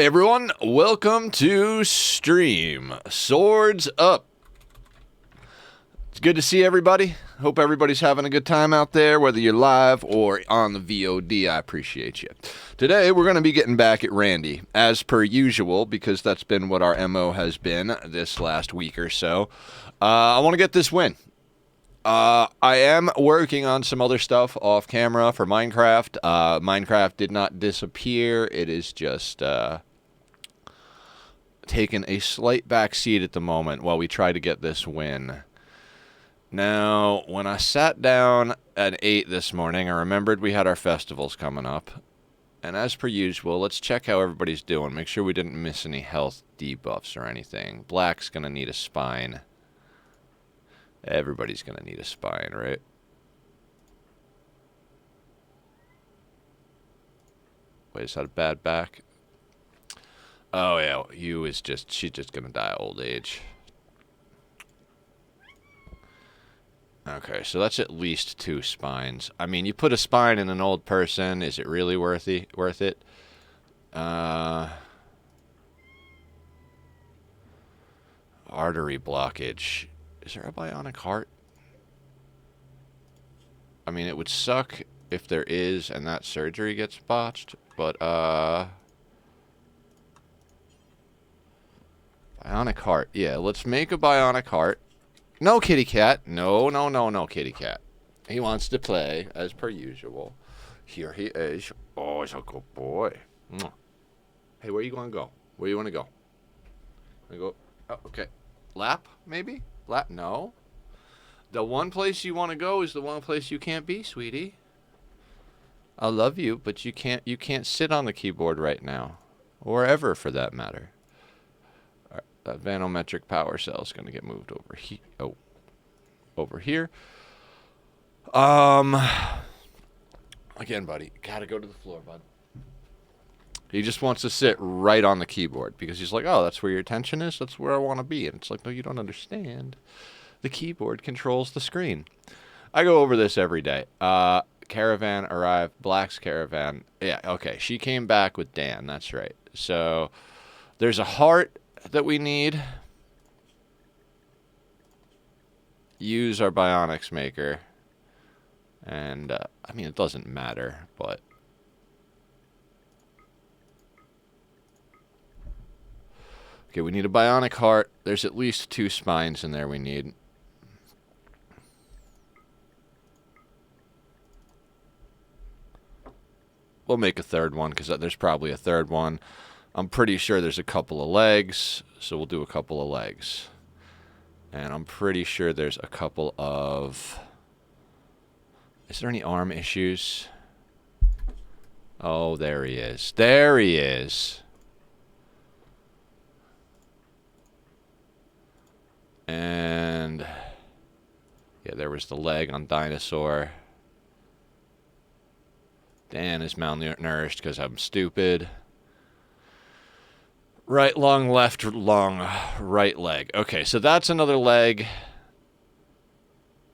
Hey everyone, welcome to stream. Swords up. It's good to see everybody. Hope everybody's having a good time out there, whether you're live or on the VOD. I appreciate you. Today we're going to be getting back at Randy, as per usual, because that's been what our MO has been this last week or so. I want to get this win. I am working on some other stuff off camera for Minecraft. Minecraft did not disappear. It is just taking a slight back seat at the moment while we try to get this win. Now, when I sat down at 8 this morning, I remembered we had our festivals coming up. And as per usual, let's check how everybody's doing. Make sure we didn't miss any health debuffs or anything. Black's going to need a spine. Everybody's going to need a spine, right? Wait, is that a bad back? Oh, yeah, you is just, she's just going to die of old age. Okay, so that's at least 2 spines. I mean, you put a spine in an old person, is it really worth it? Artery blockage. Is there a bionic heart? I mean, it would suck if there is and that surgery gets botched, but, bionic heart. Yeah, let's make a bionic heart. No, kitty cat. No, kitty cat. He wants to play, as per usual. Here he is. Oh, he's a good boy. Hey, where you going to go? Where you want to go? Go. Oh, okay. Lap, maybe? No. The one place you want to go is the one place you can't be, sweetie. I love you, but you can't sit on the keyboard right now. Or ever, for that matter. All right, that vanometric power cell is going to get moved over here. Oh, over here. Again, buddy, gotta go to the floor, bud. He just wants to sit right on the keyboard because he's like, oh, that's where your attention is? That's where I want to be. And it's like, no, you don't understand. The keyboard controls the screen. I go over this every day. Caravan arrived. Black's caravan. Yeah, okay. She came back with Dan. That's right. So there's a heart that we need. Use our bionics maker. And, I mean, it doesn't matter, but... Okay, we need a bionic heart. There's at least 2 spines in there we need. We'll make a third one, because there's probably a third one. I'm pretty sure there's a couple of legs, so we'll do a couple of legs. And I'm pretty sure there's a couple of... Is there any arm issues? Oh, there he is. There he is. And yeah, there was the leg on Dinosaur. Dan is malnourished because I'm stupid. Right lung, left lung, right leg. Okay, so that's another leg.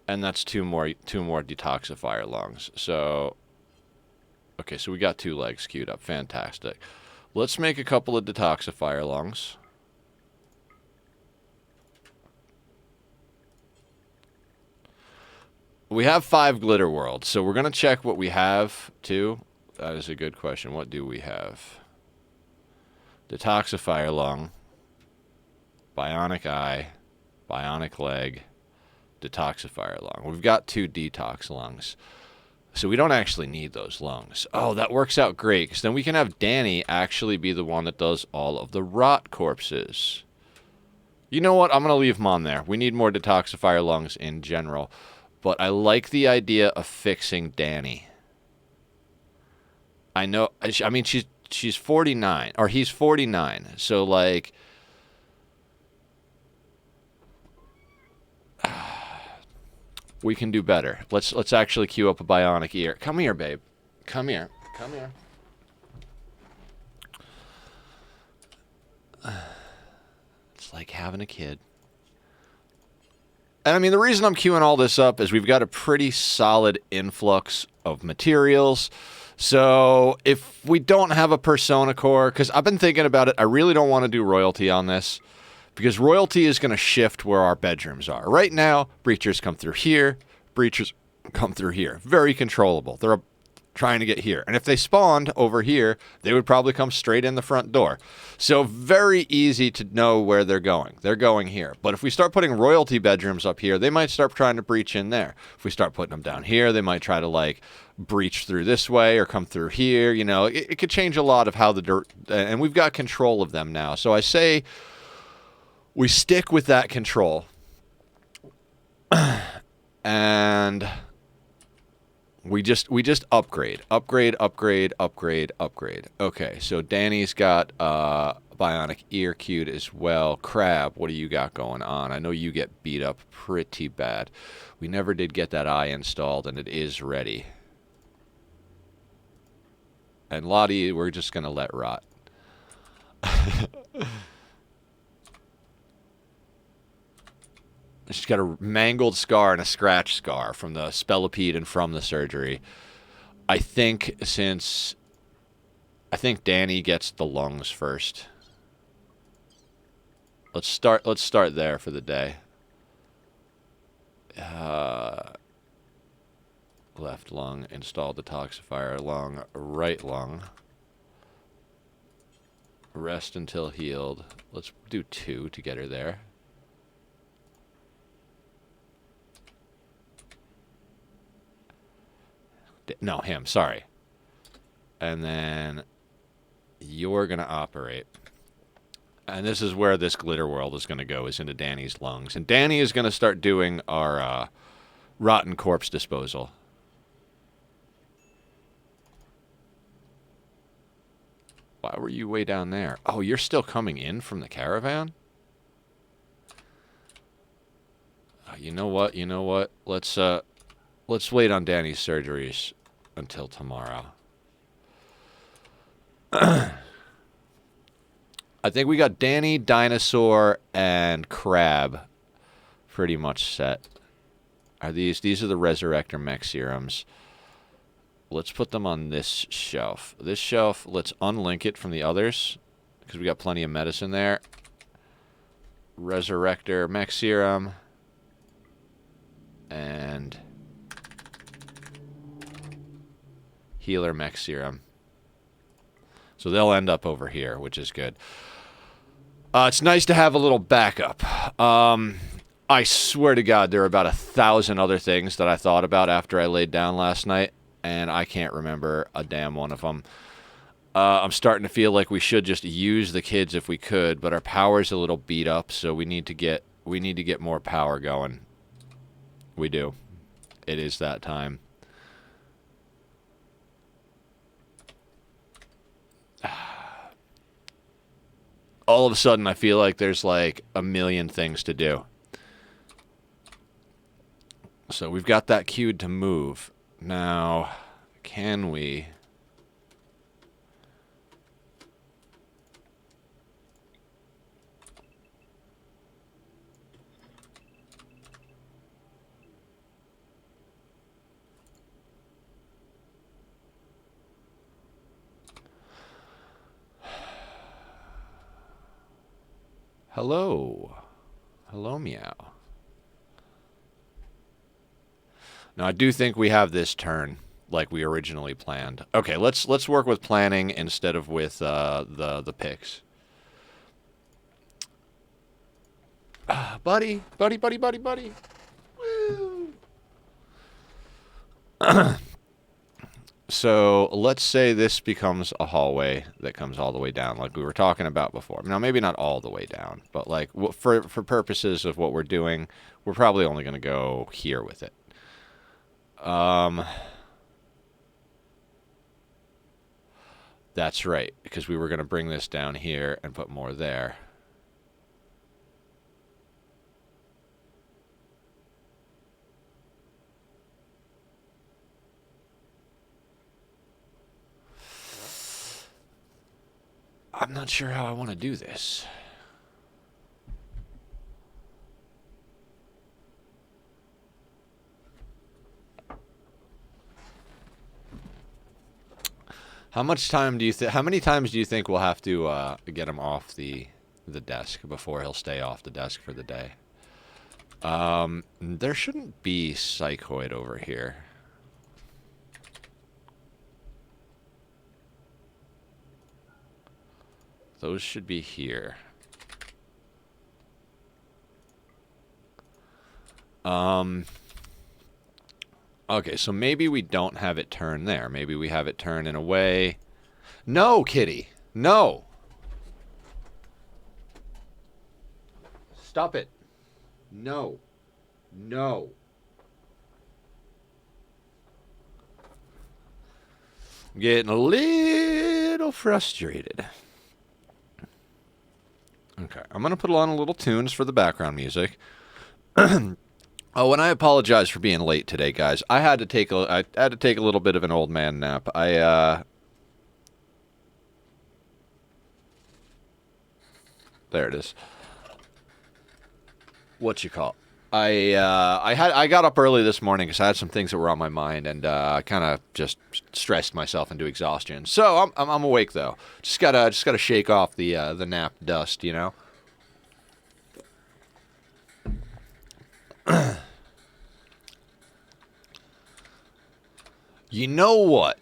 And that's two more detoxifier lungs. So okay, so we got 2 legs queued up. Fantastic. Let's make a couple of detoxifier lungs. We have 5 glitter worlds, so we're going to check what we have, too. That is a good question. What do we have? Detoxifier lung, bionic eye, bionic leg, detoxifier lung. We've got 2 detox lungs, so we don't actually need those lungs. Oh, that works out great, because then we can have Danny actually be the one that does all of the rot corpses. You know what? I'm going to leave him on there. We need more detoxifier lungs in general. But I like the idea of fixing Danny. I know, I mean, she's 49, or he's 49, so, like, we can do better. Let's actually queue up a bionic ear. Come here, babe. Come here. Come here. It's like having a kid. And I mean, the reason I'm queuing all this up is we've got a pretty solid influx of materials. So if we don't have a persona core, because I've been thinking about it, I really don't want to do royalty on this, because royalty is going to shift where our bedrooms are. Right now, breachers come through here, breachers come through here. Very controllable. They're trying to get here. And if they spawned over here, they would probably come straight in the front door. So very easy to know where they're going. They're going here. But if we start putting royalty bedrooms up here, they might start trying to breach in there. If we start putting them down here, they might try to like breach through this way or come through here. You know, it could change a lot of how the dirt, and we've got control of them now. So I say we stick with that control. And we just upgrade. Okay, so Danny's got bionic ear queued as well. Crab, what do you got going on? I know you get beat up pretty bad. We never did get that eye installed, and it is ready. And Lottie, we're just gonna let rot. She's got a mangled scar and a scratch scar from the spellipede and from the surgery. I think Danny gets the lungs first. Let's start there for the day. Left lung, install detoxifier lung, right lung. Rest until healed. Let's do 2 to get her there. No, him, sorry. And then you're going to operate. And this is where this glitter world is going to go, is into Danny's lungs. And Danny is going to start doing our rotten corpse disposal. Why were you way down there? Oh, you're still coming in from the caravan? You know what? Let's wait on Danny's surgeries until tomorrow. I think we got Danny, Dinosaur, and Crab pretty much set. These are the Resurrector mech serums. Let's put them on this shelf. This shelf, let's unlink it from the others, because we got plenty of medicine there. Resurrector mech serum. And healer mech serum. So they'll end up over here, which is good. It's nice to have a little backup. I swear to God, there are about 1,000 other things that I thought about after I laid down last night, and I can't remember a damn one of them. I'm starting to feel like we should just use the kids if we could, but our power's a little beat up, so we need to get more power going. We do. It is that time. All of a sudden, I feel like there's like a million things to do. So we've got that queued to move. Now, can we... Hello. Hello, meow. Now, I do think we have this turn like we originally planned. Okay, let's work with planning instead of with the picks. Buddy. Woo. So let's say this becomes a hallway that comes all the way down, like we were talking about before. Now, maybe not all the way down, but like for purposes of what we're doing, we're probably only going to go here with it. That's right, because we were going to bring this down here and put more there. I'm not sure how I want to do this. How much time do you think? How many times do you think we'll have to get him off the desk before he'll stay off the desk for the day? There shouldn't be psychoid over here. Those should be here. Okay, so maybe we don't have it turn there. Maybe we have it turn in a way. No, kitty. No. Stop it. No. No. I'm getting a little frustrated. Okay, I'm going to put on a little tunes for the background music. Oh, and I apologize for being late today, guys. I had to take a little bit of an old man nap. There it is. What you call? I got up early this morning because I had some things that were on my mind, and I kind of just stressed myself into exhaustion. So I'm awake though. Just gotta shake off the nap dust, you know. You know what?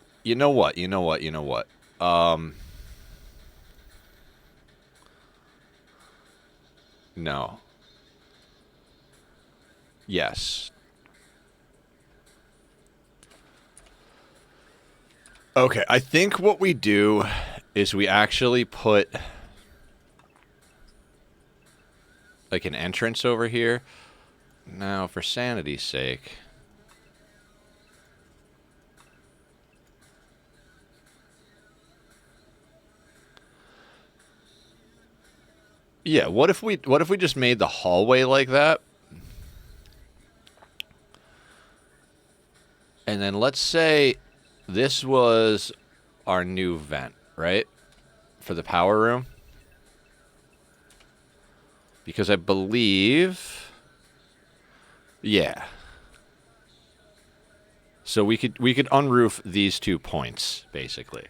No. Yes. Okay, I think what we do is we actually put like an entrance over here. Now, for sanity's sake. Yeah, what if we just made the hallway like that? And then let's say this was our new vent, right? For the power room. Because I believe, yeah. So we could unroof these 2 points basically.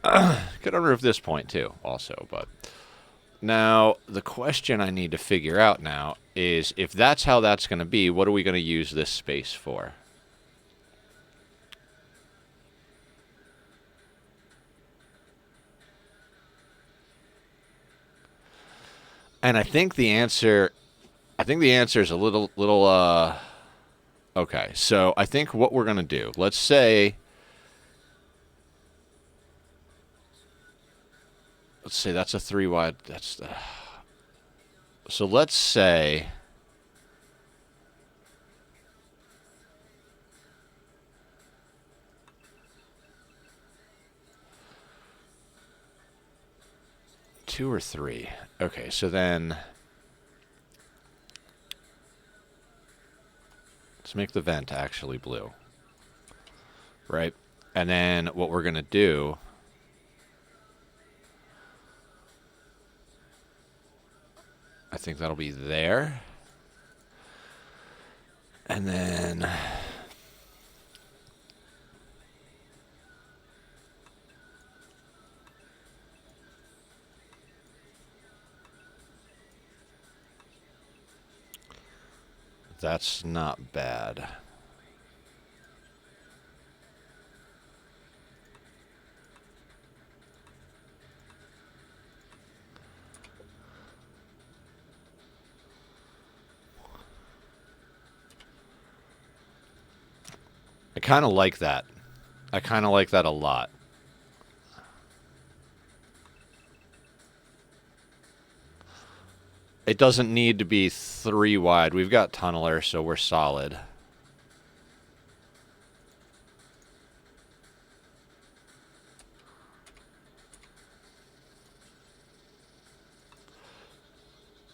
Could unroof this point too also, but now the question I need to figure out now is if that's how that's going to be, what are we going to use this space for? And I think the answer is a little okay. So I think what we're going to do, let's say that's a 3 wide. That's the, so let's say two or three. Okay, so then let's make the vent actually blue. Right? And then what we're going to do, I think that'll be there. And then that's not bad. I kind of like that. I kind of like that a lot. It doesn't need to be 3 wide. We've got tunneler, so we're solid.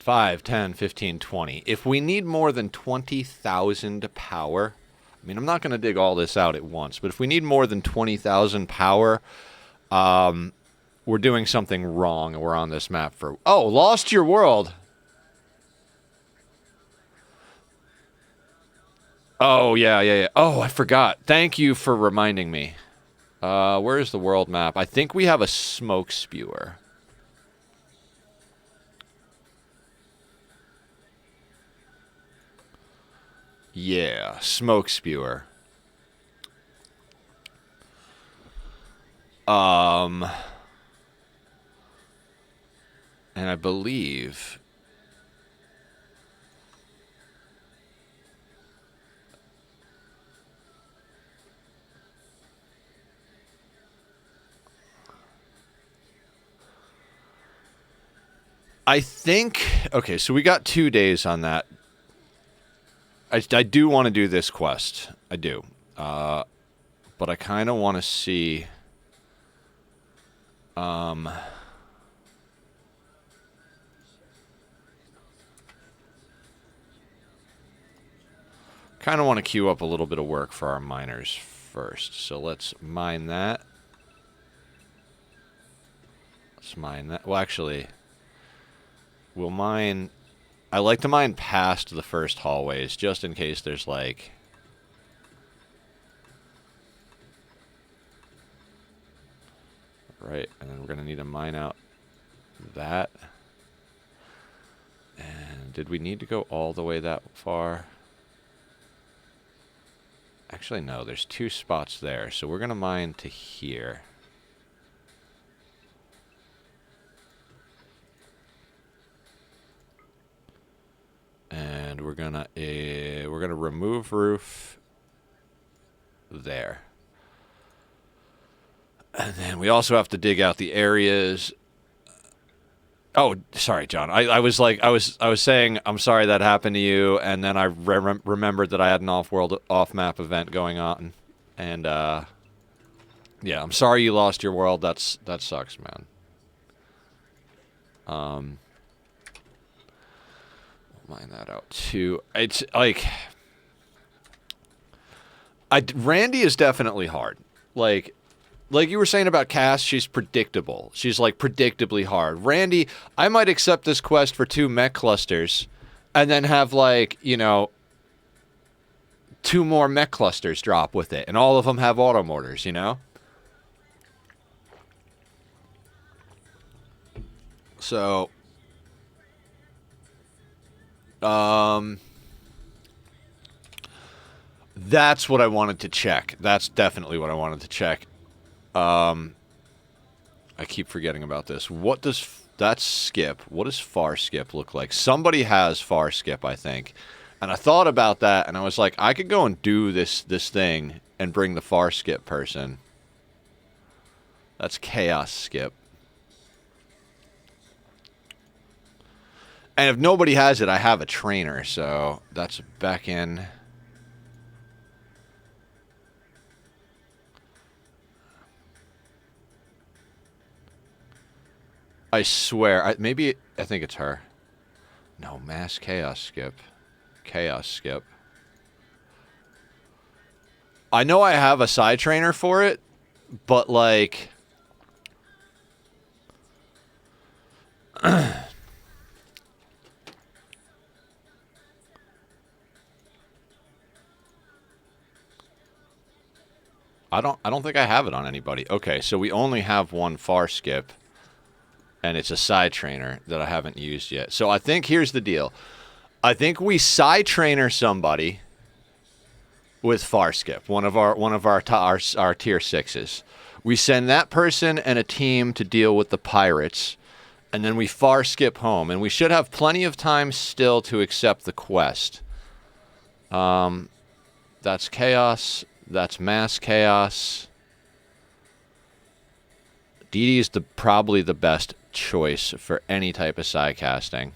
$5, $10, $15, $20. If we need more than 20,000 power, I mean, I'm not going to dig all this out at once, but if we need more than 20,000 power, we're doing something wrong, and we're on this map for... Oh, lost your world. Oh, yeah. Oh, I forgot. Thank you for reminding me. Where's the world map? I think we have a smoke spewer. Yeah, smoke spewer. And I believe okay, so we got 2 days on that. I do want to do this quest. I do. But I kind of want to see kind of want to queue up a little bit of work for our miners first. So let's mine that. Let's mine that. Well, actually, we'll mine... I like to mine past the first hallways, just in case there's, like... Right, and then we're going to need to mine out that. And did we need to go all the way that far? Actually, no, there's 2 spots there, so we're going to mine to here. And we're gonna remove roof there. And then we also have to dig out the areas. Oh, sorry, John. I was saying I'm sorry that happened to you, and then I remembered that I had an off-map event going on, and yeah, I'm sorry you lost your world. That sucks, man. Mine that out too. It's like Randy is definitely hard. Like you were saying about Cass, she's predictable. She's like predictably hard. Randy, I might accept this quest for 2 mech clusters and then have, like, you know, 2 more mech clusters drop with it, and all of them have auto mortars, you know? So that's what I wanted to check. That's definitely what I wanted to check. I keep forgetting about this. What does that's skip? What does far skip look like? Somebody has far skip, I think. And I thought about that, and I was like, I could go and do this thing and bring the far skip person. That's chaos skip. And if nobody has it, I have a trainer, so that's back in. I swear, I think it's her. No, mass chaos skip. Chaos skip. I know I have a side trainer for it, but like... I don't think I have it on anybody. Okay, so we only have one far skip, and it's a side trainer that I haven't used yet. So I think here's the deal. I think we side trainer somebody with far skip, one of our tier 6s. We send that person and a team to deal with the pirates, and then we far skip home, and we should have plenty of time still to accept the quest. That's chaos. That's mass chaos. DD is probably the best choice for any type of side casting.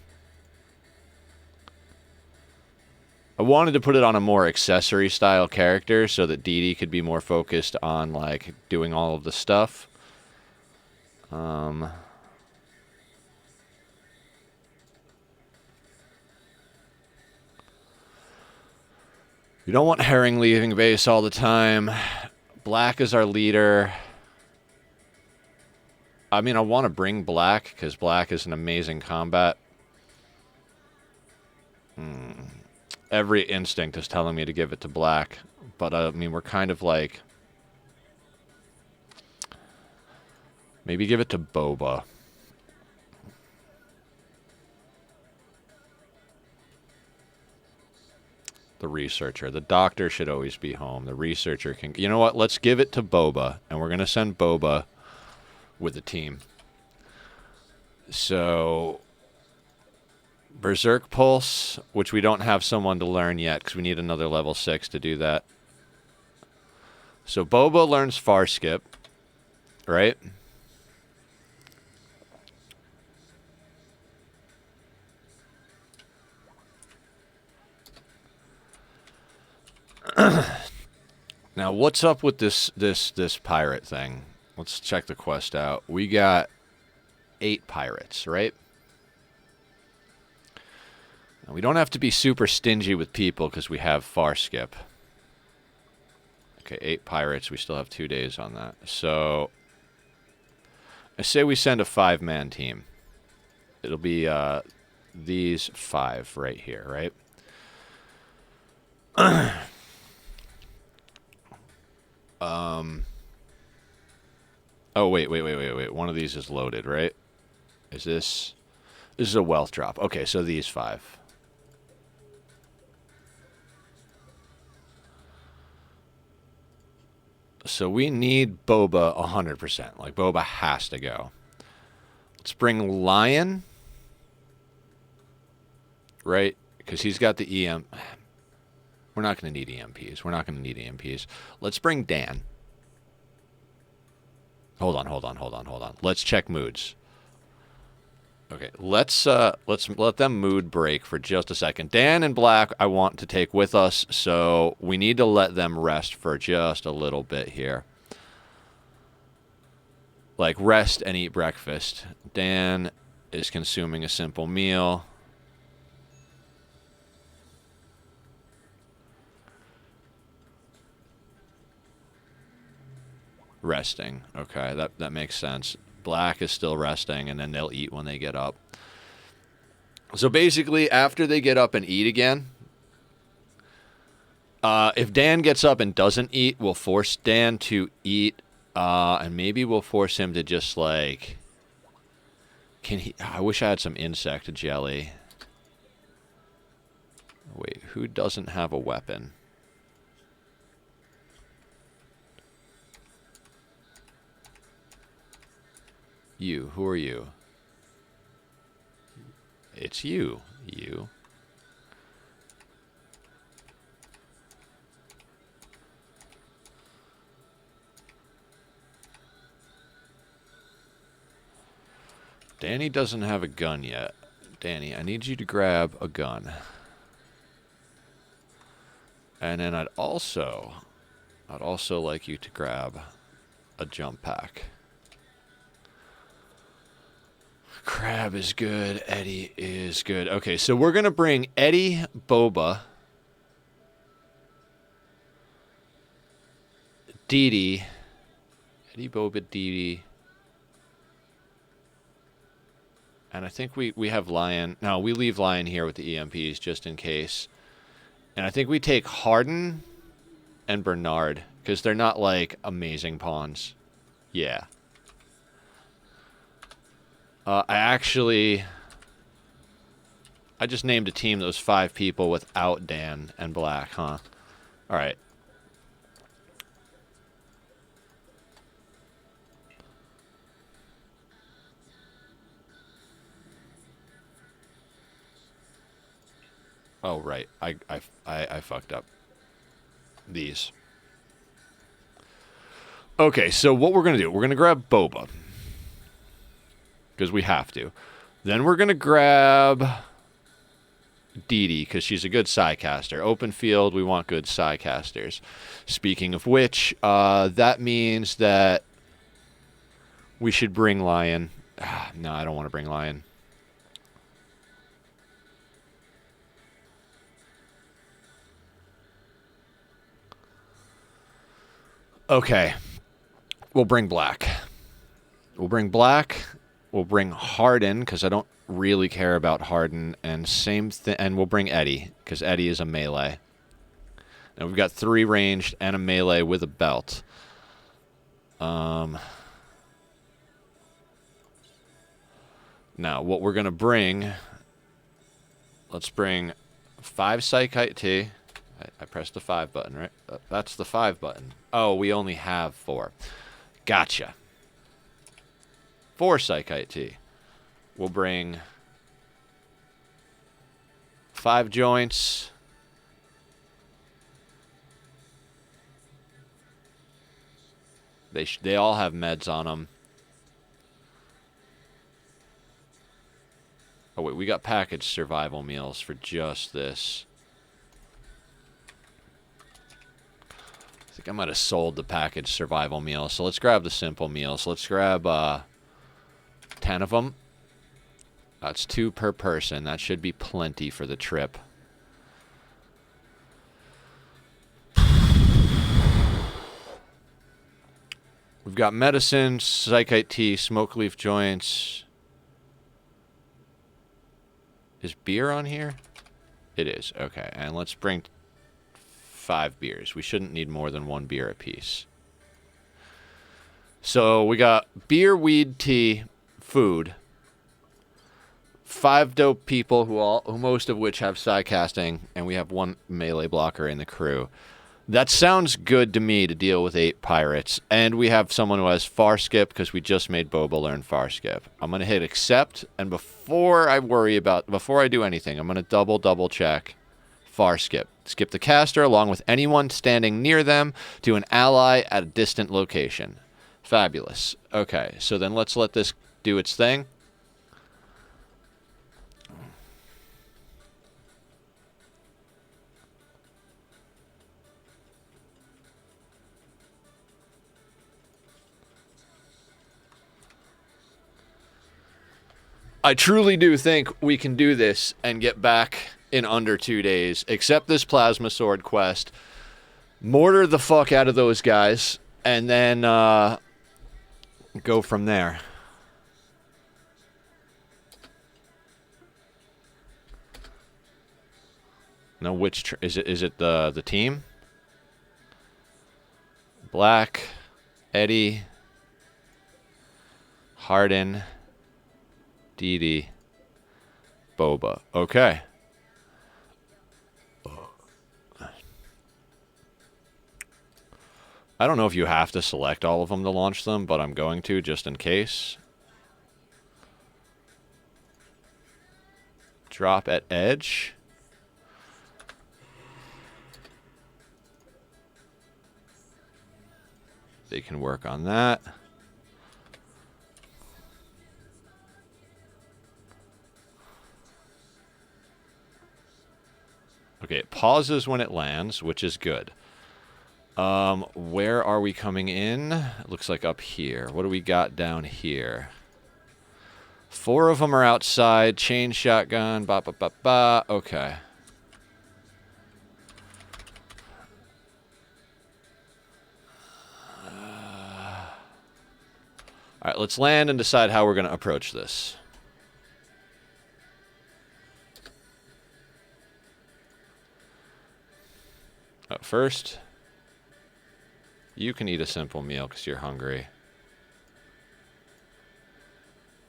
I wanted to put it on a more accessory style character so that DD could be more focused on like doing all of the stuff. You don't want Herring leaving base all the time. Black is our leader. I mean, I want to bring Black because Black is an amazing combat. Every instinct is telling me to give it to Black. But, I mean, we're kind of like... Maybe give it to Boba. The researcher. The doctor should always be home. The researcher can... You know what? Let's give it to Boba. And we're going to send Boba with the team. So... Berserk Pulse, which we don't have someone to learn yet because we need another level 6 to do that. So Boba learns Far Skip, right? Now, what's up with this pirate thing? Let's check the quest out. We got 8 pirates, right? Now, we don't have to be super stingy with people because we have Far Skip. Okay, 8 pirates. We still have 2 days on that. So, I say we send a 5-man team. It'll be these 5 right here, right? Oh, wait. One of these is loaded, right? Is this... This is a wealth drop. Okay, so these 5. So we need Boba 100%. Like, Boba has to go. Let's bring Lion. Right? Because he's got the EM... We're not going to need EMPs. Let's bring Dan. Hold on. Let's check moods. Okay, let's let them mood break for just a second. Dan and Black I want to take with us, so we need to let them rest for just a little bit here. Like, rest and eat breakfast. Dan is consuming a simple meal. Resting. Okay, that makes sense. Black is still resting, and then they'll eat when they get up. So basically, after they get up and eat again, if Dan gets up and doesn't eat, we'll force Dan to eat, and maybe we'll force him to just, like... Can he... I wish I had some insect jelly. Wait, who doesn't have a weapon? You. Who are you? It's you. You. Danny doesn't have a gun yet. Danny, I need you to grab a gun. And then I'd also like you to grab a jump pack. Crab is good. Eddie is good. Okay, so we're going to bring Eddie, Boba, Dee. Eddie, Boba, Dee. And I think we have Lion. No, we leave Lion here with the EMPs just in case. And I think we take Harden and Bernard because they're not, like, amazing pawns. Yeah. I just named a team that was 5 people without Dan and Black, huh? All right. Oh, right. I fucked up. These. Okay, so what we're going to do, we're going to grab Boba. Because we have to. Then we're going to grab Dee because she's a good Psycaster. Open field, we want good Psycasters. Speaking of which, that means that we should bring Lion. No, I don't want to bring Lion. Okay. We'll bring Black. We'll bring Harden, because I don't really care about Harden, and and we'll bring Eddie, because Eddie is a melee. And we've got 3 ranged and a melee with a belt. Now, what we're going to bring... Let's bring 5 Psychite T. I pressed the 5 button, right? That's the 5 button. Oh, we only have 4. Gotcha. 4 Psychite T. We'll bring 5 joints. They all have meds on them. Oh, wait, we got packaged survival meals for just this. I think I might have sold the packaged survival meals. So let's grab the simple meals. Let's grab 10 of them. That's 2 per person. That should be plenty for the trip. We've got medicine, Psychite tea, smoke leaf joints. Is beer on here? It is. Okay, and let's bring 5 beers. We shouldn't need more than 1 beer apiece. So we got beer, weed, tea, food. 5 dope people who most of which have psycasting, and we have 1 melee blocker in the crew. That sounds good to me to deal with 8 pirates. And we have someone who has far skip because we just made Boba learn far skip. I'm going to hit accept. And before I do anything, I'm going to double check far skip. Skip the caster along with anyone standing near them to an ally at a distant location. Fabulous. Okay, so then let's let this do its thing. I truly do think we can do this and get back in under 2 days. Accept this plasma sword quest. Mortar the fuck out of those guys. And then go from there. No, which... Is it the team? Black. Eddie. Harden. DD, Boba. Okay. I don't know if you have to select all of them to launch them, but I'm going to just in case. Drop at edge. They can work on that. Okay, it pauses when it lands, which is good. Where are we coming in? It looks like up here. What do we got down here? 4 of them are outside. Chain shotgun. Ba ba ba ba. Okay. All right, let's land and decide how we're going to approach this. First, you can eat a simple meal because you're hungry.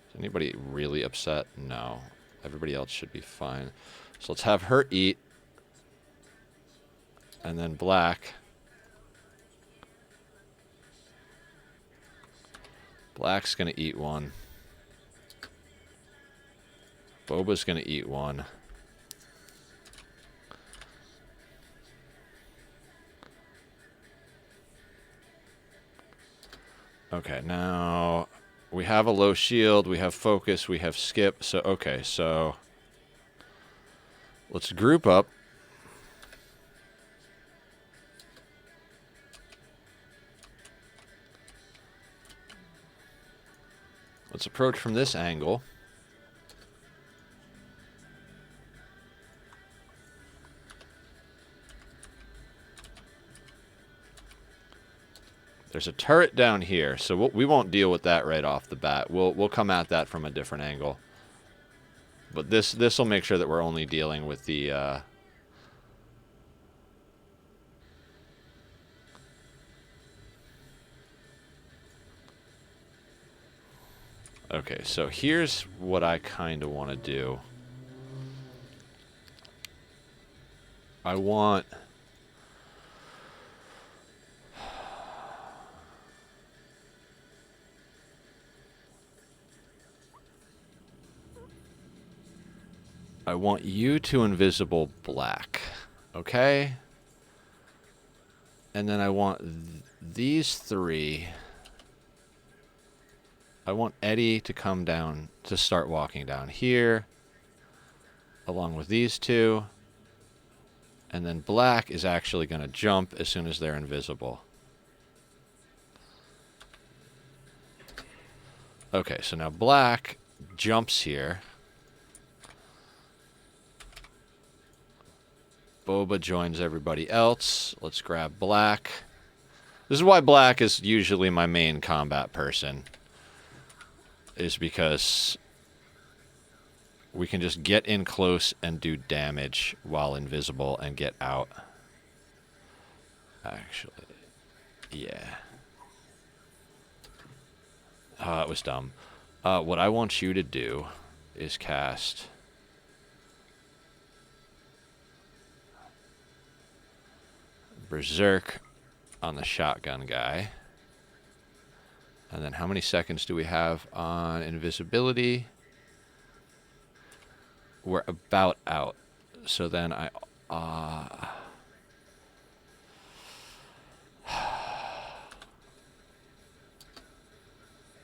Is anybody really upset? No. Everybody else should be fine. So let's have her eat. And then Black. Black's going to eat one. Boba's going to eat one. Okay, now we have a low shield, we have focus, we have skip. So, okay, so let's group up. Let's approach from this angle. There's a turret down here, so we won't deal with that right off the bat. We'll come at that from a different angle. But this will make sure that we're only dealing with the Okay, so here's what I kind of want to do. I want... I want you to invisible black, okay? And then I want these three. I want Eddie to come down, to start walking down here, along with these two. And then black is actually going to jump as soon as they're invisible. Okay, so now black jumps here. Boba joins everybody else. Let's grab black. This is why black is usually my main combat person. Is because we can just get in close and do damage while invisible and get out. Actually, yeah. It was dumb. What I want you to do is cast... Berserk on the shotgun guy. And then how many seconds do we have on invisibility? We're about out. So then I...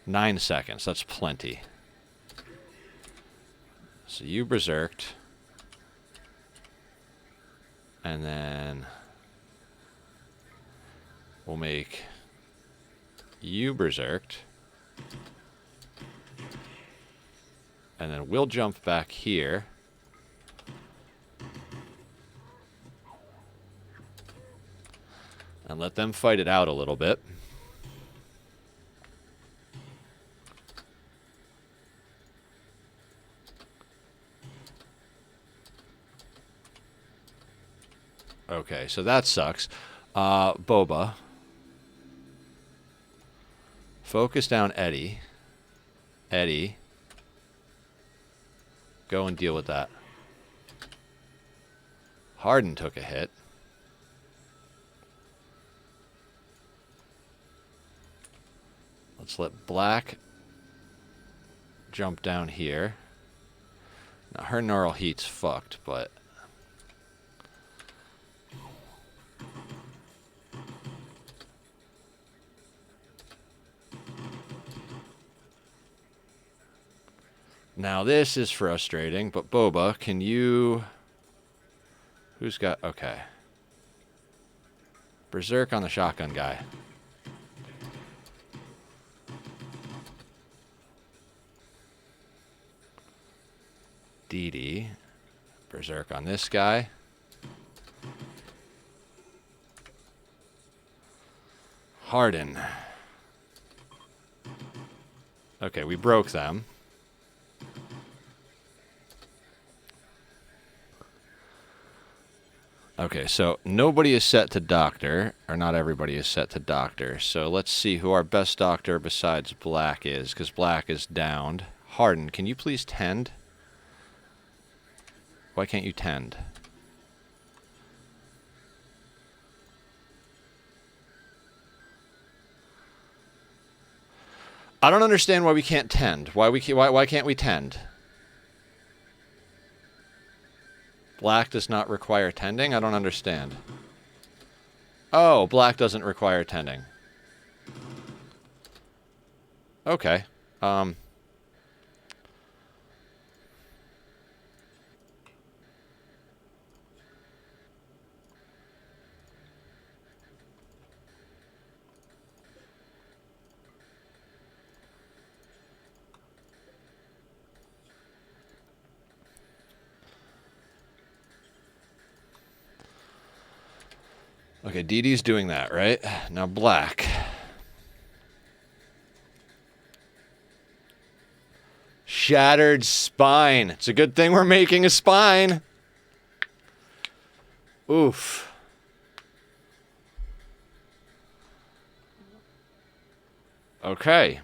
9 seconds. That's plenty. So you berserked. And then... we'll make you berserked. And then we'll jump back here. And let them fight it out a little bit. Okay, so that sucks. Boba. Focus down Eddie. Eddie. Go and deal with that. Harden took a hit. Let's let Black jump down here. Now her neural heat's fucked, but... now this is frustrating, but Boba, can you... who's got... okay. Berserk on the shotgun guy. DD. Berserk on this guy. Harden. Okay, we broke them. Okay, so nobody is set to doctor, or not everybody is set to doctor. So let's see who our best doctor besides Black is, because Black is downed. Harden, can you please tend? Why can't you tend? I don't understand why we can't tend. Why can't we tend? Black does not require tending? I don't understand. Oh, Black doesn't require tending. Okay. Okay, DD's doing that, right? Now Black. Shattered spine. It's a good thing we're making a spine. Oof. Okay.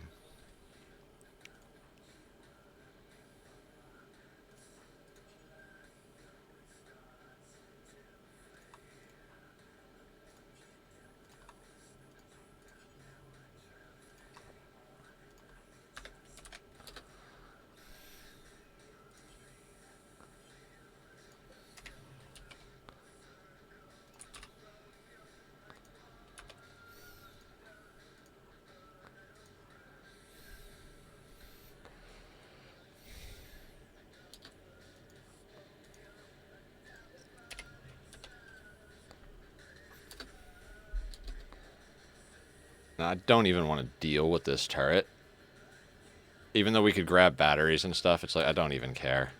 I don't even want to deal with this turret. Even though we could grab batteries and stuff, it's like, I don't even care.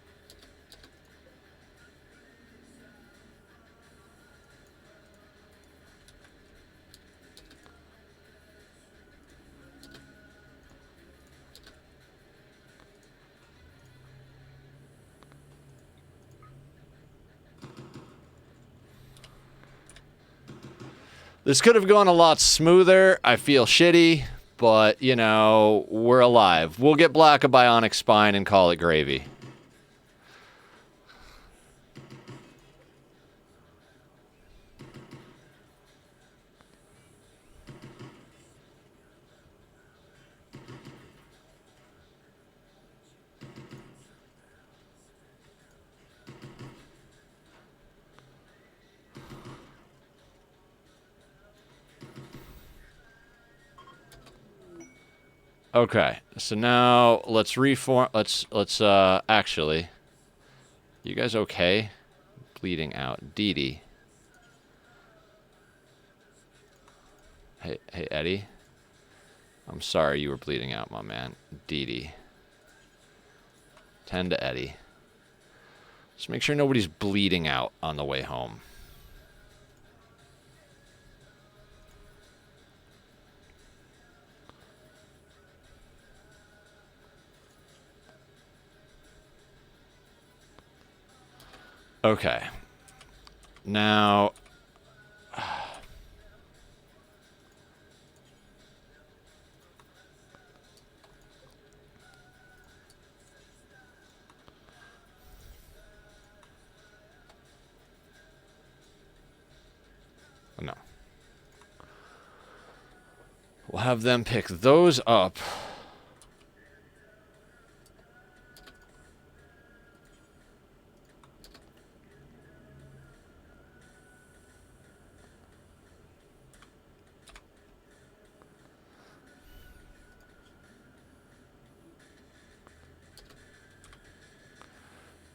This could have gone a lot smoother. I feel shitty, but, you know, we're alive. We'll get Black a bionic spine and call it gravy. Okay, so now let's reform. Let's actually. You guys okay? Bleeding out. Dee Dee. Hey, Eddie. I'm sorry you were bleeding out, my man. Dee Dee. Tend to Eddie. Just make sure nobody's bleeding out on the way home. Okay. Now... No. We'll have them pick those up.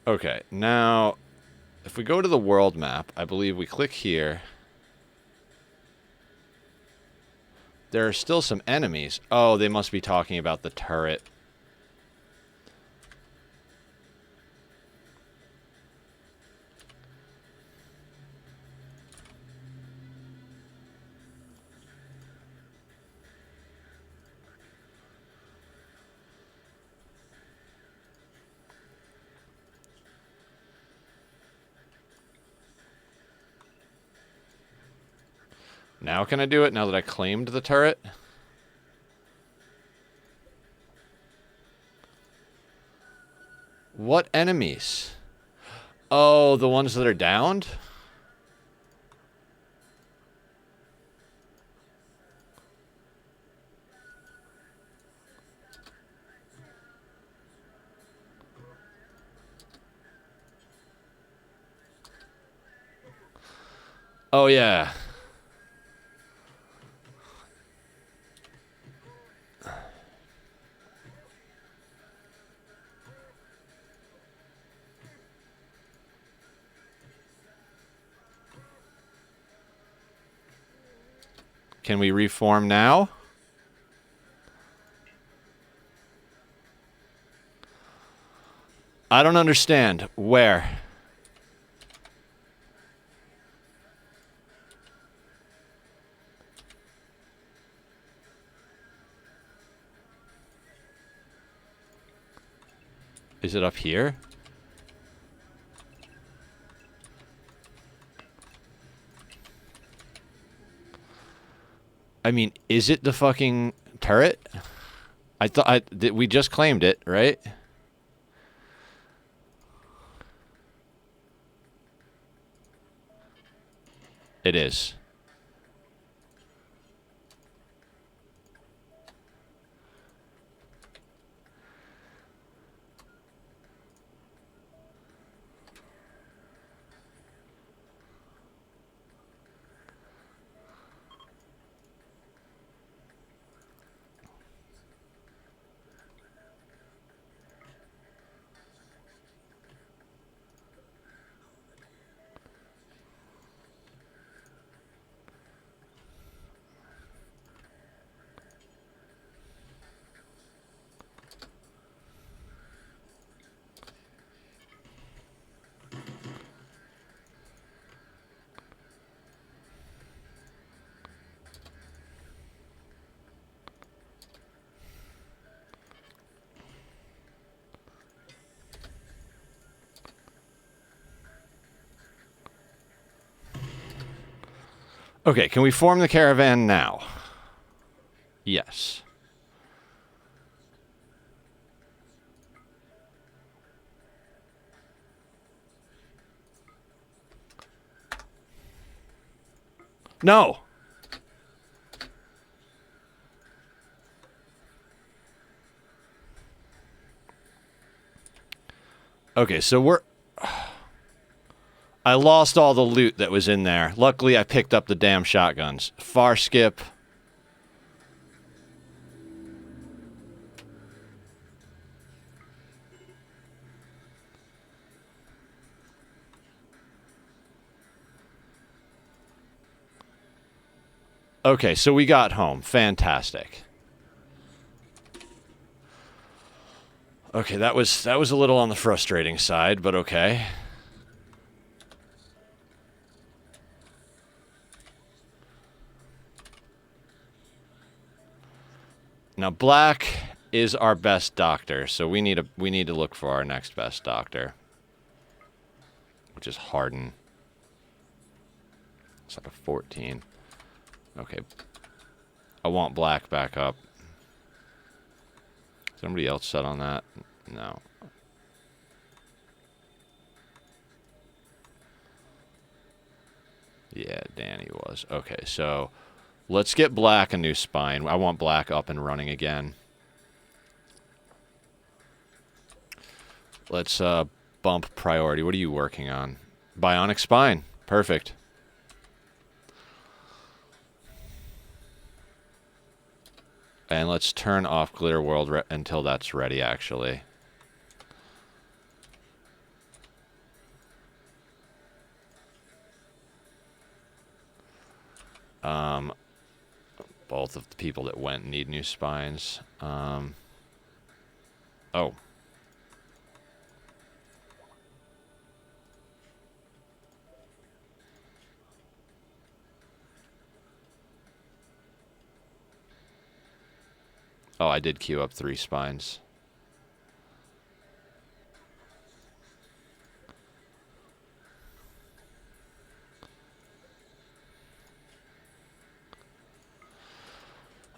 Okay, now, if we go to the world map, I believe we click here. There are still some enemies. Oh, they must be talking about the turret. Now can I do it, now that I claimed the turret? What enemies? Oh, the ones that are downed? Oh, yeah. Can we reform now? I don't understand. Where? Is it up here? I mean, is it the fucking turret? I thought we just claimed it, right? It is. Okay, can we form the caravan now? Yes. No! Okay, so we're... I lost all the loot that was in there. Luckily, I picked up the damn shotguns. Far skip. Okay, so we got home. Fantastic. Okay, that was a little on the frustrating side, but okay. Now Black is our best doctor, so we need to look for our next best doctor, which is Harden. It's like a 14. Okay. I want Black back up. Somebody else set on that? No. Yeah, Danny was. Okay, so let's get Black a new spine. I want Black up and running again. Let's bump priority. What are you working on? Bionic spine. Perfect. And let's turn off Glitter World until that's ready, actually. Both of the people that went need new spines. Oh. Oh, I did queue up 3 spines.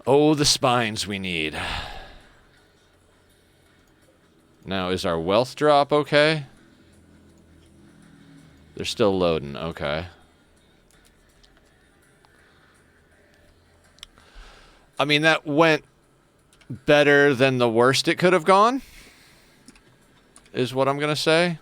Oh, the spines we need. Now, is our wealth drop okay? They're still loading. Okay. I mean, that went better than the worst it could have gone, is what I'm going to say.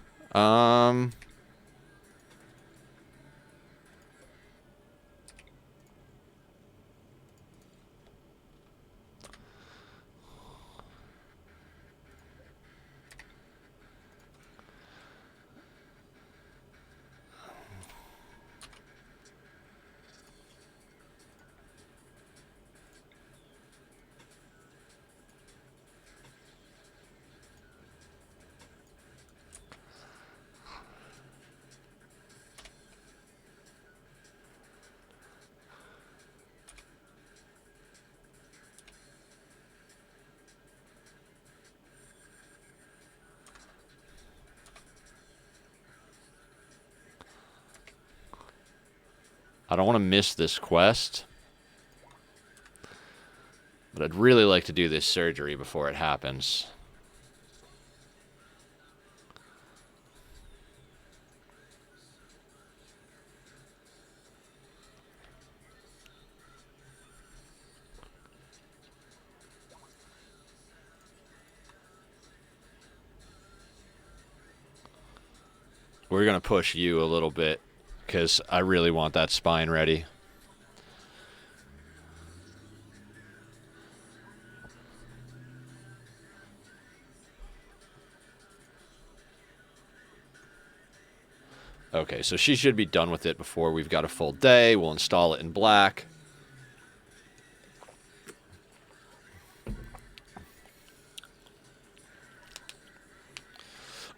I don't want to miss this quest, but I'd really like to do this surgery before it happens. We're going to push you a little bit, because I really want that spine ready. Okay, so she should be done with it before we've got a full day. We'll install it in Black.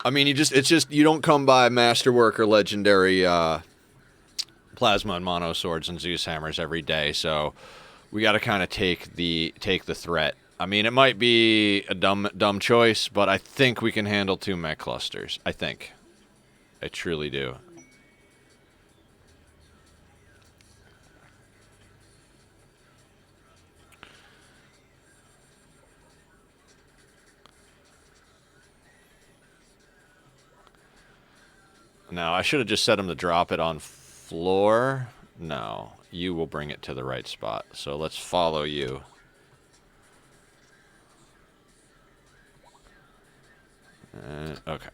I mean, it's just, you don't come by Masterwork or Legendary Plasma and Mono Swords and Zeus Hammers every day, so we got to kind of take the threat. I mean, it might be a dumb choice, but I think we can handle 2 mech clusters. I think. I truly do. Now, I should have just set him to drop it on floor. No, you will bring it to the right spot. So let's follow you. Okay.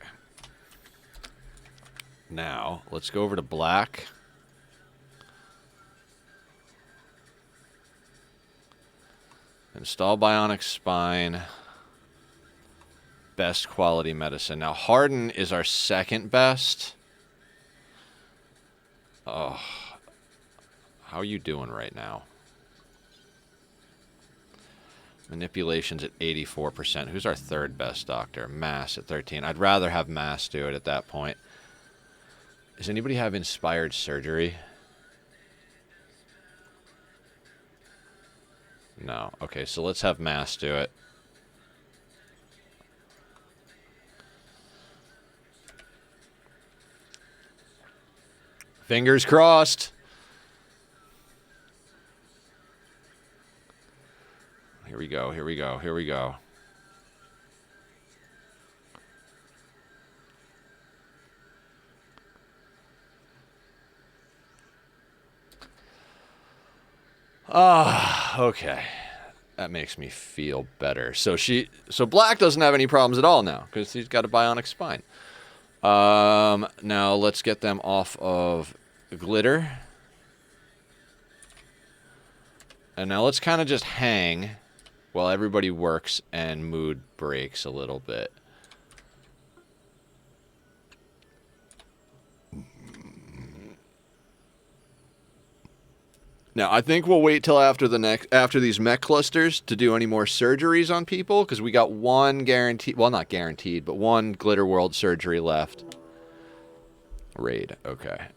Now, let's go over to black. Install bionic spine. Best quality medicine. Now, harden is our second best. Oh. How are you doing right now? Manipulation's at 84%. Who's our third best doctor? Mass at 13. I'd rather have Mass do it at that point. Does anybody have inspired surgery? No. Okay, so let's have Mass do it. Fingers crossed. Here we go, here we go, here we go. Ah, okay. That makes me feel better. So Black doesn't have any problems at all now because he's got a bionic spine. Now let's get them off of glitter. And now let's kind of just hang while everybody works and mood breaks a little bit. Now, I think we'll wait till after these mech clusters to do any more surgeries on people, because we got one guaranteed, well, not guaranteed, but one Glitter World surgery left. Raid, okay.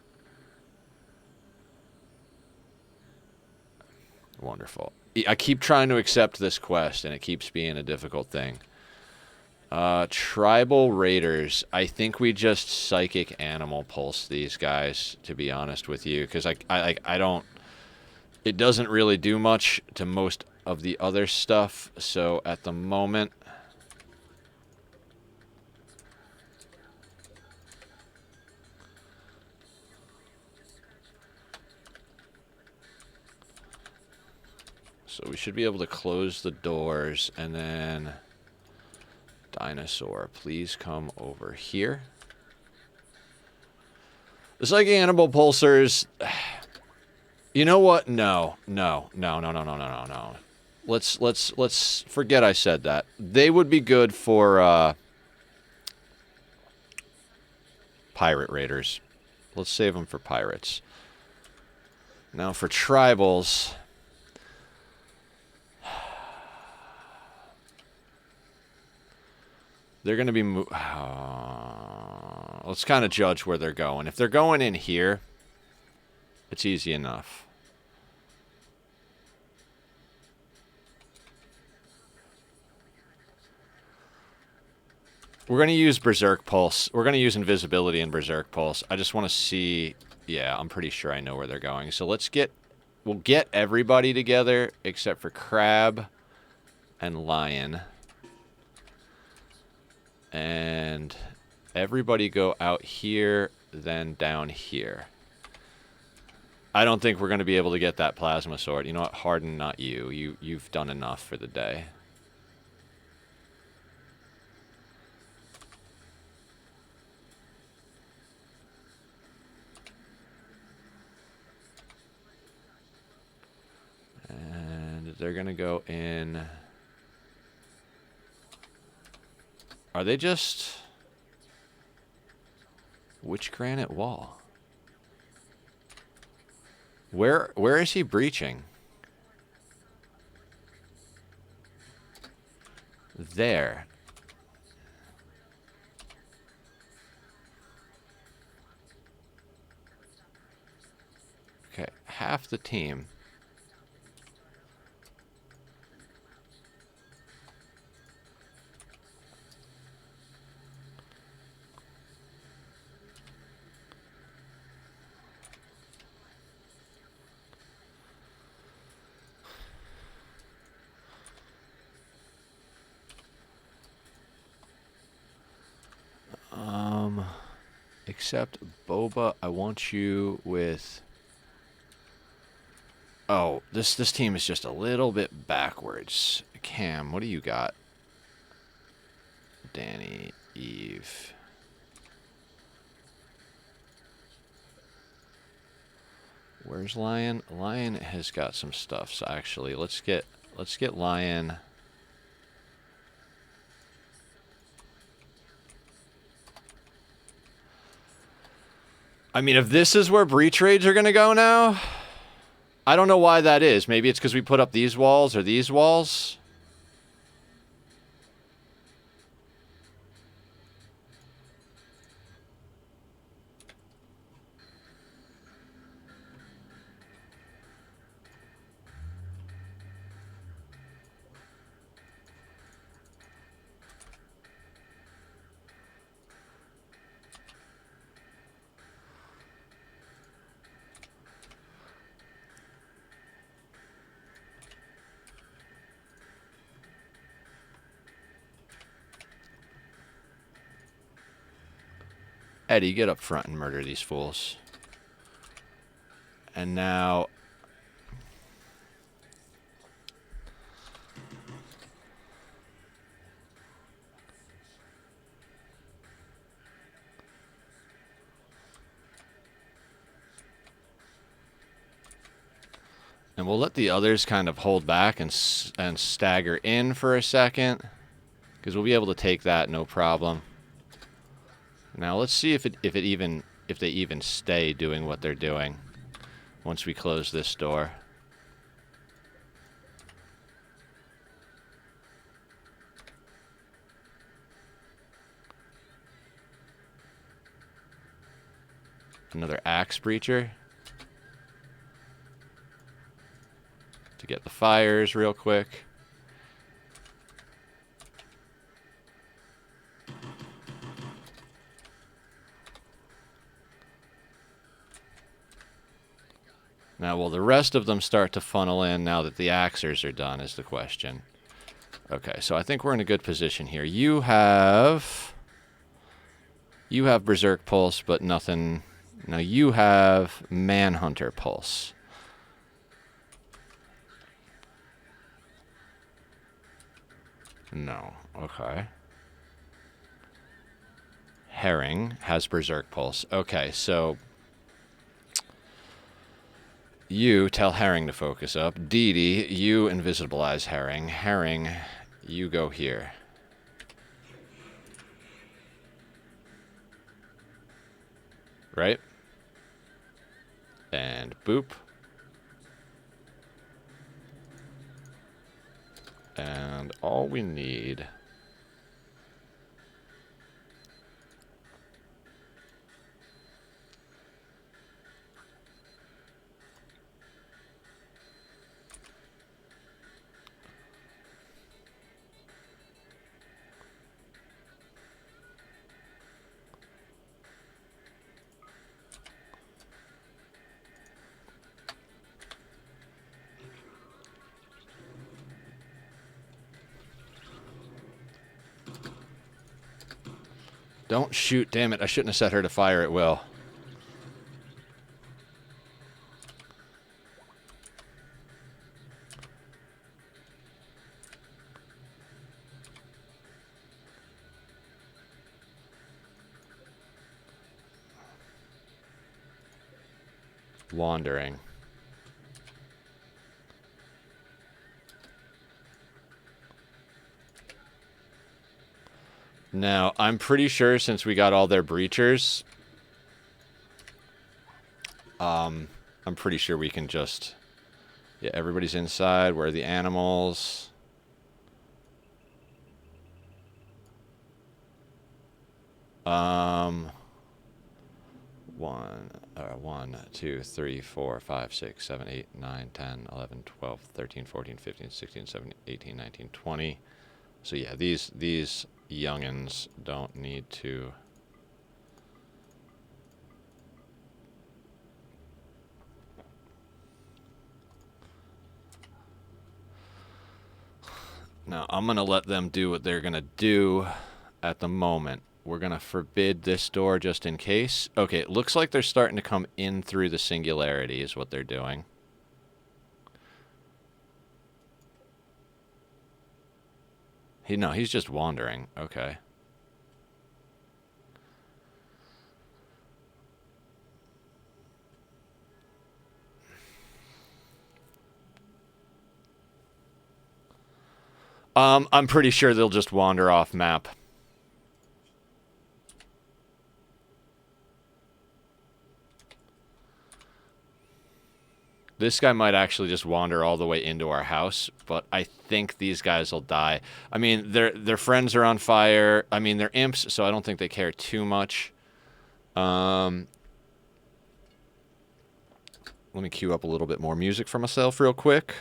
Wonderful. I keep trying to accept this quest, and it keeps being a difficult thing. Tribal Raiders. I think we just Psychic Animal Pulse these guys, to be honest with you, because I don't... It doesn't really do much to most of the other stuff, so at the moment... So we should be able to close the doors, and then... Dinosaur, please come over here. The Psychic Animal Pulsers... You know what? No. Let's forget I said that. They would be good for pirate raiders. Let's save them for pirates. Now for tribals. They're going to be... let's kind of judge where they're going. If they're going in here, it's easy enough. We're going to use Berserk Pulse. We're going to use Invisibility and Berserk Pulse. I just want to see... Yeah, I'm pretty sure I know where they're going. So let's get... We'll get everybody together except for Crab and Lion. And everybody go out here, then down here. I don't think we're going to be able to get that Plasma Sword. You know what? Harden, not you. You've done enough for the day. And they're going to go in... Are they just... Which granite wall? Where is he breaching? There. Okay, half the team. Except, Boba, I want you with... Oh, this team is just a little bit backwards. Cam, what do you got? Danny, Eve. Where's Lion? Lion has got some stuff. So actually, let's get Lion. I mean, if this is where breach raids are gonna go now, I don't know why that is. Maybe it's because we put up these walls or these walls. Eddie, get up front and murder these fools. And now... And we'll let the others kind of hold back and stagger in for a second. Because we'll be able to take that, no problem. Now let's see if they even stay doing what they're doing once we close this door. Another axe breacher to get the fires real quick. Now, will the rest of them start to funnel in now that the axers are done is the question. Okay, so I think we're in a good position here. You have Berserk Pulse, but nothing... Now, you have Manhunter Pulse. No, okay. Herring has Berserk Pulse. Okay, so... You tell Herring to focus up. Dee Dee, you invisibilize Herring. Herring, you go here. Right? And boop. And all we need... Don't shoot, damn it. I shouldn't have set her to fire at will. Wandering. Now, I'm pretty sure since we got all their breachers, I'm pretty sure we can just... Yeah, everybody's inside. Where are the animals? One, 2, 3, 4, 5, 6, 7, 8, 9, 10, 11, 12, 13, 14, 15, 16, 17, 18, 19, 20. So yeah, these youngins don't need to... Now, I'm going to let them do what they're going to do at the moment. We're going to forbid this door just in case. Okay, it looks like they're starting to come in through the singularity is what they're doing. No, he's just wandering. Okay. I'm pretty sure they'll just wander off map. This guy might actually just wander all the way into our house, but I think these guys will die. I mean, their friends are on fire. I mean, they're imps, so I don't think they care too much. Let me cue up a little bit more music for myself real quick.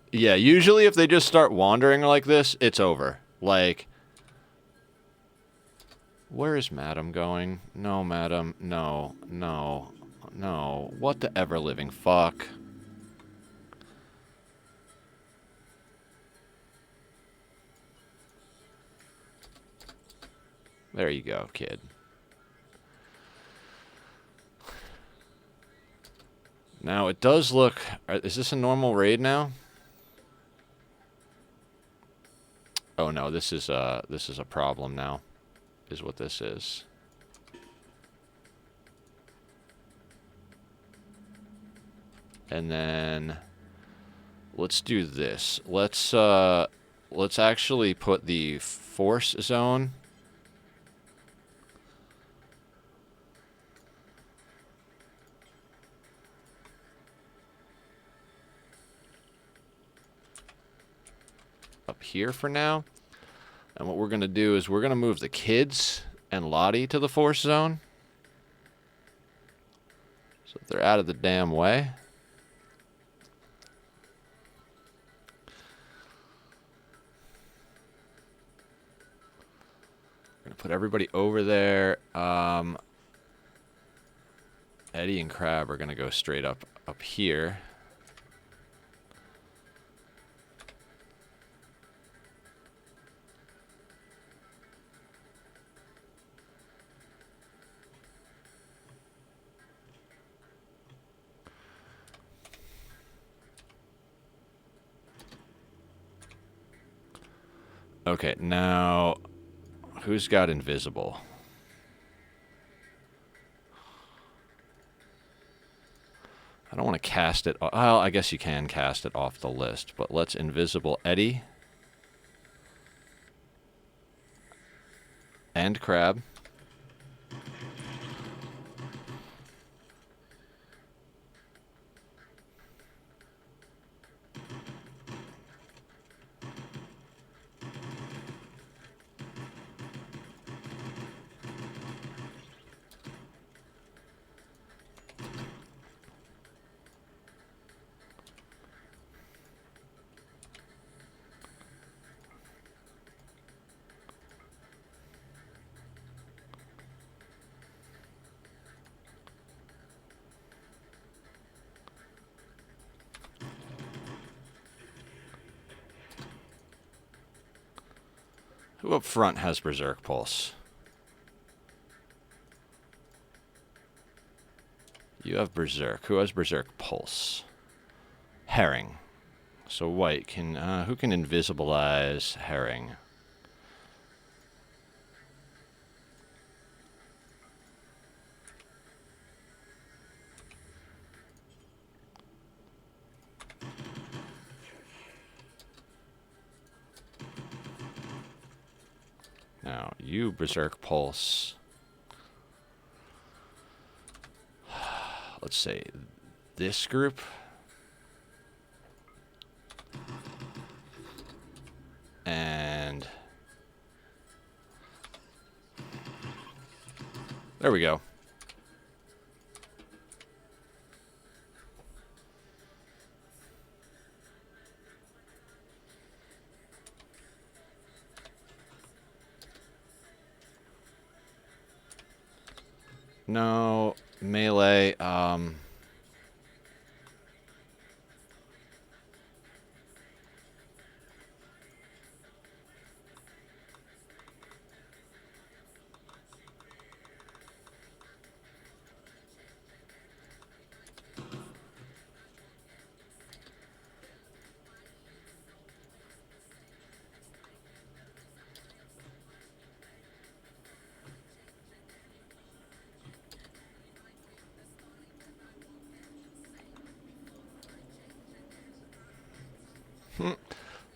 Yeah, usually if they just start wandering like this, it's over. Like, where is Madam going? No, Madam. No, no, no. What the ever-living fuck? There you go, kid. Now, it does look... Is this a normal raid now? Oh no, this is a problem now, is what this is. And then let's do this. Let's actually put the force zone. Up here for now. And what we're going to do is we're going to move the kids and Lottie to the force zone. So they're out of the damn way. We're going to put everybody over there. Eddie and Crab are going to go straight up here. Okay, now, who's got invisible? I don't want to cast it. Well, I guess you can cast it off the list, but let's invisible Eddie and Crab. Who up front has Berserk Pulse? You have Berserk. Who has Berserk Pulse? Herring. So White can... who can invisibilize Herring? Now, you Berserk Pulse. Let's say this group. And there we go. No. Melee.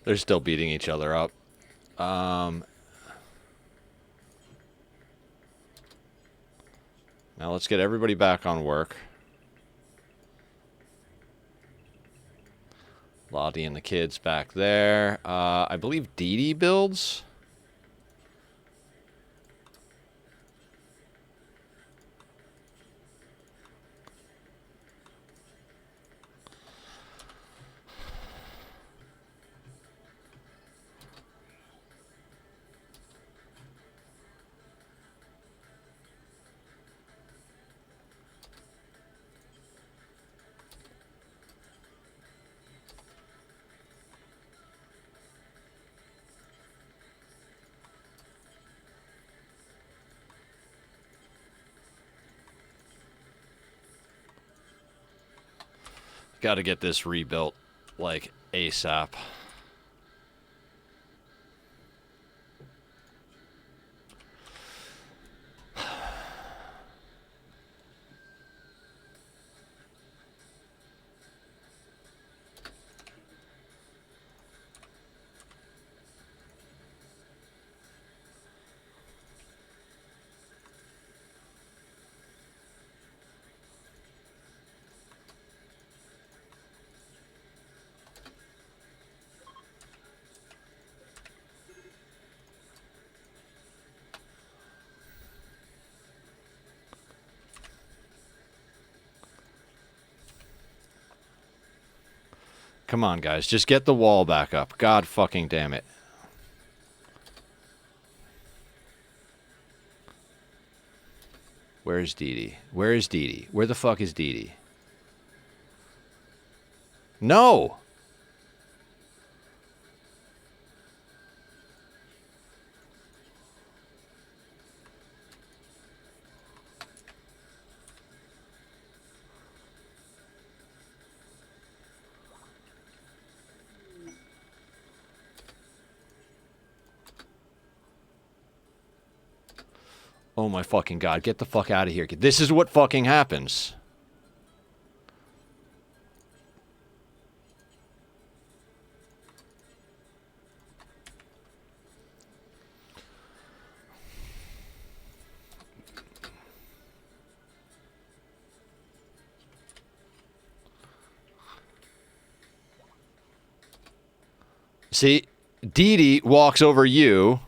They're still beating each other up. Now let's get everybody back on work. Lottie and the kids back there. I believe Dee Dee builds. Got to get this rebuilt, like, ASAP. Come on, guys. Just get the wall back up. God fucking damn it. Where's Dee Dee? Where is Dee Dee? Where the fuck is Dee Dee? No! Oh my fucking god, get the fuck out of here. This is what fucking happens. See, Dee Dee walks over you.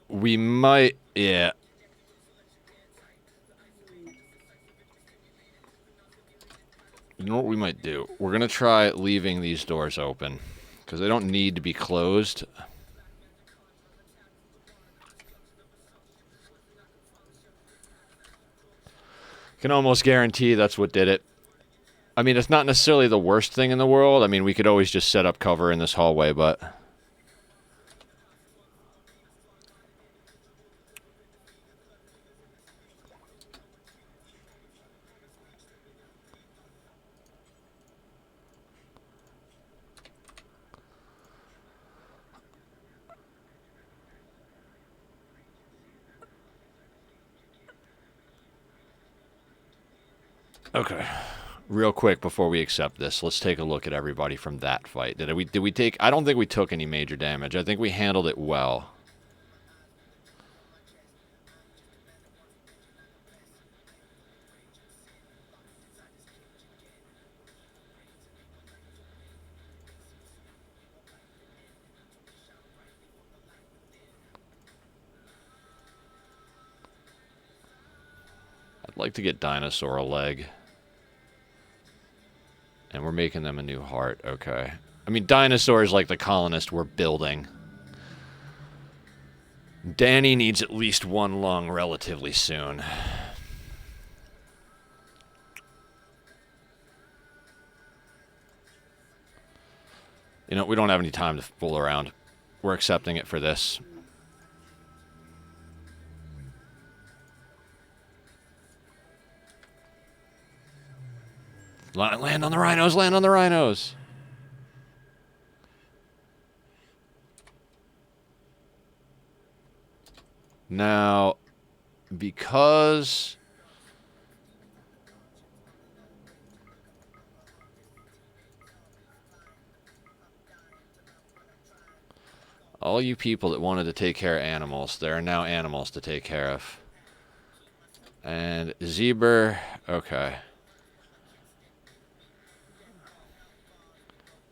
We might, yeah. You know what we might do? We're going to try leaving these doors open, because they don't need to be closed. Can almost guarantee that's what did it. I mean, it's not necessarily the worst thing in the world. I mean, we could always just set up cover in this hallway, but... Okay. Real quick before we accept this, let's take a look at everybody from that fight. Did we take... I don't think we took any major damage. I think we handled it well. like to get Dinosaur a leg. And we're making them a new heart. Okay. I mean, Dinosaur is like the colonist we're building. Danny needs at least one lung relatively soon. You know, we don't have any time to fool around. We're accepting it for this. Land on the rhinos, land on the rhinos. Now, because all you people that wanted to take care of animals, there are now animals to take care of. And zebra, okay.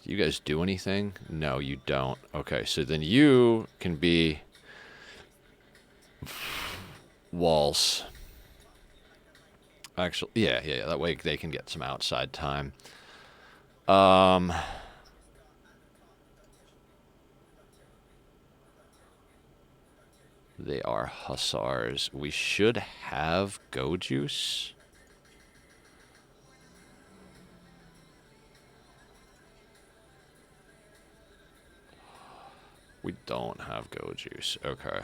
Do you guys do anything? No, you don't. Okay, so then you can be walls. Actually, yeah. That way they can get some outside time. They are hussars. We should have go juice. We don't have go juice. Okay.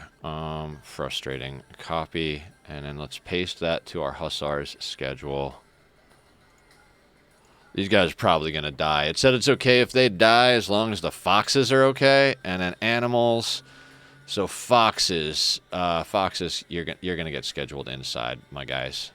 Frustrating. Copy, and then let's paste that to our hussars schedule. These guys are probably gonna die. It said it's okay if they die as long as the foxes are okay, and then animals. So foxes, you're gonna get scheduled inside, my guys.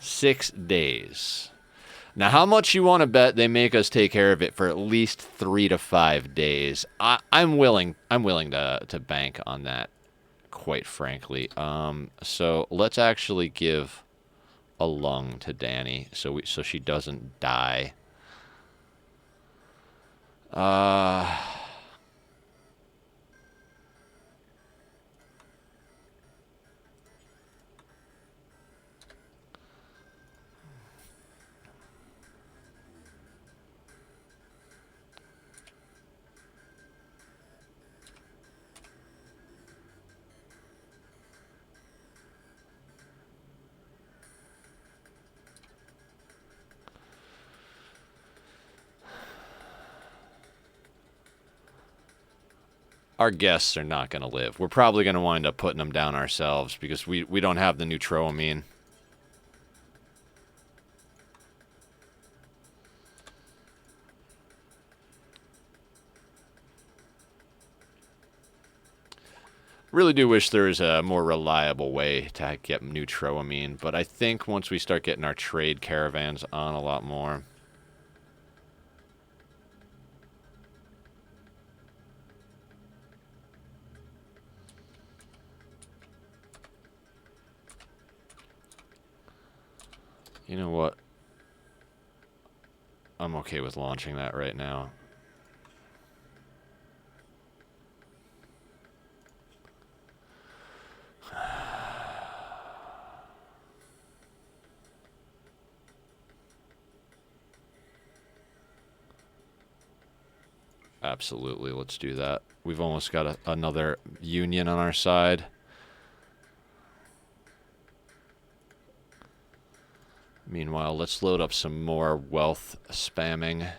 6 days. Now, how much you want to bet they make us take care of it for at least 3 to 5 days? I'm willing to bank on that, quite frankly. So let's actually give a lung to Danny so she doesn't die. Our guests are not going to live. We're probably going to wind up putting them down ourselves because we don't have the neutroamine. Really do wish there was a more reliable way to get neutroamine, but I think once we start getting our trade caravans on a lot more. You know what? I'm okay with launching that right now. Absolutely, let's do that. We've almost got another union on our side. Meanwhile, let's load up some more wealth spamming.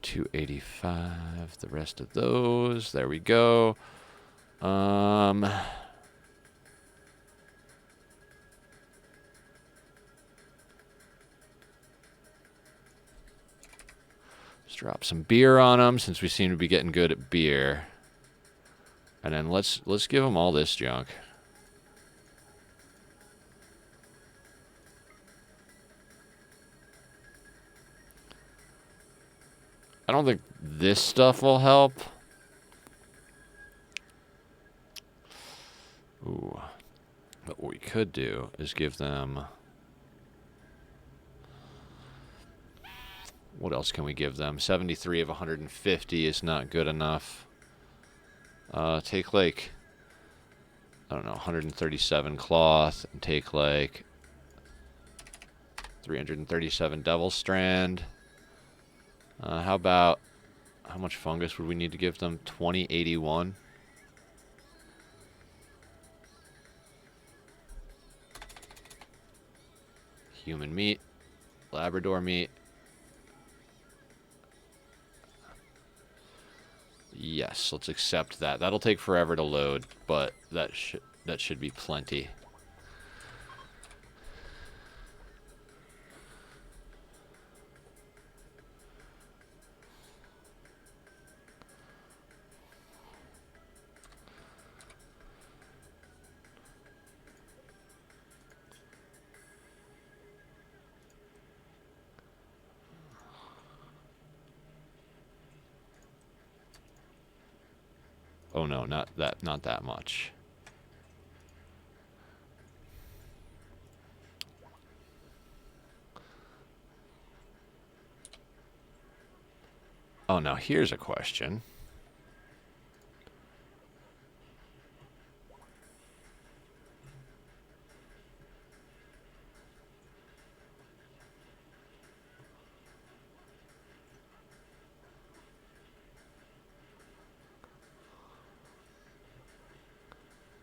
$285, the rest of those. There we go. drop some beer on them since we seem to be getting good at beer. And then let's give them all this junk. I don't think this stuff will help. Ooh. But what we could do is give them... What else can we give them? 73 of 150 is not good enough. Take like, I don't know, 137 cloth and take like 337 devil strand. How about, how much fungus would we need to give them? 2081. Human meat, Labrador meat. Yes, let's accept that. That'll take forever to load, but that should be plenty. Oh no, not that much. Oh, now here's a question.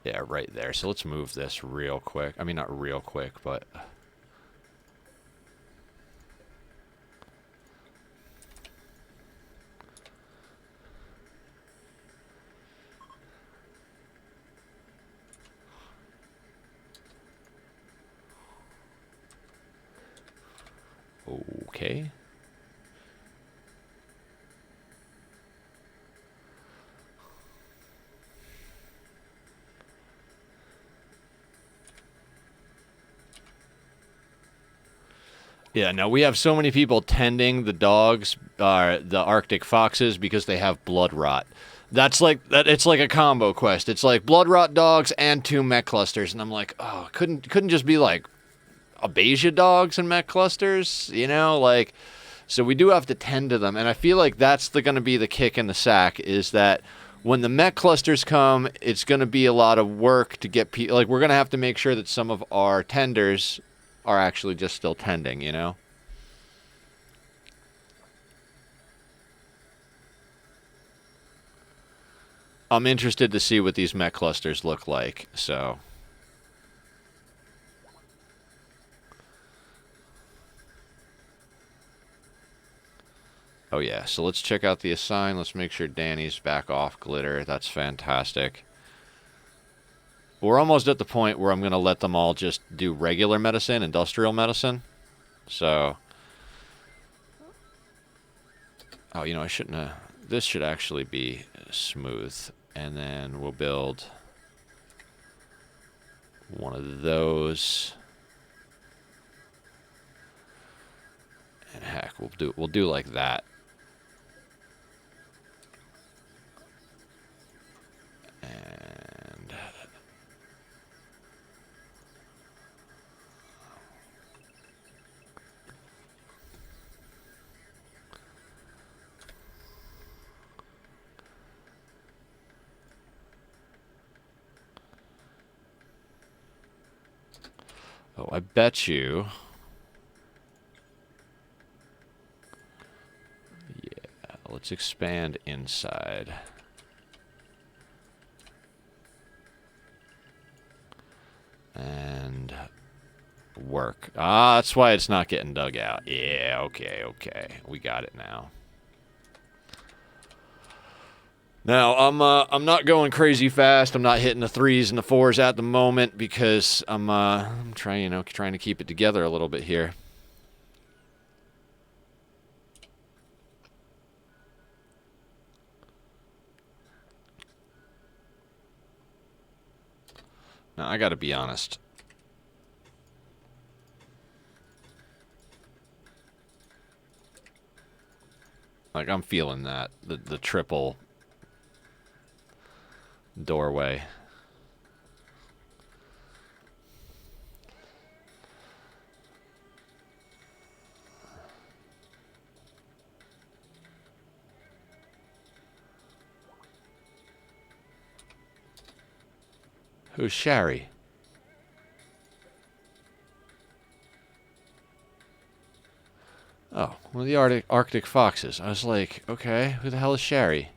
Yeah, right there. So let's move this real quick. I mean, not real quick, but... Okay. Yeah, now we have so many people tending the dogs, the Arctic foxes, because they have blood rot. That's like that. It's like a combo quest. It's like blood rot dogs and 2 mech clusters, and I'm like, oh, couldn't just be like Abasia dogs and mech clusters, you know? Like, so we do have to tend to them, and I feel like that's going to be the kick in the sack. Is that when the mech clusters come, it's going to be a lot of work to get people. Like, we're going to have to make sure that some of our tenders are actually just still tending, you know? I'm interested to see what these mech clusters look like, so... Oh yeah, so let's check out the assign. Let's make sure Danny's back off glitter. That's fantastic. We're almost at the point where I'm going to let them all just do regular medicine, industrial medicine. So, oh, you know, I shouldn't have... This should actually be smooth. And then we'll build one of those. And heck, we'll do like that. And oh, I bet you. Yeah, let's expand inside. And work. Ah, that's why it's not getting dug out. Yeah, okay. We got it now. Now, I'm not going crazy fast. I'm not hitting the 3s and the 4s at the moment because I'm trying to keep it together a little bit here. Now, I gotta be honest. Like, I'm feeling that. The triple doorway. Who's Shari? Oh, one of the Arctic foxes. I was like, okay, who the hell is Shari?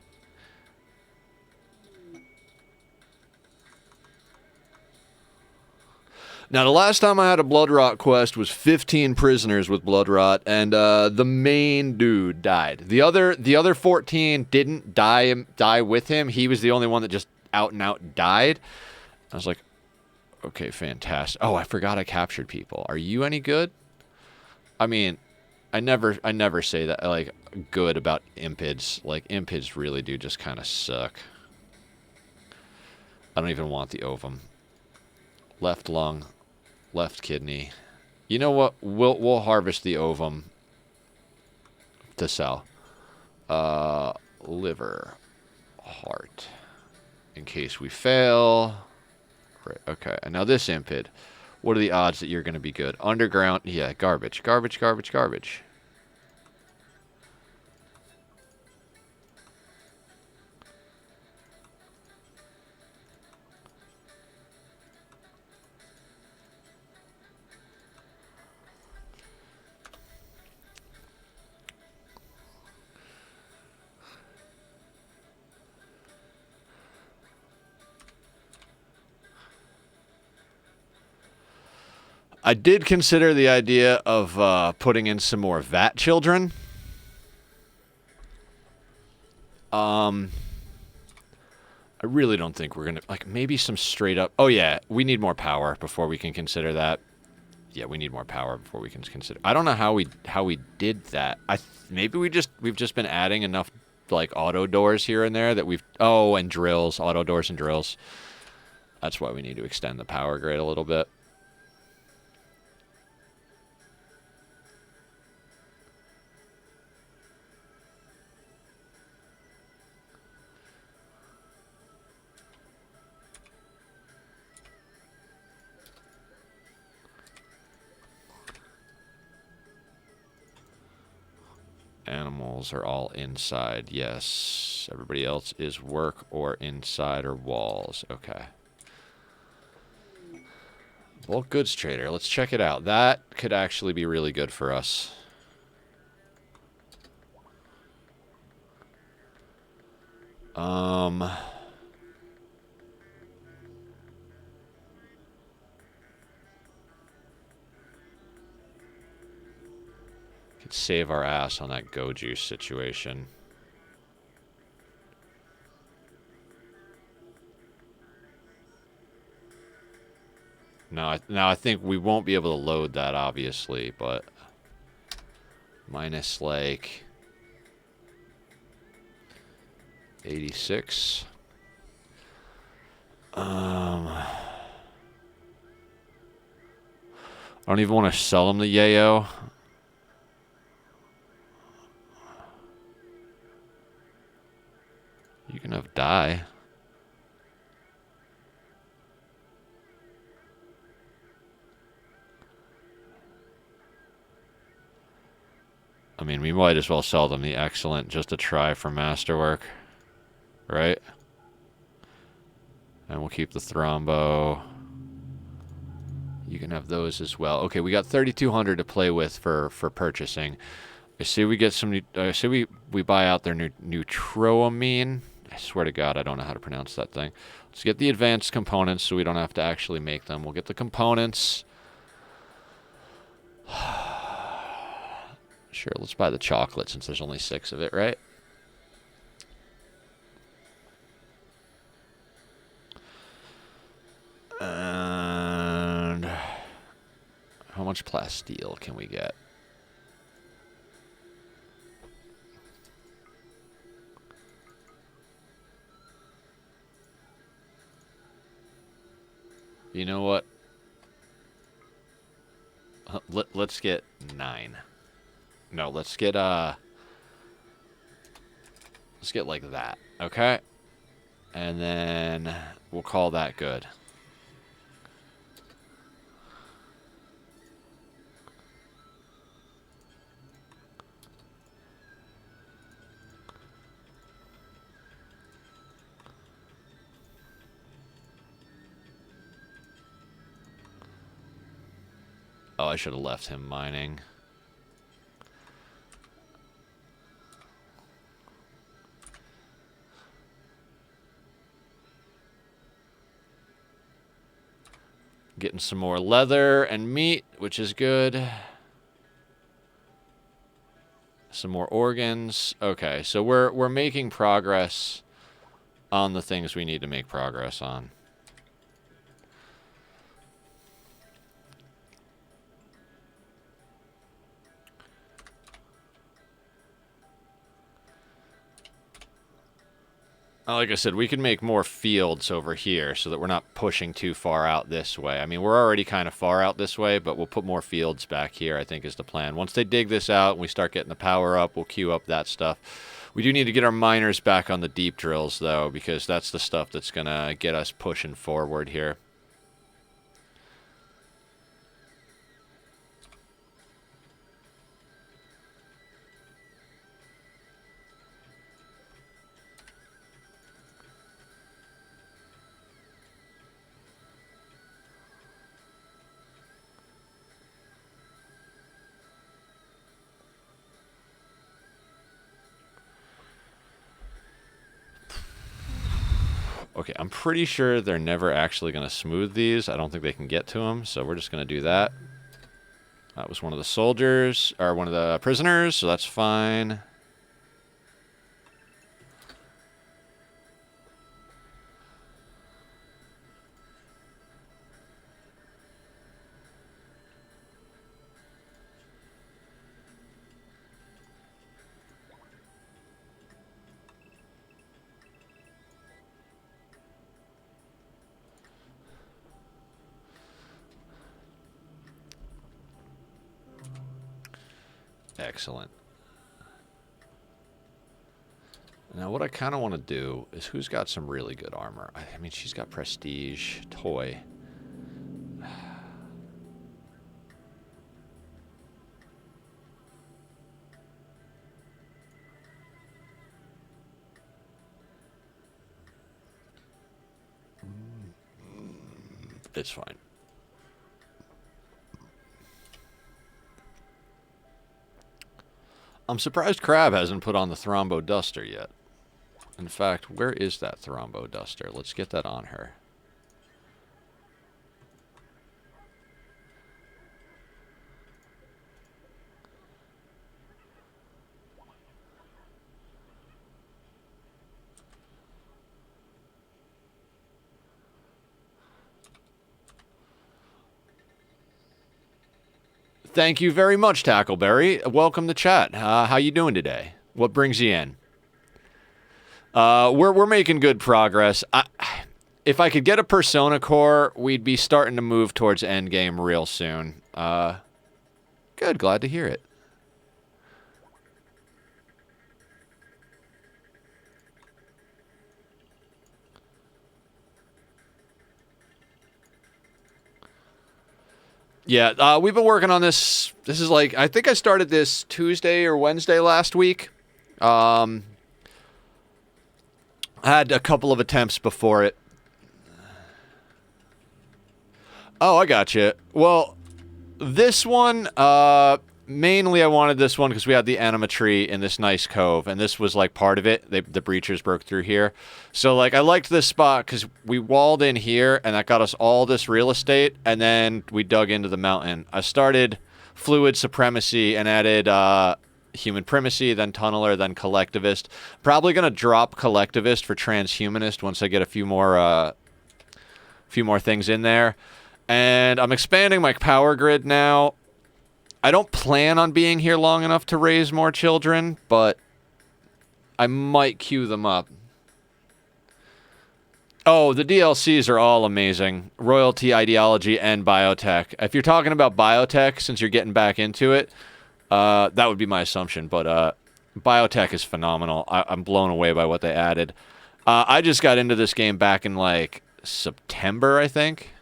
Now, the last time I had a blood rot quest was 15 prisoners with blood rot, and the main dude died. The other 14 didn't die with him. He was the only one that just out and out died. I was like, okay, fantastic. Oh, I forgot I captured people. Are you any good? I mean, I never say that like good about impids. Like impids really do just kind of suck. I don't even want the ovum. Left lung, left kidney. You know what? We'll harvest the ovum to sell. Liver, heart. In case we fail. Right. Okay. And now this impid. What are the odds that you're going to be good? Underground. Yeah. Garbage. Garbage. Garbage. Garbage. I did consider the idea of putting in some more vat children. I really don't think we're gonna like maybe some straight up. Oh yeah, we need more power before we can consider that. Yeah, we need more power before we can consider. I don't know how we did that. Maybe we've just been adding enough like auto doors here and there that we've and drills, auto doors and drills. That's why we need to extend the power grid a little bit. Animals are all inside. Yes. Everybody else is work or inside or walls. Okay. Bulk goods trader. Let's check it out. That could actually be really good for us. Could save our ass on that go juice situation. Now I think we won't be able to load that, obviously, but minus like 86. I don't even want to sell them the yayo. You can have dye. I mean, we might as well sell them the excellent just to try for masterwork. Right? And we'll keep the thrombo. You can have those as well. Okay, we got 3,200 to play with for purchasing. I see we get some. I see we buy out their neutroamine. I swear to God, I don't know how to pronounce that thing. Let's get the advanced components so we don't have to actually make them. We'll get the components. Sure, let's buy the chocolate since there's only 6 of it, right? And how much plasteel can we get? You know what? Let's get 9. No, let's get like that. Okay? And then we'll call that good. Oh, I should have left him mining. Getting some more leather and meat, which is good. Some more organs. Okay, so we're making progress on the things we need to make progress on. Like I said, we can make more fields over here so that we're not pushing too far out this way. I mean, we're already kind of far out this way, but we'll put more fields back here, I think is the plan. Once they dig this out and we start getting the power up, we'll queue up that stuff. We do need to get our miners back on the deep drills, though, because that's the stuff that's going to get us pushing forward here. Okay, I'm pretty sure they're never actually going to smooth these. I don't think they can get to them, so we're just going to do that. That was one of the soldiers, or one of the prisoners, so that's fine. Excellent. Now, what I kind of want to do is who's got some really good armor? I mean, she's got prestige, toy. It's fine. I'm surprised Crab hasn't put on the Thrombo Duster yet. In fact, where is that Thrombo Duster? Let's get that on her. Thank you very much, Tackleberry. Welcome to chat. How you doing today? What brings you in? We're making good progress. If I could get a Persona core, we'd be starting to move towards endgame real soon. Good, glad to hear it. Yeah, we've been working on this. This is like, I think I started this Tuesday or Wednesday last week. I had a couple of attempts before it. Oh, I got you. Well, this one, mainly I wanted this one because we had the anima tree in this nice cove, and this was like part of it. The breachers broke through here. So like I liked this spot because we walled in here, and that got us all this real estate, and then we dug into the mountain. I started fluid supremacy and added human primacy, then tunneler, then collectivist. Probably going to drop collectivist for transhumanist once I get a few more things in there. And I'm expanding my power grid now. I don't plan on being here long enough to raise more children, but I might queue them up. Oh, the DLCs are all amazing. Royalty, Ideology, and Biotech. If you're talking about Biotech, since you're getting back into it, that would be my assumption. But Biotech is phenomenal. I'm blown away by what they added. I just got into this game back in, like, September, I think.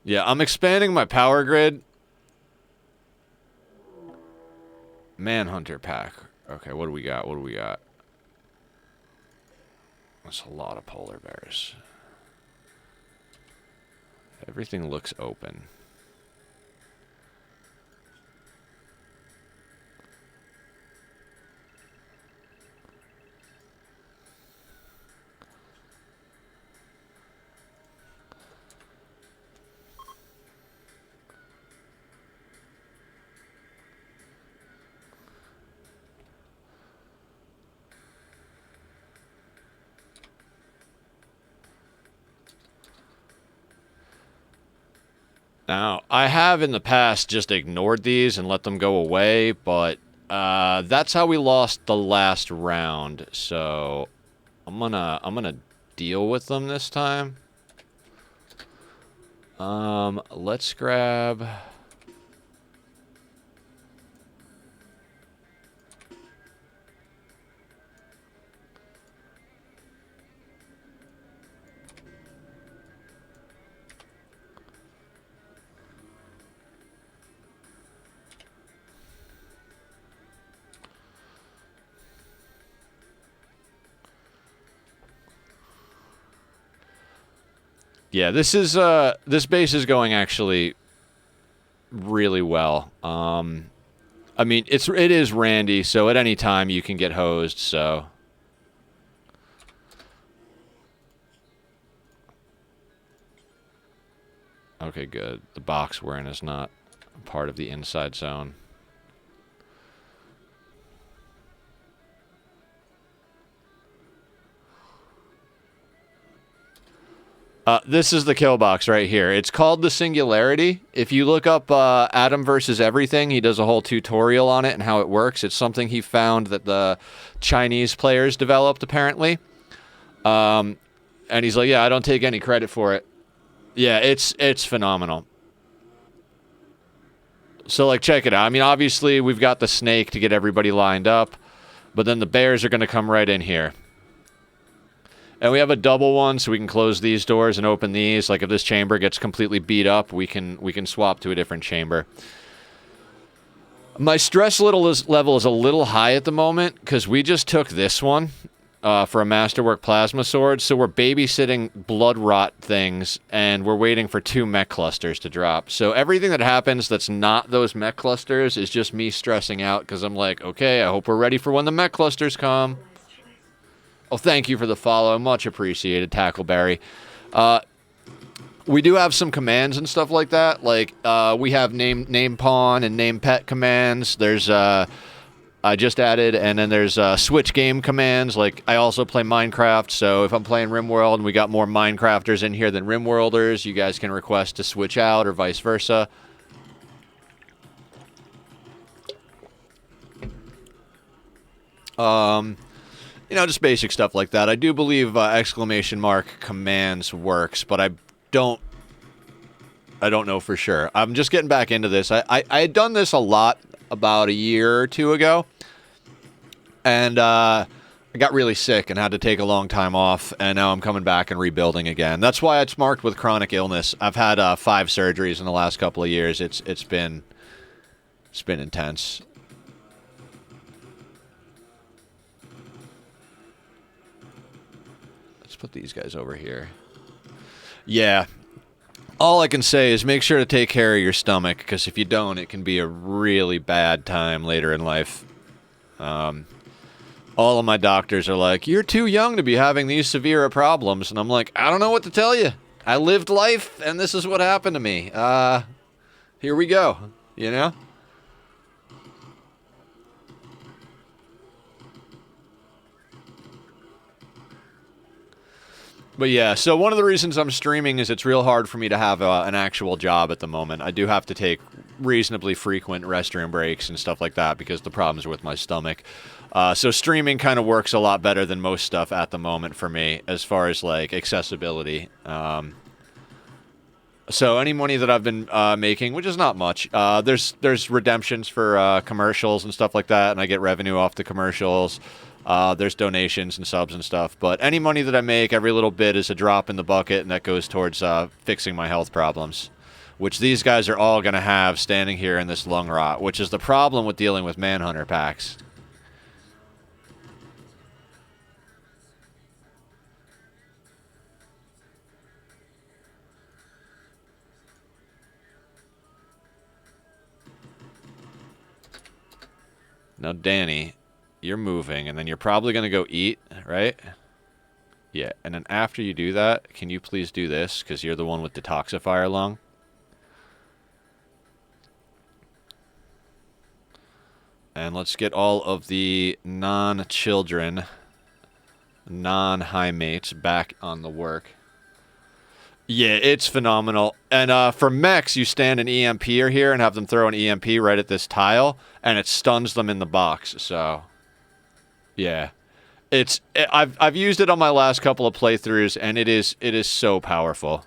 Yeah, I'm expanding my power grid. Manhunter pack. Okay, what do we got? What do we got? That's a lot of polar bears. Everything looks open. Now, I have in the past just ignored these and let them go away, but that's how we lost the last round. So I'm gonna deal with them this time. Let's grab. Yeah, this base is going actually really well. I mean, it is Randy, so at any time you can get hosed, so. Okay, good. The box we're in is not part of the inside zone. This is the kill box right here. It's called the Singularity. If you look up Adam versus Everything, he does a whole tutorial on it and how it works. It's something he found that the Chinese players developed, apparently. And he's like, yeah, I don't take any credit for it. Yeah, it's phenomenal. So, like, check it out. I mean, obviously, we've got the snake to get everybody lined up, but then the bears are going to come right in here. And we have a double one, so we can close these doors and open these. Like, if this chamber gets completely beat up, we can swap to a different chamber. My stress level is a little high at the moment, because we just took this one for a Masterwork Plasma Sword, so we're babysitting blood rot things, and we're waiting for 2 mech clusters to drop. So everything that happens that's not those mech clusters is just me stressing out, because I'm like, okay, I hope we're ready for when the mech clusters come. Oh, thank you for the follow. Much appreciated, Tackleberry. We do have some commands and stuff like that. Like, we have name pawn and name pet commands. There's, I just added, and then there's switch game commands. Like, I also play Minecraft, so if I'm playing Rimworld and we got more Minecrafters in here than Rimworlders, you guys can request to switch out or vice versa. You know, just basic stuff like that. I do believe exclamation mark commands works, but I don't know for sure. I'm just getting back into this. I had done this a lot about a year or two ago, and I got really sick and had to take a long time off, and now I'm coming back and rebuilding again. That's why it's marked with chronic illness. I've had 5 surgeries in the last couple of years. It's been intense. Put these guys over here. Yeah. All I can say is make sure to take care of your stomach, because if you don't, it can be a really bad time later in life. All of my doctors are like, you're too young to be having these severe problems. And I'm like, I don't know what to tell you. I lived life, and this is what happened to me. Here we go. You know? But yeah, so one of the reasons I'm streaming is it's real hard for me to have an actual job at the moment. I do have to take reasonably frequent restroom breaks and stuff like that because the problems with my stomach. So streaming kind of works a lot better than most stuff at the moment for me as far as like accessibility. So any money that I've been making, which is not much, there's redemptions for commercials and stuff like that, and I get revenue off the commercials. There's donations and subs and stuff, but any money that I make, every little bit is a drop in the bucket, and that goes towards fixing my health problems, which these guys are all going to have standing here in this lung rot, which is the problem with dealing with Manhunter packs. Now, Danny, you're moving, and then you're probably going to go eat, right? Yeah, and then after you do that, can you please do this? Because you're the one with detoxifier lung. And let's get all of the non-children, non-high mates back on the work. Yeah, it's phenomenal. And for mechs, you stand an EMPer here and have them throw an EMP right at this tile, and it stuns them in the box. So, yeah, I've used it on my last couple of playthroughs, and it is so powerful.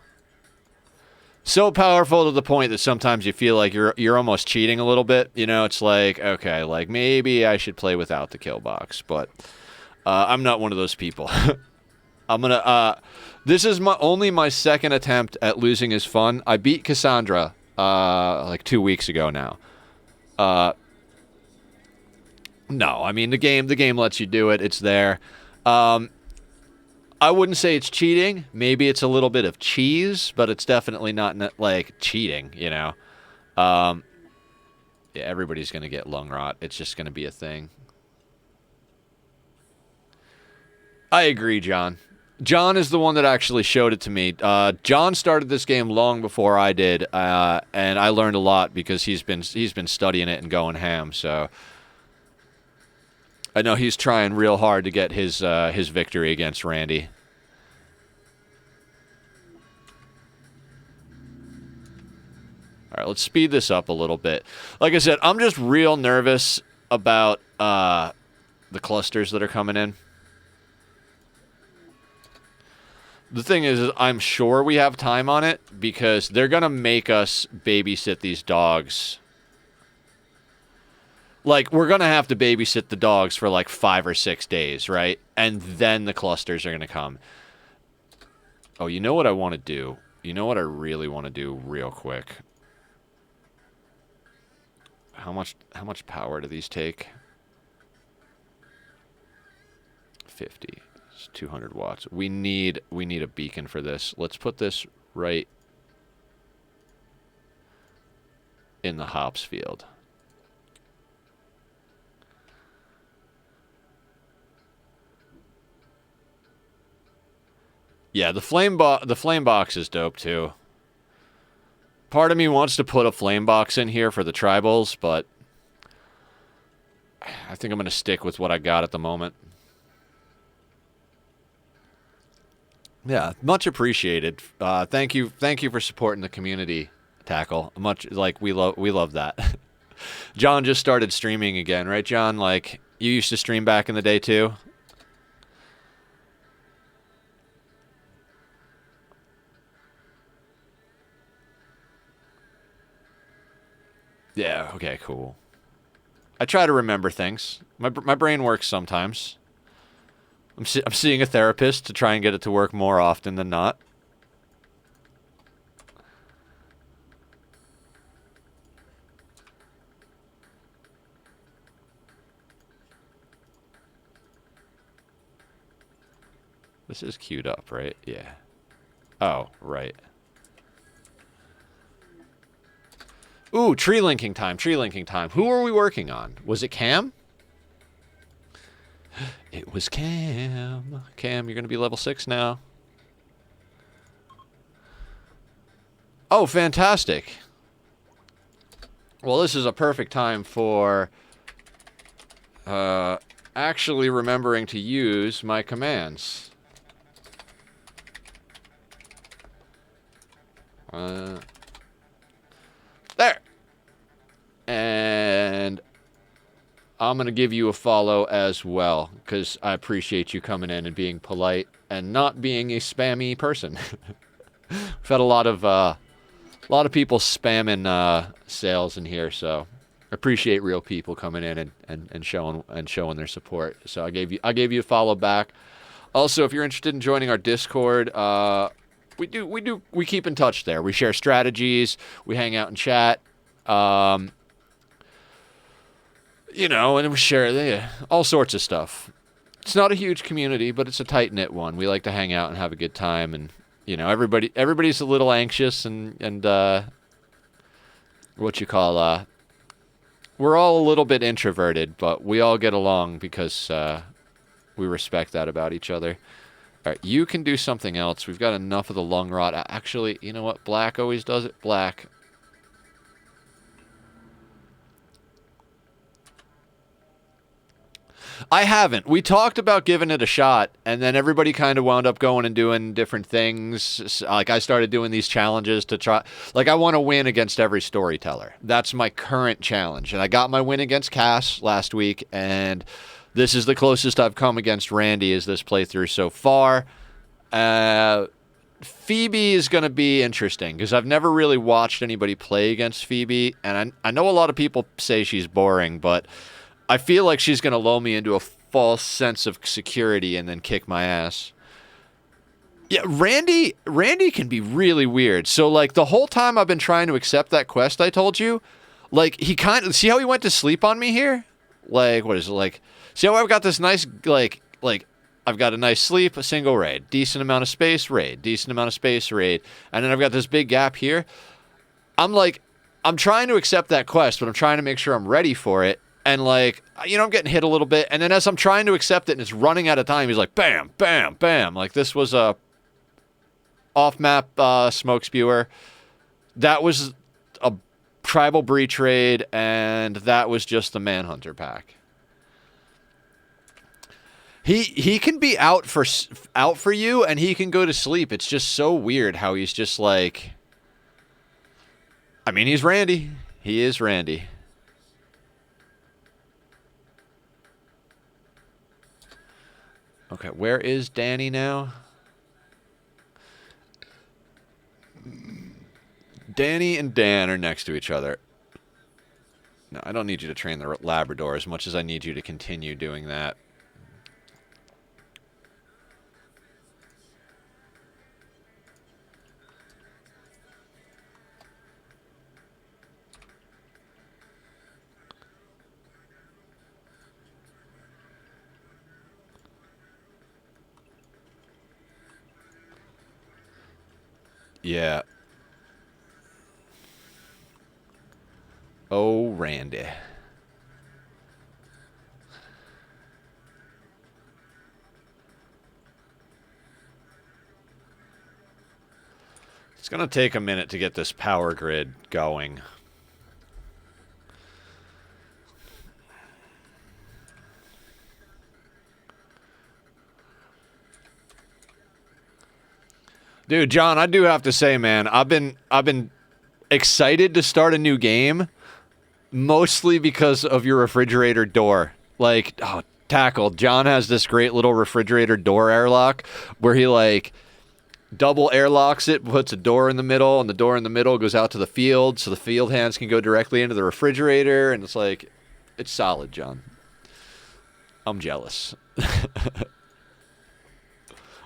So powerful to the point that sometimes you feel like you're almost cheating a little bit. You know, it's like, okay, like maybe I should play without the kill box, but I'm not one of those people. I'm gonna this is only my second attempt at losing is fun. I beat Cassandra like 2 weeks ago now. No, I mean the game lets you do it. It's there. I wouldn't say it's cheating. Maybe it's a little bit of cheese, but it's definitely not like cheating, you know. Yeah, everybody's gonna get lung rot. It's just gonna be a thing. I agree, John. John is the one that actually showed it to me. John started this game long before I did, and I learned a lot because he's been studying it and going ham. So I know he's trying real hard to get his victory against Randy. All right, let's speed this up a little bit. Like I said, I'm just real nervous about the clusters that are coming in. The thing is I'm sure we have time on it because they're going to make us babysit these dogs. Like, we're going to have to babysit the dogs for like 5 or 6 days, right? And then the clusters are going to come. Oh, you know what I want to do? You know what I really want to do real quick? How much power do these take? 50. 200 watts. We need a beacon for this. Let's put this right in the hops field. Yeah, the flame box is dope too. Part of me wants to put a flame box in here for the tribals, but I think I'm going to stick with what I got at the moment. Yeah, much appreciated. Thank you for supporting the community, Tackle. Much like we love that. John just started streaming again, right, John? Like you used to stream back in the day too. Yeah. Okay. Cool. I try to remember things. My brain works sometimes. I'm seeing a therapist to try and get it to work more often than not. This is queued up, right? Yeah. Oh, right. Ooh, tree linking time, tree linking time. Who are we working on? Was it Cam? It was Cam. Cam, you're going to be level 6 now. Oh, fantastic. Well, this is a perfect time for actually remembering to use my commands. There. And I'm going to give you a follow as well, because I appreciate you coming in and being polite and not being a spammy person. We've had a lot of people spamming sales in here, so I appreciate real people coming in and showing their support. So I gave you a follow back. Also, if you're interested in joining our Discord, we keep in touch there. We share strategies, we hang out and chat. You know, and we share all sorts of stuff. It's not a huge community, but it's a tight-knit one. We like to hang out and have a good time, and you know, everybody's a little anxious and what you call we're all a little bit introverted, but we all get along because we respect that about each other. All right, you can do something else. We've got enough of the lung rot. Actually, you know what? Black always does it. Black. I haven't. We talked about giving it a shot, and then everybody kind of wound up going and doing different things. Like, I started doing these challenges to try... Like, I want to win against every storyteller. That's my current challenge. And I got my win against Cass last week, and this is the closest I've come against Randy as this playthrough so far. Phoebe is going to be interesting, because I've never really watched anybody play against Phoebe, and I know a lot of people say she's boring, but... I feel like she's going to lull me into a false sense of security and then kick my ass. Yeah, Randy can be really weird. So, like, the whole time I've been trying to accept that quest I told you, like, he kind of... See how he went to sleep on me here? Like, what is it? Like, see how I've got this nice, like, I've got a nice sleep, a single raid. Decent amount of space, raid. Decent amount of space, raid. And then I've got this big gap here. I'm trying to accept that quest, but I'm trying to make sure I'm ready for it. And, like, you know, I'm getting hit a little bit. And then as I'm trying to accept it and it's running out of time, he's like, bam, bam, bam. Like, this was a off-map smoke spewer. That was a tribal breach raid. And that was just the Manhunter pack. He can be out for you, and he can go to sleep. It's just so weird how he's just like... I mean, he's Randy. He is Randy. Okay, where is Danny now? Danny and Dan are next to each other. No, I don't need you to train the Labrador as much as I need you to continue doing that. Yeah. Oh, Randy. It's going to take a minute to get this power grid going. Dude, John, I do have to say, man, I've been excited to start a new game, mostly because of your refrigerator door. Like, oh, Tackle. John has this great little refrigerator door airlock where he, like, double airlocks it, puts a door in the middle, and the door in the middle goes out to the field, so the field hands can go directly into the refrigerator, and it's like, it's solid, John. I'm jealous.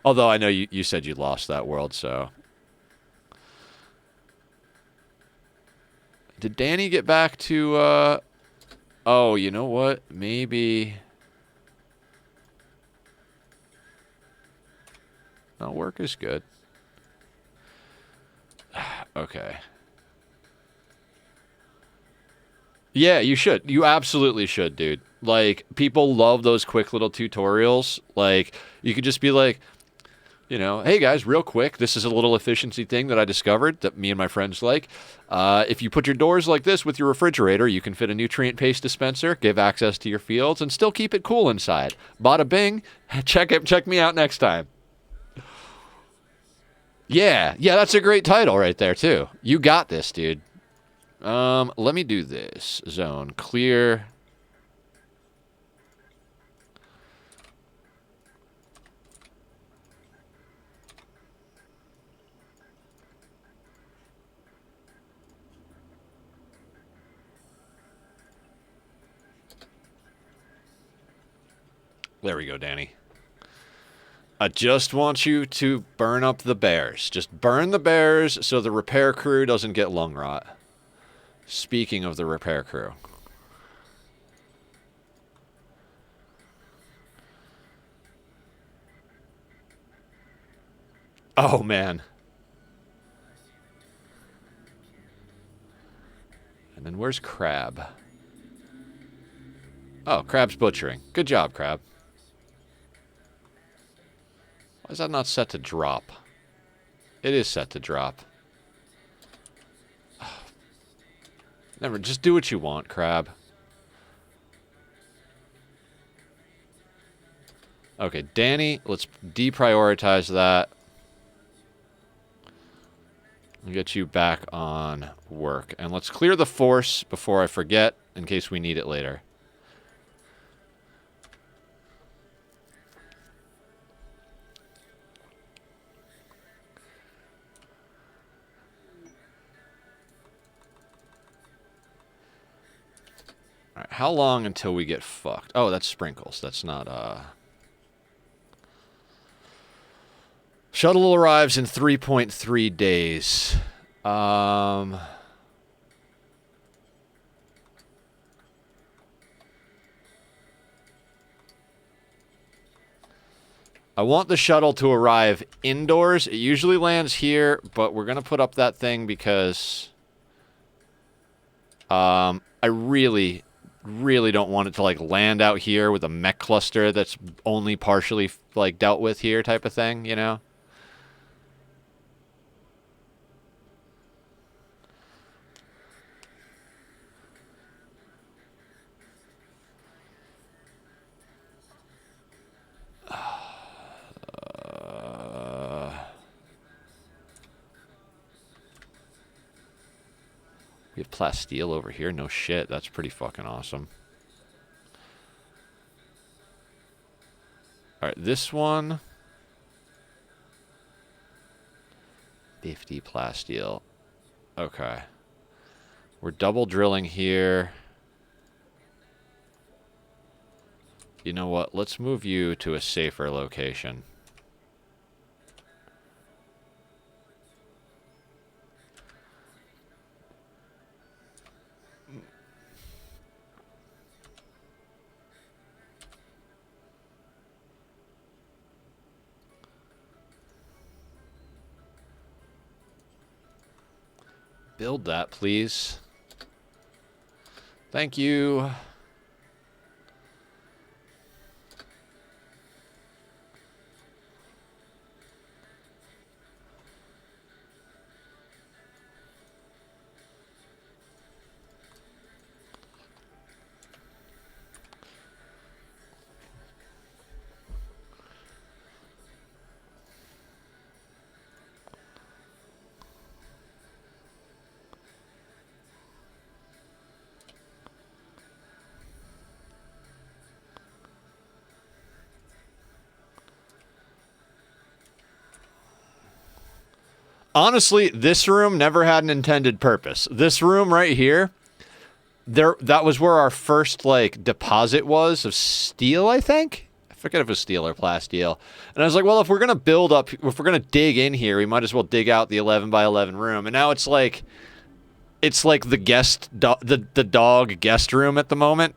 Although I know you said you lost that world, so... Did Danny get back to, Oh, you know what? Maybe... No, work is good. Okay. Yeah, you should. You absolutely should, dude. Like, people love those quick little tutorials. Like, you could just be like... You know, hey guys, real quick, this is a little efficiency thing that I discovered that me and my friends like. If you put your doors like this with your refrigerator, you can fit a nutrient paste dispenser, give access to your fields, and still keep it cool inside. Bada bing. Check me out next time. Yeah, yeah, that's a great title right there, too. You got this, dude. Let me do this. Zone. Clear. There we go, Danny. I just want you to burn up the bears. Just burn the bears so the repair crew doesn't get lung rot. Speaking of the repair crew. Oh, man. And then where's Crab? Oh, Crab's butchering. Good job, Crab. Why is that not set to drop? It is set to drop. Never, just do what you want, Crab. Okay, Danny, let's deprioritize that. And get you back on work. And let's clear the force before I forget, in case we need it later. All right, how long until we get fucked? Oh, that's sprinkles. That's not, Shuttle arrives in 3.3 days. I want the shuttle to arrive indoors. It usually lands here, but we're going to put up that thing because I really don't want it to, like, land out here with a mech cluster that's only partially, like, dealt with here type of thing, you know? We have plasteel over here. No shit. That's pretty fucking awesome. All right, this one. 50 plasteel. Okay. We're double drilling here. You know what? Let's move you to a safer location. Build that, please. Thank you. Honestly, this room never had an intended purpose. This room right here, that was where our first, like, deposit was of steel, I think? I forget if it was steel or plasteel. And I was like, well, if we're going to build up, if we're going to dig in here, we might as well dig out the 11 by 11 room. And now it's like the guest, the dog guest room at the moment.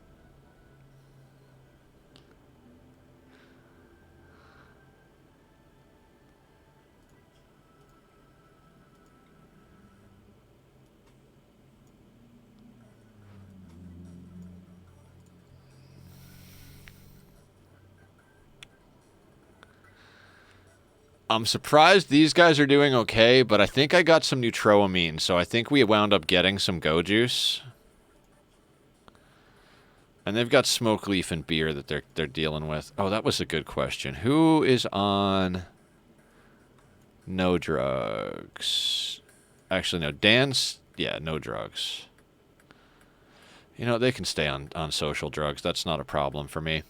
I'm surprised these guys are doing okay, but I think I got some neutroamine, so I think we wound up getting some go juice. And they've got smoke leaf and beer that they're dealing with. Oh, that was a good question. Who is on No drugs. Actually, no. Dan's... Yeah, no drugs. You know, they can stay on social drugs. That's not a problem for me.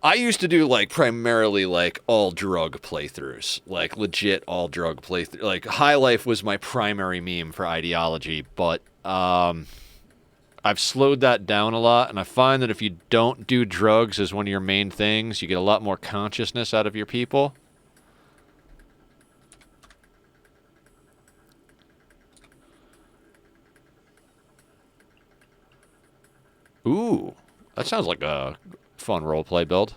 I used to do, like, primarily, like, all-drug playthroughs. Like, legit all-drug playthroughs. Like, High Life was my primary meme for ideology, but, I've slowed that down a lot, and I find that if you don't do drugs as one of your main things, you get a lot more consciousness out of your people. Ooh, that sounds like a fun roleplay build.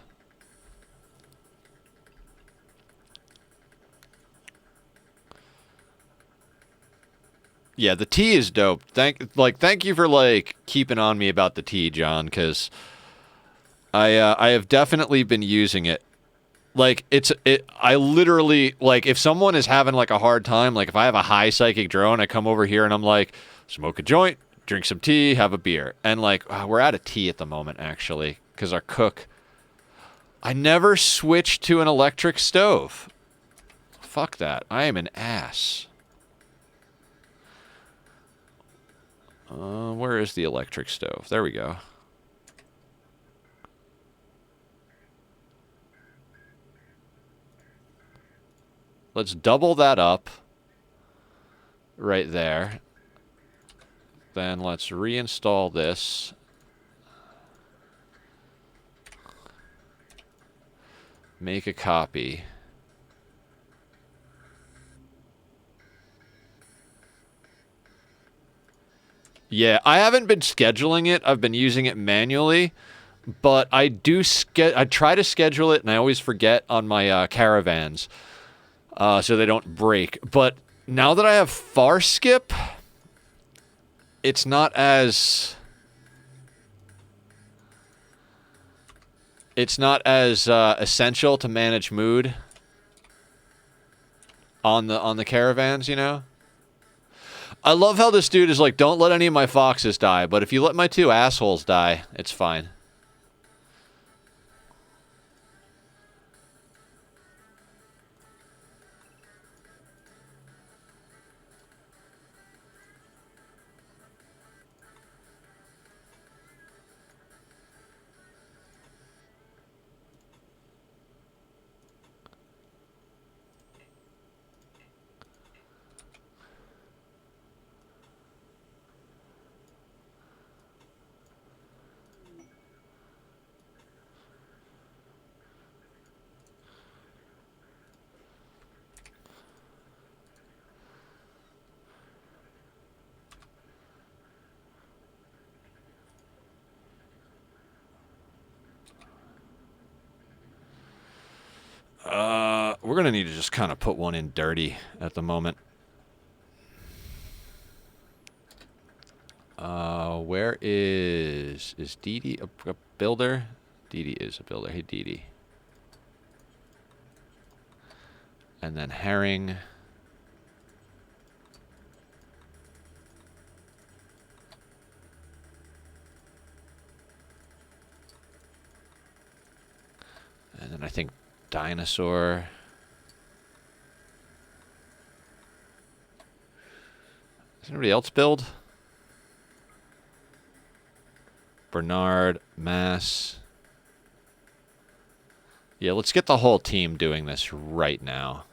Yeah, the tea is dope. Thank you for like keeping on me about the tea, John, because I have definitely been using it. Like I literally, like, if someone is having like a hard time, like if I have a high psychic drone, I come over here and I'm like, smoke a joint, drink some tea, have a beer, and like we're out of tea at the moment actually because our cook. I never switched to an electric stove. Fuck that. I am an ass. Where is the electric stove? There we go. Let's double that up right there. Then let's reinstall this. Make a copy. Yeah, I haven't been scheduling it. I've been using it manually, but I try to schedule it, and I always forget on my caravans, so they don't break. But now that I have far skip, it's not as essential to manage mood on the caravans, you know? I love how this dude is like, don't let any of my foxes die, but if you let my two assholes die, it's fine. We're gonna need to just kind of put one in dirty at the moment. Where is Dee Dee a builder? Dee Dee is a builder. Hey, Dee Dee. And then Herring. And then I think Dinosaur. Does anybody else build? Bernard, Mass. Yeah, let's get the whole team doing this right now.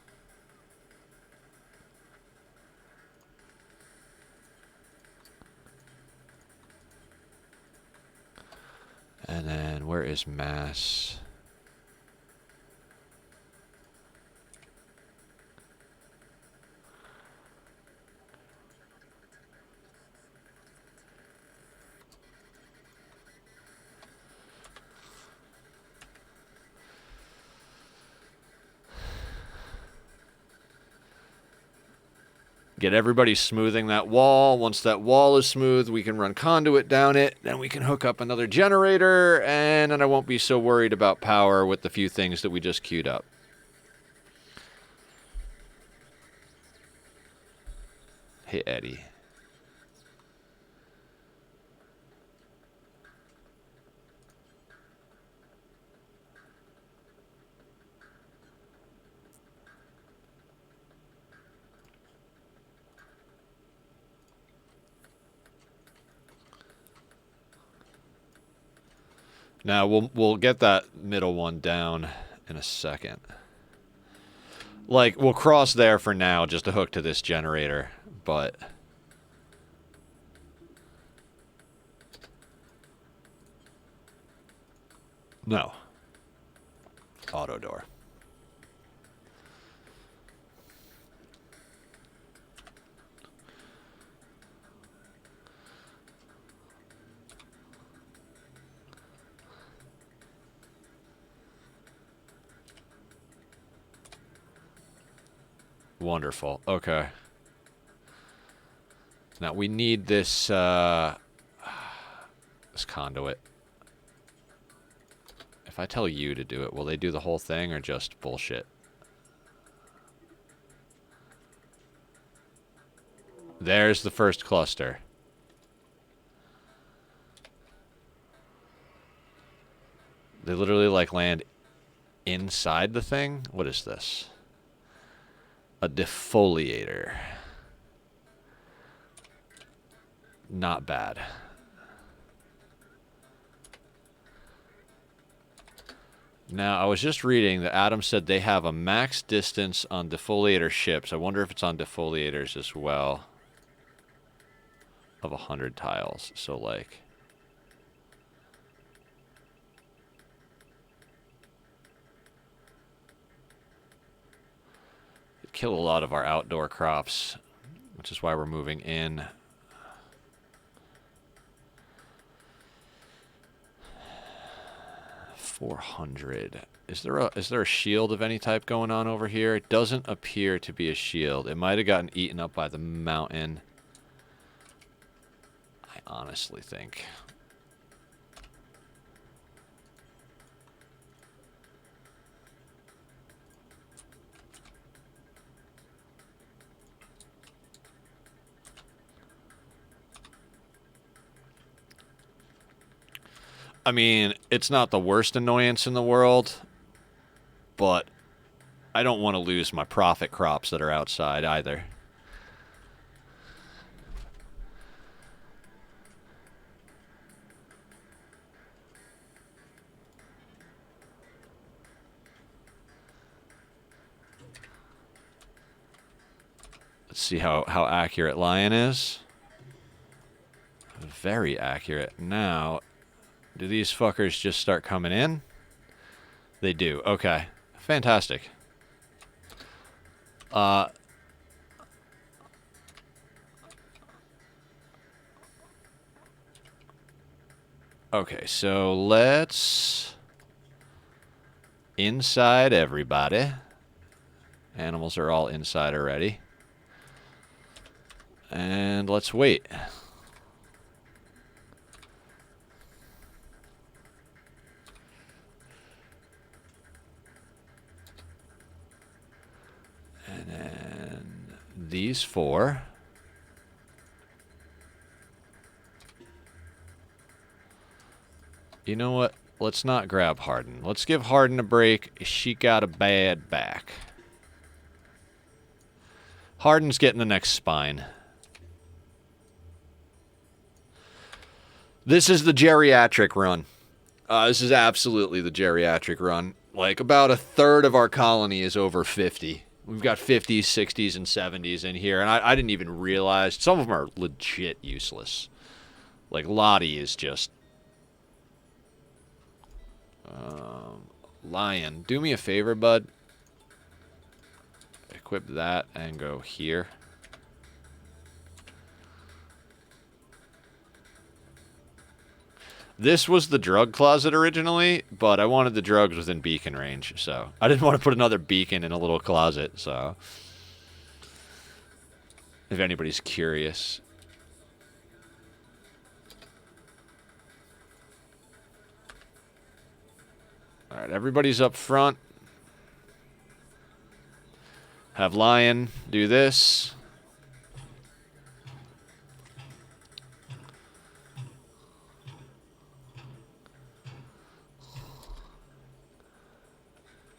And then where is Mass? Get everybody smoothing that wall. Once that wall is smooth, we can run conduit down it. Then we can hook up another generator, and then I won't be so worried about power with the few things that we just queued up. Hey, Eddie. Now we'll get that middle one down in a second. Like, we'll cross there for now just to hook to this generator, but... No. Auto door. Wonderful. Okay. Now we need this this conduit. If I tell you to do it, will they do the whole thing or just bullshit? There's the first cluster. They literally like land inside the thing? What is this? A defoliator. Not bad. Now, I was just reading that Adam said they have a max distance on defoliator ships. I wonder if it's on defoliators as well. Of 100 tiles. So, like... it'd kill a lot of our outdoor crops, which is why we're moving in. $400. Is there a shield of any type going on over here? It doesn't appear to be a shield. It might have gotten eaten up by the mountain. I honestly think. I mean, it's not the worst annoyance in the world, but I don't want to lose my profit crops that are outside either. Let's see how accurate Lion is. Very accurate. Now, do these fuckers just start coming in? They do. Okay. Fantastic. Okay, so let's... inside everybody. Animals are all inside already. And let's wait. And then these four. You know what? Let's not grab Harden. Let's give Harden a break. She got a bad back. Harden's getting the next spine. This is the geriatric run. This is absolutely the geriatric run. Like, about a third of our colony is over 50. We've got 50s, 60s, and 70s in here, and I didn't even realize. Some of them are legit useless. Like, Lottie is just... Lion, do me a favor, bud. Equip that and go here. This was the drug closet originally, but I wanted the drugs within beacon range, so I didn't want to put another beacon in a little closet, so if anybody's curious. Alright, everybody's up front. Have Lion do this.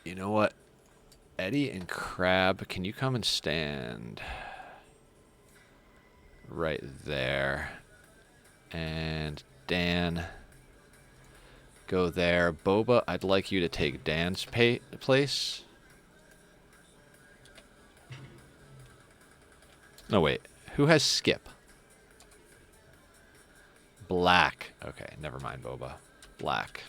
You know what? Eddie and Crab, can you come and stand right there? And Dan, Go there. Boba, I'd like you to take Dan's place. No, wait. Who has Skip? Black. Okay, never mind, Boba. Black.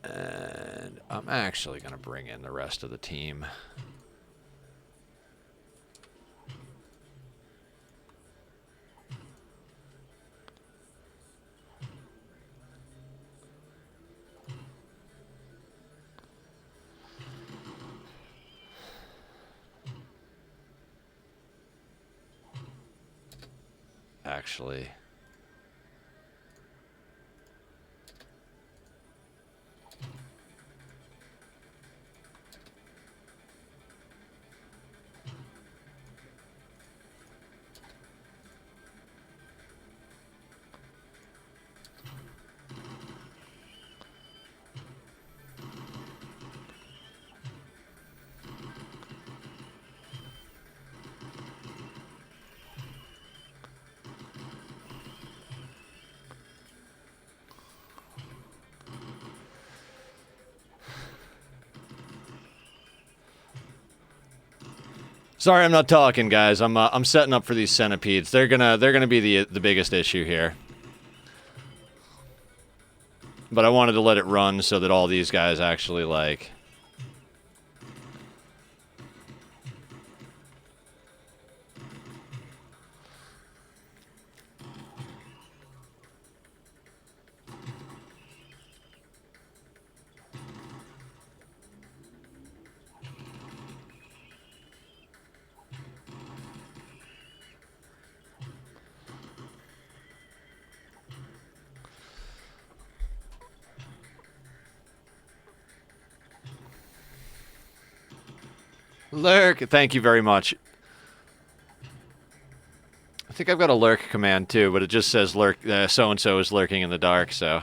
And I'm actually going to bring in the rest of the team. Actually... Sorry, I'm not talking, guys. I'm setting up for these centipedes. They're gonna be the biggest issue here. But I wanted to let it run so that all these guys actually like. Lurk, thank you very much. I think I've got a lurk command too, but it just says lurk. So-and-so is lurking in the dark, so.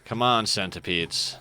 Come on, centipedes.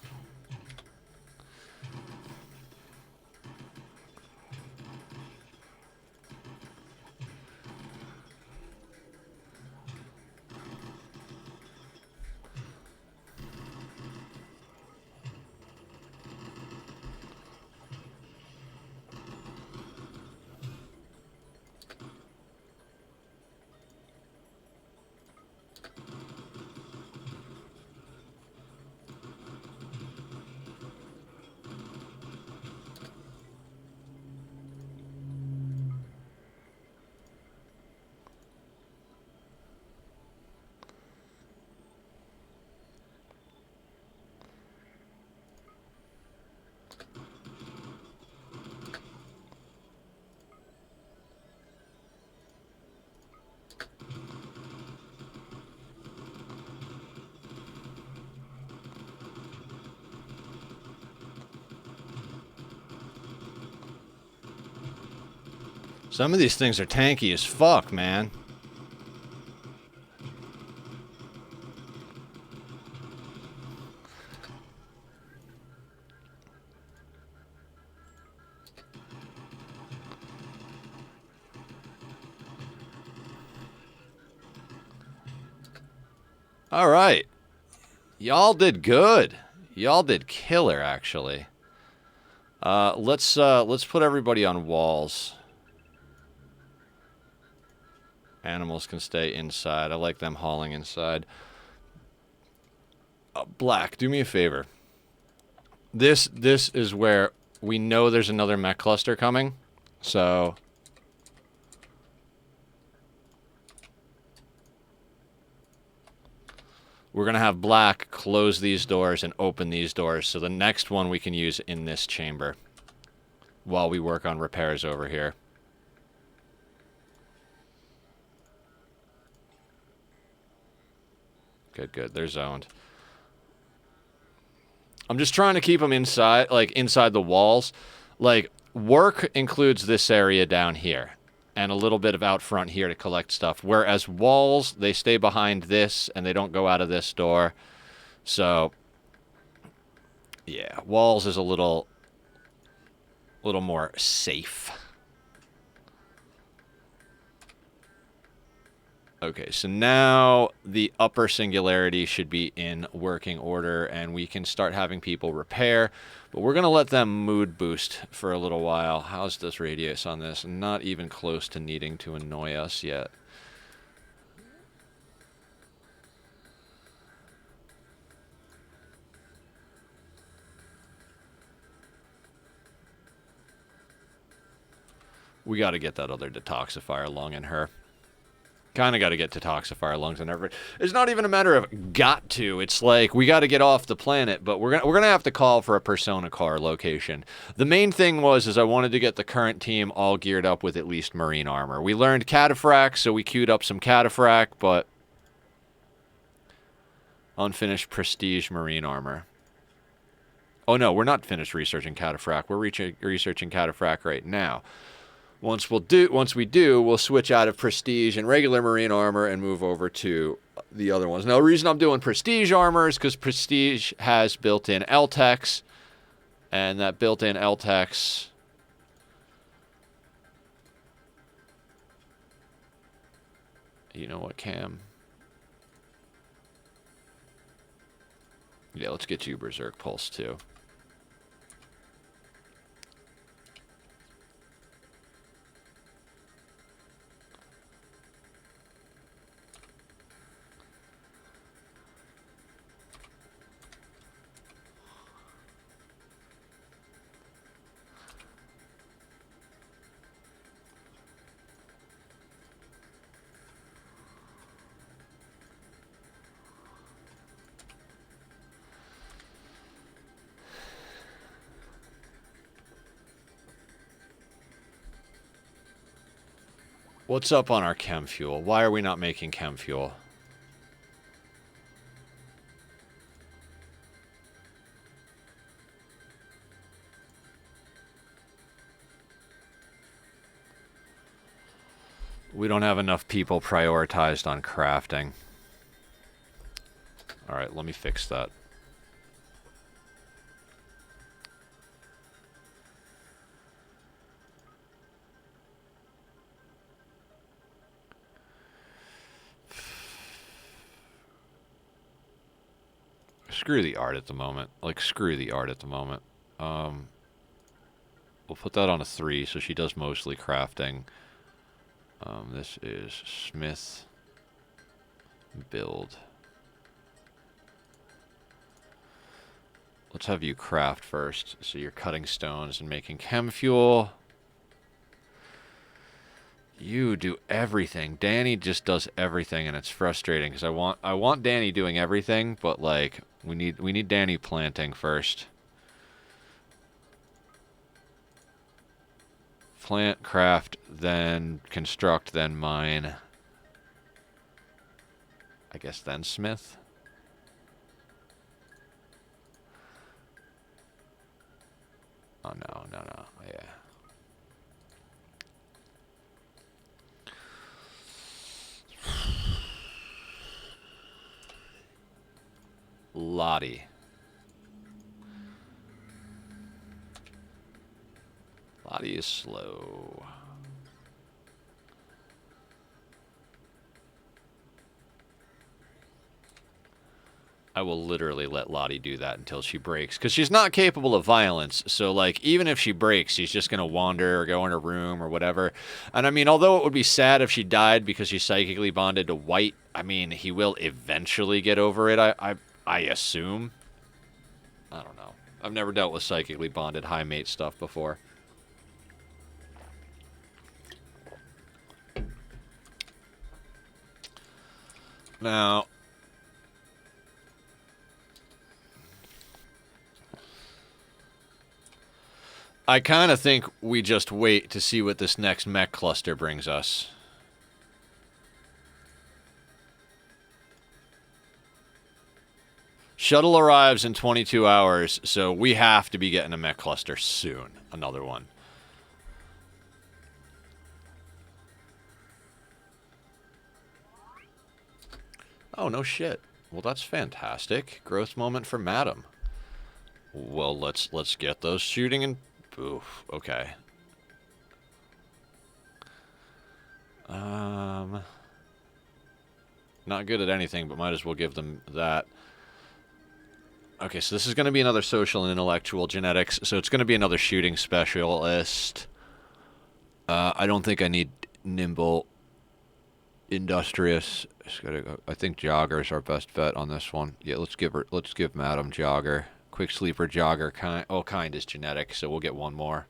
Some of these things are tanky as fuck, man. All right. Y'all did good. Y'all did killer, actually. Let's put everybody on walls. Animals can stay inside. I like them hauling inside. Black, do me a favor. This is where we know there's another mech cluster coming. So we're going to have Black close these doors and open these doors. So the next one we can use in this chamber while we work on repairs over here. Good, good. They're zoned. I'm just trying to keep them inside, like inside the walls. Like, work includes this area down here and a little bit of out front here to collect stuff. Whereas walls, they stay behind this and they don't go out of this door. So, yeah, walls is a little more safe. Okay, so now the upper singularity should be in working order, and we can start having people repair. But we're going to let them mood boost for a little while. How's this radius on this? Not even close to needing to annoy us yet. We got to get that other detoxifier lung in her. Kind of got to get detoxifier lungs and everything. It's not even a matter of got to. It's like we got to get off the planet, but we're gonna have to call for a Persona car location. The main thing is I wanted to get the current team all geared up with at least marine armor. We learned cataphract, so we queued up some cataphract, but unfinished prestige marine armor. Oh no, we're not finished researching cataphract. We're researching cataphract right now. Once we do, we'll switch out of prestige and regular marine armor and move over to the other ones. Now, the reason I'm doing prestige armor is because prestige has built-in LTEX, and that built-in LTEX you know what, Cam? Yeah, let's get you Berserk Pulse too. What's up on our chem fuel? Why are we not making chem fuel? We don't have enough people prioritized on crafting. Alright, let me fix that. Screw the art at the moment. Like, screw the art at the moment. We'll put that on a 3, so she does mostly crafting. This is Smith. Build. Let's have you craft first. So you're cutting stones and making chem fuel. You do everything. Danny just does everything, and it's frustrating because I want Danny doing everything, but like we need Danny planting first. Plant, craft, then construct, then mine. I guess then Smith. Oh no, yeah. Lottie. Lottie is slow. I will literally let Lottie do that until she breaks, because she's not capable of violence. So, like, even if she breaks, she's just going to wander or go in her room or whatever. And, I mean, although it would be sad if she died because she's psychically bonded to White, I mean, he will eventually get over it, I assume. I don't know. I've never dealt with psychically bonded high mate stuff before. Now, I kind of think we just wait to see what this next mech cluster brings us. Shuttle arrives in 22 hours, so we have to be getting a mech cluster soon. Another one. Oh, no shit. Well, that's fantastic. Growth moment for Madam. Well, let's get those shooting and... Oof, okay. Not good at anything, but might as well give them that. Okay, so this is going to be another social and intellectual genetics, so it's going to be another shooting specialist. I don't think I need nimble, industrious. I think Jogger's our best bet on this one. Yeah, let's give Madam Jogger. Quick sleeper, Jogger, kind. Oh, kind is genetic, so we'll get one more.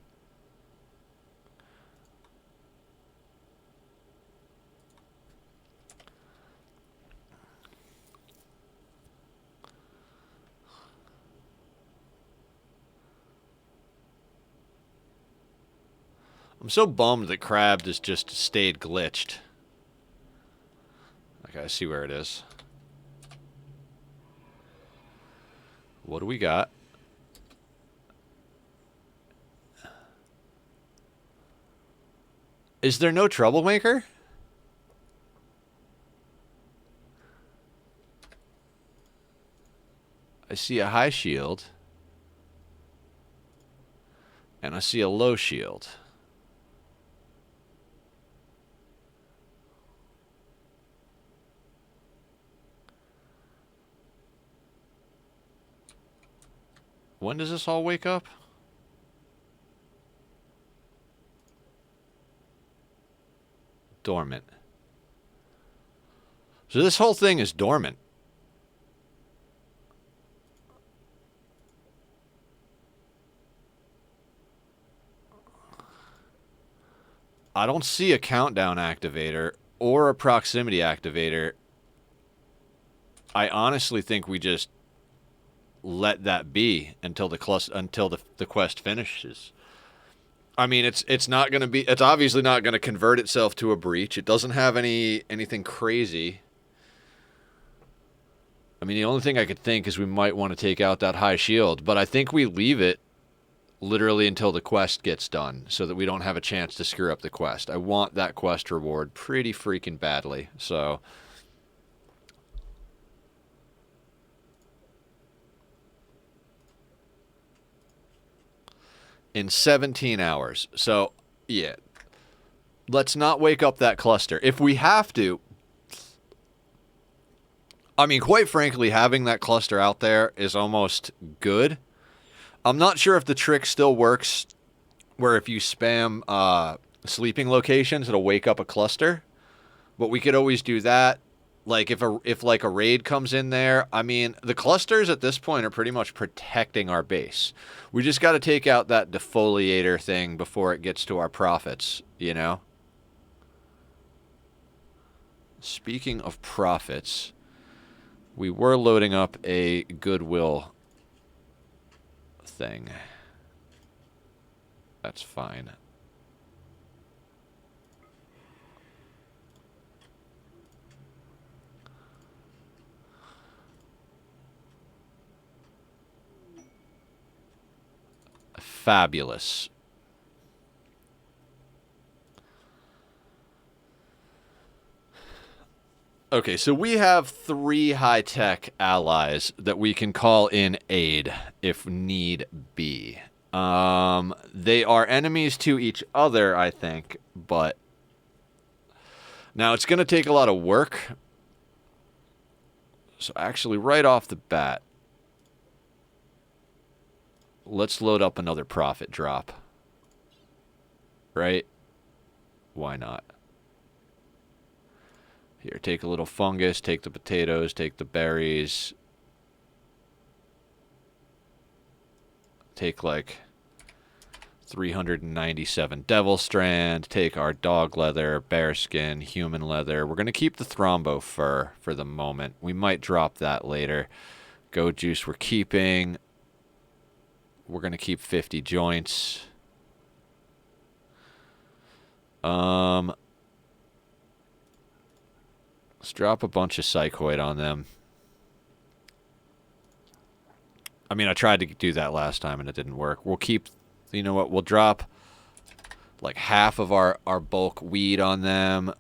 I'm so bummed that Crabbed has just stayed glitched. Okay, I see where it is. What do we got? Is there no troublemaker? I see a high shield. And I see a low shield. When does this all wake up? Dormant. So this whole thing is dormant. I don't see a countdown activator or a proximity activator. I honestly think we just let that be until the quest finishes. I mean, it's not going to be. It's obviously not going to convert itself to a breach. It doesn't have anything crazy. I mean, the only thing I could think is we might want to take out that high shield, but I think we leave it literally until the quest gets done so that we don't have a chance to screw up the quest. I want that quest reward pretty freaking badly, so... in 17 hours. So, yeah. Let's not wake up that cluster. If we have to... I mean, quite frankly, having that cluster out there is almost good. I'm not sure if the trick still works where if you spam sleeping locations, it'll wake up a cluster. But we could always do that. Like, if like a raid comes in there, I mean, the clusters at this point are pretty much protecting our base. We just got to take out that defoliator thing before it gets to our profits, you know? Speaking of profits, we were loading up a Goodwill thing. That's fine. Fabulous. Okay, so we have 3 high-tech allies that we can call in aid if need be. They are enemies to each other, I think, but... now, it's going to take a lot of work. So actually, right off the bat, let's load up another profit drop. Right? Why not? Here, take a little fungus, take the potatoes, take the berries. Take like 397 devil strand, take our dog leather, bear skin, human leather. We're going to keep the thrombo fur for the moment. We might drop that later. Goat juice we're keeping. We're going to keep 50 joints. Let's drop a bunch of psychoid on them. I mean, I tried to do that last time and it didn't work. We'll keep, you know what, we'll drop like half of our bulk weed on them.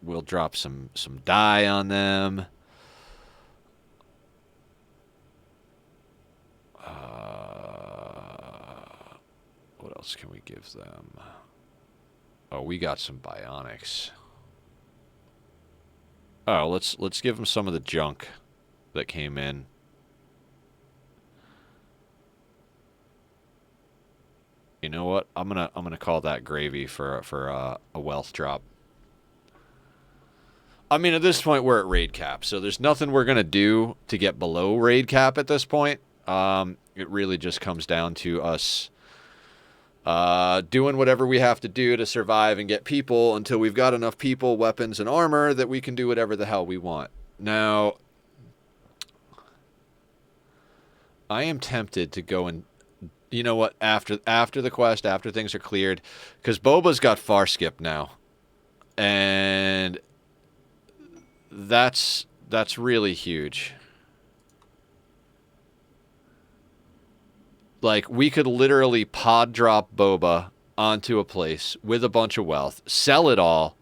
We'll drop some dye on them. What else can we give them? Oh, we got some bionics. Oh, let's give them some of the junk that came in. You know what? I'm gonna call that gravy for a wealth drop. I mean, at this point we're at raid cap, so there's nothing we're gonna do to get below raid cap at this point. It really just comes down to us doing whatever we have to do to survive and get people until we've got enough people, weapons, and armor that we can do whatever the hell we want. Now, I am tempted to go and, you know what, after the quest, after things are cleared, because Boba's got far skip now, and that's really huge. Like, we could literally pod drop Boba onto a place with a bunch of wealth, sell it all,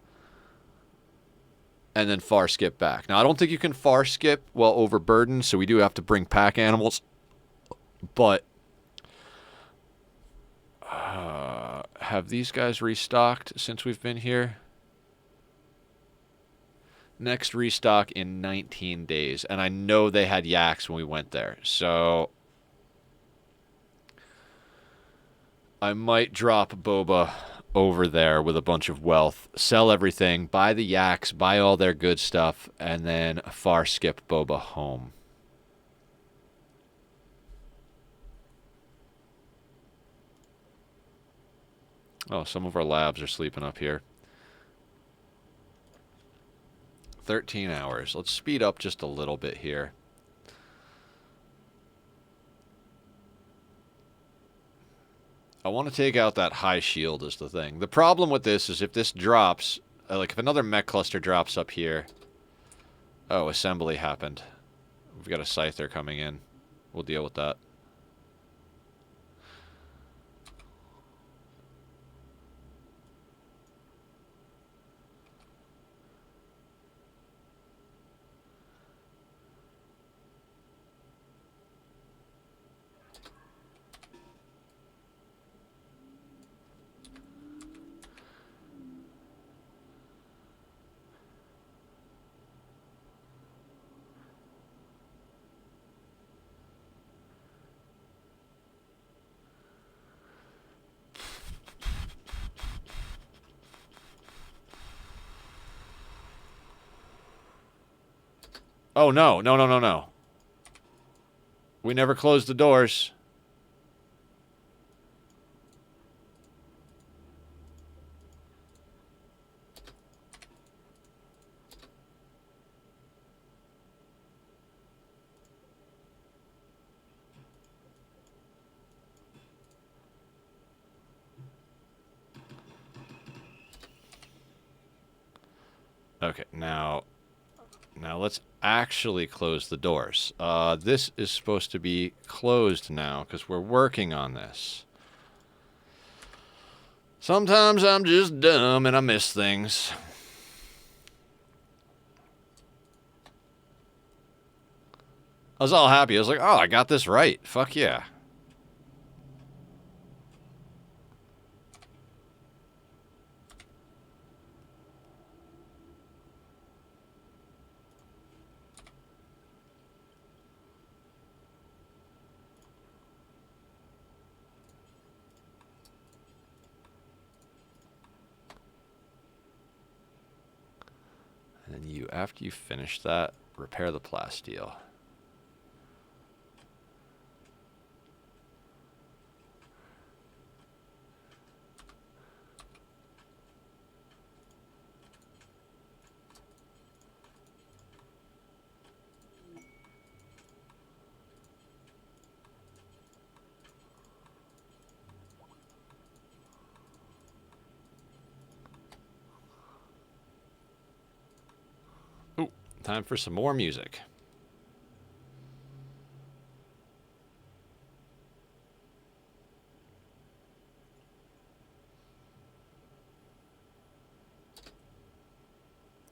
and then far skip back. Now, I don't think you can far skip while overburdened, so we do have to bring pack animals. But have these guys restocked since we've been here? Next restock in 19 days. And I know they had yaks when we went there. So I might drop Boba over there with a bunch of wealth, sell everything, buy the yaks, buy all their good stuff, and then far skip Boba home. Oh, some of our labs are sleeping up here. 13 hours. Let's speed up just a little bit here. I want to take out that high shield is the thing. The problem with this is if this drops, like if another mech cluster drops up here. Oh, assembly happened. We've got a scyther coming in. We'll deal with that. Oh, no. No, no, no, no. We never closed the doors. Okay, now let's actually close the doors. This is supposed to be closed now because we're working on this. Sometimes I'm just dumb and I miss things. I was all happy. I was like, oh, I got this right. Fuck yeah. And then after you finish that, repair the plasteel. Ooh, time for some more music.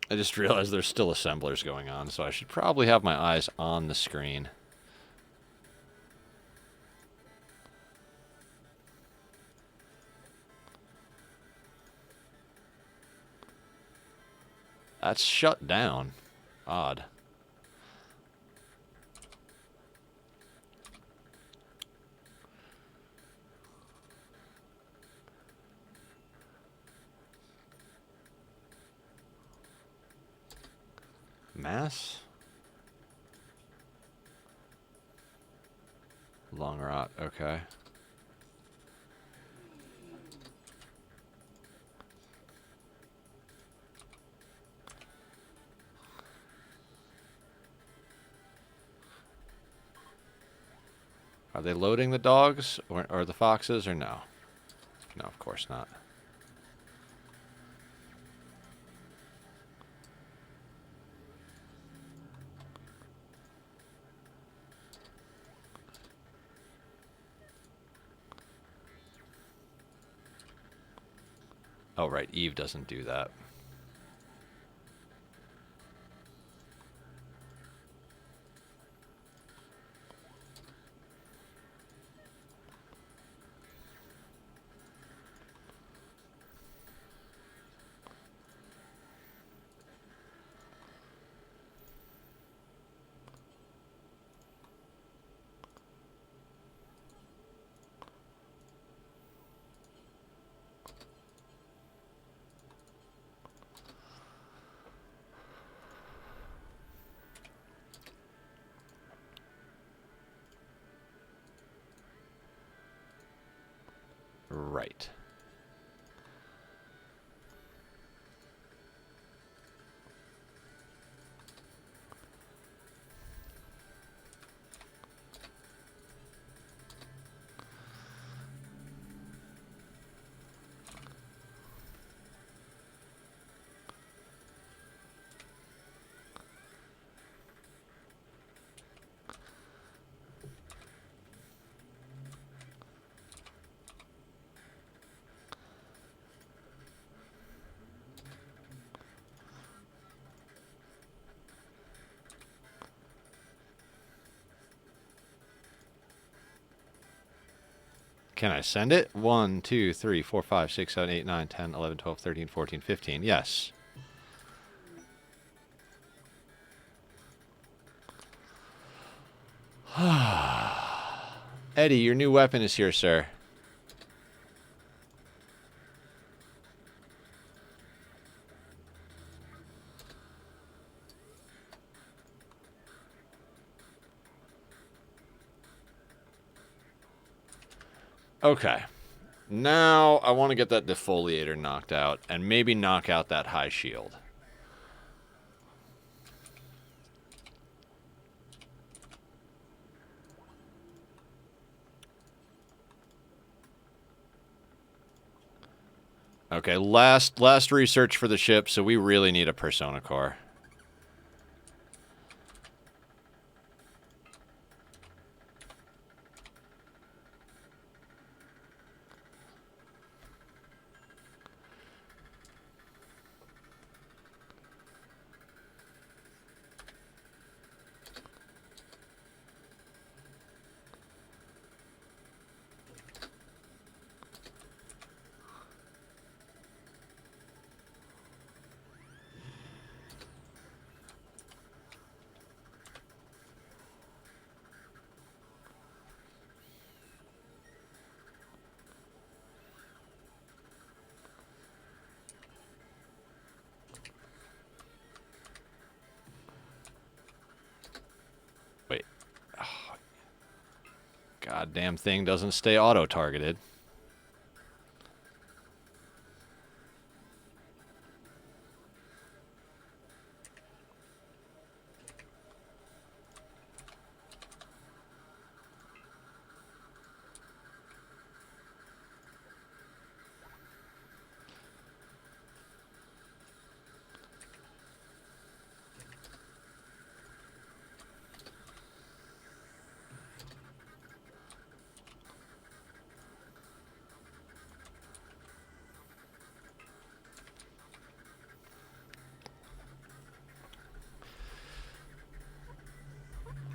I just realized there's still assemblers going on, so I should probably have my eyes on the screen. That's shut down. Odd. Mass? Long rot, okay. Are they loading the dogs or the foxes or no? No, of course not. Oh, right. Eve doesn't do that. Right. Can I send it? 1, 2, 3, 4, 5, 6, 7, 8, 9, 10, 11, 12, 13, 14, 15. Yes. Eddie, your new weapon is here, sir. Okay. Now I want to get that defoliator knocked out and maybe knock out that high shield. Okay, last research for the ship, so we really need a persona core. Wait. Oh. Goddamn thing doesn't stay auto-targeted.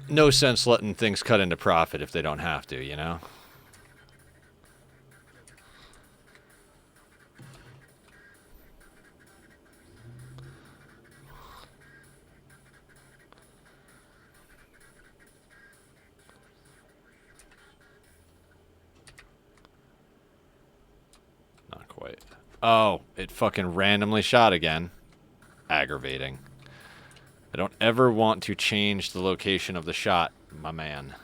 no sense letting things cut into profit if they don't have to, you know? Not quite. Oh, it fucking randomly shot again. Aggravating. I don't ever want to change the location of the shot, my man.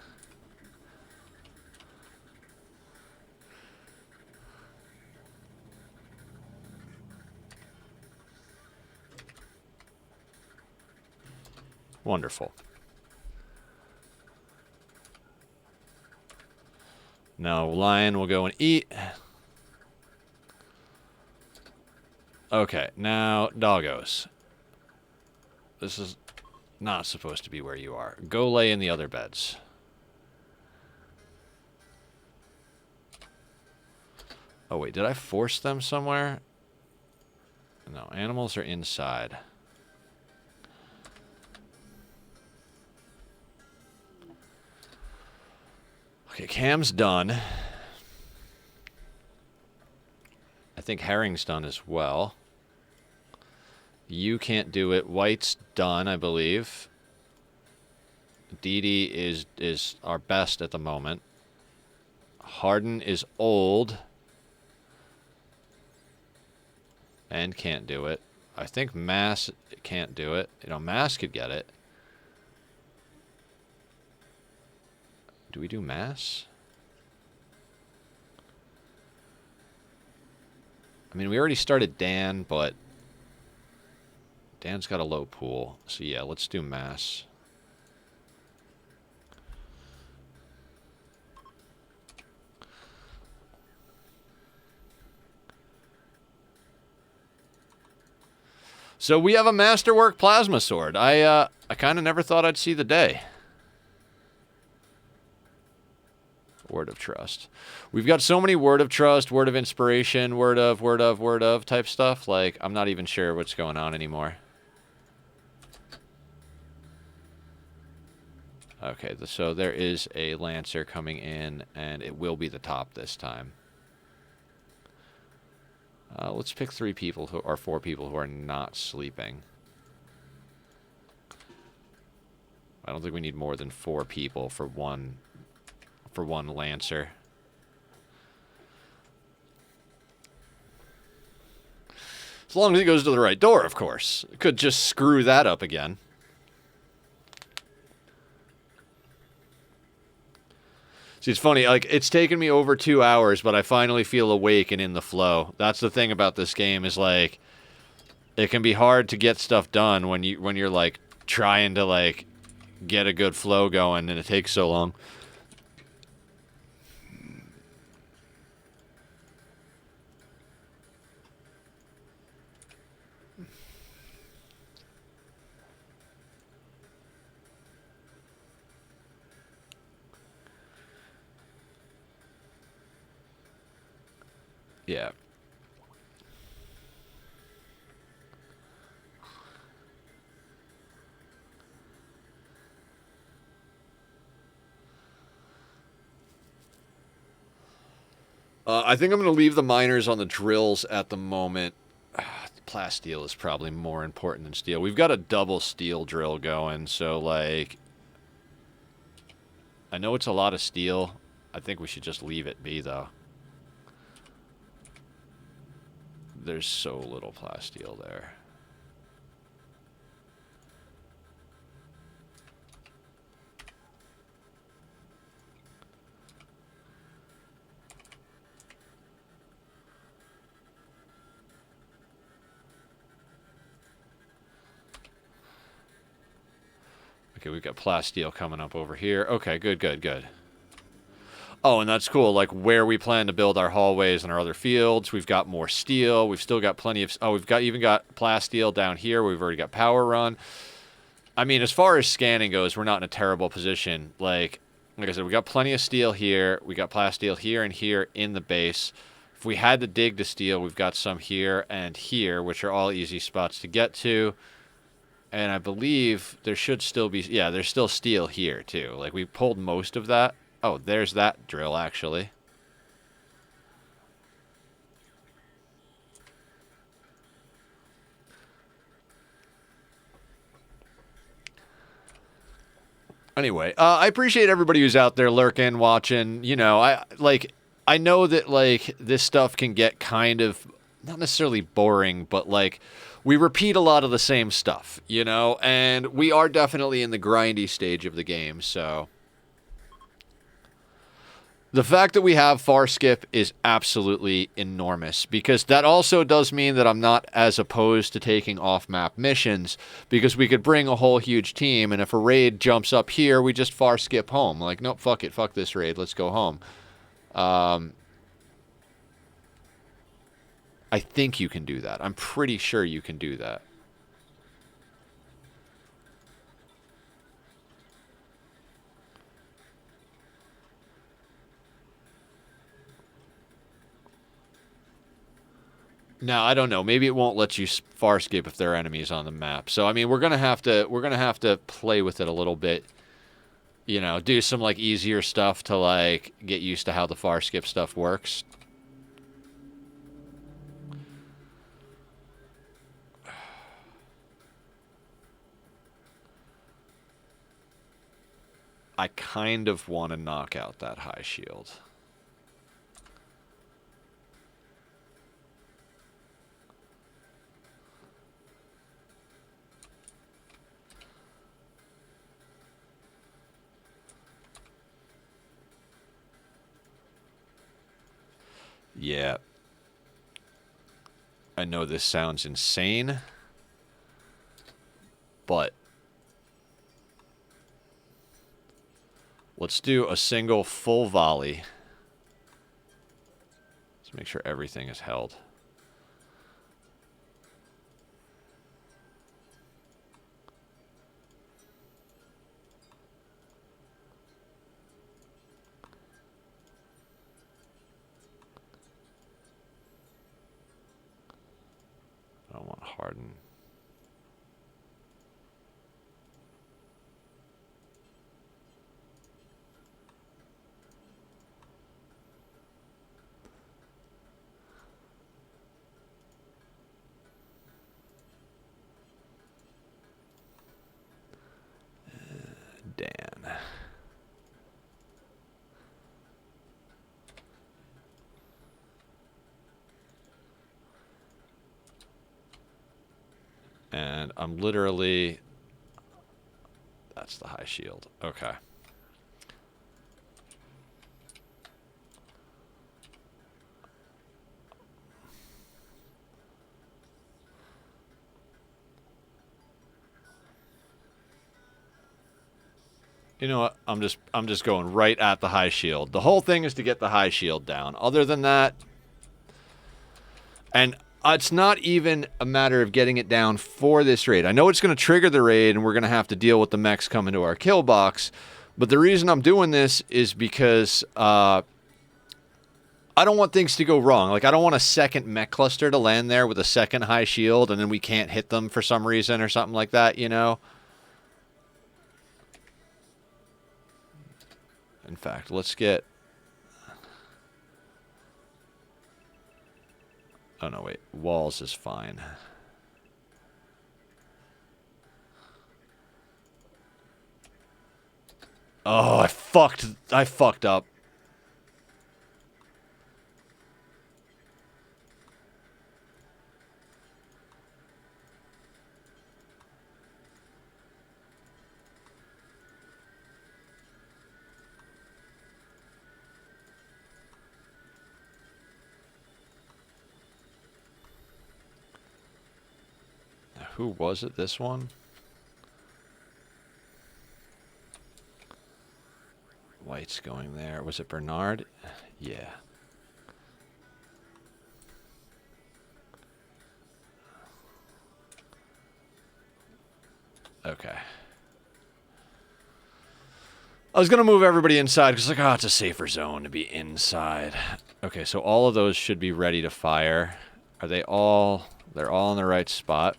Wonderful. Now, lion will go and eat. Okay, now, doggos. This is not supposed to be where you are. Go lay in the other beds. Oh, wait, did I force them somewhere? No, animals are inside. Okay, Cam's done. I think Herring's done as well. You can't do it. White's done, I believe. Dee Dee is our best at the moment. Harden is old. And can't do it. I think Mass can't do it. You know, Mass could get it. Do we do Mass? I mean, we already started Dan, but Dan's got a low pool. So yeah, let's do Mass. So we have a Masterwork Plasma Sword. I kind of never thought I'd see the day. Word of trust. We've got so many word of trust, word of inspiration, word of type stuff. Like, I'm not even sure what's going on anymore. Okay, so there is a Lancer coming in, and it will be the top this time. Let's pick 3 people who are 4 people who are not sleeping. I don't think we need more than 4 people for one Lancer. As long as he goes to the right door, of course. Could just screw that up again. See, it's funny, like, it's taken me over 2 hours, but I finally feel awake and in the flow. That's the thing about this game, is, like, it can be hard to get stuff done when you're, like, trying to, like, get a good flow going, and it takes so long. Yeah. I think I'm going to leave the miners on the drills at the moment. Plasteel is probably more important than steel. We've got a double steel drill going, so, like, I know it's a lot of steel. I think we should just leave it be, though. There's so little plasteel there. Okay, we've got plasteel coming up over here. Okay, good, good, good. Oh, and that's cool. Like, where we plan to build our hallways and our other fields, we've got more steel. We've still got plenty of... Oh, we've even got plasteel down here. We've already got power run. I mean, as far as scanning goes, we're not in a terrible position. Like I said, we got plenty of steel here. We got plasteel here and here in the base. If we had to dig to steel, we've got some here and here, which are all easy spots to get to. And I believe there should still be... Yeah, there's still steel here, too. Like, we pulled most of that. Oh, there's that drill, actually. Anyway, I appreciate everybody who's out there lurking, watching. You know, I know that, like, this stuff can get kind of... Not necessarily boring, but, like... We repeat a lot of the same stuff, you know, and we are definitely in the grindy stage of the game, so... The fact that we have far skip is absolutely enormous, because that also does mean that I'm not as opposed to taking off-map missions, because we could bring a whole huge team, and if a raid jumps up here, we just far skip home. Like, nope, fuck it, fuck this raid, let's go home. I think you can do that. I'm pretty sure you can do that. Now, I don't know. Maybe it won't let you far skip if there are enemies on the map. So, I mean, we're gonna have to play with it a little bit. You know, do some like easier stuff to like get used to how the far skip stuff works. I kind of want to knock out that high shield. Yeah. I know this sounds insane, but let's do a single full volley. Let's make sure everything is held. I don't want to harden. Dan. And I'm literally... That's the high shield. Okay. You know what? I'm just going right at the high shield. The whole thing is to get the high shield down. Other than that, and it's not even a matter of getting it down for this raid. I know it's going to trigger the raid, and we're going to have to deal with the mechs coming to our kill box. But the reason I'm doing this is because I don't want things to go wrong. Like, I don't want a second mech cluster to land there with a second high shield, and then we can't hit them for some reason or something like that, you know? In fact, let's get... Oh, no, wait. Walls is fine. Oh, I fucked up. Who was it? This one? Lights going there. Was it Bernard? Yeah. Okay. I was going to move everybody inside because, like, oh, it's a safer zone to be inside. Okay, so all of those should be ready to fire. Are they all... They're all in the right spot.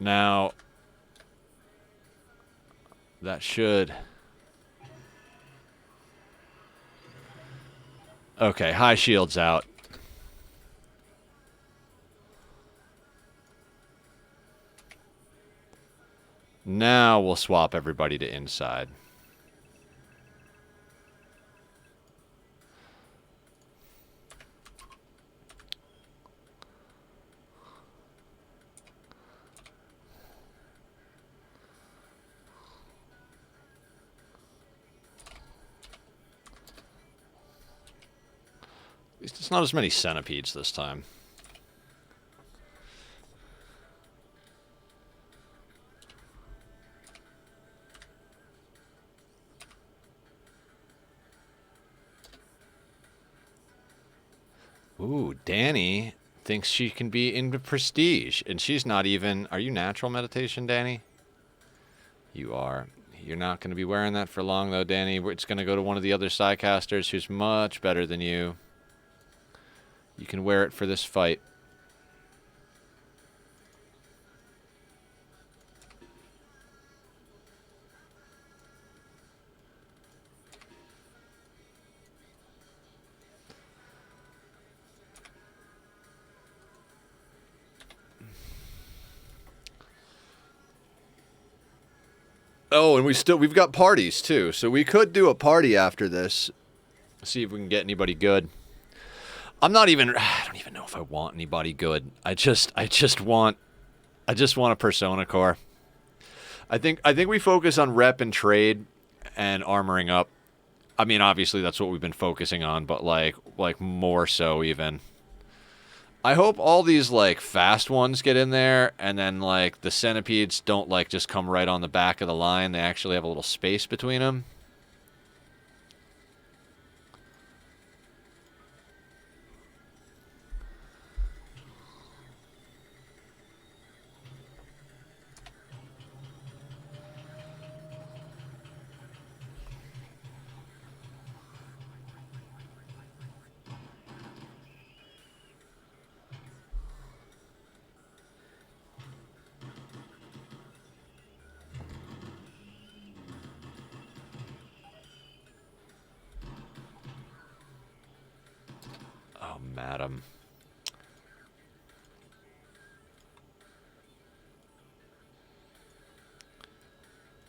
Now, that should... Okay, high shield's out. Now we'll swap everybody to inside. At least it's not as many centipedes this time. Ooh, Danny thinks she can be into prestige, and she's not even... Are you natural meditation, Danny? You are. You're not going to be wearing that for long, though, Danny. It's going to go to one of the other Psycasters who's much better than you. You can wear it for this fight. Oh, and we've got parties too, so we could do a party after this. See if we can get anybody good. I don't even know if I want anybody good. I just want a Persona core. I think we focus on rep and trade and armoring up. I mean, obviously that's what we've been focusing on, but like more so even. I hope all these, like, fast ones get in there, and then, like, the centipedes don't, like, just come right on the back of the line. They actually have a little space between them. Madam.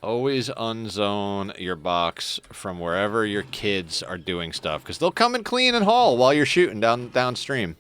Always unzone your box from wherever your kids are doing stuff, because they'll come and clean and haul while you're shooting downstream.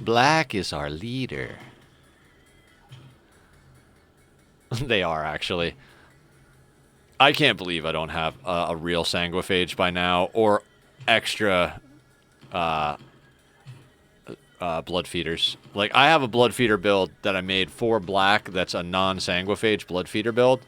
Black is our leader. They are, actually. I can't believe I don't have a real Sanguiphage by now, or extra blood feeders. Like, I have a blood feeder build that I made for black that's a non-Sanguiphage blood feeder build.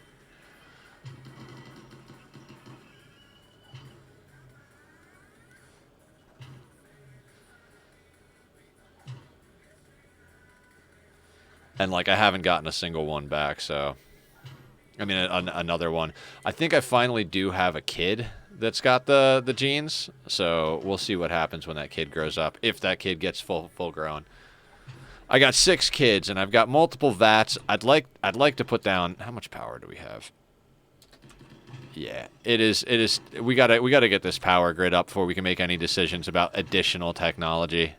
And, like, I haven't gotten a single one back, so... I mean, another one. I think I finally do have a kid that's got the genes, so we'll see what happens when that kid grows up, if that kid gets full grown. I got 6 kids, and I've got multiple VATs. I'd like to put down... How much power do we have? Yeah, it is... We gotta get this power grid up before we can make any decisions about additional technology.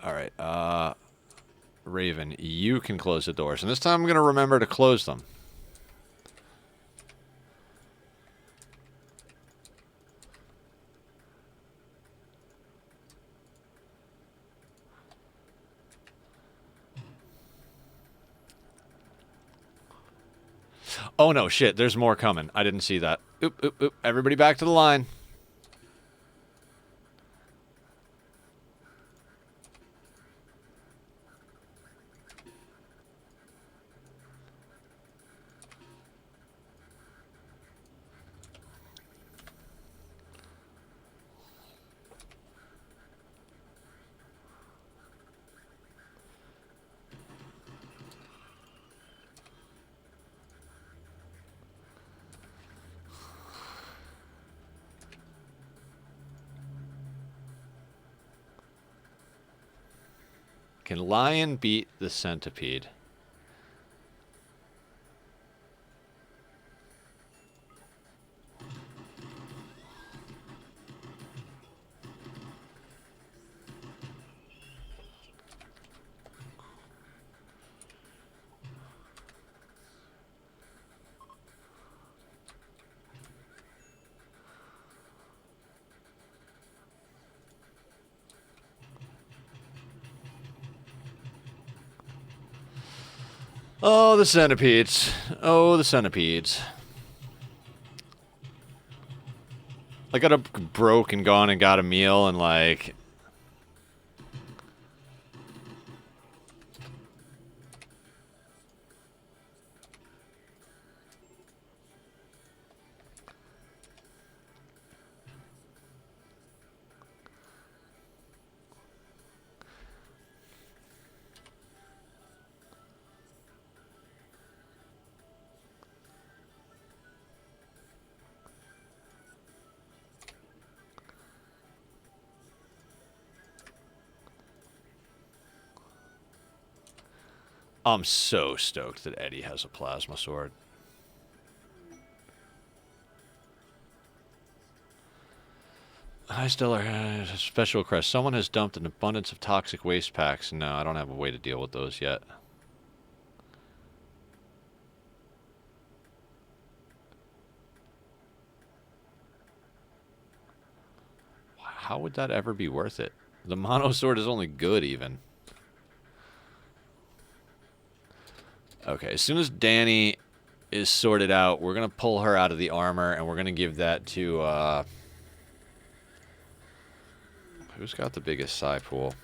All right. Raven, you can close the doors. And this time I'm going to remember to close them. Oh, no, shit. There's more coming. I didn't see that. Oop, oop, oop. Everybody back to the line. Can lion beat the centipede? Oh, the centipedes. Oh, the centipedes. I got up broke and gone and got a meal and like... I'm so stoked that Eddie has a plasma sword. Hi, Stellar. Special request. Someone has dumped an abundance of toxic waste packs. No, I don't have a way to deal with those yet. How would that ever be worth it? The mono sword is only good, even. Okay, as soon as Danny is sorted out, we're going to pull her out of the armor, and we're going to give that to, who's got the biggest psi pool?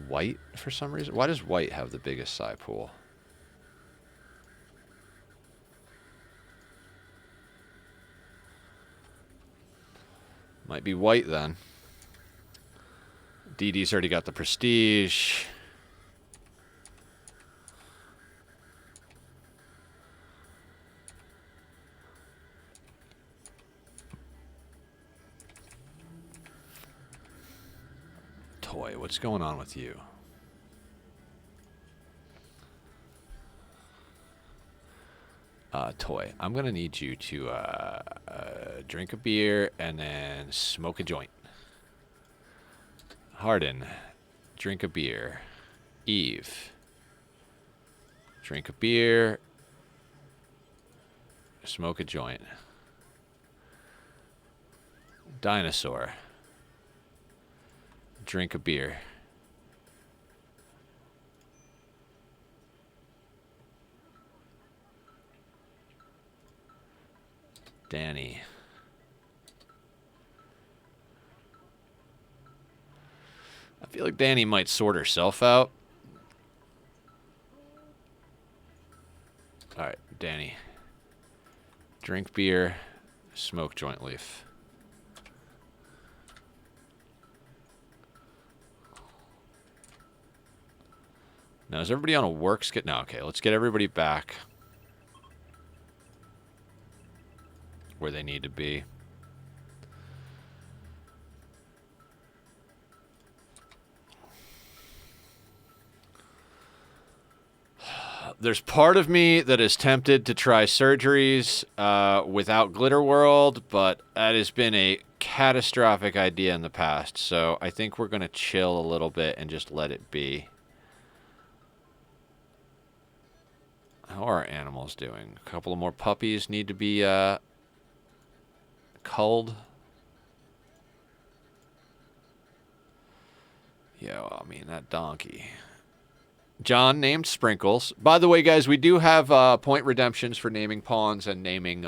White, for some reason? Why does White have the biggest psi pool? Might be White, then. DD's already got the prestige. Toy, what's going on with you? Toy, I'm gonna need you to drink a beer and then smoke a joint. Harden, drink a beer. Eve, drink a beer, smoke a joint. Dinosaur, drink a beer. Danny. I feel like Danny might sort herself out. Alright, Danny. Drink beer, smoke joint leaf. Now, is everybody on a work schedule? No, okay, let's get everybody back where they need to be. There's part of me that is tempted to try surgeries without Glitter World, but that has been a catastrophic idea in the past, so I think we're going to chill a little bit and just let it be. How are our animals doing? A couple of more puppies need to be culled. Yeah, well, I mean, that donkey. John named Sprinkles. By the way, guys, we do have point redemptions for naming pawns and naming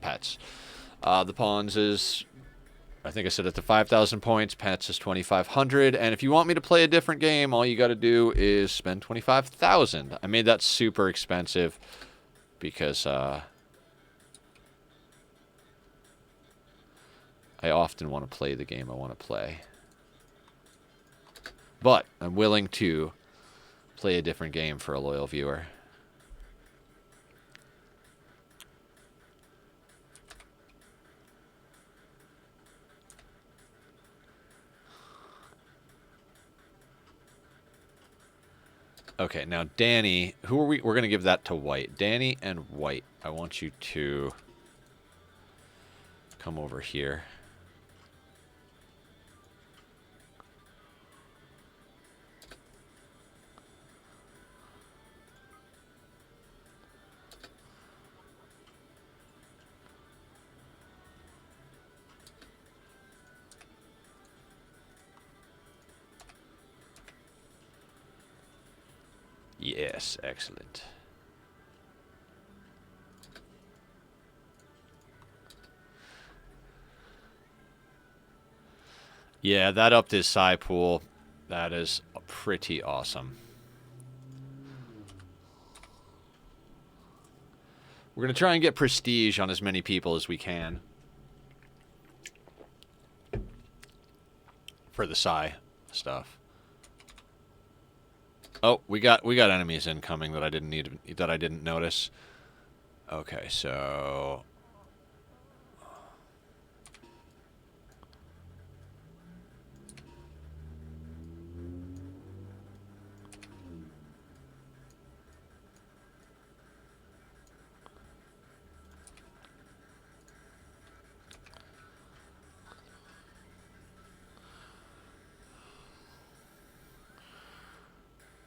pets. The pawns is, I think I said it to 5,000 points. Pets is 2,500. And if you want me to play a different game, all you got to do is spend 25,000. I made that super expensive because I often want to play the game I want to play. But I'm willing to play a different game for a loyal viewer. Okay, now Danny, who are we? We're going to give that to White. Danny and White, I want you to come over here. Yes, excellent. Yeah, that upped his psi pool. That is pretty awesome. We're going to try and get prestige on as many people as we can for the psi stuff. Oh, we got enemies incoming that I didn't notice. Okay, so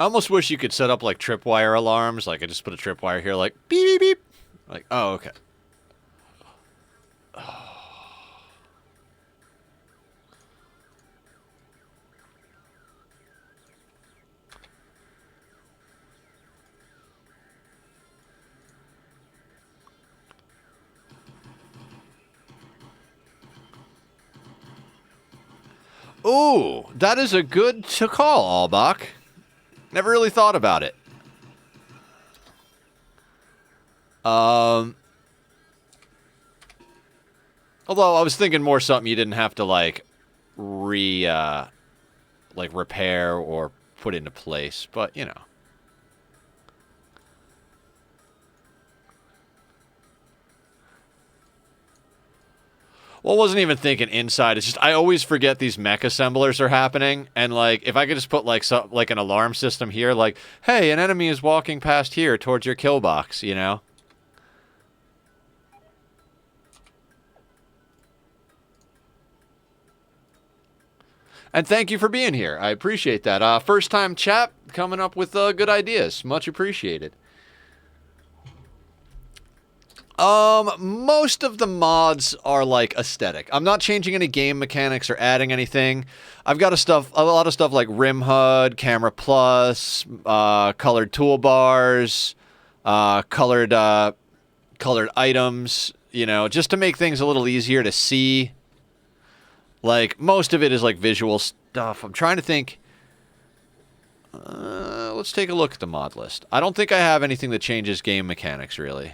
I almost wish you could set up, like, tripwire alarms. Like, I just put a tripwire here, like, beep, beep, beep. Like, oh, okay. Ooh, that is a good to call, Albach. Never really thought about it. Although I was thinking more something you didn't have to like repair or put into place, but you know. Well, I wasn't even thinking inside. It's just I always forget these mech assemblers are happening, and like if I could just put like an alarm system here, like, hey, an enemy is walking past here towards your kill box, you know. And thank you for being here. I appreciate that. First time chat coming up with good ideas. Much appreciated. Most of the mods are like aesthetic. I'm not changing any game mechanics or adding anything. I've got a lot of stuff like RimHUD, Camera Plus, colored toolbars, colored items, you know, just to make things a little easier to see. Like, most of it is like visual stuff. I'm trying to think. Let's take a look at the mod list. I don't think I have anything that changes game mechanics, really.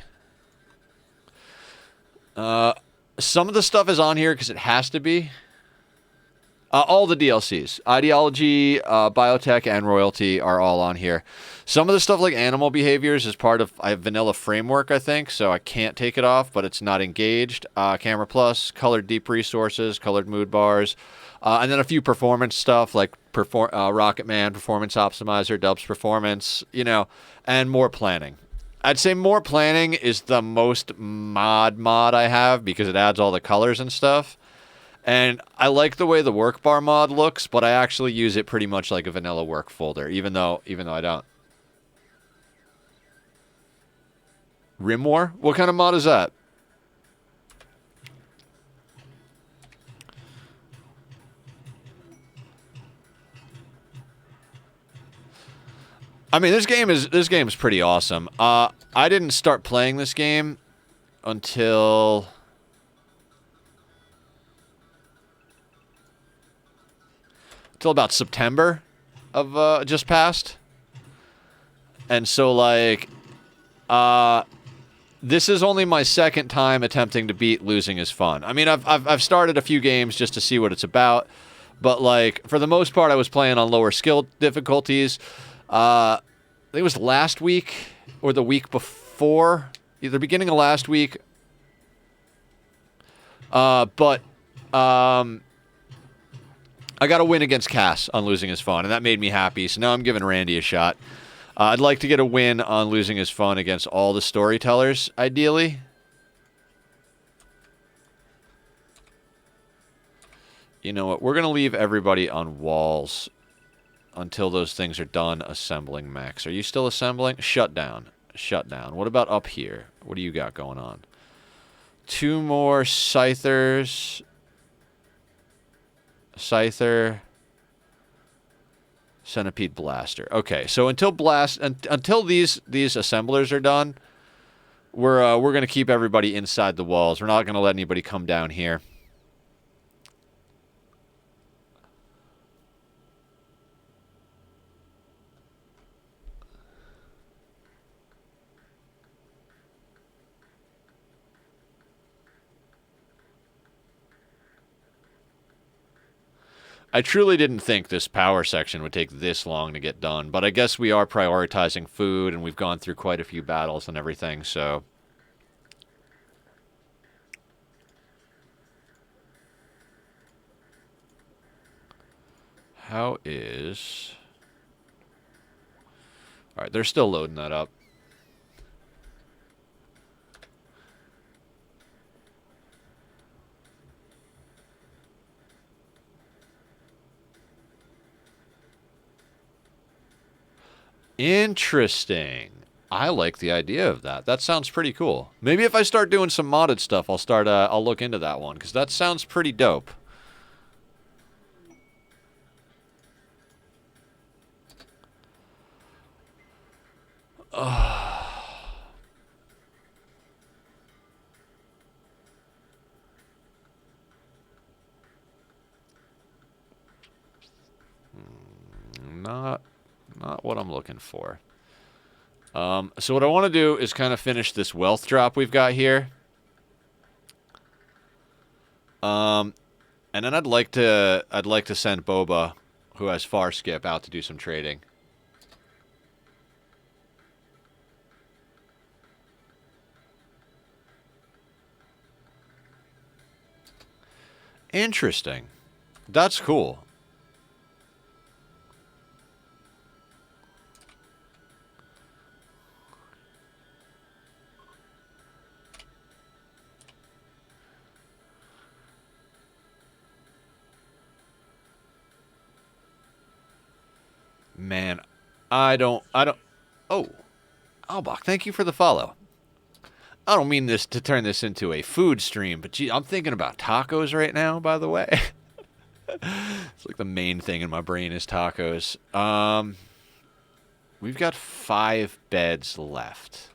Some of the stuff is on here because it has to be. All the DLCs. Ideology, Biotech, and Royalty are all on here. Some of the stuff like animal behaviors is part of vanilla framework, I think, so I can't take it off, but it's not engaged. Camera Plus, colored deep resources, colored mood bars, and then a few performance stuff like RocketMan, Performance Optimizer, Dubs Performance, you know, and more planning. I'd say more planning is the most mod I have because it adds all the colors and stuff. And I like the way the work bar mod looks, but I actually use it pretty much like a vanilla work folder, even though I don't. Rimworld? What kind of mod is that? I mean, this game is pretty awesome. I didn't start playing this game until about September of just past. And so like this is only my second time attempting to beat Losing is Fun. I mean, I've started a few games just to see what it's about, but like for the most part I was playing on lower skill difficulties. I think it was last week or the week before, either beginning of last week. But I got a win against Cass on Losing is Fun, and that made me happy. So now I'm giving Randy a shot. I'd like to get a win on Losing is Fun against all the storytellers, ideally. You know what? We're going to leave everybody on walls until those things are done assembling, Max. Are you still assembling? Shut down. Shut down. What about up here? What do you got going on? 2 more scythers. Scyther. Centipede Blaster. Okay, so until these assemblers are done, we're going to keep everybody inside the walls. We're not going to let anybody come down here. I truly didn't think this power section would take this long to get done, but I guess we are prioritizing food, and we've gone through quite a few battles and everything, so... How is... Alright, they're still loading that up. Interesting. I like the idea of that. That sounds pretty cool. Maybe if I start doing some modded stuff, I'll look into that one, because that sounds pretty dope. Not what I'm looking for. So what I want to do is kind of finish this wealth drop we've got here. And then I'd like to send Boba, who has far skip, out to do some trading. Interesting. That's cool. Man, I don't... Oh, Albach, thank you for the follow. I don't mean this to turn this into a food stream, but gee, I'm thinking about tacos right now, by the way. It's like the main thing in my brain is tacos. We've got 5 beds left.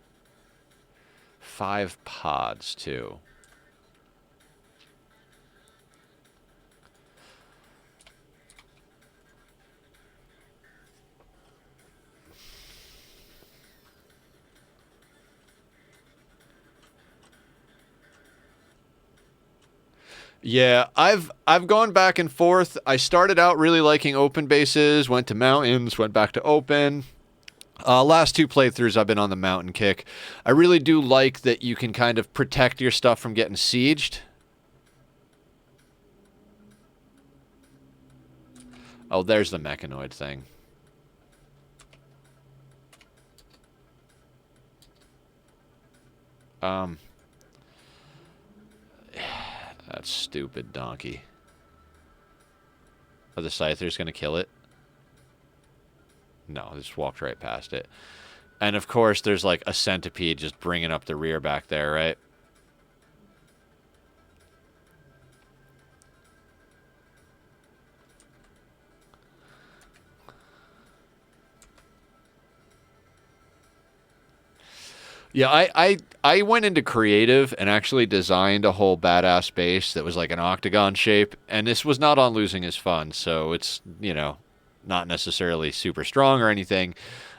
5 pods, too. Yeah, I've gone back and forth. I started out really liking open bases, went to mountains, went back to open. Last 2 playthroughs, I've been on the mountain kick. I really do like that you can kind of protect your stuff from getting sieged. Oh, there's the mechanoid thing. That stupid donkey. Are the Scythers going to kill it? No, just walked right past it. And of course, there's like a centipede just bringing up the rear back there, right? Yeah, I went into creative and actually designed a whole badass base that was like an octagon shape, and this was not on Losing is Fun, so it's, you know, not necessarily super strong or anything,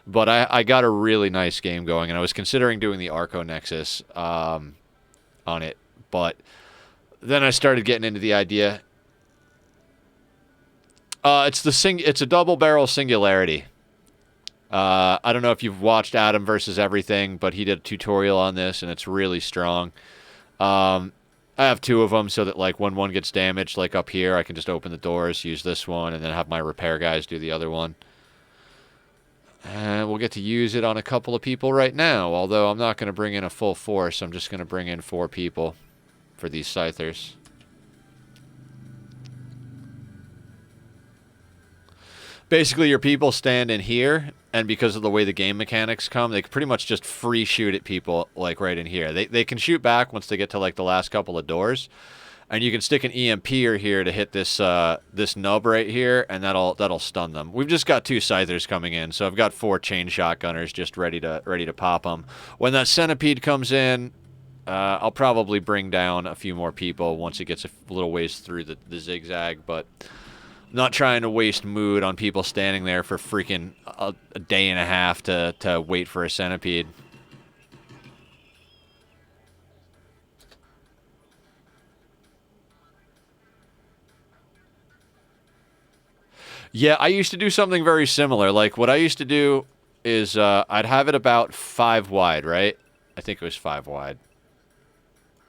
but I got a really nice game going, and I was considering doing the Arco Nexus on it, but then I started getting into the idea. It's a double barrel singularity. I don't know if you've watched Adam versus Everything, but he did a tutorial on this, and it's really strong. I have two of them so that, like, when one gets damaged, like up here, I can just open the doors, use this one, and then have my repair guys do the other one. And we'll get to use it on a couple of people right now, although I'm not going to bring in a full force. I'm just going to bring in 4 people for these Scythers. Basically, your people stand in here, and because of the way the game mechanics come, they can pretty much just free shoot at people, like, right in here. They can shoot back once they get to, like, the last couple of doors, and you can stick an EMPer here to hit this this nub right here, and that'll stun them. We've just got 2 Scythers coming in, so I've got 4 chain shotgunners just ready to pop them. When that centipede comes in, I'll probably bring down a few more people once it gets a little ways through the zigzag, but not trying to waste mood on people standing there for freaking a day and a half to wait for a centipede. Yeah, I used to do something very similar. Like, what I used to do is I'd have it about 5 wide, right? I think it was 5 wide.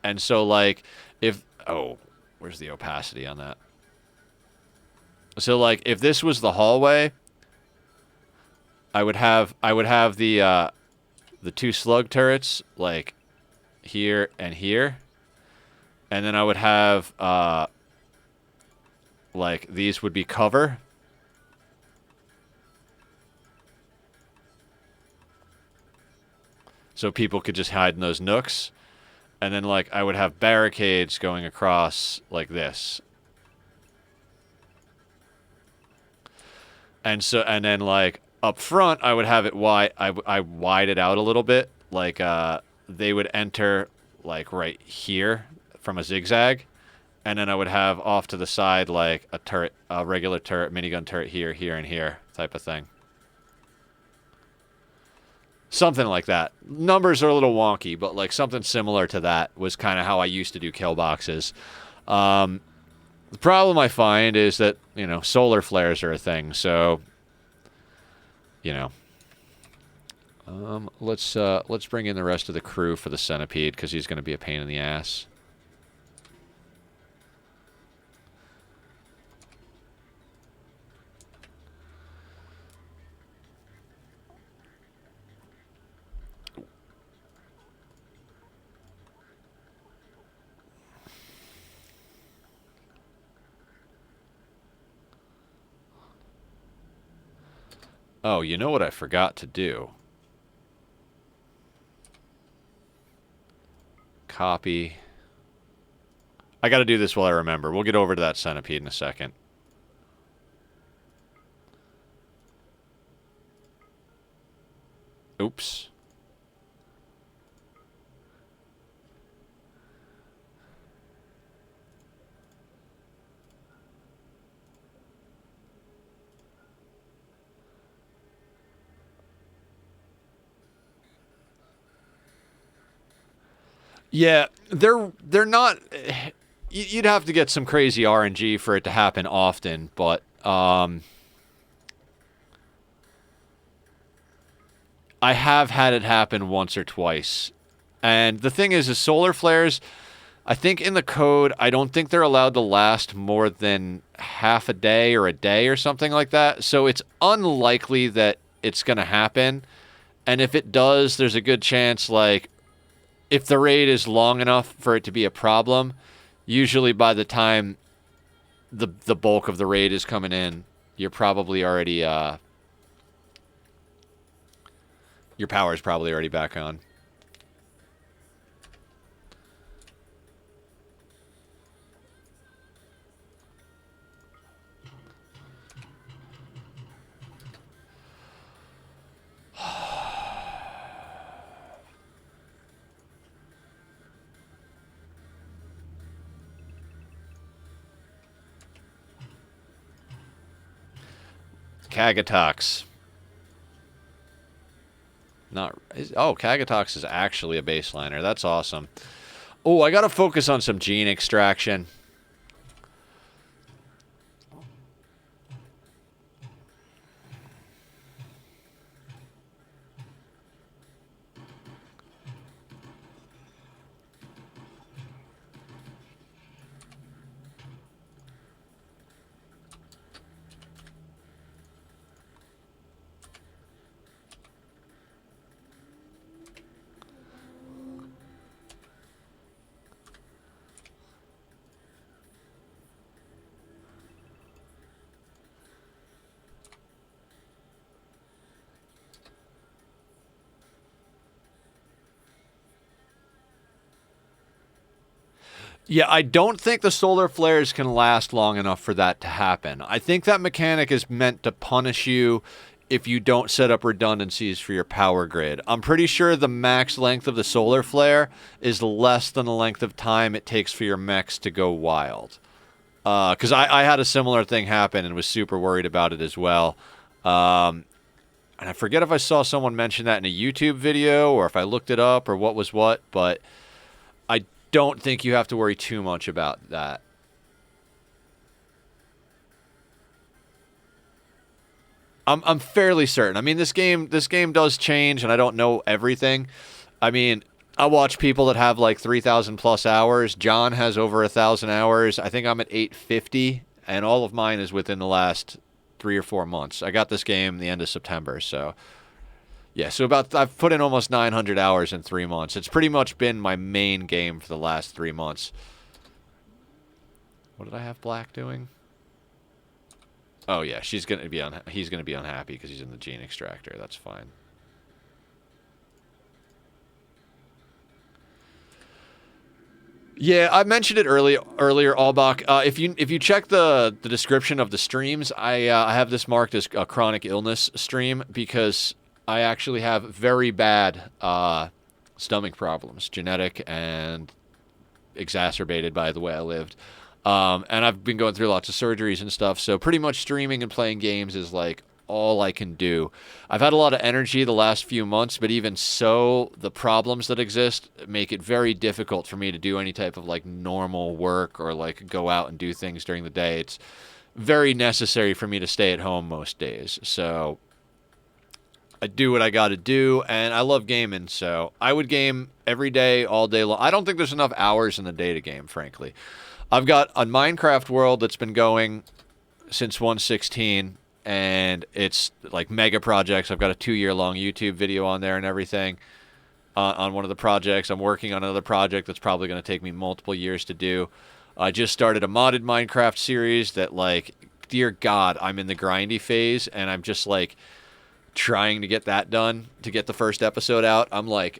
And so, like, if... Oh, where's the opacity on that? So, like, if this was the hallway, I would have the 2 slug turrets, like, here and here. And then I would have, like, these would be cover. So people could just hide in those nooks. And then, like, I would have barricades going across like this. And so, and then, like, up front, I would have it wide. I wide it out a little bit. Like, they would enter, like, right here from a zigzag. And then I would have off to the side, like, a turret, a regular turret, minigun turret here, here, and here type of thing. Something like that. Numbers are a little wonky, but, like, something similar to that was kind of how I used to do kill boxes. The problem I find is that, you know, solar flares are a thing, so, you know. Let's bring in the rest of the crew for the centipede, because he's going to be a pain in the ass. Oh, you know what I forgot to do? Copy. I got to do this while I remember. We'll get over to that centipede in a second. Oops. Yeah, they're not... You'd have to get some crazy RNG for it to happen often, but I have had it happen once or twice. And the thing is solar flares, I think in the code, I don't think they're allowed to last more than half a day or something like that. So it's unlikely that it's going to happen. And if it does, there's a good chance, like, if the raid is long enough for it to be a problem, usually by the time the bulk of the raid is coming in, you're probably already your power is probably already back on. Kagatox. Kagatox is actually a baseliner. That's awesome. Oh, I gotta focus on some gene extraction. Yeah, I don't think the solar flares can last long enough for that to happen. I think that mechanic is meant to punish you if you don't set up redundancies for your power grid. I'm pretty sure the max length of the solar flare is less than the length of time it takes for your mechs to go wild. Because I had a similar thing happen and was super worried about it as well. And I forget if I saw someone mention that in a YouTube video or if I looked it up or what was what, but I don't think you have to worry too much about that. I'm fairly certain. I mean, this game does change, and I don't know everything. I mean, I watch people that have like 3,000 plus hours. John has over 1,000 hours. I think I'm at 850, and all of mine is within the last 3 or 4 months. I got this game the end of September, so yeah. So I've put in almost 900 hours in 3 months. It's pretty much been my main game for the last 3 months. What did I have Black doing? Oh yeah, he's gonna be unhappy because he's in the gene extractor. That's fine. Yeah, I mentioned it earlier, Albach. If you check the description of the streams, I have this marked as a chronic illness stream because I actually have very bad stomach problems, genetic and exacerbated by the way I lived. And I've been going through lots of surgeries and stuff, so pretty much streaming and playing games is like all I can do. I've had a lot of energy the last few months, but even so, the problems that exist make it very difficult for me to do any type of like normal work or like go out and do things during the day. It's very necessary for me to stay at home most days. So I do what I got to do, and I love gaming, so I would game every day, all day long. I don't think there's enough hours in the day to game, frankly. I've got a Minecraft world that's been going since 1.16, and it's like mega projects. I've got a 2-year-long YouTube video on there and everything on one of the projects. I'm working on another project that's probably going to take me multiple years to do. I just started a modded Minecraft series that, like, dear God, I'm in the grindy phase, and I'm just, like, trying to get that done, to get the first episode out. I'm, like,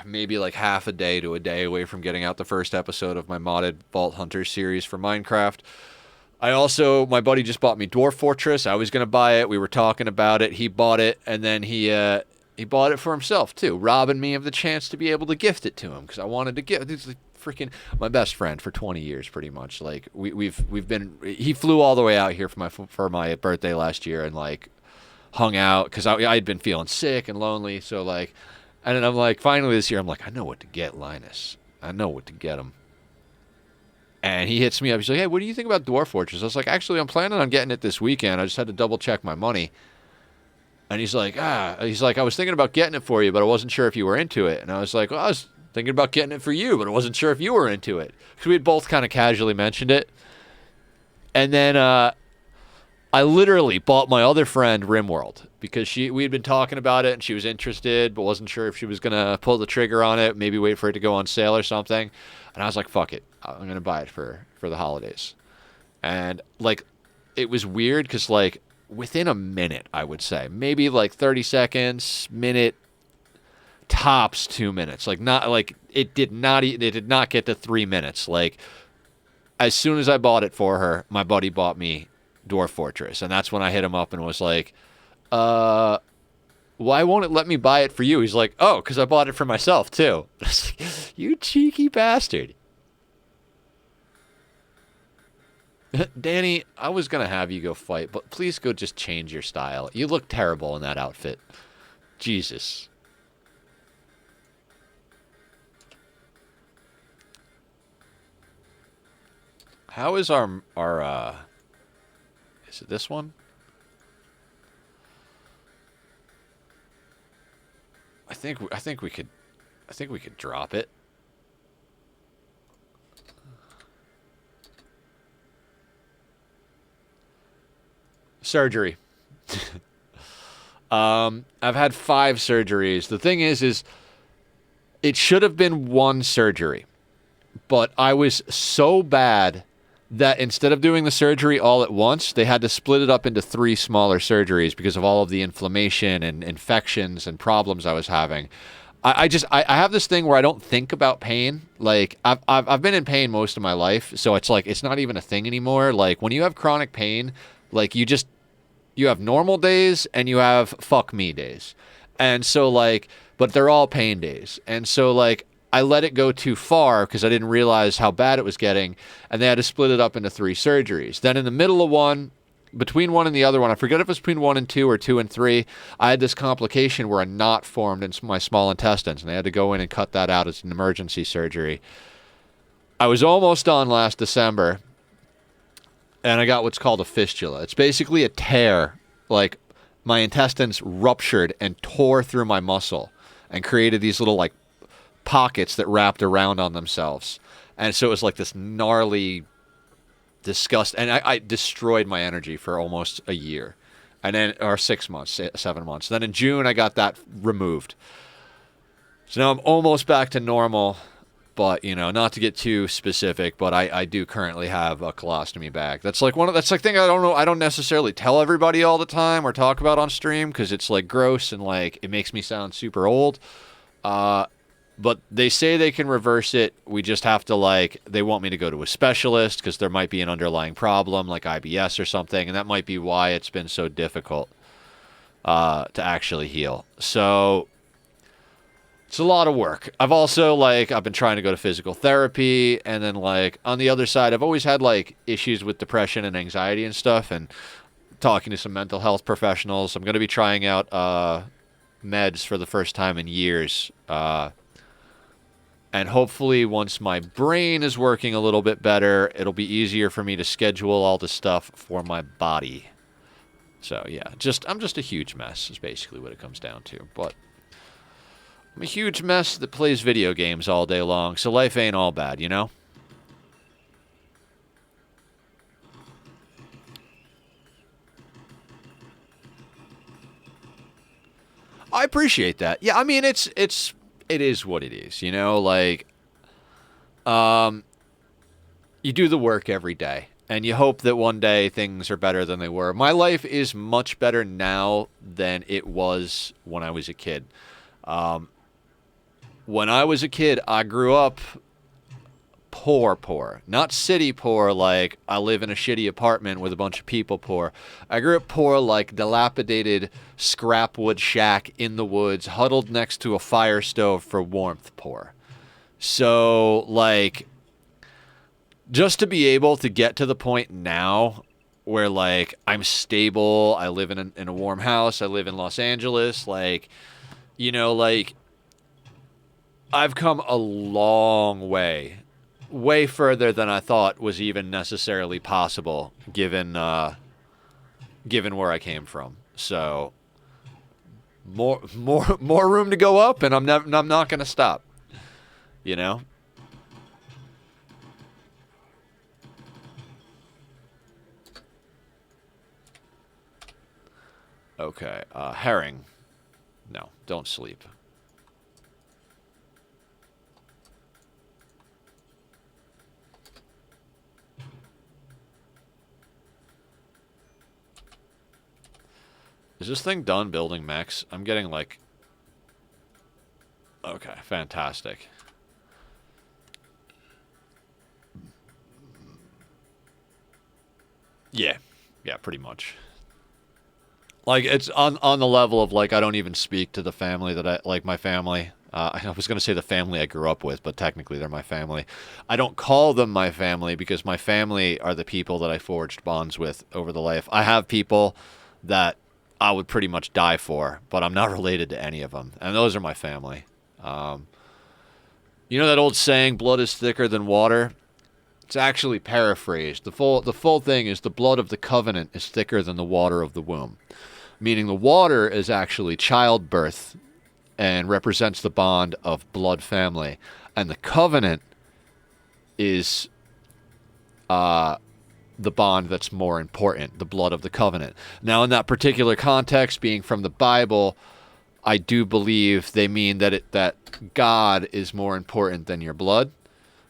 maybe like half a day to a day away from getting out the first episode of my modded Vault Hunter series for Minecraft. My buddy just bought me Dwarf Fortress. I was going to buy it. We were talking about it. He bought it, and then he bought it for himself, too, robbing me of the chance to be able to gift it to him, because I wanted to gift. This is freaking my best friend for 20 years, pretty much. Like, he flew all the way out here for my birthday last year and, like, hung out, because I'd been feeling sick and lonely, so, like, and then I'm like, finally this year, I'm like, I know what to get Linus. I know what to get him. And he hits me up. He's like, hey, what do you think about Dwarf Fortress? I was like, actually, I'm planning on getting it this weekend. I just had to double check my money. And he's like, I was thinking about getting it for you, but I wasn't sure if you were into it. And I was like, well, I was thinking about getting it for you, but I wasn't sure if you were into it. Because we had both kind of casually mentioned it. And then I literally bought my other friend Rimworld because we had been talking about it and she was interested but wasn't sure if she was going to pull the trigger on it, maybe wait for it to go on sale or something. And I was like, fuck it. I'm going to buy it for the holidays. And, like, it was weird because, like, within a minute, I would say, maybe like 30 seconds, minute, tops 2 minutes. Like, not like it did not get to 3 minutes. Like, as soon as I bought it for her, my buddy bought me Dwarf Fortress, and that's when I hit him up and was like, why won't it let me buy it for you? He's like, oh, because I bought it for myself too. You cheeky bastard. Danny, I was going to have you go fight, but please go just change your style. You look terrible in that outfit. Jesus. How is our is it this one? I think we could drop it. Surgery. I've had 5 surgeries. The thing is it should have been 1 surgery, but I was so bad that instead of doing the surgery all at once, they had to split it up into 3 smaller surgeries because of all of the inflammation and infections and problems I was having. I have this thing where I don't think about pain. Like, I've been in pain most of my life, so it's like it's not even a thing anymore. Like, when you have chronic pain, like, you have normal days and you have fuck me days. And so, like, but they're all pain days. And so, like, I let it go too far because I didn't realize how bad it was getting, and they had to split it up into 3 surgeries. Then in the middle of one, between one and the other one, I forget if it was between 1 and 2 or 2 and 3, I had this complication where a knot formed in my small intestines, and they had to go in and cut that out as an emergency surgery. I was almost done last December, and I got what's called a fistula. It's basically a tear. Like, my intestines ruptured and tore through my muscle and created these little, like, pockets that wrapped around on themselves. And so it was like this gnarly disgust. And I destroyed my energy for almost a year. And then, or 6 months, 7 months. Then in June, I got that removed. So now I'm almost back to normal. But, you know, not to get too specific, but I do currently have a colostomy bag. That's like that's like thing I don't know. I don't necessarily tell everybody all the time or talk about on stream because it's like gross and like it makes me sound super old. But they say they can reverse it. We just have to, like, they want me to go to a specialist because there might be an underlying problem like IBS or something. And that might be why it's been so difficult to actually heal. So it's a lot of work. I've also, like, I've been trying to go to physical therapy. And then, like, on the other side, I've always had, like, issues with depression and anxiety and stuff. And talking to some mental health professionals. I'm going to be trying out meds for the first time in years. And hopefully once my brain is working a little bit better, it'll be easier for me to schedule all the stuff for my body. So, yeah, I'm just a huge mess is basically what it comes down to. But I'm a huge mess that plays video games all day long, so life ain't all bad, you know? I appreciate that. Yeah, I mean, it is what it is, you know, like, you do the work every day, and you hope that one day things are better than they were. My life is much better now than it was when I was a kid. When I was a kid, I grew up poor. Not city poor, like I live in a shitty apartment with a bunch of people poor. I grew up poor, like dilapidated scrap wood shack in the woods, huddled next to a fire stove for warmth poor. So, like, just to be able to get to the point now where, like, I'm stable, I live in a warm house, I live in Los Angeles, like, you know, like, I've come a long way. Way further than I thought was even necessarily possible, given where I came from. So more room to go up, and I'm not going to stop. You know. Okay, herring. No, don't sleep. Is this thing done building mechs? I'm getting like... Okay, fantastic. Yeah. Yeah, pretty much. Like, it's on the level of, like, I don't even speak to the family that I... Like, my family. I was going to say the family I grew up with, but technically they're my family. I don't call them my family because my family are the people that I forged bonds with over the life. I have people that I would pretty much die for, but I'm not related to any of them. And those are my family. You know that old saying, blood is thicker than water? It's actually paraphrased. The full thing is the blood of the covenant is thicker than the water of the womb. Meaning the water is actually childbirth and represents the bond of blood family. And the covenant is the bond that's more important, the blood of the covenant. Now, in that particular context, being from the Bible, I do believe they mean that God is more important than your blood.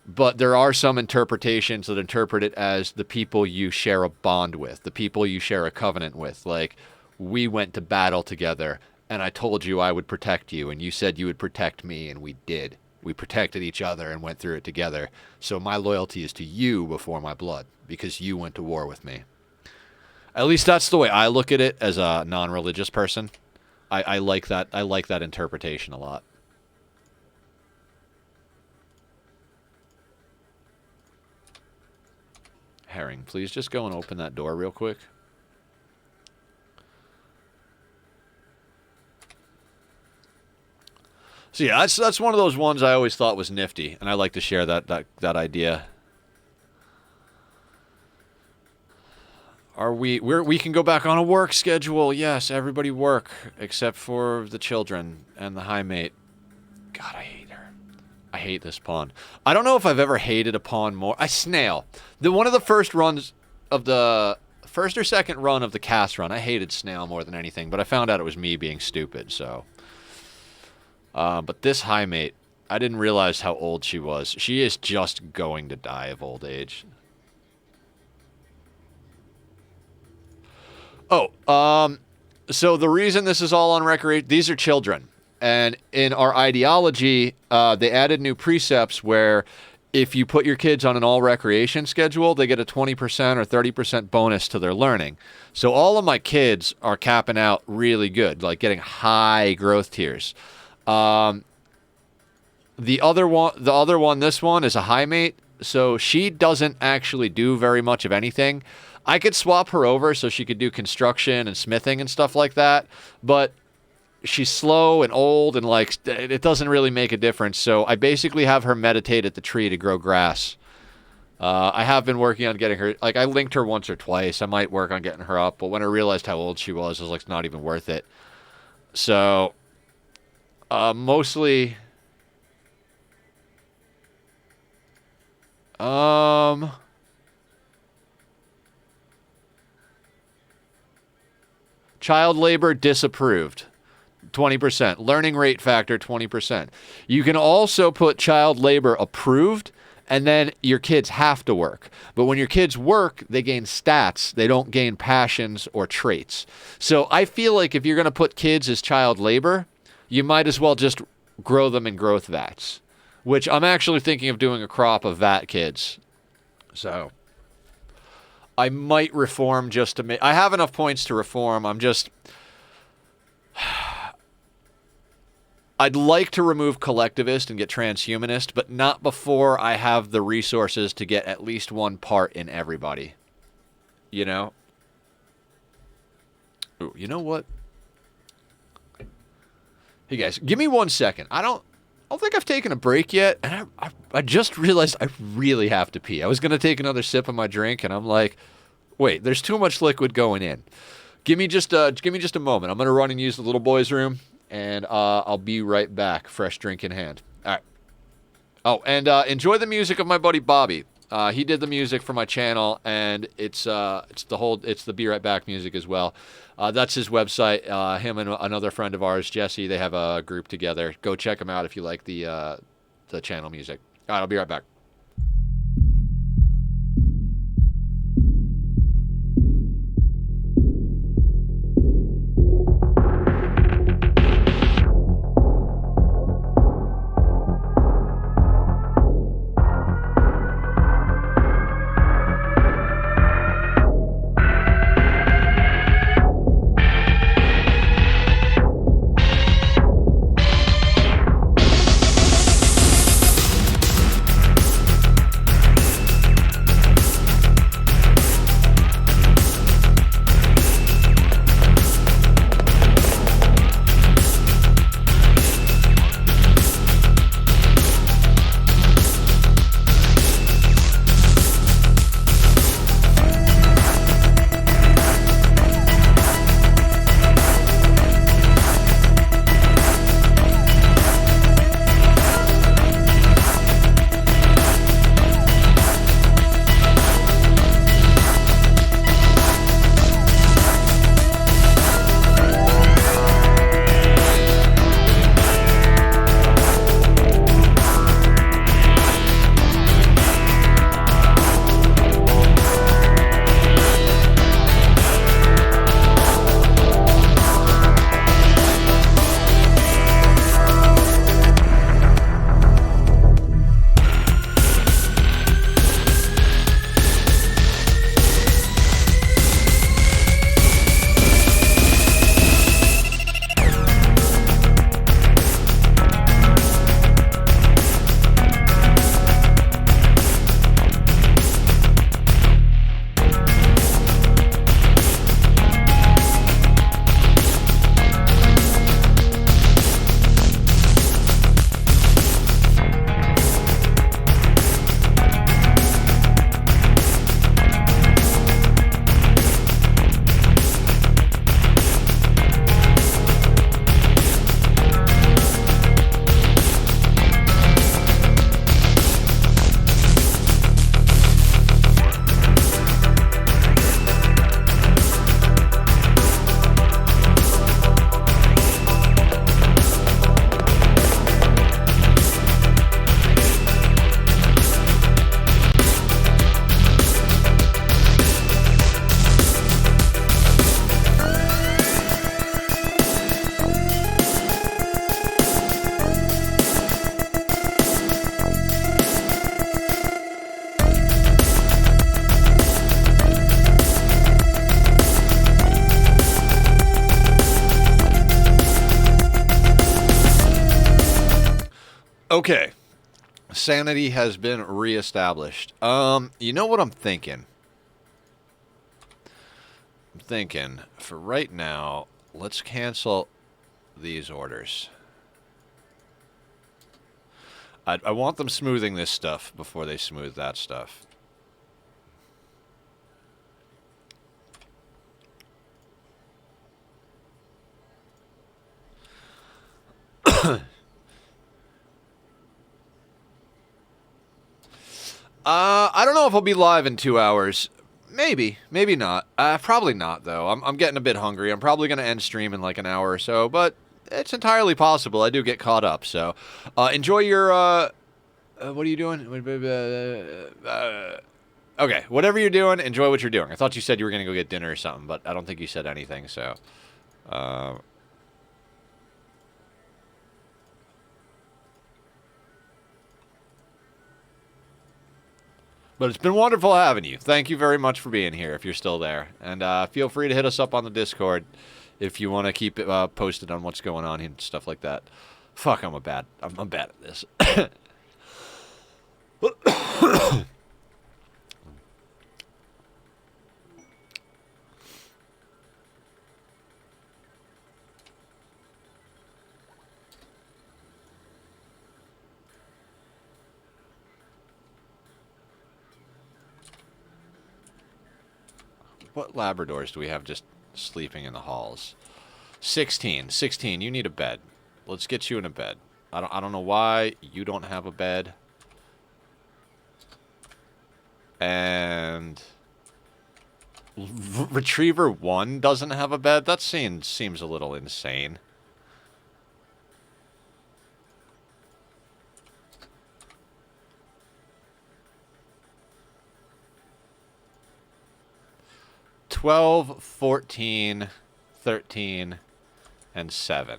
But there are some interpretations that interpret it as the people you share a bond with, the people you share a covenant with. Like, we went to battle together, and I told you I would protect you, and you said you would protect me, and we did. We protected each other and went through it together. So my loyalty is to you before my blood, because you went to war with me. At least that's the way I look at it as a non-religious person. I like that. I like that interpretation a lot. Herring, please just go and open that door real quick. So yeah, that's one of those ones I always thought was nifty, and I like to share that idea. Are we can go back on a work schedule? Yes, everybody work except for the children and the high mate. God, I hate her. I hate this pawn. I don't know if I've ever hated a pawn more. Snail. One of the first runs of the first or second run of the cast run, I hated Snail more than anything, but I found out it was me being stupid. So, but this high mate, I didn't realize how old she was. She is just going to die of old age. Oh, so the reason this is all on recreation, these are children. And in our ideology, they added new precepts where if you put your kids on an all-recreation schedule, they get a 20% or 30% bonus to their learning. So all of my kids are capping out really good, like getting high growth tiers. The other one, this one, is a high mate, so she doesn't actually do very much of anything. I could swap her over so she could do construction and smithing and stuff like that, but she's slow and old and, like, it doesn't really make a difference. So I basically have her meditate at the tree to grow grass. I have been working on getting her, like, I linked her once or twice. I might work on getting her up, but when I realized how old she was, I was like, it's not even worth it. So, mostly, child labor disapproved, 20%. Learning rate factor, 20%. You can also put child labor approved, and then your kids have to work. But when your kids work, they gain stats. They don't gain passions or traits. So I feel like if you're going to put kids as child labor, you might as well just grow them in growth vats, which I'm actually thinking of doing a crop of vat kids. So I might reform just to make... I have enough points to reform. I'm just... I'd like to remove collectivist and get transhumanist, but not before I have the resources to get at least one part in everybody. You know? Ooh, you know what? Hey guys, give me 1 second. I don't think I've taken a break yet, and I just realized I really have to pee. I was going to take another sip of my drink, and I'm like, wait, there's too much liquid going in. Give me just a moment. I'm going to run and use the little boy's room, and I'll be right back, fresh drink in hand. All right. Oh, and enjoy the music of my buddy Bobby. He did the music for my channel, and it's the Be Right Back music as well. That's his website. Him and another friend of ours, Jesse, they have a group together. Go check them out if you like the channel music. All right, I'll be right back. Okay. Sanity has been reestablished. You know what I'm thinking? I'm thinking, for right now, let's cancel these orders. I want them smoothing this stuff before they smooth that stuff. I don't know if I'll be live in 2 hours. Maybe. Maybe not. Probably not, though. I'm getting a bit hungry. I'm probably going to end stream in like an hour or so, but it's entirely possible. I do get caught up, so enjoy your... what are you doing? Okay, whatever you're doing, enjoy what you're doing. I thought you said you were going to go get dinner or something, but I don't think you said anything, so... But it's been wonderful having you. Thank you very much for being here, if you're still there. And feel free to hit us up on the Discord if you want to keep posted on what's going on and stuff like that. Fuck, I'm bad at this. What Labradors do we have just sleeping in the halls? 16. 16, you need a bed. Let's get you in a bed. I don't know why you don't have a bed. And... Retriever 1 doesn't have a bed? That seems a little insane. $12, $14, $13, and $7.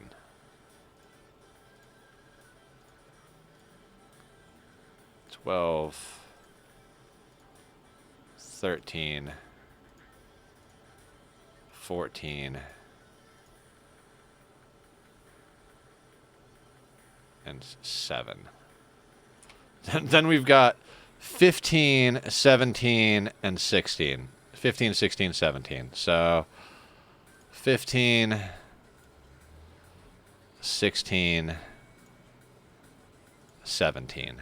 $12, $13, $14, and $7. Then we've got 15, 17, and 16. 15, 16, 17. So 15, 16, 17.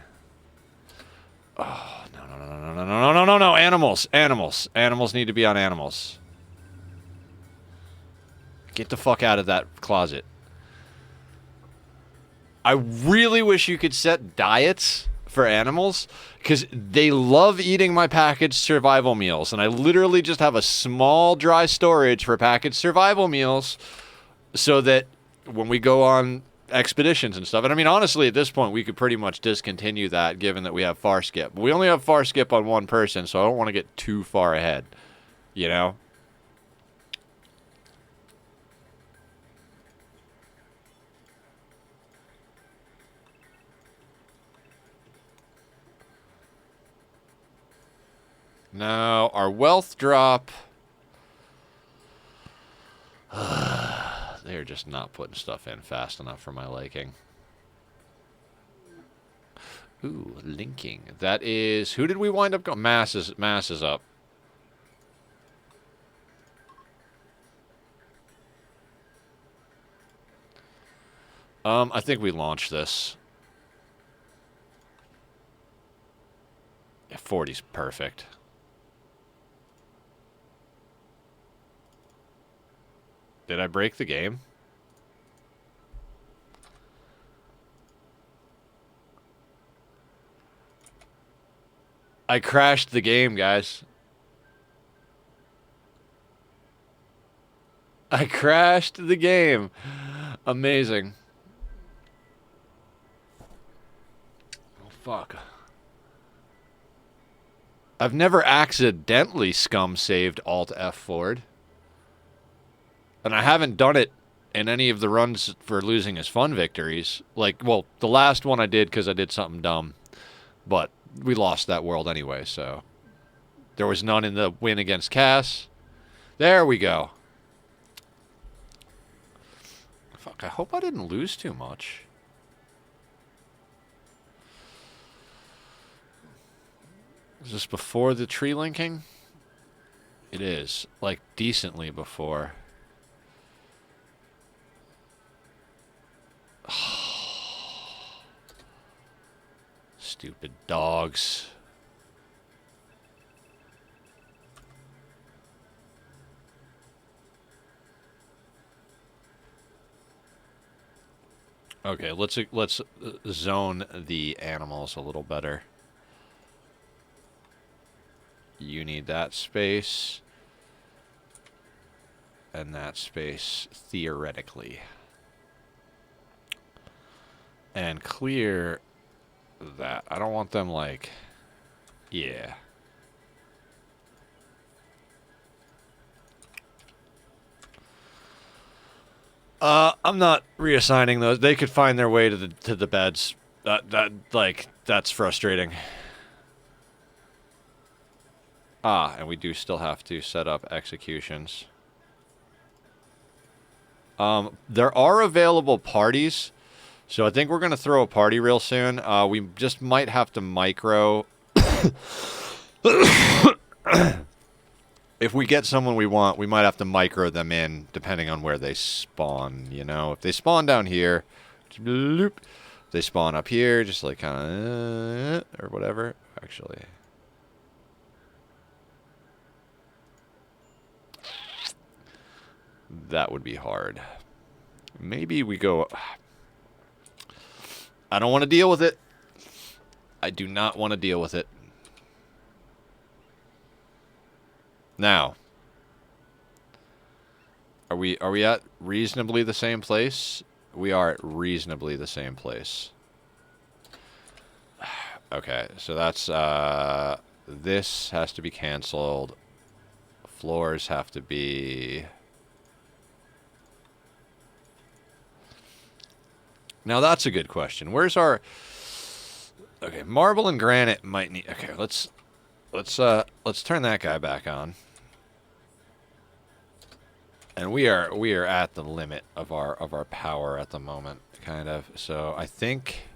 Oh, no. Animals. Animals need to be on animals. Get the fuck out of that closet. I really wish you could set diets for animals, because they love eating my packaged survival meals, and I literally just have a small dry storage for packaged survival meals so that when we go on expeditions and stuff, and I mean, honestly, at this point, we could pretty much discontinue that given that we have far skip. But we only have far skip on one person, so I don't want to get too far ahead, you know? Now, our wealth drop... They're just not putting stuff in fast enough for my liking. Ooh, linking. That is... Who did we wind up going? Mass is up. I think we launched this. Yeah, 40's perfect. Did I break the game? I crashed the game, guys. I crashed the game. Amazing. Oh, fuck. I've never accidentally scum-saved Alt-F forward. And I haven't done it in any of the runs for losing as fun victories. Like, well, the last one I did because I did something dumb. But we lost that world anyway, so... There was none in the win against Cass. There we go. Fuck, I hope I didn't lose too much. Is this before the tree linking? It is. Like, decently before. Stupid dogs. Okay, let's zone the animals a little better. You need that space. And that space, theoretically. And clear that. I don't want them like... Yeah. I'm not reassigning those. They could find their way to the beds. That's frustrating. Ah, and we do still have to set up executions. There are available parties, so I think we're going to throw a party real soon. We just might have to micro... If we get someone we want, we might have to micro them in, depending on where they spawn, you know? If they spawn down here, bloop, if they spawn up here, just like kind of, or whatever. Actually... That would be hard. Maybe we go... I don't want to deal with it. I do not want to deal with it. Now. Are we at reasonably the same place? We are at reasonably the same place. Okay, so that's... this has to be canceled. Floors have to be... Now that's a good question. Where's our... Okay, marble and granite might need... Okay, let's turn that guy back on. And we are at the limit of our power at the moment, kind of. So I think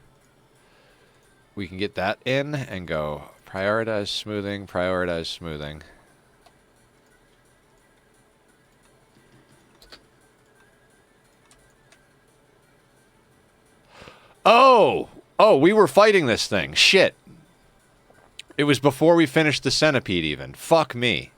we can get that in and go prioritize smoothing, prioritize smoothing. Oh! Oh, we were fighting this thing. Shit. It was before we finished the centipede even. Fuck me.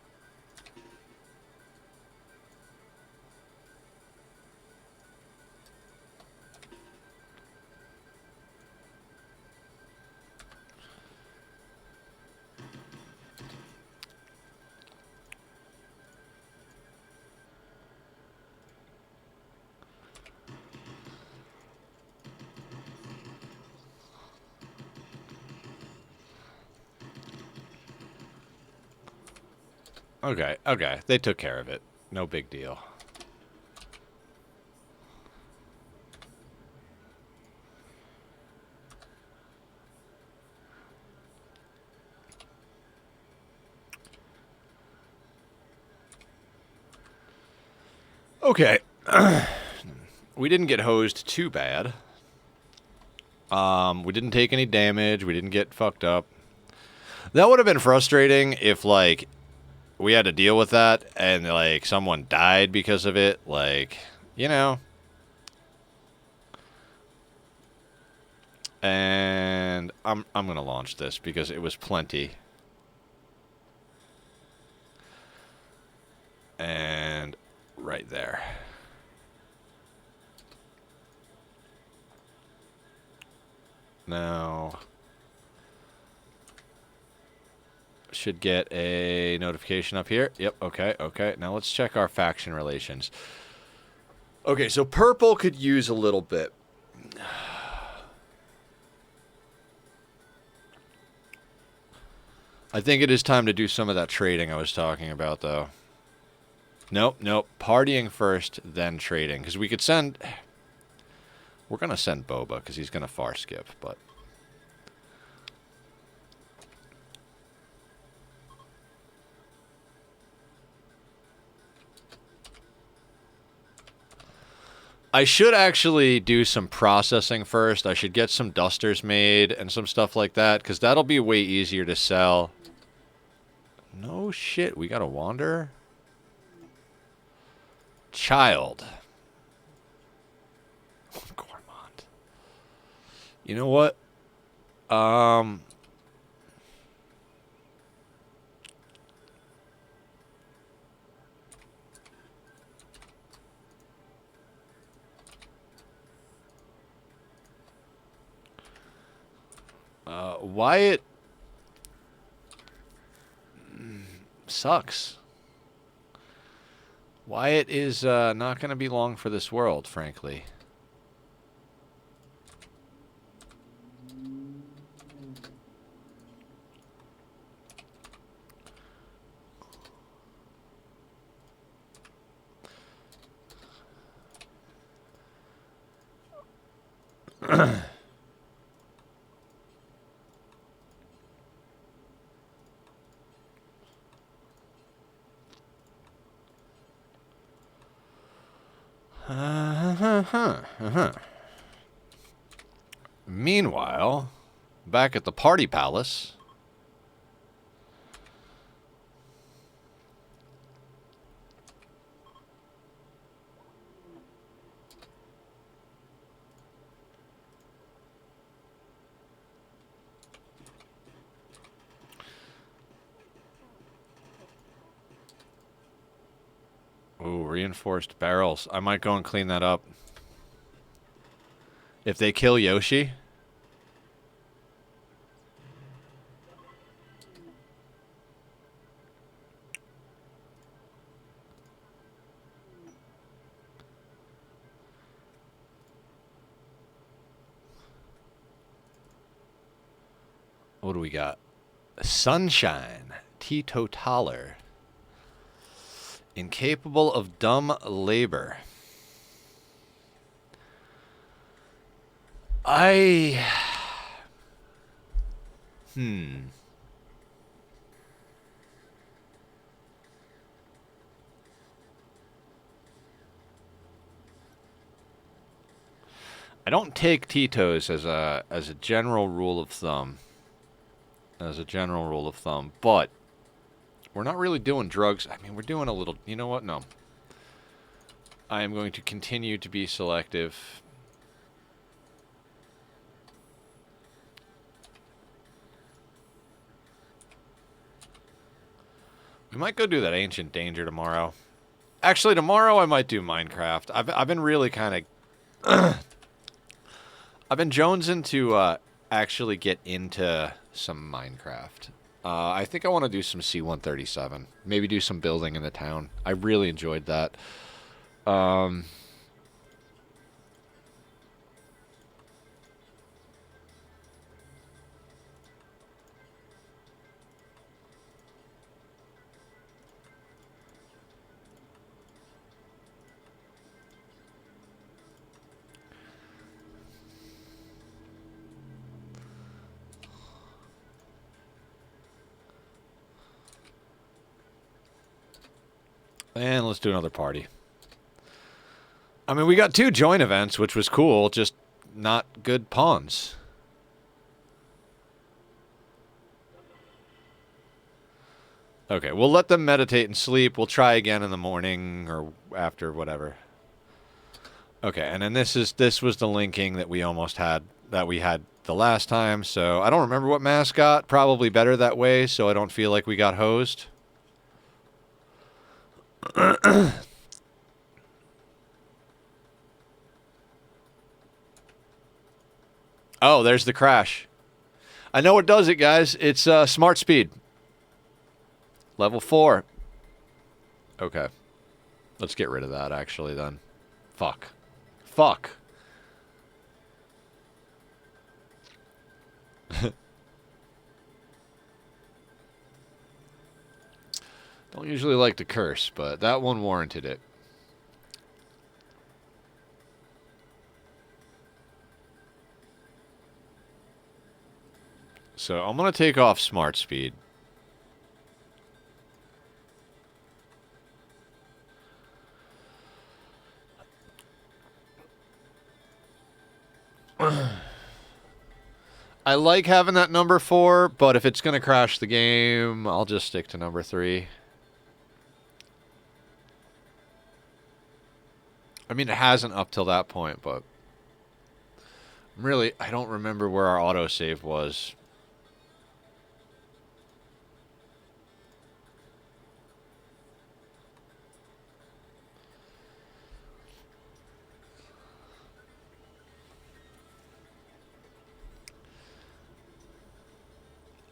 Okay, okay. They took care of it. No big deal. Okay. We didn't get hosed too bad. We didn't take any damage. We didn't get fucked up. That would have been frustrating if, like... we had to deal with that, and, like, someone died because of it. Like, you know. And I'm going to launch this because it was plenty. And right there. Now... should get a notification up here. Yep, okay, okay. Now let's check our faction relations. Okay, so purple could use a little bit. I think it is time to do some of that trading I was talking about, though. Nope, nope. Partying first, then trading. Because we could send... we're going to send Boba, because he's going to far skip, but... I should actually do some processing first. I should get some dusters made and some stuff like that, because that'll be way easier to sell. No shit, we got a wanderer? Child. Gourmand. You know what? Wyatt sucks. Wyatt is not going to be long for this world, frankly. Meanwhile, back at the party palace. Ooh, reinforced barrels. I might go and clean that up. If they kill Yoshi. What do we got? Sunshine. Teetotaler. Incapable of dumb labor. I don't take Tito's as a general rule of thumb. But we're not really doing drugs. I mean, we're doing a little... You know what? No. I am going to continue to be selective. We might go do that Ancient Danger tomorrow. Actually, tomorrow I might do Minecraft. I've been really kind of... I've been jonesing to actually get into some Minecraft. I think I want to do some C-137. Maybe do some building in the town. I really enjoyed that. And let's do another party. I mean, we got 2 joint events, which was cool, just not good pawns. Okay, we'll let them meditate and sleep. We'll try again in the morning or after, whatever. Okay, and then this was the linking that we almost had, that we had the last time. So I don't remember what mascot. Probably better that way, so I don't feel like we got hosed. Oh, there's the crash. I know what does it, guys. It's smart speed. Level 4. Okay. Let's get rid of that, actually, then. Fuck. Fuck. Don't usually like to curse, but that one warranted it. So I'm going to take off smart speed. I like having that number 4, but if it's going to crash the game, I'll just stick to number 3. I mean, it hasn't up till that point, but really, I don't remember where our autosave was.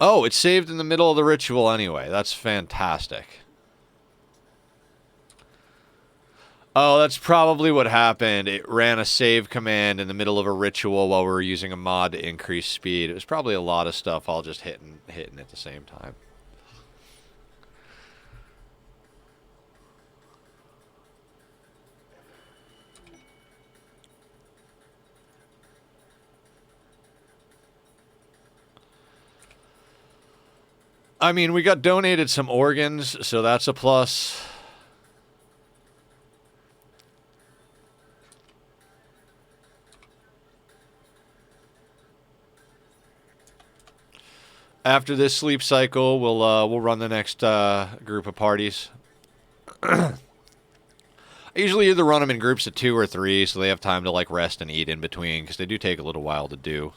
Oh, it's saved in the middle of the ritual anyway. That's fantastic. Oh, that's probably what happened. It ran a save command in the middle of a ritual while we were using a mod to increase speed. It was probably a lot of stuff all just hitting at the same time. I mean, we got donated some organs, so that's a plus. After this sleep cycle, we'll run the next group of parties. I usually either run them in groups of 2 or 3, so they have time to like rest and eat in between, because they do take a little while to do.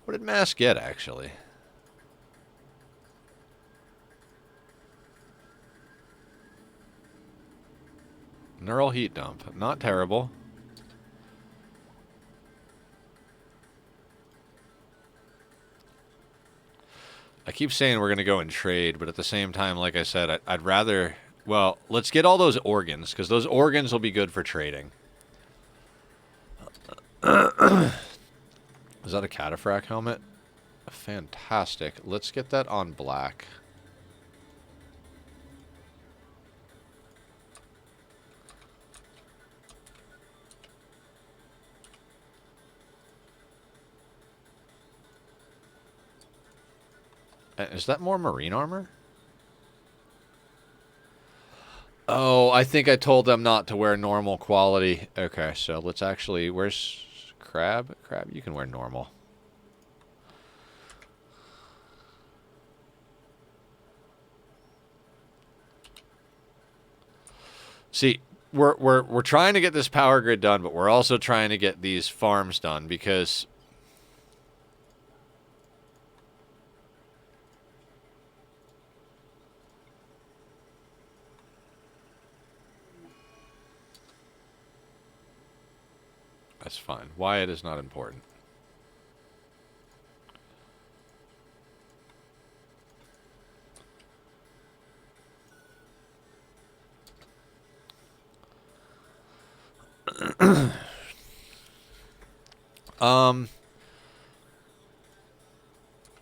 What did Mass get, actually? Neural heat dump. Not terrible. I keep saying we're going to go and trade, but at the same time, like I said, I'd rather... Well, let's get all those organs, because those organs will be good for trading. Is that a cataphract helmet? Fantastic. Let's get that on black. Is that more marine armor? Oh, I think I told them not to wear normal quality. Okay, so let's actually... Where's Crab? Crab, you can wear normal. See, we're trying to get this power grid done, but we're also trying to get these farms done because... That's fine. Wyatt is not important.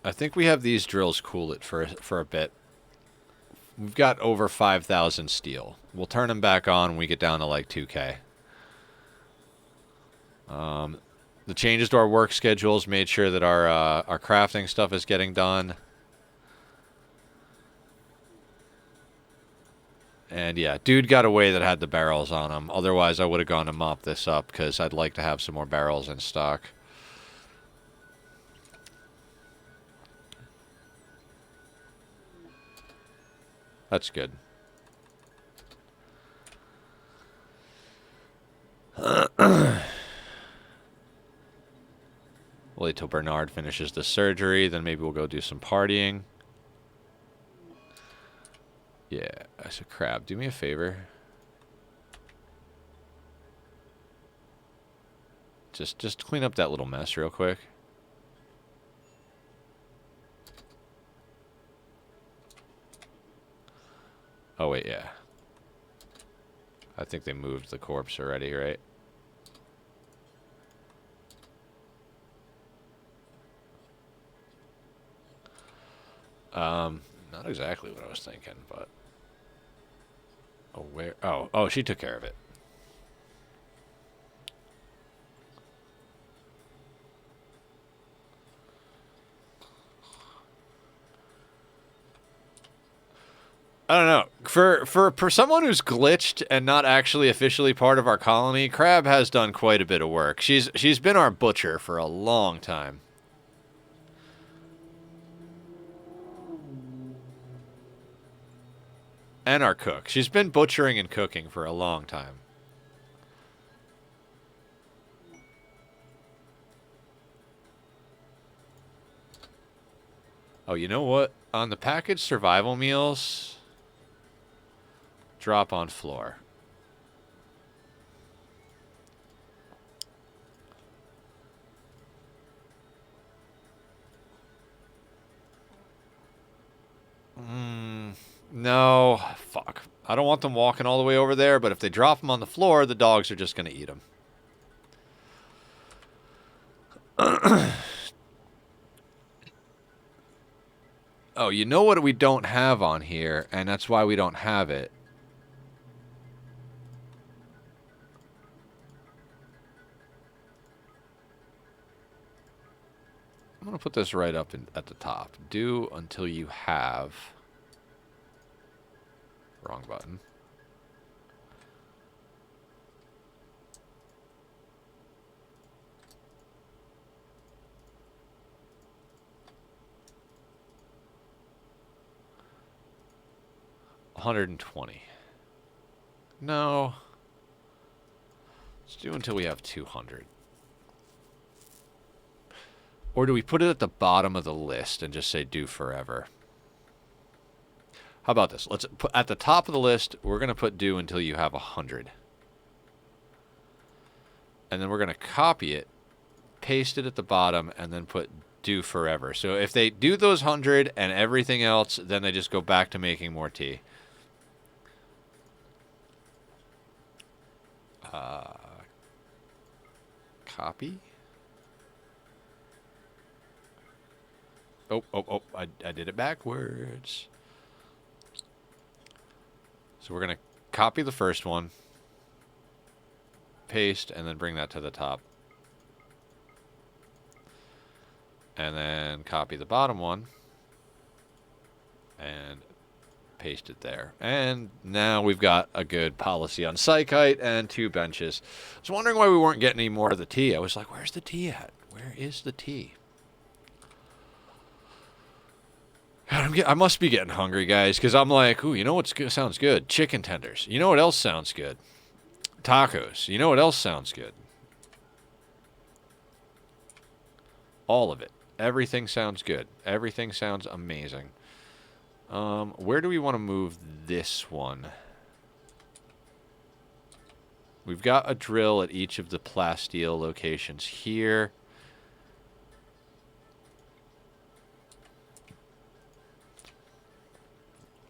I think we have these drills cool it for a bit. We've got over 5,000 steel. We'll turn them back on when we get down to like 2K. The changes to our work schedules made sure that our crafting stuff is getting done. And yeah, dude got away that had the barrels on him. Otherwise, I would have gone to mop this up because I'd like to have some more barrels in stock. That's good. Wait till Bernard finishes the surgery, then maybe we'll go do some partying. Yeah, so Crab, do me a favor. Just clean up that little mess real quick. Oh, wait, yeah. I think they moved the corpse already, right? Not exactly what I was thinking, but... Oh, where? Oh, she took care of it. I don't know. For someone who's glitched and not actually officially part of our colony, Crab has done quite a bit of work. She's been our butcher for a long time. And our cook. She's been butchering and cooking for a long time. Oh, you know what? On the packaged survival meals, drop on floor. No, fuck. I don't want them walking all the way over there, but if they drop them on the floor, the dogs are just going to eat them. Oh, you know what we don't have on here, and that's why we don't have it. I'm going to put this right up at the top. Do until you have... Wrong button. $120. No. Let's do until we have 200. Or do we put it at the bottom of the list and just say do forever? How about this? Let's put at the top of the list, we're going to put do until you have 100. And then we're going to copy it, paste it at the bottom, and then put do forever. So if they do those 100 and everything else, then they just go back to making more tea. Copy. Oh, I did it backwards. So we're going to copy the first one, paste, and then bring that to the top. And then copy the bottom one, and paste it there. And now we've got a good policy on Psychite and 2 benches. I was wondering why we weren't getting any more of the tea. I was like, where's the tea at? Where is the tea? God, I must be getting hungry, guys, because I'm like, ooh, you know what sounds good? Chicken tenders. You know what else sounds good? Tacos. You know what else sounds good? All of it. Everything sounds good. Everything sounds amazing. Where do we want to move this one? We've got a drill at each of the plasteel locations here.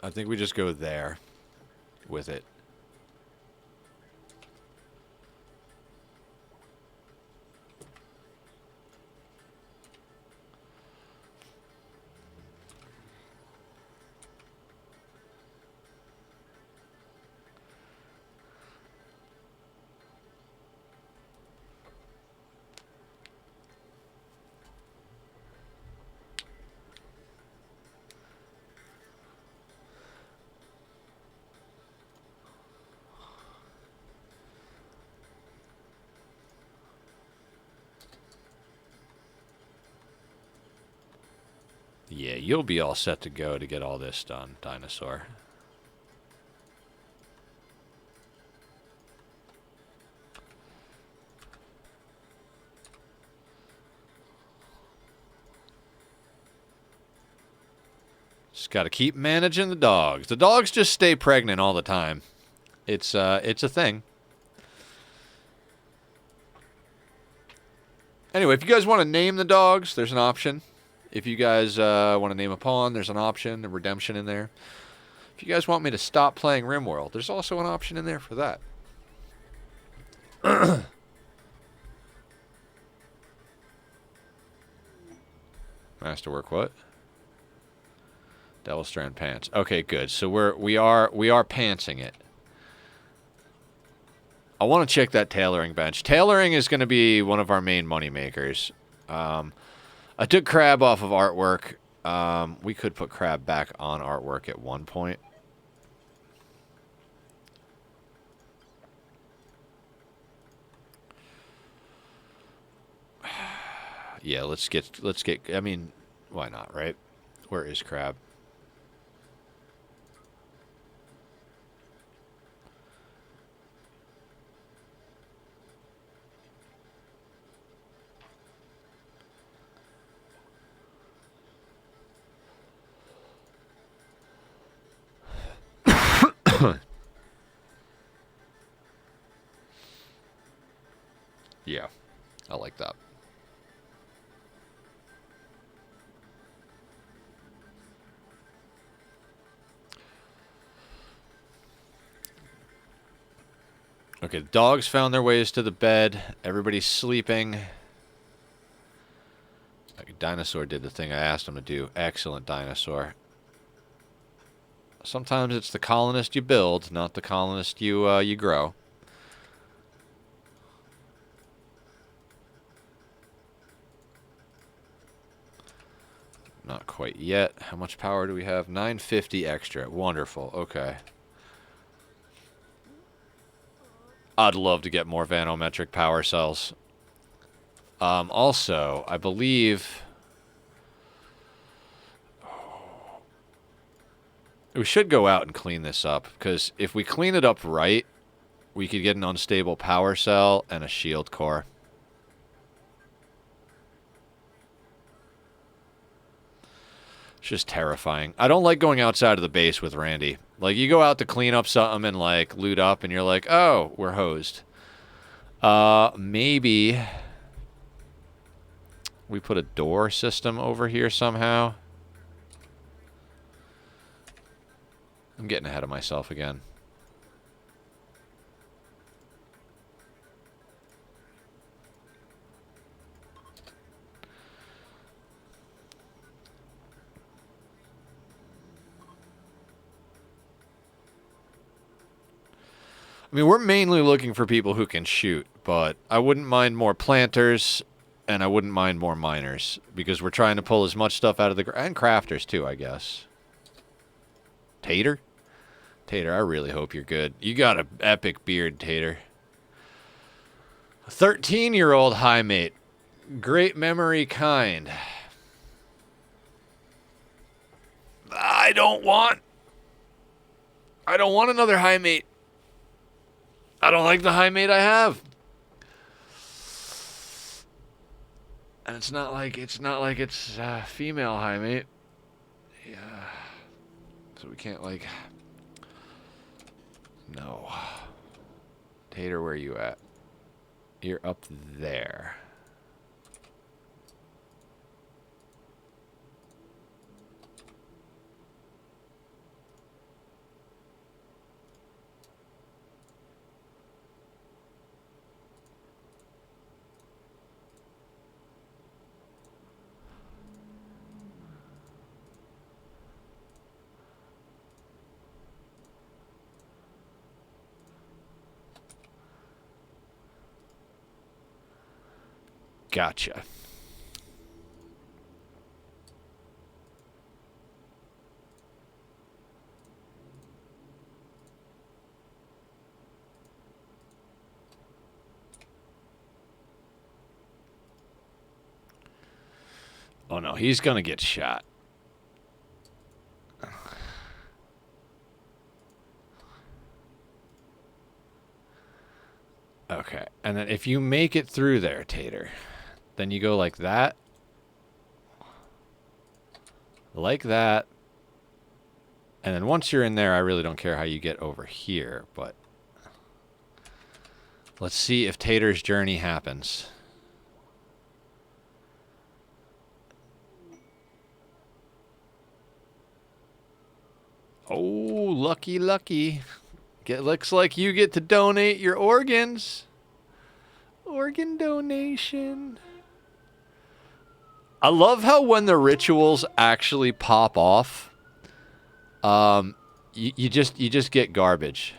I think we just go there with it. Yeah, you'll be all set to go to get all this done, Dinosaur. Just got to keep managing the dogs. The dogs just stay pregnant all the time. It's a thing. Anyway, if you guys want to name the dogs, there's an option. If you guys want to name a pawn, there's an option, a redemption in there. If you guys want me to stop playing Rimworld, there's also an option in there for that. Masterwork what? Devil Strand pants. Okay, good. So we are pantsing it. I want to check that tailoring bench. Tailoring is going to be one of our main money makers. I took Crab off of artwork. We could put Crab back on artwork at one point. Yeah, let's get. I mean, why not, right? Where is Crab? Yeah, I like that. Okay, the dogs found their ways to the bed. Everybody's sleeping. Okay, Dinosaur did the thing I asked him to do. Excellent, Dinosaur. Sometimes it's the colonist you build, not the colonist you grow. Not quite yet. How much power do we have? 950 extra. Wonderful. Okay. I'd love to get more vanometric power cells. Also, I believe we should go out and clean this up, because if we clean it up right, we could get an unstable power cell and a shield core. It's just terrifying. I don't like going outside of the base with Randy. Like, you go out to clean up something and, like, loot up, and you're like, oh, we're hosed. Maybe we put a door system over here somehow. I'm getting ahead of myself again. I mean, we're mainly looking for people who can shoot, but I wouldn't mind more planters, and I wouldn't mind more miners, because we're trying to pull as much stuff out of the and crafters too, I guess. Tater? Tater, I really hope you're good. You got an epic beard, Tater. A 13-year-old high mate. Great memory kind. I don't want another high mate. I don't like the high mate I have. And it's not like it's female high mate. Yeah. So we can't, like... No. Tater, where are you at? You're up there. Gotcha. Oh no, he's gonna get shot. Okay, and then if you make it through there, Tater, then you go like that. Like that. And then once you're in there, I really don't care how you get over here, but... Let's see if Tater's journey happens. Oh, lucky, lucky. Looks like you get to donate your organs. Organ donation. I love how when the rituals actually pop off, you just get garbage.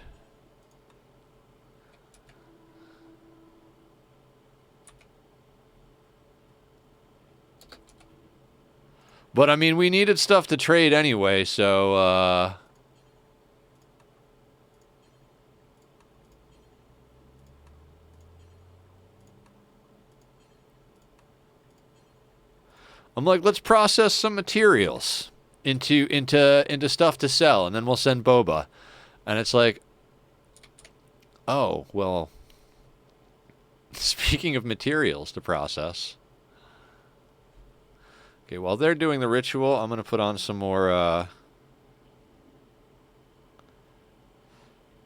But I mean, we needed stuff to trade anyway, so I'm like, let's process some materials into stuff to sell, and then we'll send boba. And it's like, oh, well, speaking of materials to process. Okay, while they're doing the ritual, I'm going to put on some more,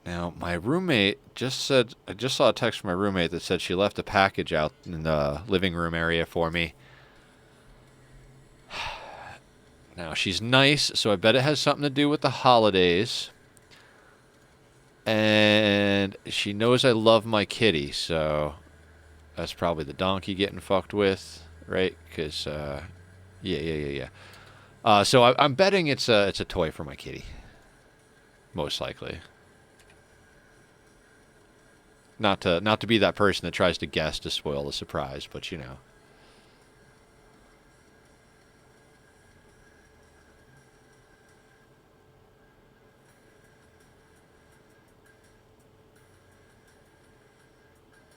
Now, my roommate just said, I just saw a text from my roommate that said she left a package out in the living room area for me. Now, she's nice, so I bet it has something to do with the holidays. And she knows I love my kitty, so that's probably the donkey getting fucked with, right? Because, yeah. So I'm betting it's a toy for my kitty. Most likely. Not to be that person that tries to guess to spoil the surprise, but you know.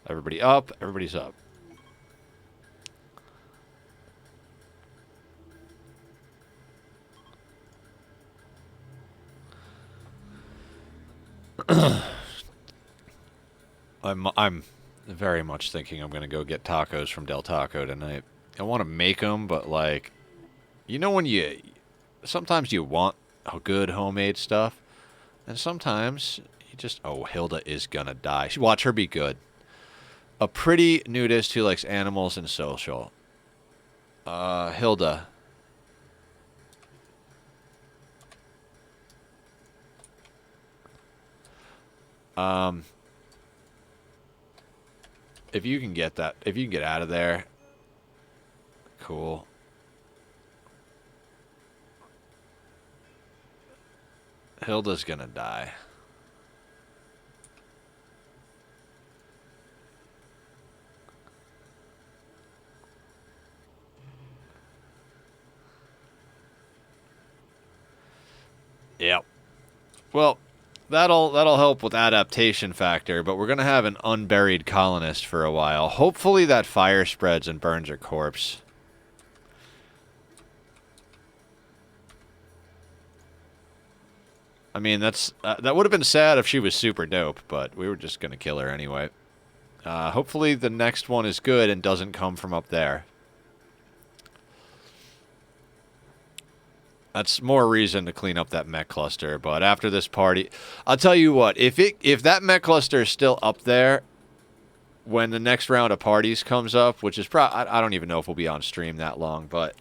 Everybody up. Everybody's up. I'm very much thinking I'm gonna go get tacos from Del Taco tonight. I want to make them, but like, you know when sometimes you want a good homemade stuff, and sometimes you just, oh, Hilda is gonna die. Watch her be good. A pretty nudist who likes animals and social. Hilda. If you can get that, if you can get out of there, cool. Hilda's gonna die. Yep. Well, that'll help with adaptation factor, but we're gonna have an unburied colonist for a while. Hopefully that fire spreads and burns her corpse. I mean, that would have been sad if she was super dope, but we were just gonna kill her anyway. Hopefully the next one is good and doesn't come from up there. That's more reason to clean up that mech cluster. But after this party, I'll tell you what, if that mech cluster is still up there when the next round of parties comes up, which is I don't even know if we'll be on stream that long, but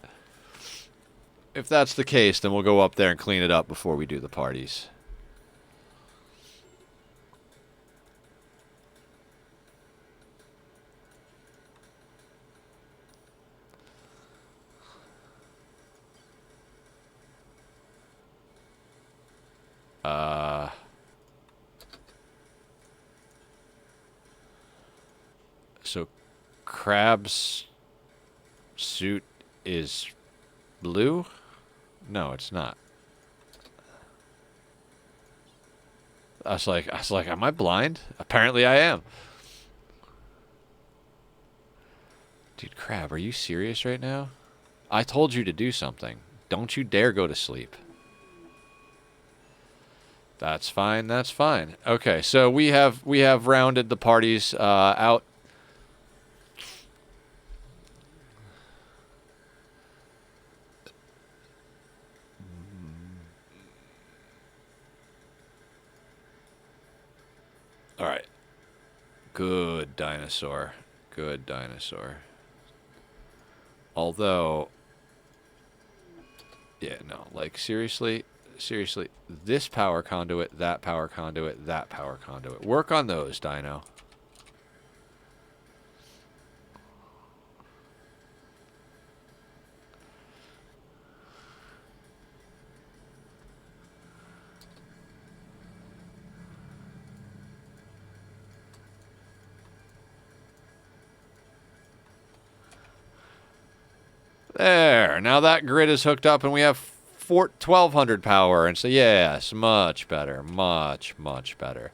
if that's the case, then we'll go up there and clean it up before we do the parties. So Crab's suit is blue? No, it's not. I was like, am I blind? Apparently I am. Dude, Crab, are you serious right now? I told you to do something. Don't you dare go to sleep. That's fine, that's fine. Okay, so we have rounded the parties out. All right. Good dinosaur. Good dinosaur. Although, yeah, no, like seriously, this power conduit, that power conduit, that power conduit. Work on those, Dino. There. Now that grid is hooked up and we have 1200 power. And so, yes, much better. Much, much better.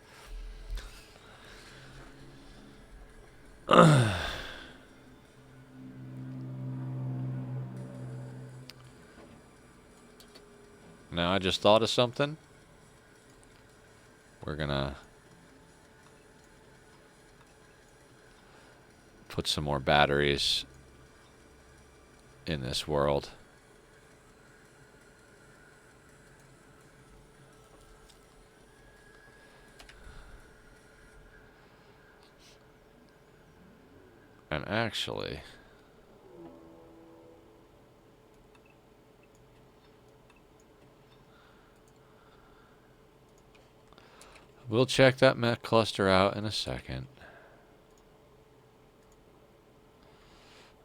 Now I just thought of something. We're gonna put some more batteries in this world. And actually, we'll check that mech cluster out in a second.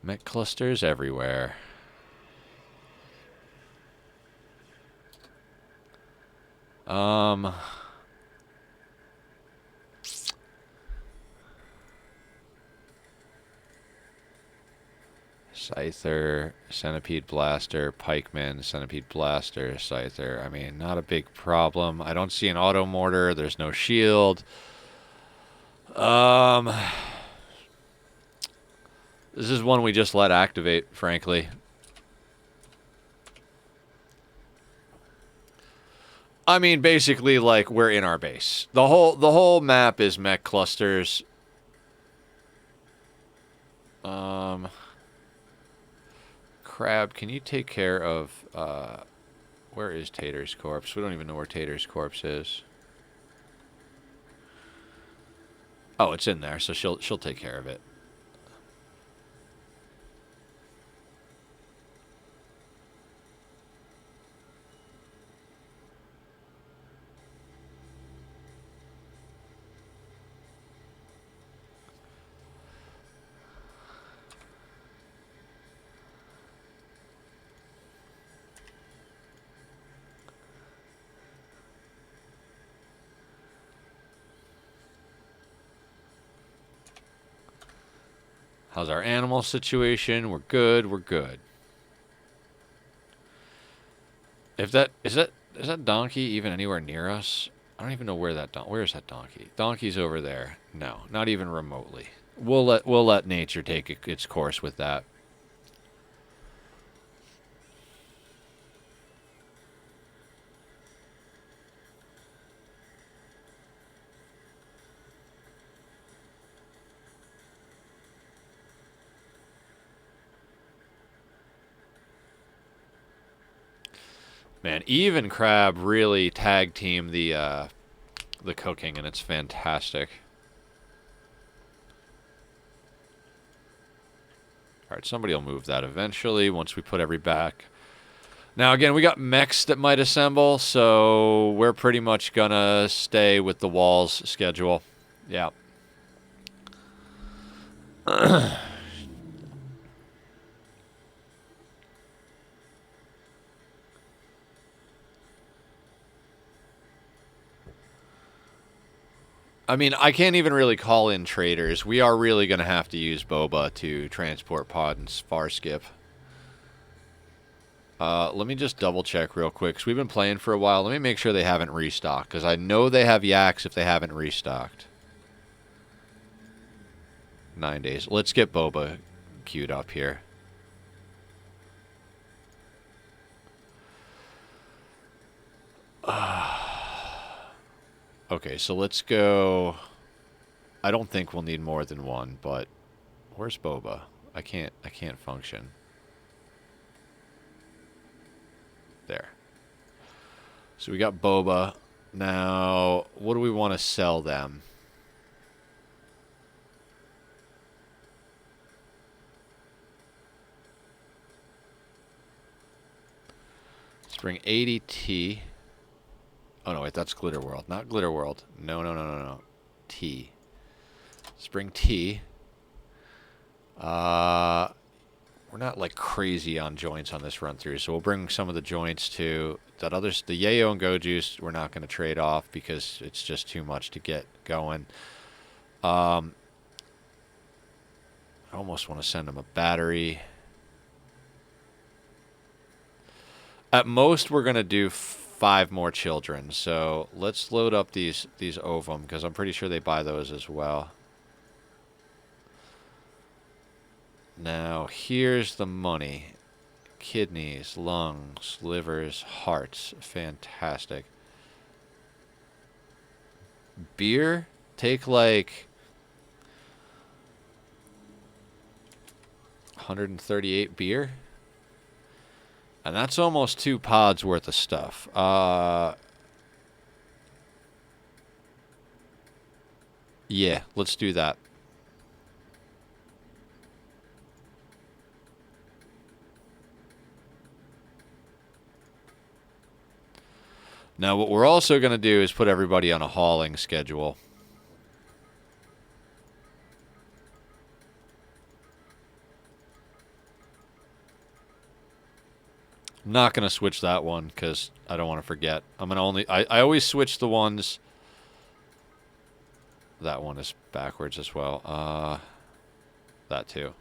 Mech clusters everywhere. Scyther, Centipede Blaster, Pikeman, Centipede Blaster, Scyther. I mean, not a big problem. I don't see an auto mortar. There's no shield. This is one we just let activate, frankly. I mean, basically, like, we're in our base. The whole map is mech clusters. Crab, can you take care of, where is Tater's corpse? We don't even know where Tater's corpse is. Oh, it's in there, so she'll take care of it. How's our animal situation? We're good. We're good. If that is that donkey even anywhere near us? I don't even know where where's that donkey? Donkey's over there. No, not even remotely. We'll let nature take its course with that. Man, Eve and Crab really tag team the cooking, and it's fantastic. All right, somebody will move that eventually once we put every back. Now, again, we got mechs that might assemble, so we're pretty much gonna stay with the walls schedule. Yeah. I mean, I can't even really call in traders. We are really going to have to use Boba to transport pod and far skip. Let me just double check real quick, because we've been playing for a while. Let me make sure they haven't restocked, because I know they have yaks if they haven't restocked. 9 days. Let's get Boba queued up here. Okay, so let's go. I don't think we'll need more than one, but where's Boba? I can't function. There. So we got Boba. Now, what do we want to sell them? Let's bring 80T. Oh, no, wait, that's Glitter World. Not Glitter World. No. T. Spring T. We're not, like, crazy on joints on this run-through, so we'll bring some of the joints to that others. The Yayo and Go Juice, we're not going to trade off because it's just too much to get going. I almost want to send them a battery. At most, we're going to do 5 more children, so let's load up these ovum, because I'm pretty sure they buy those as well. Now, here's the money. Kidneys, lungs, livers, hearts. Fantastic. Beer? Take like 138 beer? And that's almost 2 pods worth of stuff. Yeah, let's do that. Now, what we're also going to do is put everybody on a hauling schedule. I'm not going to switch that one because I don't want to forget. I'm going to only... I always switch the ones... That one is backwards as well. That too.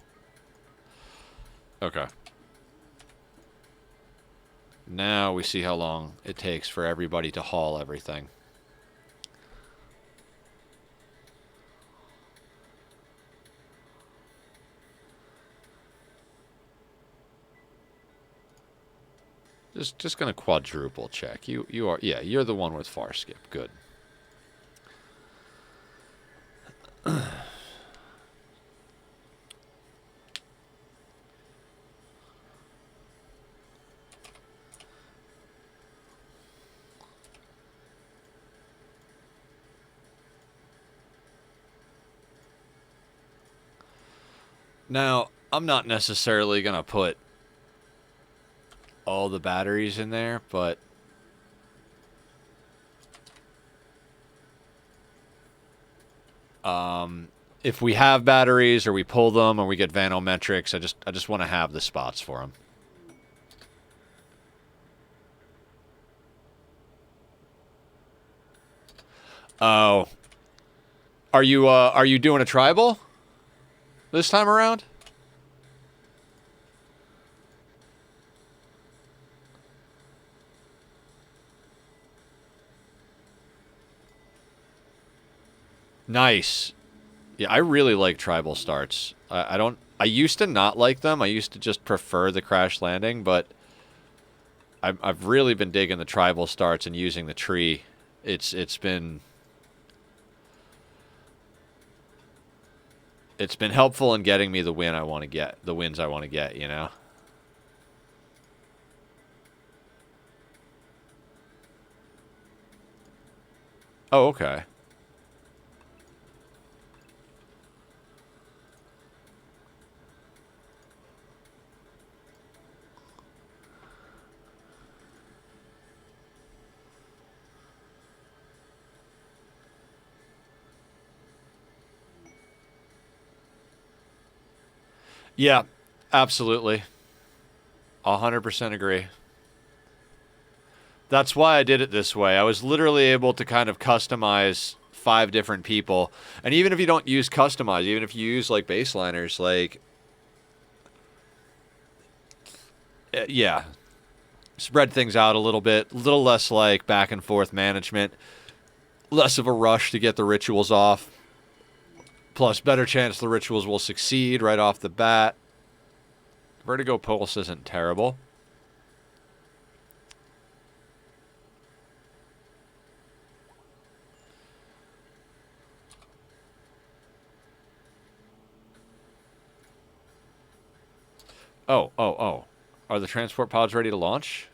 Okay. Now we see how long it takes for everybody to haul everything. Just gonna quadruple check. You are, yeah, you're the one with far skip. Good. Now, I'm not necessarily gonna put all the batteries in there, but if we have batteries or we pull them or we get vanometrics, I just want to have the spots for them. Oh, are you doing a tribal this time around? Nice. Yeah, I really like tribal starts. I used to not like them. I used to just prefer the crash landing, but I've really been digging the tribal starts and using the tree. It's been helpful in getting me the win I want to get, the wins I want to get, you know. Oh, okay. Yeah, absolutely. 100% agree. That's why I did it this way. I was literally able to kind of customize 5 different people. And even if you don't use customize, even if you use like baseliners, like, yeah, spread things out a little bit, a little less like back and forth management, less of a rush to get the rituals off. Plus, better chance the rituals will succeed right off the bat. Vertigo Pulse isn't terrible. Oh. Are the transport pods ready to launch?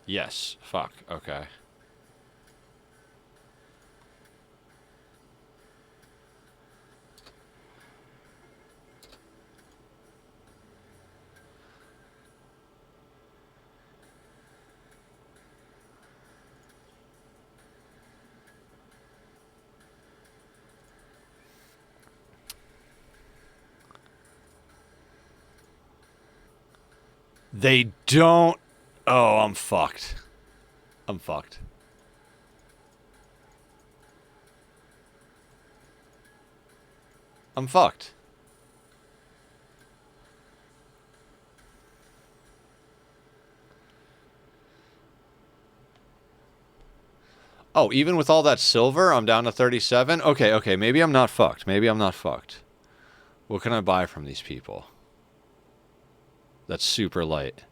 Yes. Fuck. Okay. They don't... Oh, I'm fucked. I'm fucked. I'm fucked. Oh, even with all that silver, I'm down to 37? Okay, okay, maybe I'm not fucked. Maybe I'm not fucked. What can I buy from these people? That's super light.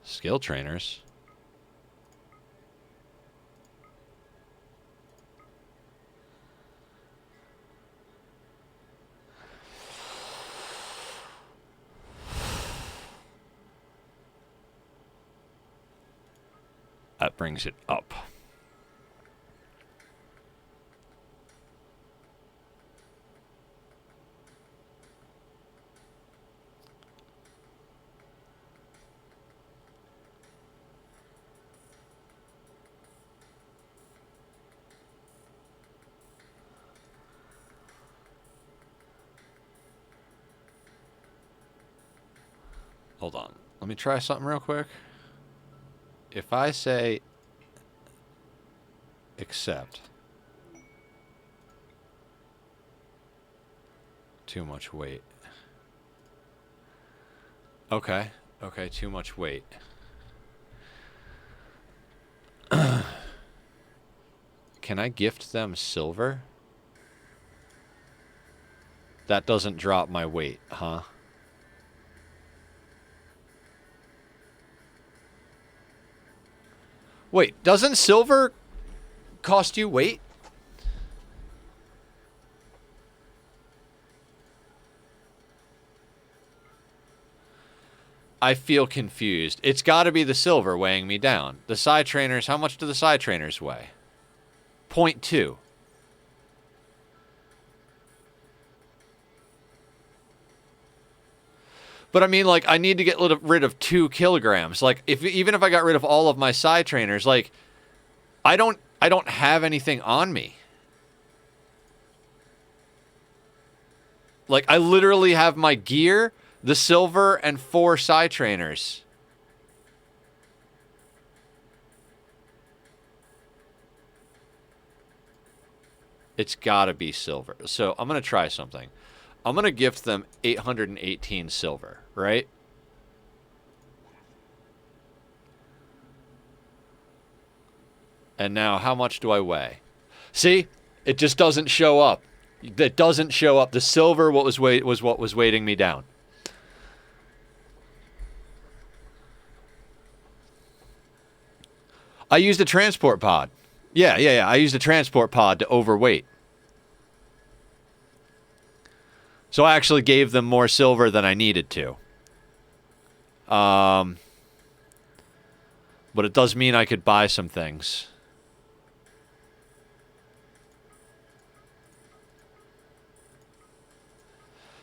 Skill trainers. That brings it up. Hold on. Let me try something real quick. If I say accept. Too much weight. Okay. Okay, too much weight. Can I gift them silver? That doesn't drop my weight, huh? Wait, doesn't silver cost you weight? I feel confused. It's got to be the silver weighing me down. The side trainers, how much do the side trainers weigh? 0.2. But I mean, like, I need to get rid of 2 kilograms. Like, even if I got rid of all of my side trainers, like, I don't have anything on me. Like, I literally have my gear, the silver, and 4 side trainers. It's gotta be silver. So I'm gonna try something. I'm gonna gift them 818 silver, right? And now, how much do I weigh? See? It just doesn't show up. It doesn't show up. The silver was what was weighting me down. I used a transport pod. Yeah. I used a transport pod to overweight. So I actually gave them more silver than I needed to. But it does mean I could buy some things.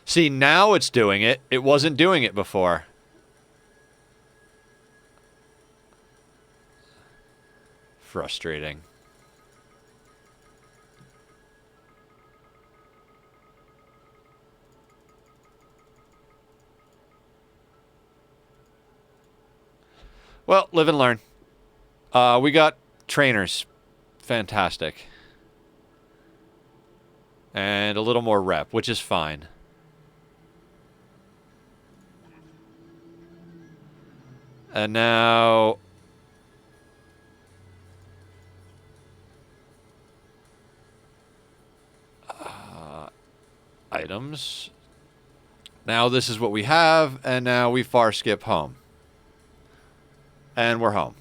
See, now it's doing it. It wasn't doing it before. Frustrating. Well, live and learn. We got trainers. Fantastic. And a little more rep, which is fine. And now... items. Now this is what we have, and now we far skip home. And we're home.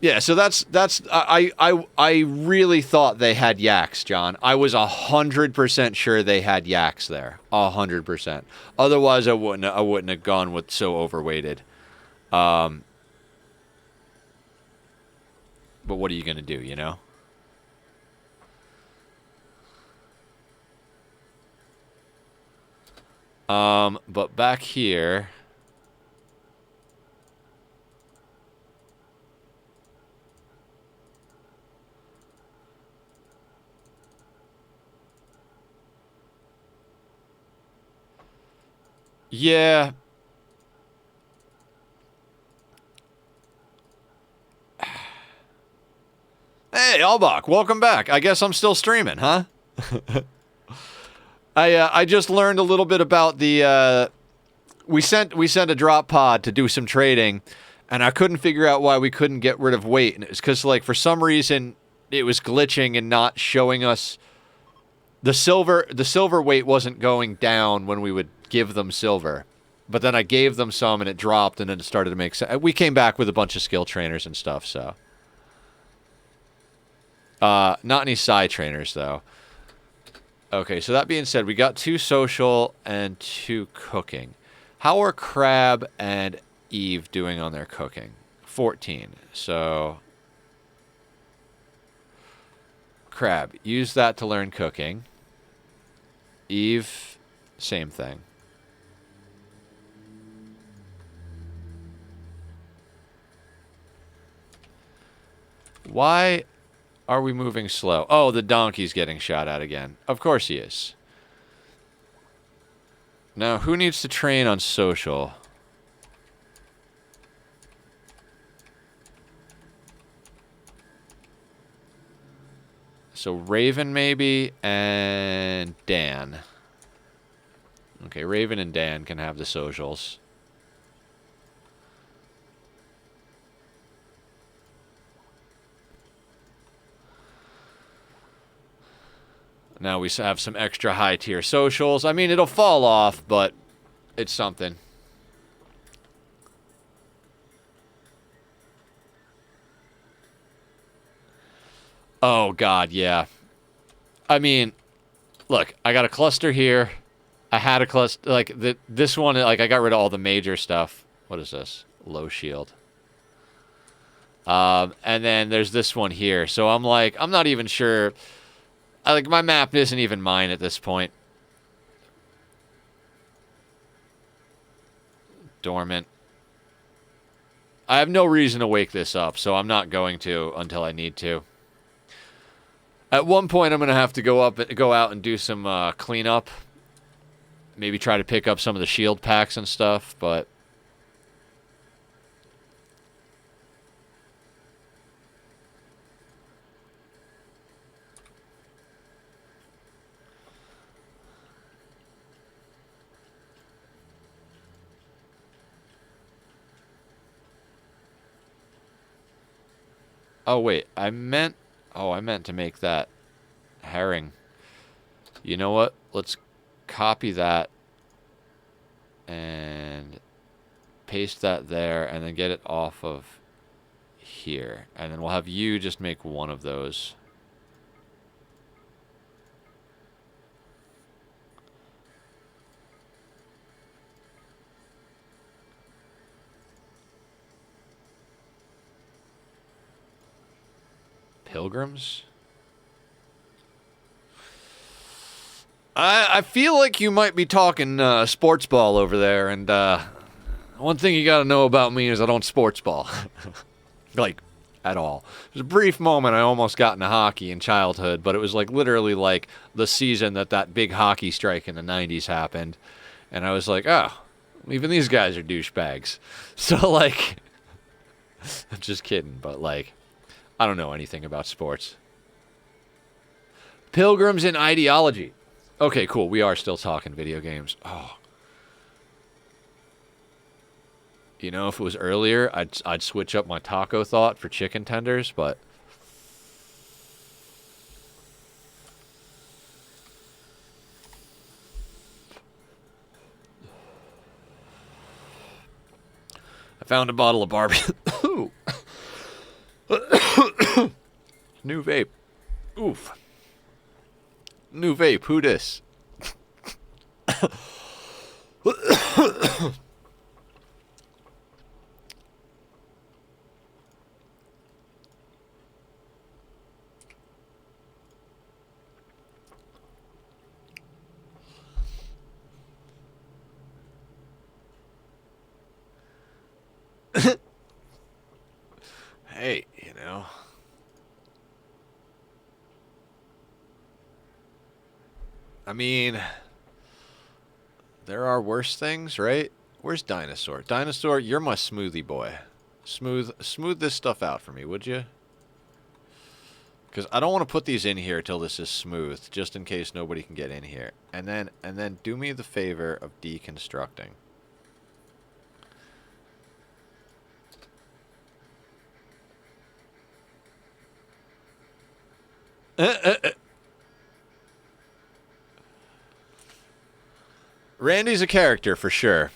Yeah, so I really thought they had yaks, John. I was 100% sure they had yaks there. 100%. Otherwise, I wouldn't have gone with so overweighted. But what are you gonna do, you know? But back here. Yeah. Hey, Albach, welcome back. I guess I'm still streaming, huh? I just learned a little bit about the we sent a drop pod to do some trading, and I couldn't figure out why we couldn't get rid of weight, and it's because like for some reason it was glitching and not showing us the silver weight wasn't going down when we would give them silver. But then I gave them some and it dropped, and then it started to make sense. We came back with a bunch of skill trainers and stuff, so. Not any psi trainers, though. Okay, so that being said, we got 2 social and 2 cooking. How are Crab and Eve doing on their cooking? 14. So, Crab, use that to learn cooking. Eve, same thing. Why are we moving slow? Oh, the donkey's getting shot at again. Of course he is. Now, who needs to train on social? So Raven maybe, and Dan. Okay, Raven and Dan can have the socials. Now we have some extra high-tier socials. I mean, it'll fall off, but it's something. Oh, God, yeah. I mean, look, I got a cluster here. I had a cluster, like, this one, like, I got rid of all the major stuff. What is this? Low shield. And then there's this one here. So I'm like, I'm not even sure. Like, my map isn't even mine at this point. Dormant. I have no reason to wake this up, so I'm not going to until I need to. At one point, I'm going to have to go out and do some cleanup. Maybe try to pick up some of the shield packs and stuff, but... Oh, wait. I meant to make that herring. You know what? Let's copy that and paste that there and then get it off of here. And then we'll have you just make one of those. Pilgrims? I feel like you might be talking sports ball over there, and one thing you gotta know about me is I don't sports ball. Like, at all. There's a brief moment I almost got into hockey in childhood, but it was like literally like the season that big hockey strike in the 90s happened, and I was like, oh, even these guys are douchebags. So, like, I'm just kidding, but like, I don't know anything about sports. Pilgrims and ideology. Okay, cool. We are still talking video games. Oh. You know, if it was earlier, I'd switch up my taco thought for chicken tenders, but... I found a bottle of barbecue. New vape. Oof. New vape. Who dis? Hey, you know. I mean, there are worse things, right? Where's Dinosaur? Dinosaur, you're my smoothie boy. Smooth this stuff out for me, would you? Because I don't want to put these in here till this is smooth, just in case nobody can get in here. And then do me the favor of deconstructing. Randy's a character for sure.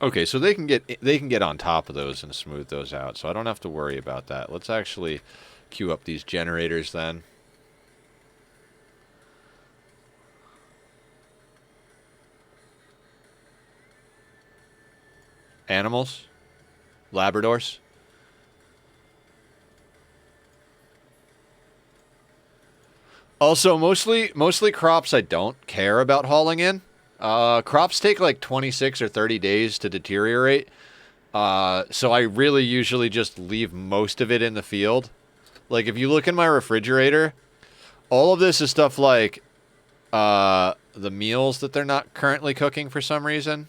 Okay, so they can get on top of those and smooth those out, so I don't have to worry about that. Let's actually queue up these generators then. Animals? Labradors? Also, mostly crops I don't care about hauling in. Crops take like 26 or 30 days to deteriorate. So I really usually just leave most of it in the field. Like, if you look in my refrigerator, all of this is stuff like the meals that they're not currently cooking for some reason.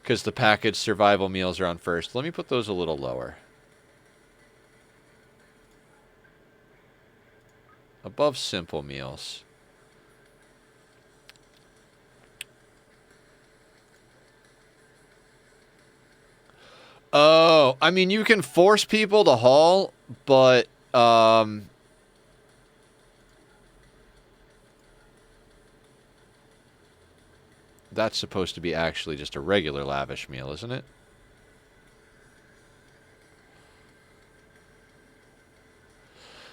Because the packaged survival meals are on first. Let me put those a little lower. Above simple meals. Oh, I mean, you can force people to haul, but, that's supposed to be actually just a regular lavish meal, isn't it?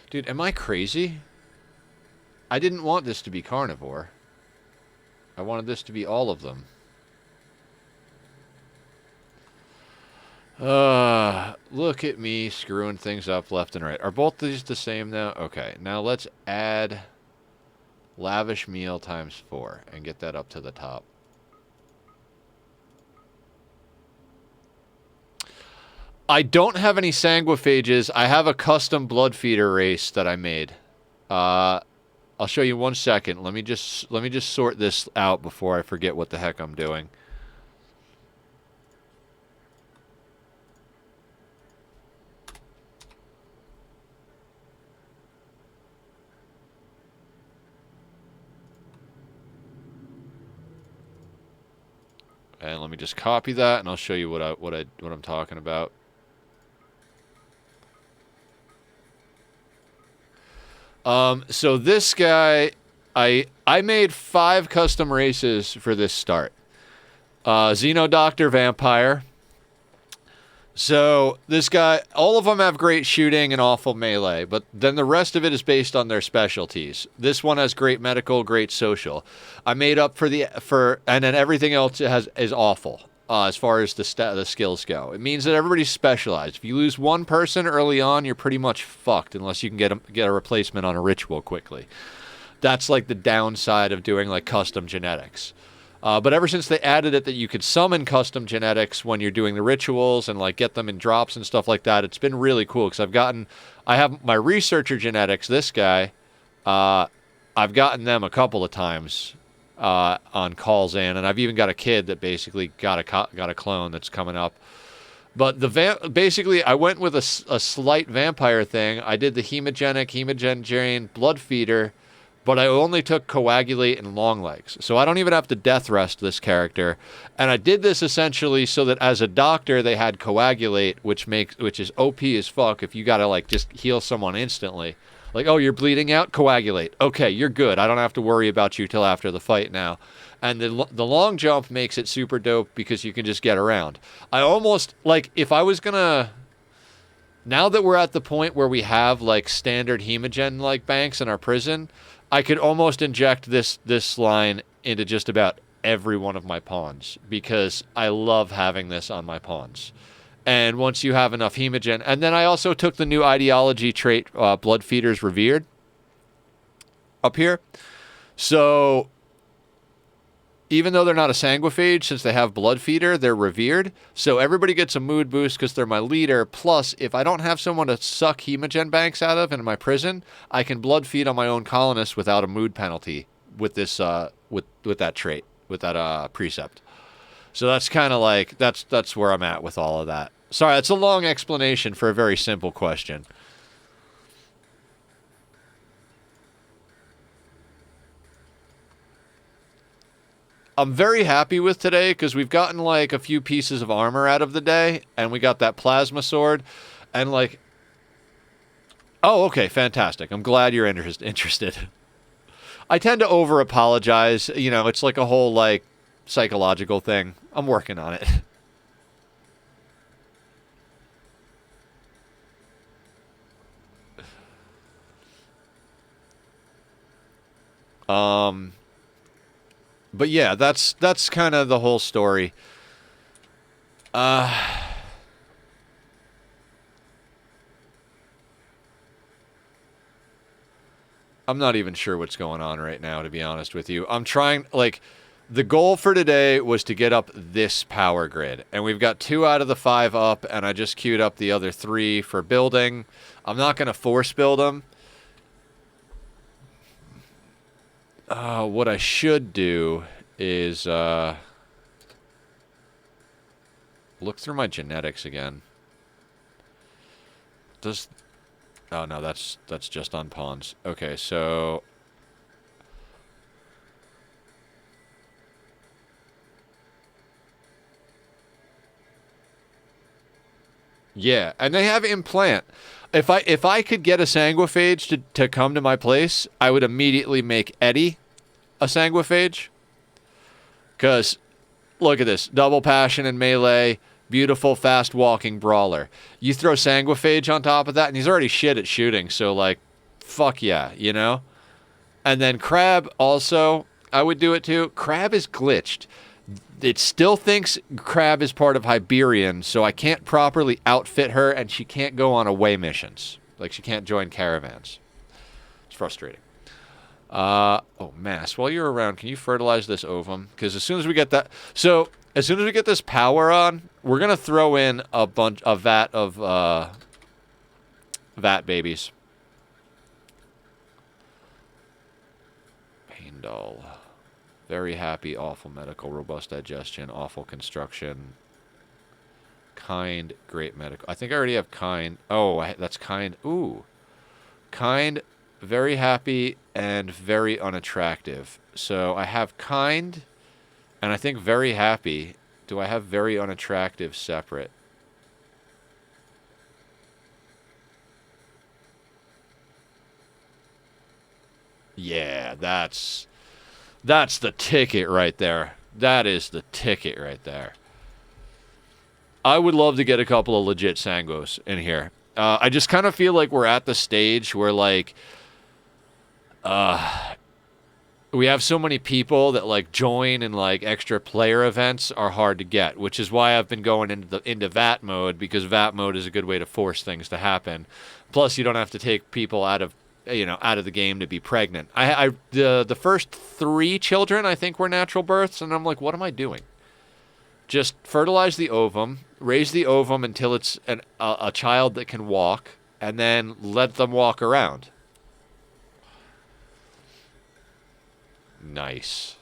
Dude, am I crazy? I didn't want this to be carnivore. I wanted this to be all of them. Look at me screwing things up left and right. Are both these the same now? Okay, now let's add lavish meal times 4 and get that up to the top. I don't have any sanguiphages. I have a custom blood feeder race that I made. I'll show you 1 second. Let me just sort this out before I forget what the heck I'm doing. And let me just copy that, and I'll show you what I'm talking about. So this guy, I made 5 custom races for this start. Xenodoctor Vampire. So this guy, all of them have great shooting and awful melee, but then the rest of it is based on their specialties. This one has great medical, great social. I made up and then everything else is awful as far as the skills go. It means that everybody's specialized. If you lose one person early on, you're pretty much fucked unless you can get a replacement on a ritual quickly. That's like the downside of doing like custom genetics. But ever since they added it that you could summon custom genetics when you're doing the rituals and like get them in drops and stuff like that, it's been really cool because I have my researcher genetics, this guy, I've gotten them a couple of times on calls in, and I've even got a kid that basically got a clone that's coming up. But basically I went with a slight vampire thing. I did the hemogen drain, blood feeder, but I only took coagulate and long legs. So I don't even have to death rest this character. And I did this essentially so that as a doctor, they had coagulate, which is OP as fuck if you gotta like just heal someone instantly. Like, oh, you're bleeding out? Coagulate. Okay, you're good. I don't have to worry about you till after the fight now. And the long jump makes it super dope because you can just get around. I almost, like, if I was gonna... Now that we're at the point where we have, like, standard hemogen, like, banks in our prison, I could almost inject this line into just about every one of my pawns because I love having this on my pawns. And once you have enough hemogen... And then I also took the new ideology trait, Blood Feeders Revered, up here. So even though they're not a sanguiphage, since they have blood feeder, they're revered. So everybody gets a mood boost because they're my leader. Plus, if I don't have someone to suck hemogen banks out of in my prison, I can blood feed on my own colonists without a mood penalty with this with that trait, with that precept. So that's kind of like that's where I'm at with all of that. Sorry, that's a long explanation for a very simple question. I'm very happy with today because we've gotten like a few pieces of armor out of the day, and we got that plasma sword, and like, oh, okay, fantastic. I'm glad you're interested. I tend to over apologize. You know, it's like a whole like psychological thing. I'm working on it. But yeah, that's kind of the whole story. I'm not even sure what's going on right now, to be honest with you. I'm trying, like, the goal for today was to get up this power grid. And we've got 2 out of the 5 up, and I just queued up the other 3 for building. I'm not going to force build them. What I should do is look through my genetics again. Does... Oh, no, that's just on pawns. Okay, so... Yeah, and they have implant. If I could get a sanguiphage to come to my place, I would immediately make Eddie a sanguiphage. Because, look at this. Double passion and melee. Beautiful, fast-walking brawler. You throw sanguiphage on top of that, and he's already shit at shooting, so, like, fuck yeah, you know? And then Crab also, I would do it too. Crab is glitched. It still thinks Crab is part of Hyperion, so I can't properly outfit her, and she can't go on away missions. Like, she can't join caravans. It's frustrating. Oh, Mass, while you're around, can you fertilize this ovum? Because as soon as we get that... So, as soon as we get this power on, we're going to throw in a vat of vat babies. Pain doll. Very happy, awful medical, robust digestion, awful construction. Kind, great medical. I think I already have kind. Oh, that's kind. Ooh. Kind, very happy, and very unattractive. So I have kind, and I think very happy. Do I have very unattractive separate? Yeah, that's the ticket right there. That is the ticket right there. I would love to get a couple of legit Sangos in here. I just kind of feel like we're at the stage where, like, we have so many people that, like, join and, like, extra player events are hard to get, which is why I've been going into VAT mode, because VAT mode is a good way to force things to happen. Plus, you don't have to take people out of the game to be pregnant. The first 3 children, I think, were natural births, and I'm like, what am I doing? Just fertilize the ovum, raise the ovum until it's a child that can walk, and then let them walk around. Nice.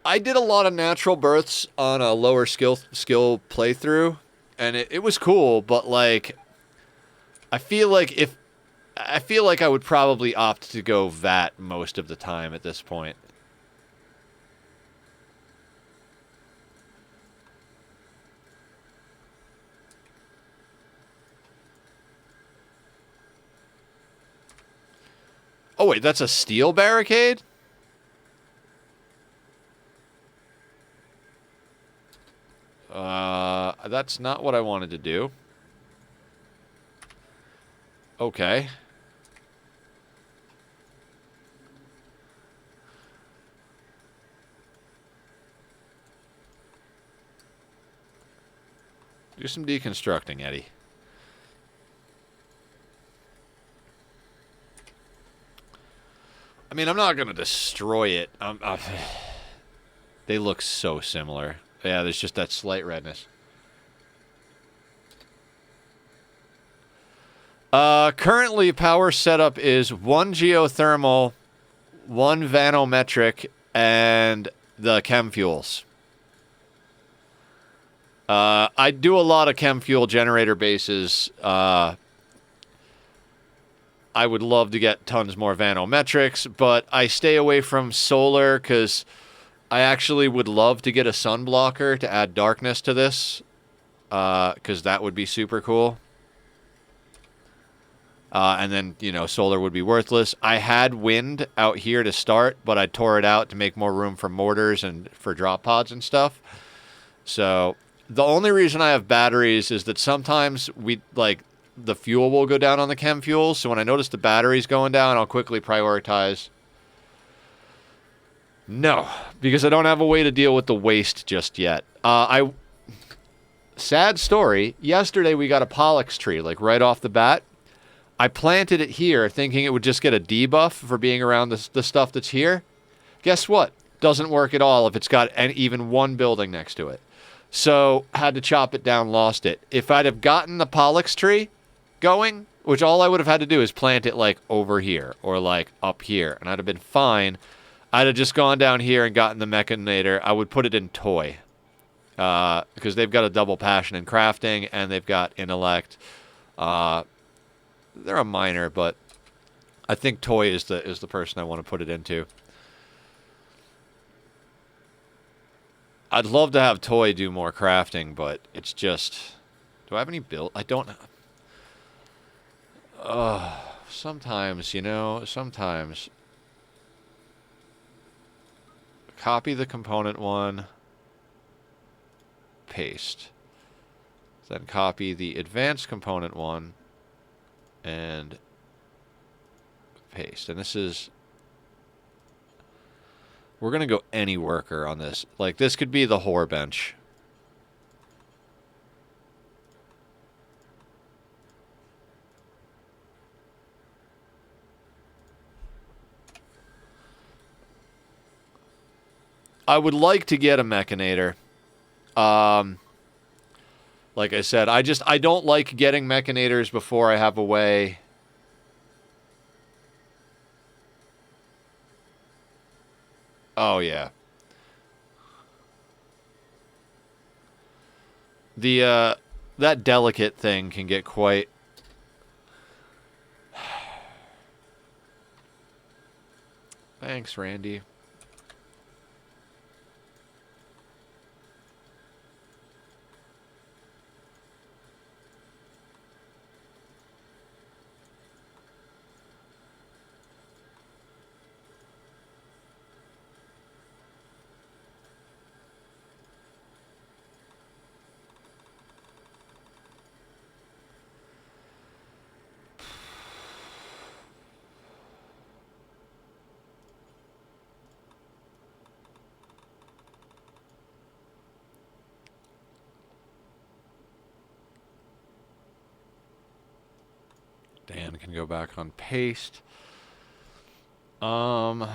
I did a lot of natural births on a lower skill playthrough, and it was cool, but, like, I feel like I would probably opt to go VAT most of the time at this point. Oh wait, that's a steel barricade? That's not what I wanted to do. Okay. Do some deconstructing, Eddie. I mean, I'm not going to destroy it. They look so similar. Yeah, there's just that slight redness. Currently, power setup is 1 geothermal, 1 vanometric, and the chem fuels. I do a lot of chem fuel generator bases. I would love to get tons more vanometrics, but I stay away from solar because I actually would love to get a sun blocker to add darkness to this, because that would be super cool. And then, you know, solar would be worthless. I had wind out here to start, but I tore it out to make more room for mortars and for drop pods and stuff. So the only reason I have batteries is that sometimes the fuel will go down on the chem fuels. So when I notice the batteries going down, I'll quickly prioritize. No, because I don't have a way to deal with the waste just yet. Sad story. Yesterday we got a Pollux tree, like right off the bat. I planted it here thinking it would just get a debuff for being around the stuff that's here. Guess what? Doesn't work at all if it's got even one building next to it. So, had to chop it down, lost it. If I'd have gotten the Pollux tree going, which all I would have had to do is plant it like over here or like up here, and I'd have been fine. I'd have just gone down here and gotten the Mechanator. I would put it in toy. Because they've got a double passion in crafting and they've got intellect. They're a minor, but I think toy is the person I want to put it into. I'd love to have toy do more crafting, but it's just... Do I have any build? I don't... Sometimes, you know, sometimes. Copy the component one. Paste. Then copy the advanced component one. And paste. And this is... We're going to go any worker on this. Like, this could be the whore bench. I would like to get a Mechanator. Like I said, I don't like getting Mechanators before I have a way. Oh, yeah. That delicate thing can get quite... Thanks, Randy. Dan can go back on paste. Where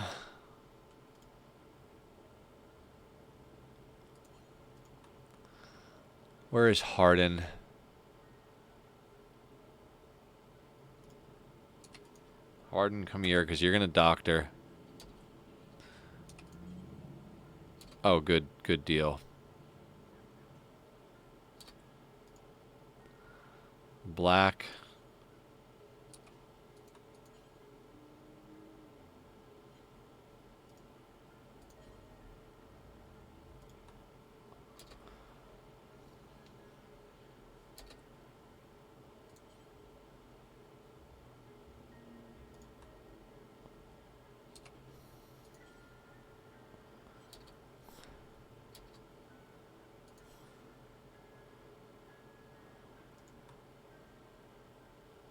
is Harden? Harden, come here, because you're going to doctor. Oh, good deal. Black.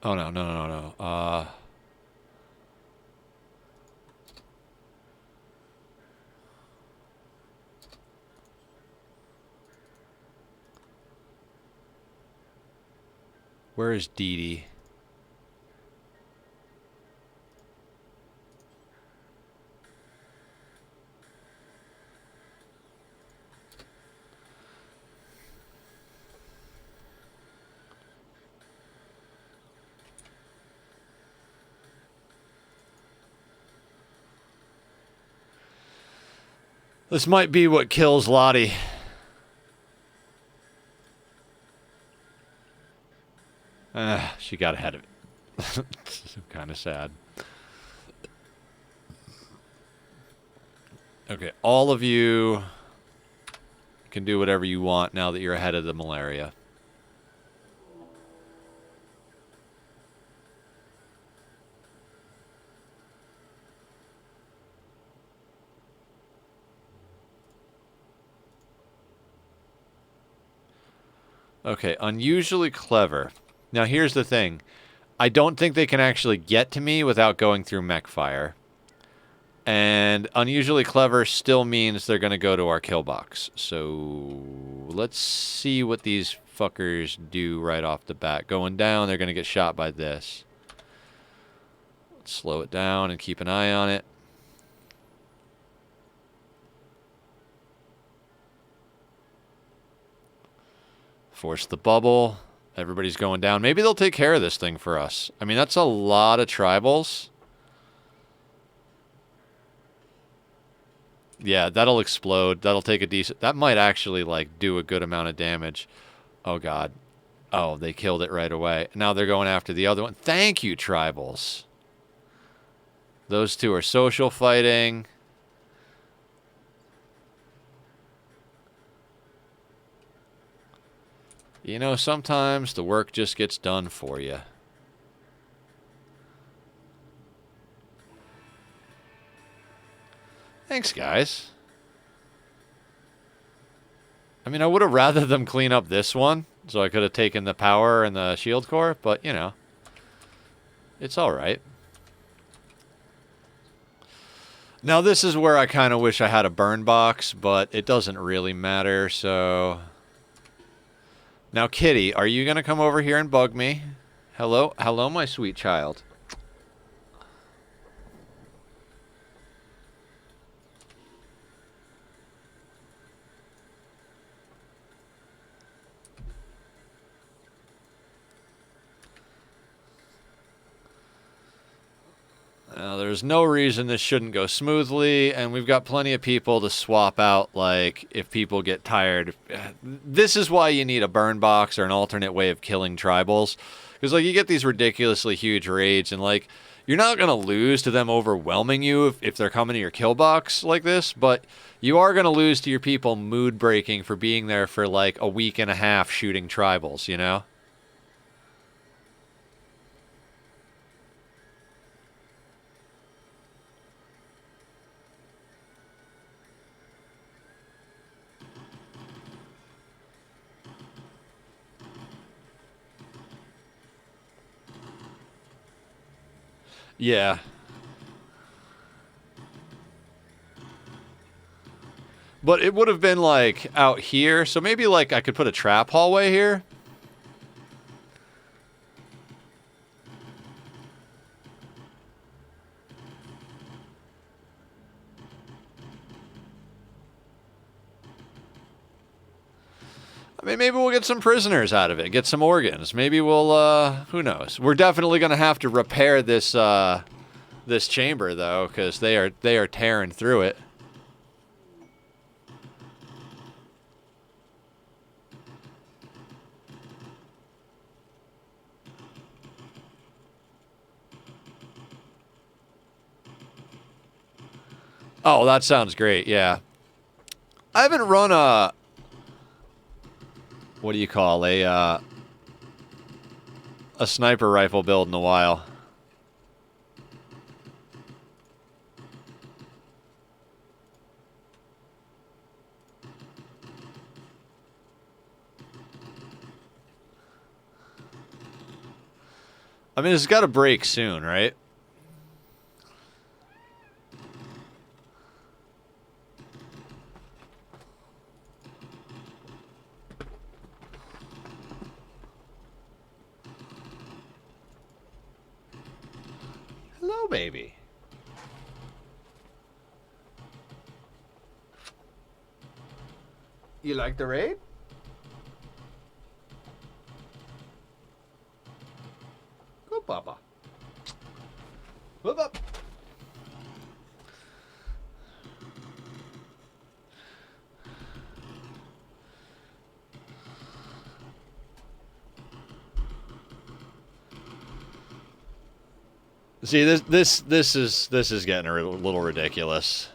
Oh, no, no, no, no. Where is Dee Dee? This might be what kills Lottie. She got ahead of it. Kind of sad. Okay, all of you can do whatever you want now that you're ahead of the malaria. Okay, unusually clever. Now here's the thing. I don't think they can actually get to me without going through mech fire. And unusually clever still means they're going to go to our kill box. So let's see what these fuckers do right off the bat. Going down, they're going to get shot by this. Let's slow it down and keep an eye on it. Force the bubble. Everybody's going down. Maybe they'll take care of this thing for us. I mean, that's a lot of tribals. Yeah, that'll explode. That'll take a decent... That might actually, like, do a good amount of damage. Oh, God. Oh, they killed it right away. Now they're going after the other one. Thank you, tribals. Those two are social fighting. You know, sometimes the work just gets done for you. Thanks, guys. I mean, I would have rather them clean up this one, so I could have taken the power and the shield core, but, you know, it's all right. Now, this is where I kind of wish I had a burn box, but it doesn't really matter, so... Now, Kitty, are you going to come over here and bug me? Hello? Hello, my sweet child. Now, there's no reason this shouldn't go smoothly, and we've got plenty of people to swap out, like, if people get tired. This is why you need a burn box or an alternate way of killing tribals. Because, like, you get these ridiculously huge raids, and, like, you're not going to lose to them overwhelming you if they're coming to your kill box like this, but you are going to lose to your people mood breaking for being there for, like, a week and a half shooting tribals, you know? Yeah. But it would have been, like, out here. So maybe, like, I could put a trap hallway here. I mean, maybe we'll get some prisoners out of it. Get some organs. Maybe we'll, who knows? We're definitely going to have to repair this, this chamber, though, because they are tearing through it. Oh, that sounds great, yeah. I haven't run a... What do you call a sniper rifle build in a while. I mean, it's got to break soon, right? Hello, baby. You like the raid? Go, Papa. Move up. See, this is getting a little ridiculous.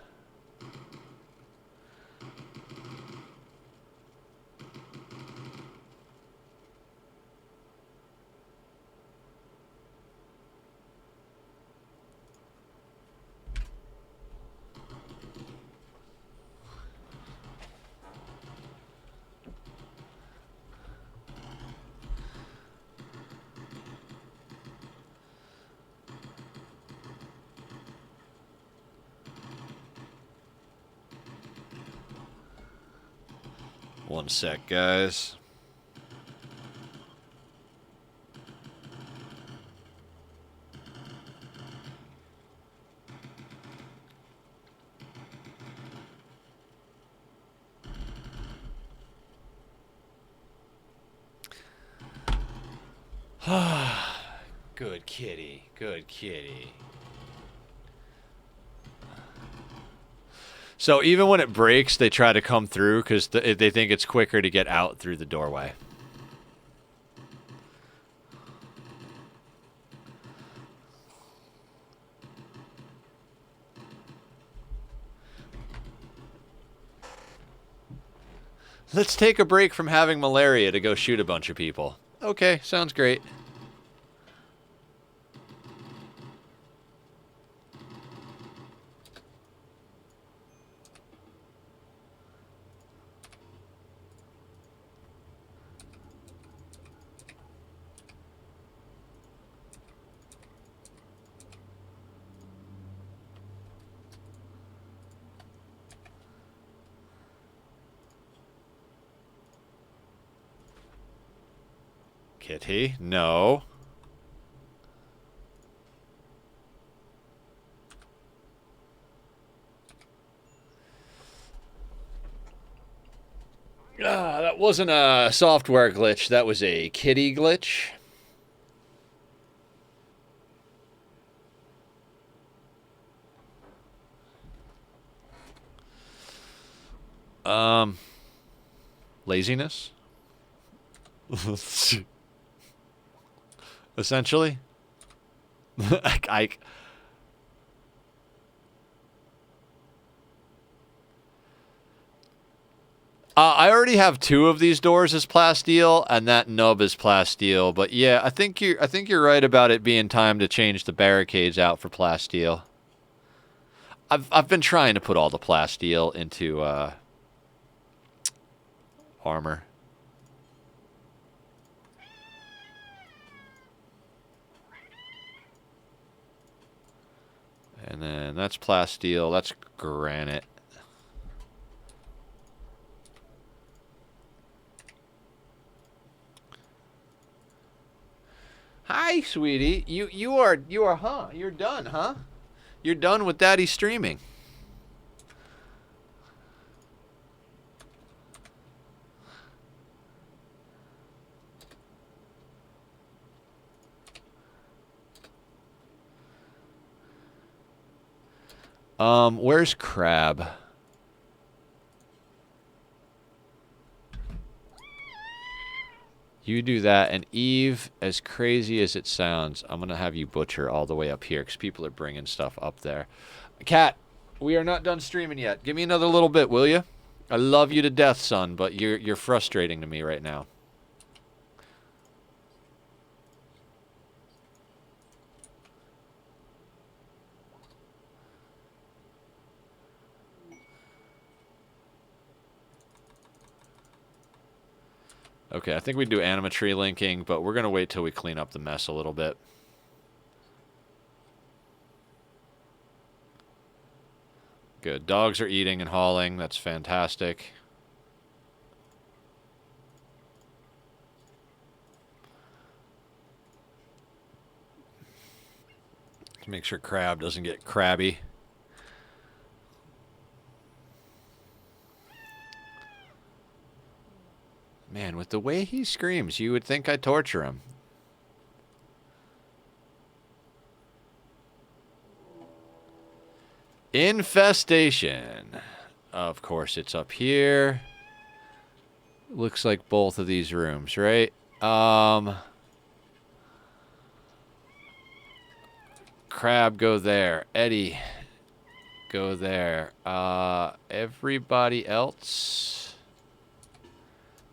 One sec, guys. Good kitty. Good kitty. So even when it breaks, they try to come through because they think it's quicker to get out through the doorway. Let's take a break from having malaria to go shoot a bunch of people. Okay, sounds great. Kitty, no. That wasn't a software glitch. That was a kitty glitch. Laziness? Essentially. I already have 2 of these doors as plasteel, and that nub is plasteel. But yeah, I think you're right about it being time to change the barricades out for plasteel. I've been trying to put all the plasteel into armor. And then that's plasteel, that's granite. Hi, sweetie. You are huh? You're done, huh? You're done with Daddy streaming. Where's Crab? You do that, and Eve, as crazy as it sounds, I'm going to have you butcher all the way up here because people are bringing stuff up there. Cat, we are not done streaming yet. Give me another little bit, will you? I love you to death, son, but you're frustrating to me right now. Okay, I think we do animatree linking, but we're going to wait till we clean up the mess a little bit. Good. Dogs are eating and hauling. That's fantastic. To make sure Crab doesn't get crabby. Man, with the way he screams, you would think I'd torture him. Infestation. Of course, it's up here. Looks like both of these rooms, right? Crab, go there. Eddie, go there. Everybody else,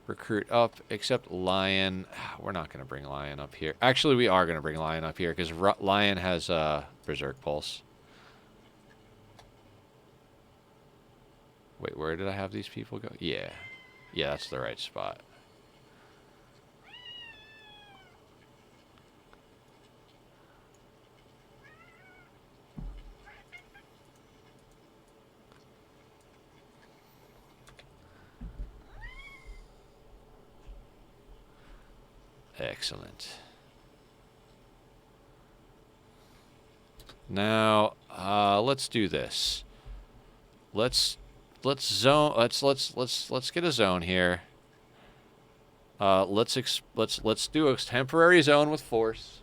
recruit up except Lion. We're not going to bring Lion up here. Actually, we are going to bring Lion up here because Lion has Berserk Pulse. Wait, where did I have these people go? Yeah. Yeah, that's the right spot. Excellent. Now, let's do this. Let's zone. Let's get a zone here. Let's do a temporary zone with force.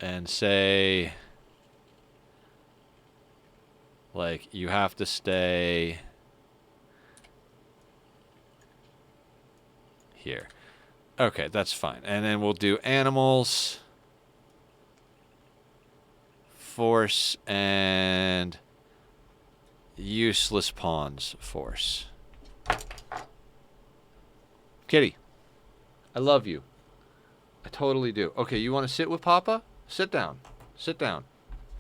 And say, like, you have to stay here. Okay, that's fine. And then we'll do animals, force, and useless pawns force. Kitty, I love you. I totally do. Okay, you want to sit with Papa? Sit down. Sit down.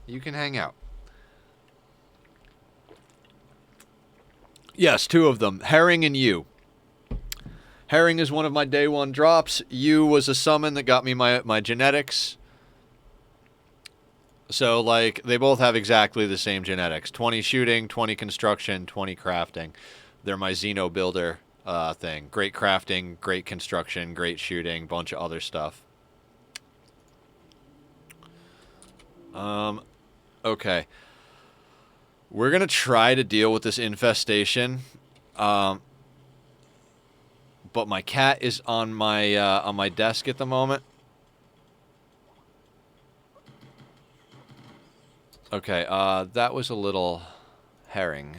You can hang out. Yes, two of them. Herring and you. Herring is one of my day one drops. You was a summon that got me my genetics. So, like, they both have exactly the same genetics. 20 shooting, 20 construction, 20 crafting. They're my Xeno builder thing. Great crafting, great construction, great shooting, bunch of other stuff. Okay. We're going to try to deal with this infestation. But my cat is on my desk at the moment. Okay, that was a little herring.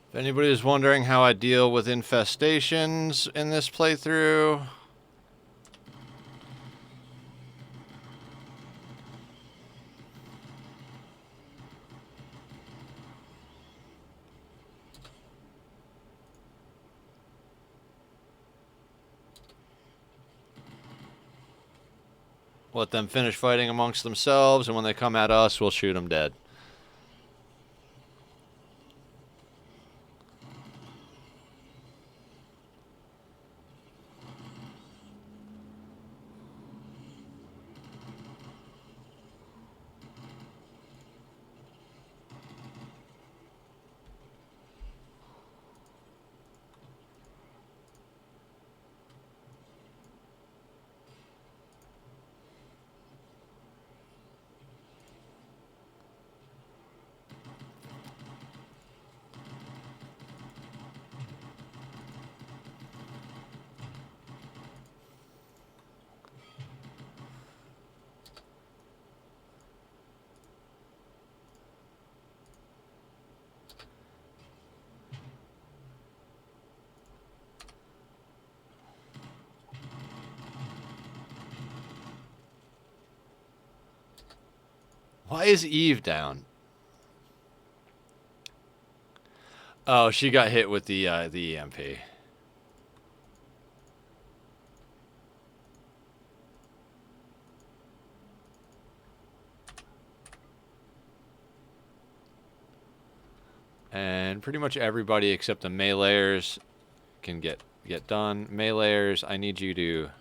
If anybody is wondering how I deal with infestations in this playthrough, let them finish fighting amongst themselves, and when they come at us, we'll shoot them dead. Why is Eve down? Oh, she got hit with the EMP. And pretty much everybody except the meleeers can get done. Meleeers, I need you to...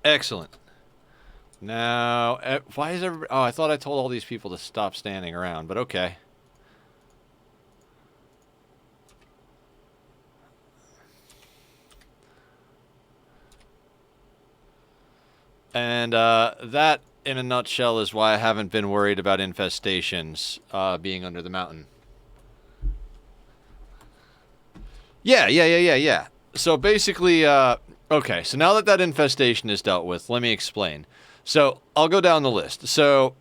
Excellent. Now, why is everybody... Oh, I thought I told all these people to stop standing around, but okay. And that, in a nutshell, is why I haven't been worried about infestations being under the mountain. Yeah. So basically, okay, so now that that infestation is dealt with, let me explain. So I'll go down the list. So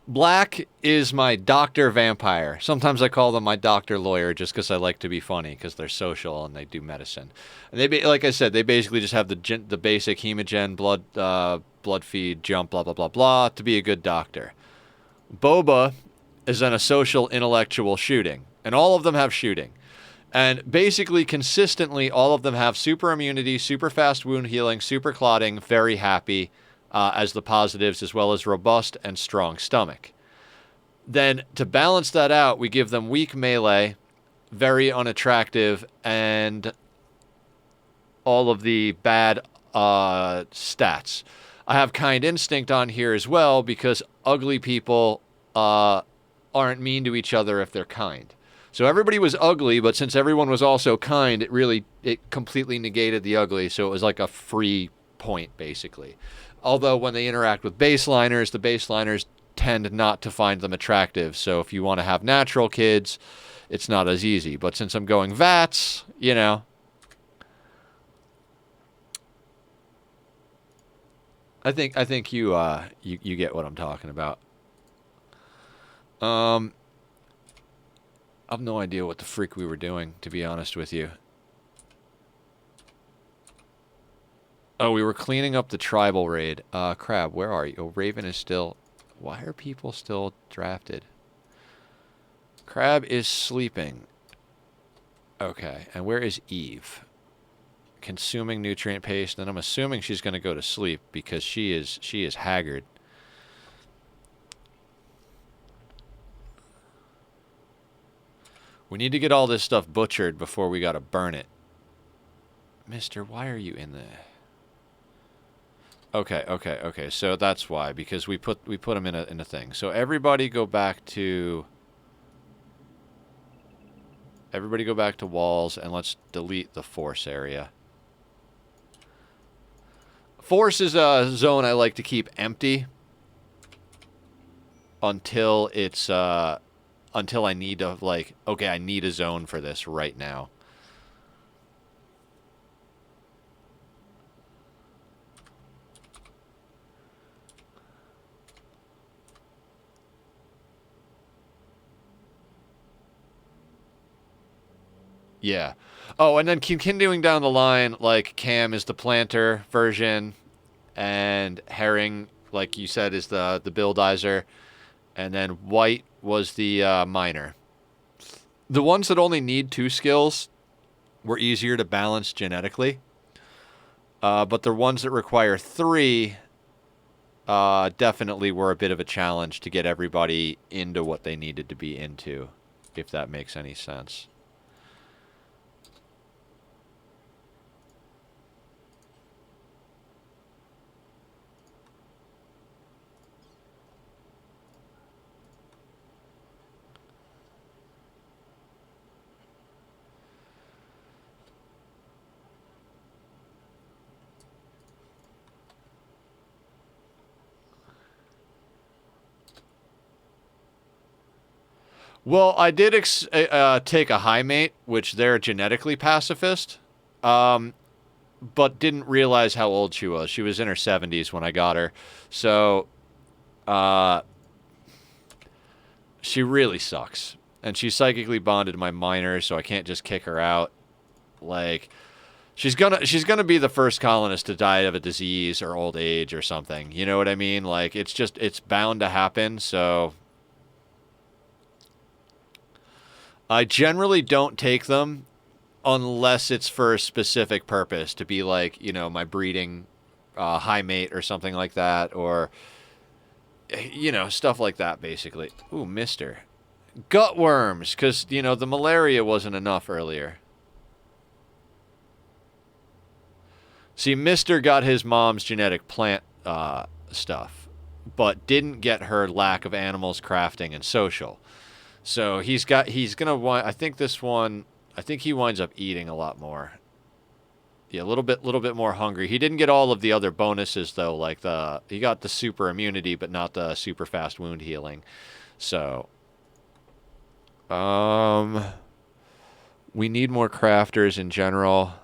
Black is my doctor vampire. Sometimes I call them my doctor lawyer just because I like to be funny because they're social and they do medicine. And they, like I said, they basically just have the basic hemogen, blood feed, jump, blah, blah, blah, blah, to be a good doctor. Boba is then a social intellectual shooting. And all of them have shooting. And basically, consistently, all of them have super immunity, super fast wound healing, super clotting, very happy as the positives, as well as robust and strong stomach. Then, to balance that out, we give them weak melee, very unattractive, and all of the bad stats. I have kind instinct on here as well, because ugly people aren't mean to each other if they're kind. So everybody was ugly, but since everyone was also kind, it completely negated the ugly, so it was like a free point, basically. Although when they interact with baseliners, the baseliners tend not to find them attractive, so if you want to have natural kids, it's not as easy. But since I'm going VATS, you know... I think you get what I'm talking about. I've no idea what the freak we were doing, to be honest with you. Oh, we were cleaning up the tribal raid. Crab, where are you? Oh, Raven is still... Why are people still drafted? Crab is sleeping. Okay, and where is Eve? Consuming nutrient paste, and I'm assuming she's going to go to sleep because she is haggard. We need to get all this stuff butchered before we gotta burn it. Mister, why are you in there? Okay. So that's why, because we put them in a thing. So everybody go back to walls, and let's delete the force area. Force is a zone I like to keep empty until it's until I need to, like, okay, I need a zone for this right now. Yeah. Oh, and then continuing down the line, like, Cam is the planter version, and Herring, like you said, is the buildizer, and then White was the miner. The ones that only need 2 skills were easier to balance genetically, but the ones that require 3 definitely were a bit of a challenge to get everybody into what they needed to be into, if that makes any sense. Well, I did take a high mate, which they're genetically pacifist, but didn't realize how old she was. She was in her 70s when I got her. So, she really sucks. And she's psychically bonded to my minor, so I can't just kick her out. Like, she's gonna be the first colonist to die of a disease or old age or something. You know what I mean? Like, it's bound to happen, so I generally don't take them unless it's for a specific purpose, to be like, you know, my breeding high mate or something like that, or, you know, stuff like that, basically. Ooh, mister. Gut worms, because, you know, the malaria wasn't enough earlier. See, mister got his mom's genetic plant stuff, but didn't get her lack of animals, crafting, and social. So he's gonna, I think this one, I think he winds up eating a lot more. Yeah, a little bit more hungry. He didn't get all of the other bonuses though, like he got the super immunity, but not the super fast wound healing. So, we need more crafters in general.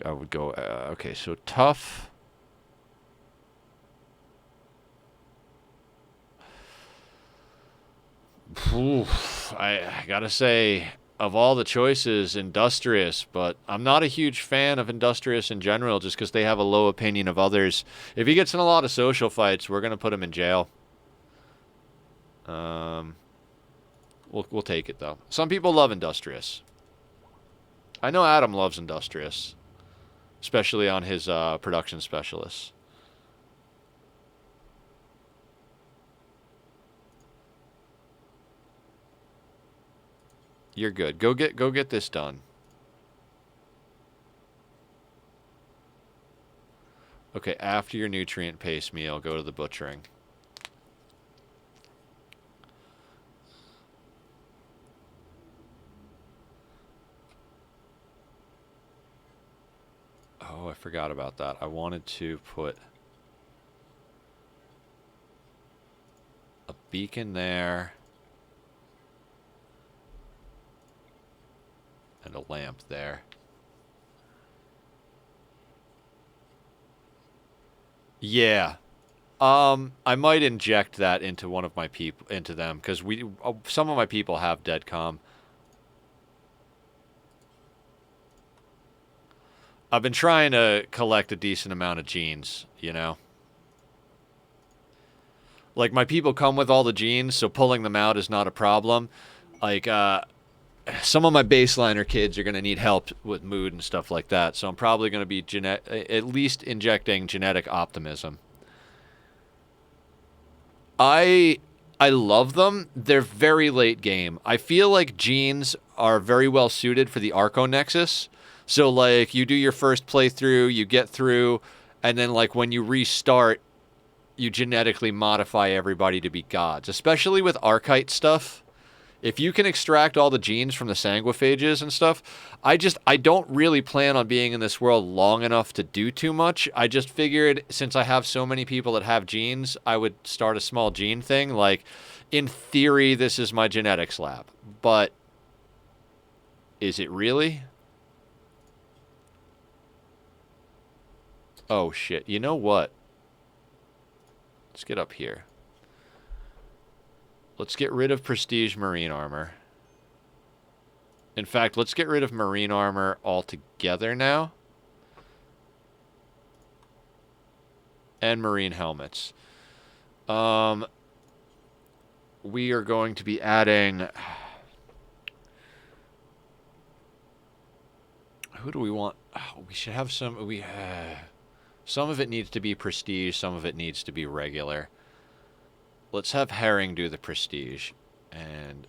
I would go, okay, so tough. Oof, I gotta say, of all the choices, industrious, but I'm not a huge fan of industrious in general just because they have a low opinion of others. If he gets in a lot of social fights, we're gonna put him in jail. We'll take it though. Some people love industrious. I know Adam loves industrious, especially on his production specialists. You're good. Go get this done. Okay, after your nutrient paste meal, go to the butchering. Oh, I forgot about that. I wanted to put a beacon there and a lamp there. Yeah. I might inject that into one of my people, into them, because some of my people have deadcom. I've been trying to collect a decent amount of genes, you know? Like, my people come with all the genes, so pulling them out is not a problem. Like, some of my baseliner kids are going to need help with mood and stuff like that, so I'm probably going to be at least injecting genetic optimism. I love them. They're very late game. I feel like genes are very well suited for the Arco Nexus. So, like, you do your first playthrough, you get through, and then, like, when you restart, you genetically modify everybody to be gods. Especially with Archite stuff. If you can extract all the genes from the sanguiphages and stuff, I don't really plan on being in this world long enough to do too much. I just figured, since I have so many people that have genes, I would start a small gene thing. Like, in theory, this is my genetics lab. But is it really? Oh, shit. You know what? Let's get up here. Let's get rid of Prestige Marine Armor. In fact, let's get rid of Marine Armor altogether now. And Marine Helmets. We are going to be adding... Who do we want? Oh, we should have some... Some of it needs to be prestige, some of it needs to be regular. Let's have Herring do the prestige. And...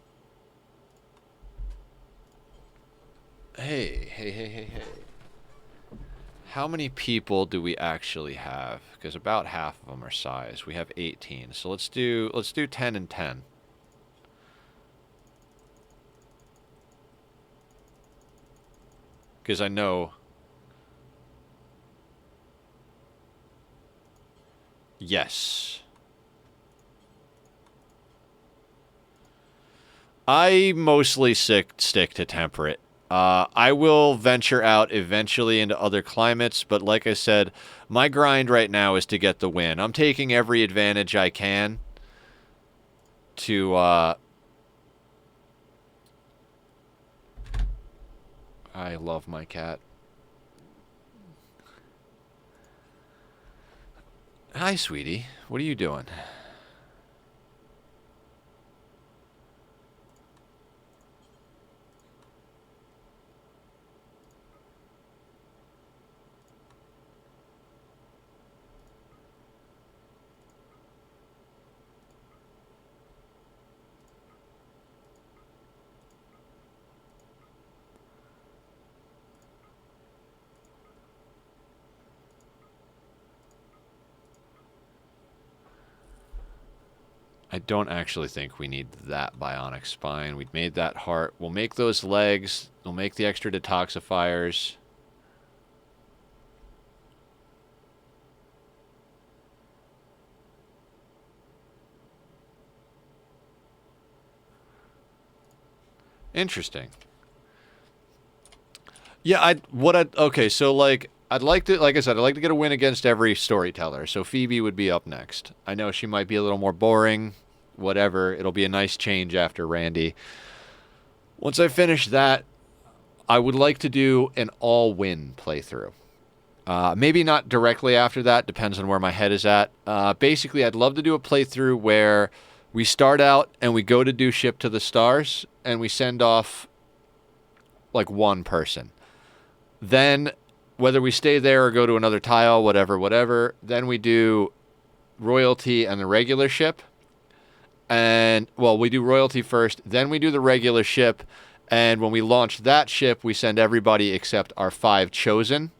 Hey. How many people do we actually have? Because about half of them are size. We have 18. So let's do 10 and 10. Because I know... Yes. I mostly stick to temperate. I will venture out eventually into other climates, but like I said, my grind right now is to get the win. I'm taking every advantage I can to... I love my cat. Hi, sweetie. What are you doing? I don't actually think we need that bionic spine. We made that heart. We'll make those legs. We'll make the extra detoxifiers. Interesting. Yeah, okay, so like I'd like to, like I said, I'd like to get a win against every storyteller. So Phoebe would be up next. I know she might be a little more boring, whatever. It'll be a nice change after Randy. Once I finish that, I would like to do an all-win playthrough. Maybe not directly after that, depends on where my head is at. Basically, I'd love to do a playthrough where we start out and we go to do Ship to the Stars, and we send off like one person. Then, whether we stay there or go to another tile, whatever, then we do Royalty and the regular ship. And, well, we do Royalty first, then we do the regular ship, and when we launch that ship, we send everybody except our 5 chosen,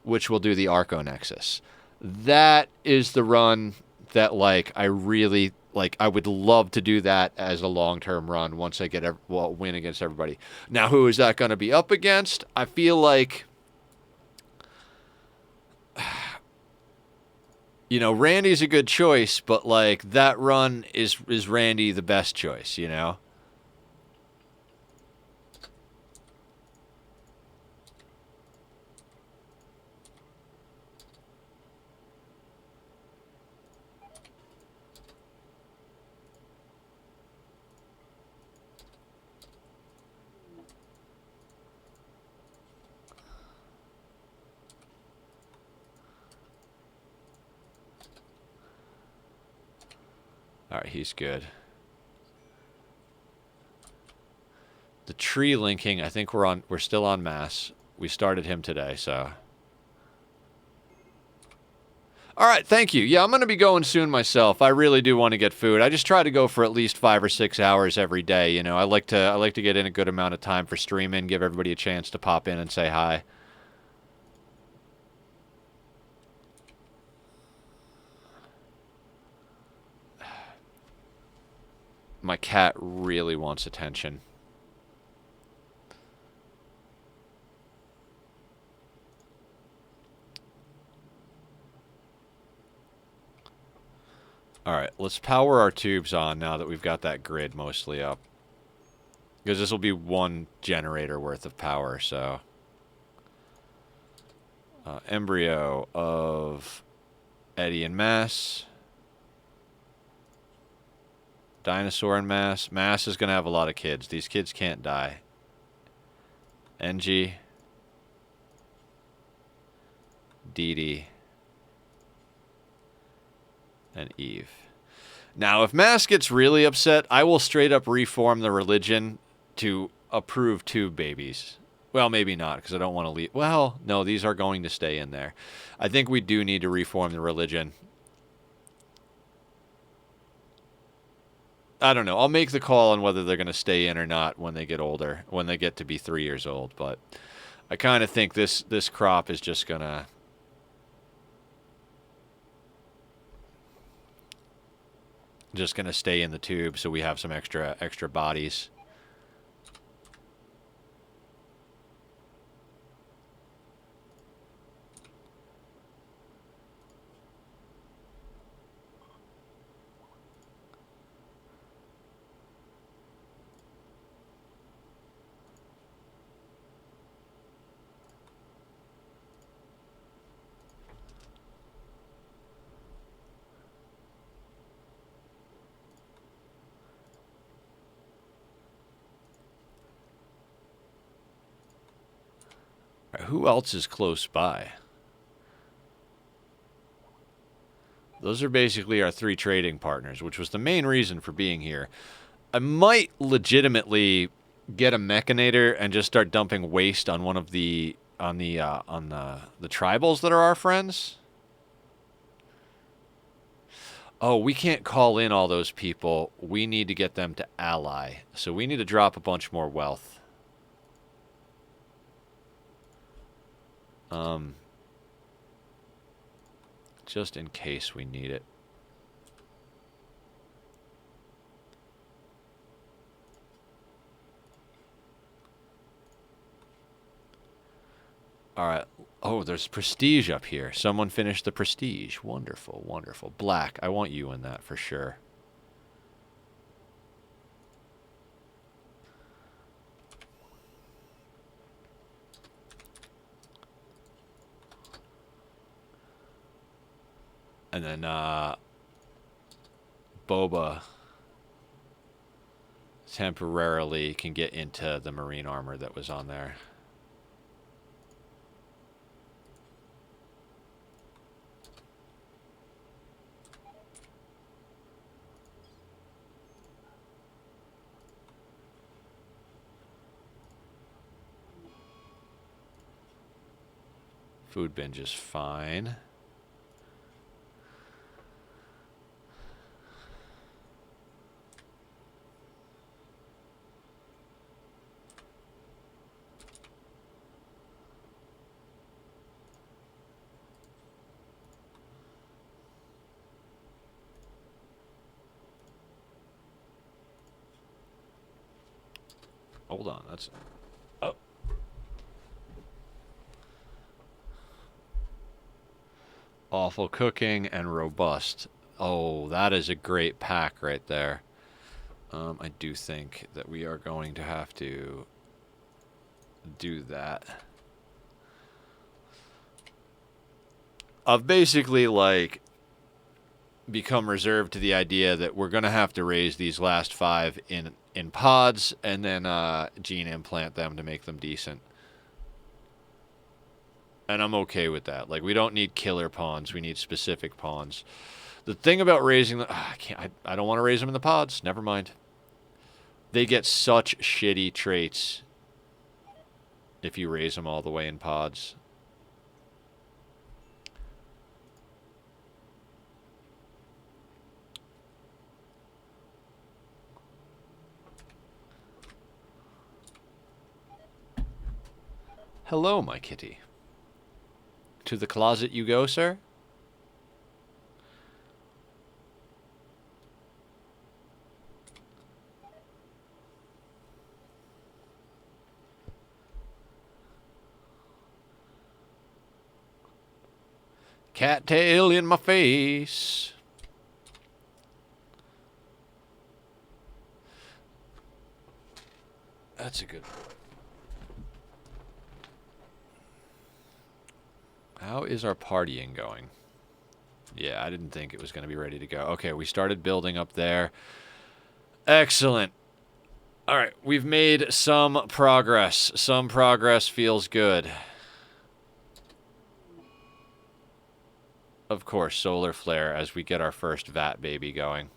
which will do the Arco Nexus. That is the run that, like, I really... Like, I would love to do that as a long-term run once I get win against everybody. Now, who is that going to be up against? I feel like... You know, Randy's a good choice, but, like, that run is Randy the best choice, you know? All right, he's good. The tree linking, I think we're still on mass. We started him today, so. All right, thank you. Yeah, I'm going to be going soon myself. I really do want to get food. I just try to go for at least 5 or 6 hours every day, you know. I like to get in a good amount of time for streaming, give everybody a chance to pop in and say hi. My cat really wants attention. Alright, let's power our tubes on now that we've got that grid mostly up. Because this will be 1 generator worth of power, so... embryo of Eddie and Mass. Dinosaur and Mass. Mass is going to have a lot of kids. These kids can't die. NG. Dee Dee. And Eve. Now, if Mass gets really upset, I will straight up reform the religion to approve tube babies. Well, maybe not, because I don't want to leave. Well, no, these are going to stay in there. I think we do need to reform the religion. I don't know. I'll make the call on whether they're going to stay in or not when they get older, when they get to be 3 years old. But I kind of think this crop is just going to... stay in the tube so we have some extra bodies. who else is close by? Those are basically our 3 trading partners, which was the main reason for being here. I might legitimately get a mechanator and just start dumping waste on one of the the tribals that are our friends. Oh, we can't call in all those people. We need to get them to ally. So we need to drop a bunch more wealth. Just in case we need it. All right. Oh, there's prestige up here. Someone finished the prestige. Wonderful, wonderful. Black, I want you in that for sure. And then Boba temporarily can get into the marine armor that was on there. Food bin just fine. Hold on, that's... Oh. Awful cooking and robust. Oh, that is a great pack right there. I do think that we are going to have to do that. I've basically, like, become reserved to the idea that we're going to have to raise these last 5 in pods and then gene implant them to make them decent. And I'm okay with that. Like, we don't need killer pawns. We need specific pawns. The thing about raising them... I don't want to raise them in the pods. Never mind. They get such shitty traits if you raise them all the way in pods. Hello, my kitty. To the closet you go, sir? Cattail in my face. That's a good boy. How is our partying going? Yeah, I didn't think it was going to be ready to go. Okay, we started building up there. Excellent. All right, we've made some progress. Some progress feels good. Of course, solar flare as we get our first vat baby going.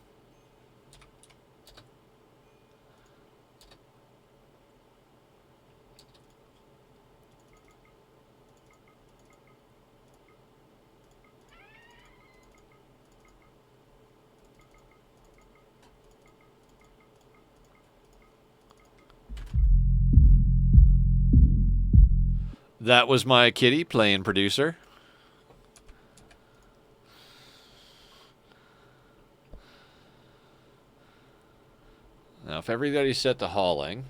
That was my kitty playing producer. Now, if everybody's set to hauling...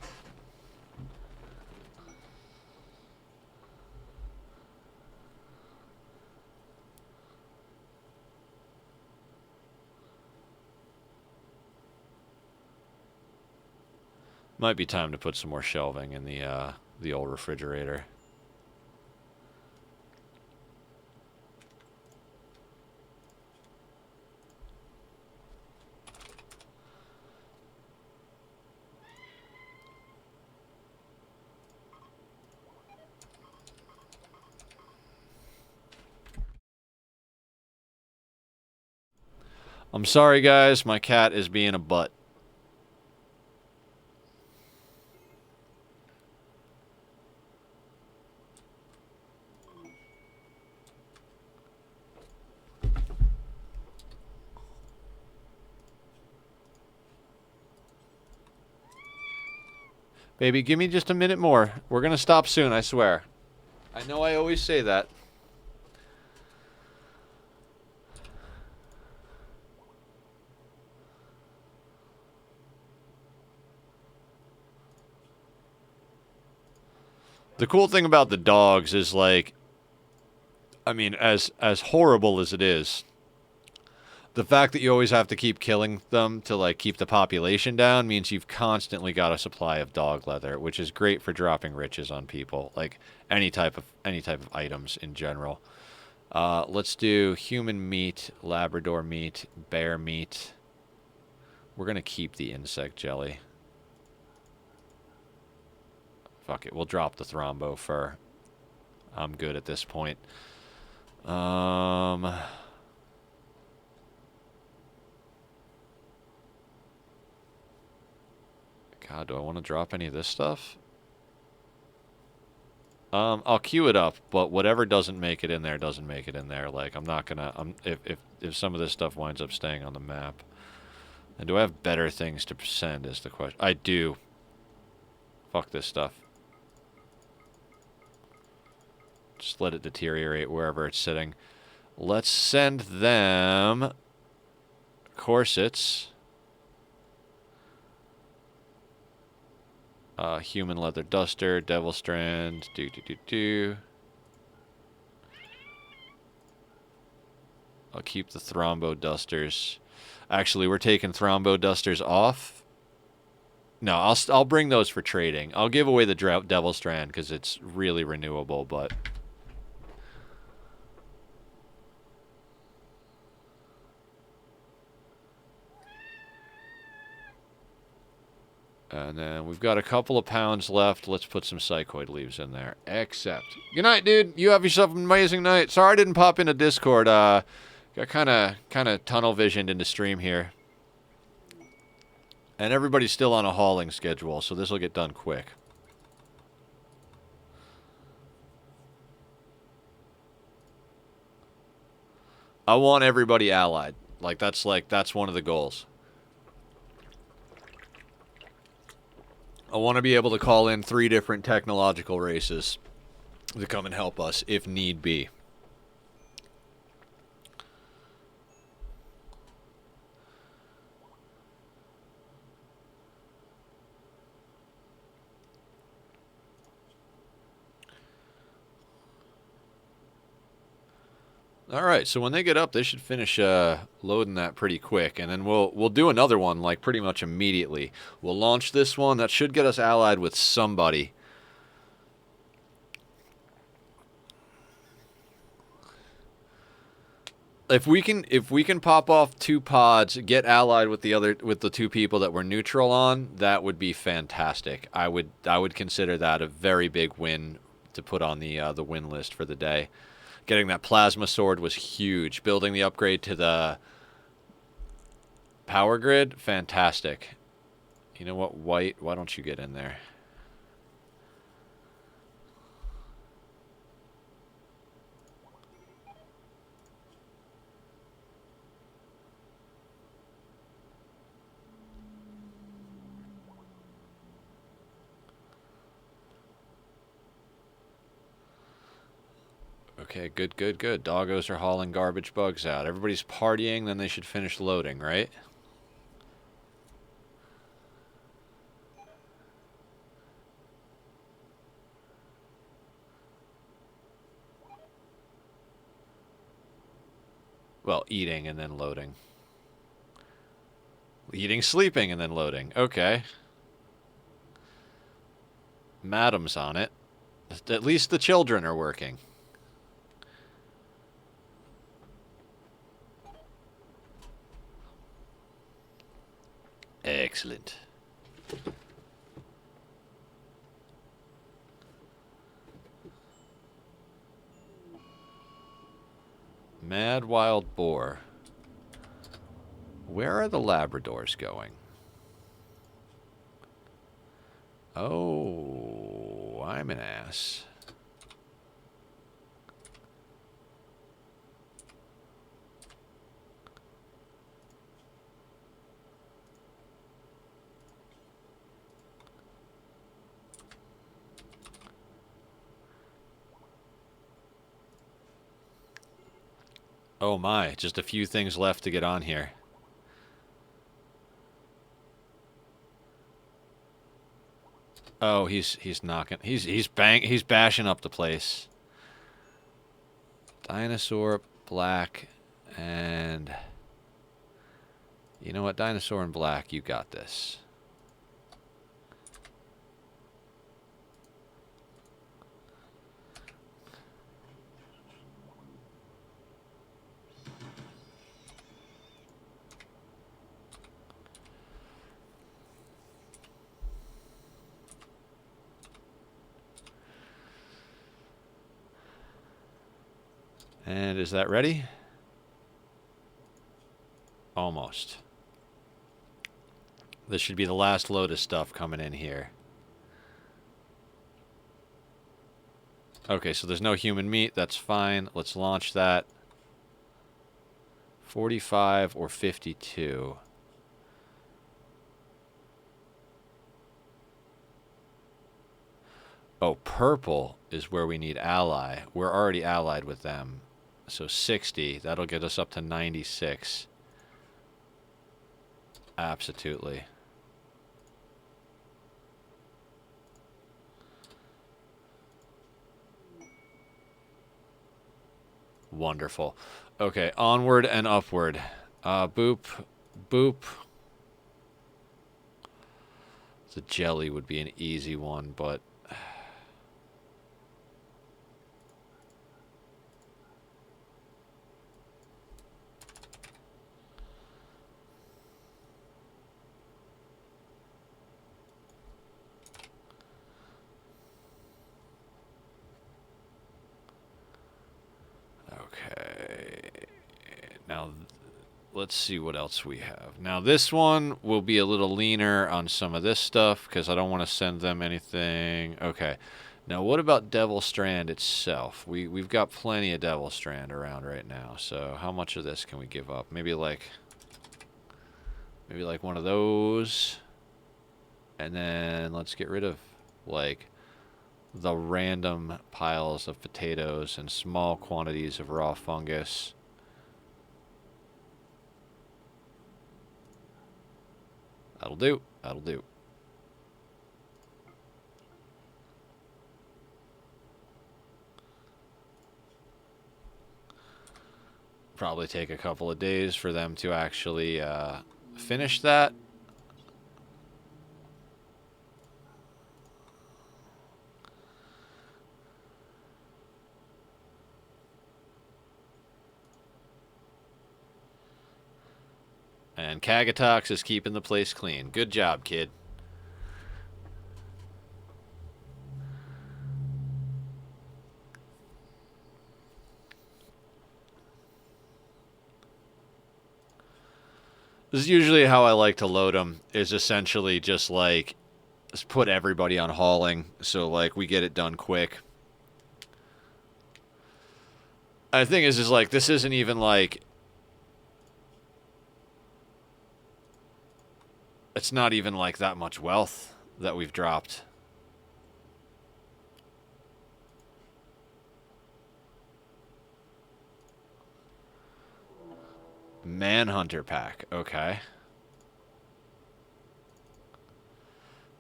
Might be time to put some more shelving in the old refrigerator. I'm sorry, guys. My cat is being a butt. Baby, give me just a minute more. We're going to stop soon, I swear. I know I always say that. The cool thing about the dogs is, like, I mean, as horrible as it is, the fact that you always have to keep killing them to, like, keep the population down means you've constantly got a supply of dog leather, which is great for dropping riches on people, like any type of items in general. Let's do human meat, Labrador meat, bear meat. We're gonna keep the insect jelly. Fuck it, we'll drop the thrombo fur. I'm good at this point. God, do I want to drop any of this stuff? I'll queue it up, but whatever doesn't make it in there doesn't make it in there. Like, I'm not gonna. If some of this stuff winds up staying on the map, and do I have better things to send? Is the question. I do. Fuck this stuff. Just let it deteriorate wherever it's sitting. Let's send them corsets. Human leather duster, devil strand, I'll keep the thrombo dusters. Actually, we're taking thrombo dusters off. No, I'll bring those for trading. I'll give away the devil strand because it's really renewable, but... And then we've got a couple of pounds left. Let's put some psychoid leaves in there. Except. Good night, dude. You have yourself an amazing night. Sorry I didn't pop into Discord. Got kind of tunnel visioned into stream here. And everybody's still on a hauling schedule, so this will get done quick. I want everybody allied. That's one of the goals. I want to be able to call in 3 different technological races to come and help us if need be. All right, so when they get up, they should finish loading that pretty quick, and then we'll do another one like pretty much immediately. We'll launch this one. That should get us allied with somebody. If we can pop off 2 pods, get allied with the 2 people that we're neutral on, that would be fantastic. I would consider that a very big win to put on the win list for the day. Getting that plasma sword was huge. Building the upgrade to the power grid, fantastic. You know what, White? Why don't you get in there? Okay, good. Doggos are hauling garbage bugs out. Everybody's partying, then they should finish loading, right? Well, eating and then loading. Eating, sleeping, and then loading. Okay. Madam's on it. At least the children are working. Excellent. Mad Wild Boar. Where are the Labradors going? Oh, I'm an ass. Oh my, just a few things left to get on here. Oh, he's knocking. He's bashing up the place. Dinosaur, black, and you know what? Dinosaur and black, you got this. And is that ready? Almost. This should be the last load of stuff coming in here. Okay, so there's no human meat. That's fine. Let's launch that. 45 or 52. Oh, purple is where we need ally. We're already allied with them. So 60, that'll get us up to 96. Absolutely. Wonderful. Okay, onward and upward. Boop, boop. The jelly would be an easy one, but... Okay. Now, let's see what else we have. Now, this one will be a little leaner on some of this stuff because I don't want to send them anything. Okay. Now, what about Devil Strand itself? We've got plenty of Devil Strand around right now. So, how much of this can we give up? Maybe like one of those. And then let's get rid of like the random piles of potatoes and small quantities of raw fungus. That'll do. That'll do. Probably take a couple of days for them to actually finish that. And Kagatox is keeping the place clean. Good job, kid. This is usually how I like to load them, is essentially just like, just put everybody on hauling, so like we get it done quick. The thing is like, this isn't even like, it's not even like that much wealth that we've dropped. Manhunter pack, okay.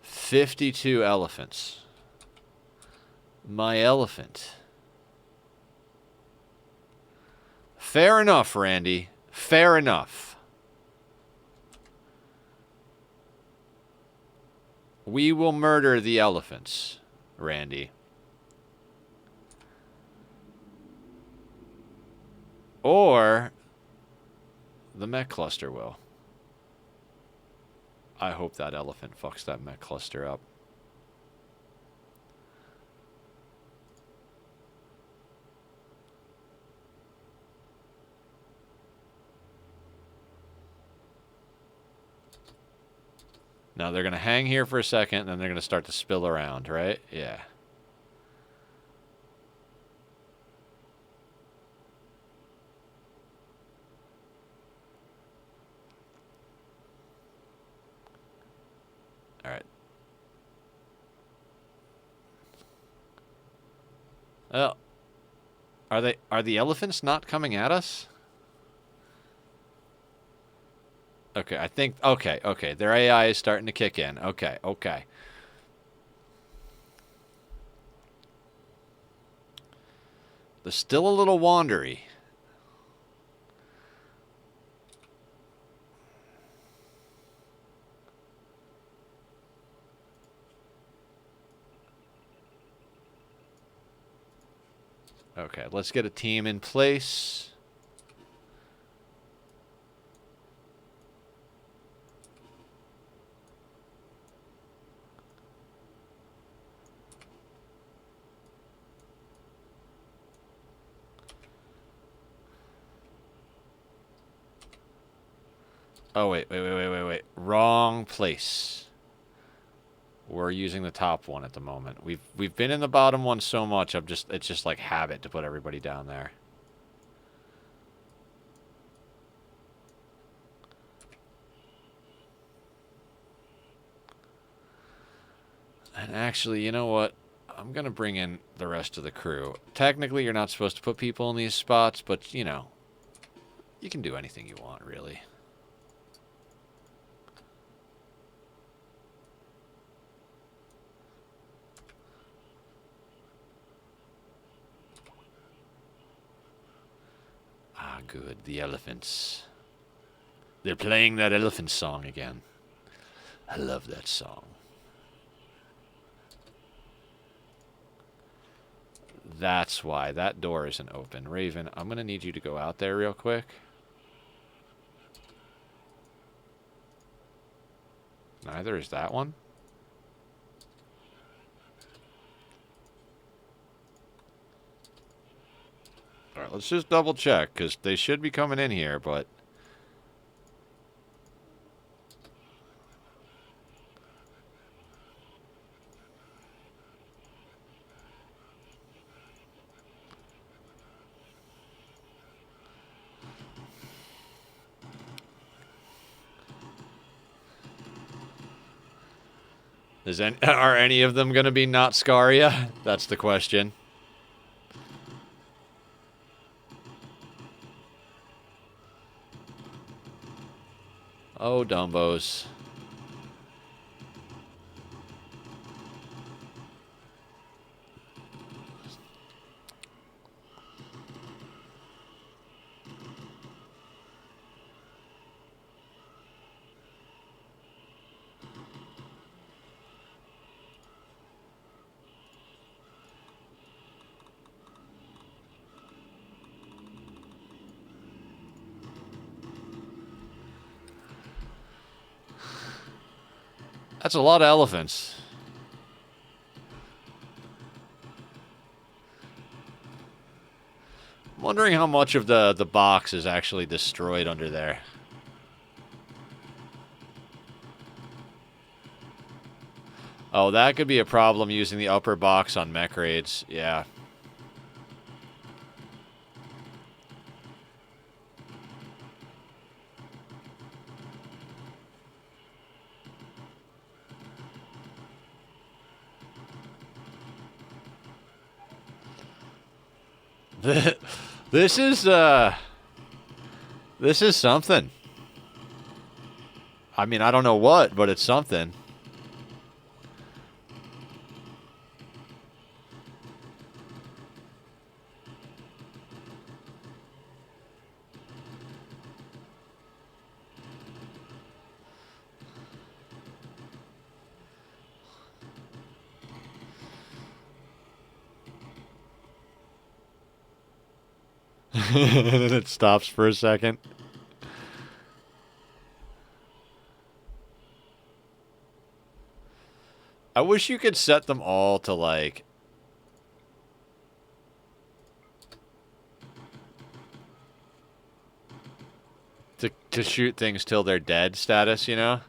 52 elephants. My elephant. Fair enough, Randy. Fair enough. We will murder the elephants, Randy. Or the mech cluster will. I hope that elephant fucks that mech cluster up. Now they're going to hang here for a second, and then they're going to start to spill around, right? Yeah. All right. Oh. Are the elephants not coming at us? Okay, I think okay. Their AI is starting to kick in. Okay. They're still a little wandery. Okay, let's get a team in place. Oh, wait. Wrong place. We're using the top one at the moment. We've been in the bottom one so much, it's just like habit to put everybody down there. And actually, you know what? I'm going to bring in the rest of the crew. Technically, you're not supposed to put people in these spots, but, you know, you can do anything you want, really. Ah, good. The elephants. They're playing that elephant song again. I love that song. That's why that door isn't open. Raven, I'm going to need you to go out there real quick. Neither is that one. All right, let's just double check, because they should be coming in here, but... Are any of them going to be not Scaria? That's the question. Oh, Dumbos. That's a lot of elephants. I'm wondering how much of the box is actually destroyed under there. Oh, that could be a problem using the upper box on mech raids. Yeah. This is something. I mean, I don't know what, but it's something. And then it stops for a second. I wish you could set them all to, like... To shoot things till they're dead status, you know?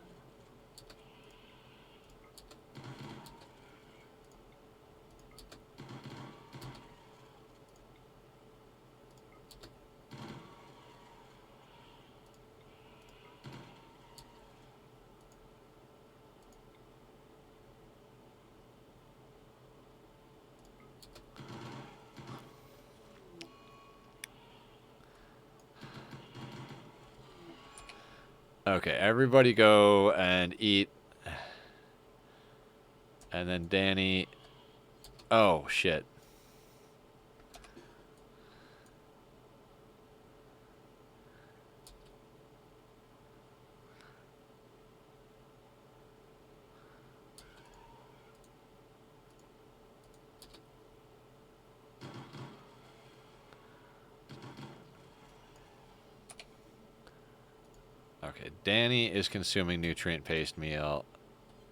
Okay, everybody go and eat. And then Danny... Oh, shit. Okay, Danny is consuming nutrient paste meal.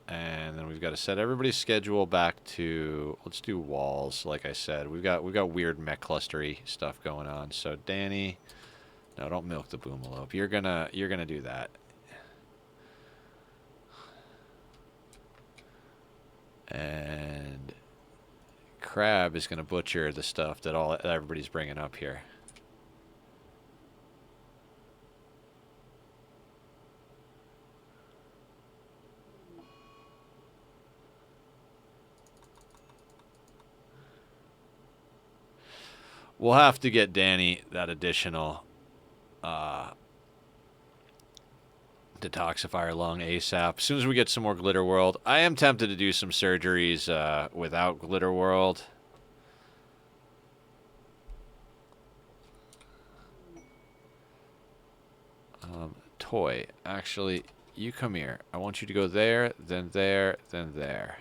And then we've got to set everybody's schedule back to, let's do walls. Like I said, we've got weird mech clustery stuff going on. So Danny, no, don't milk the boomalope. You're gonna do that. And Crab is gonna butcher the stuff that everybody's bringing up here. We'll have to get Danny that additional detoxifier lung ASAP. As soon as we get some more Glitter World. I am tempted to do some surgeries without Glitter World. Toy, actually, you come here. I want you to go there, then there, then there.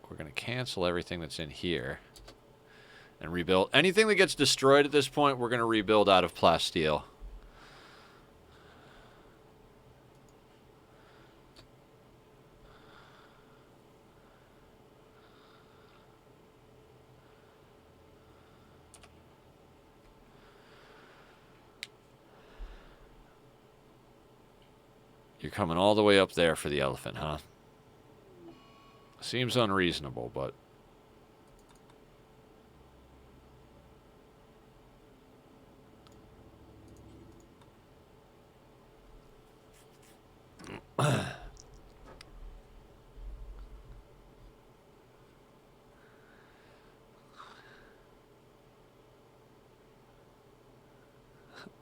We're going to cancel everything that's in here and rebuild. Anything that gets destroyed at this point, we're going to rebuild out of plasteel. You're coming all the way up there for the elephant, huh? Seems unreasonable, but...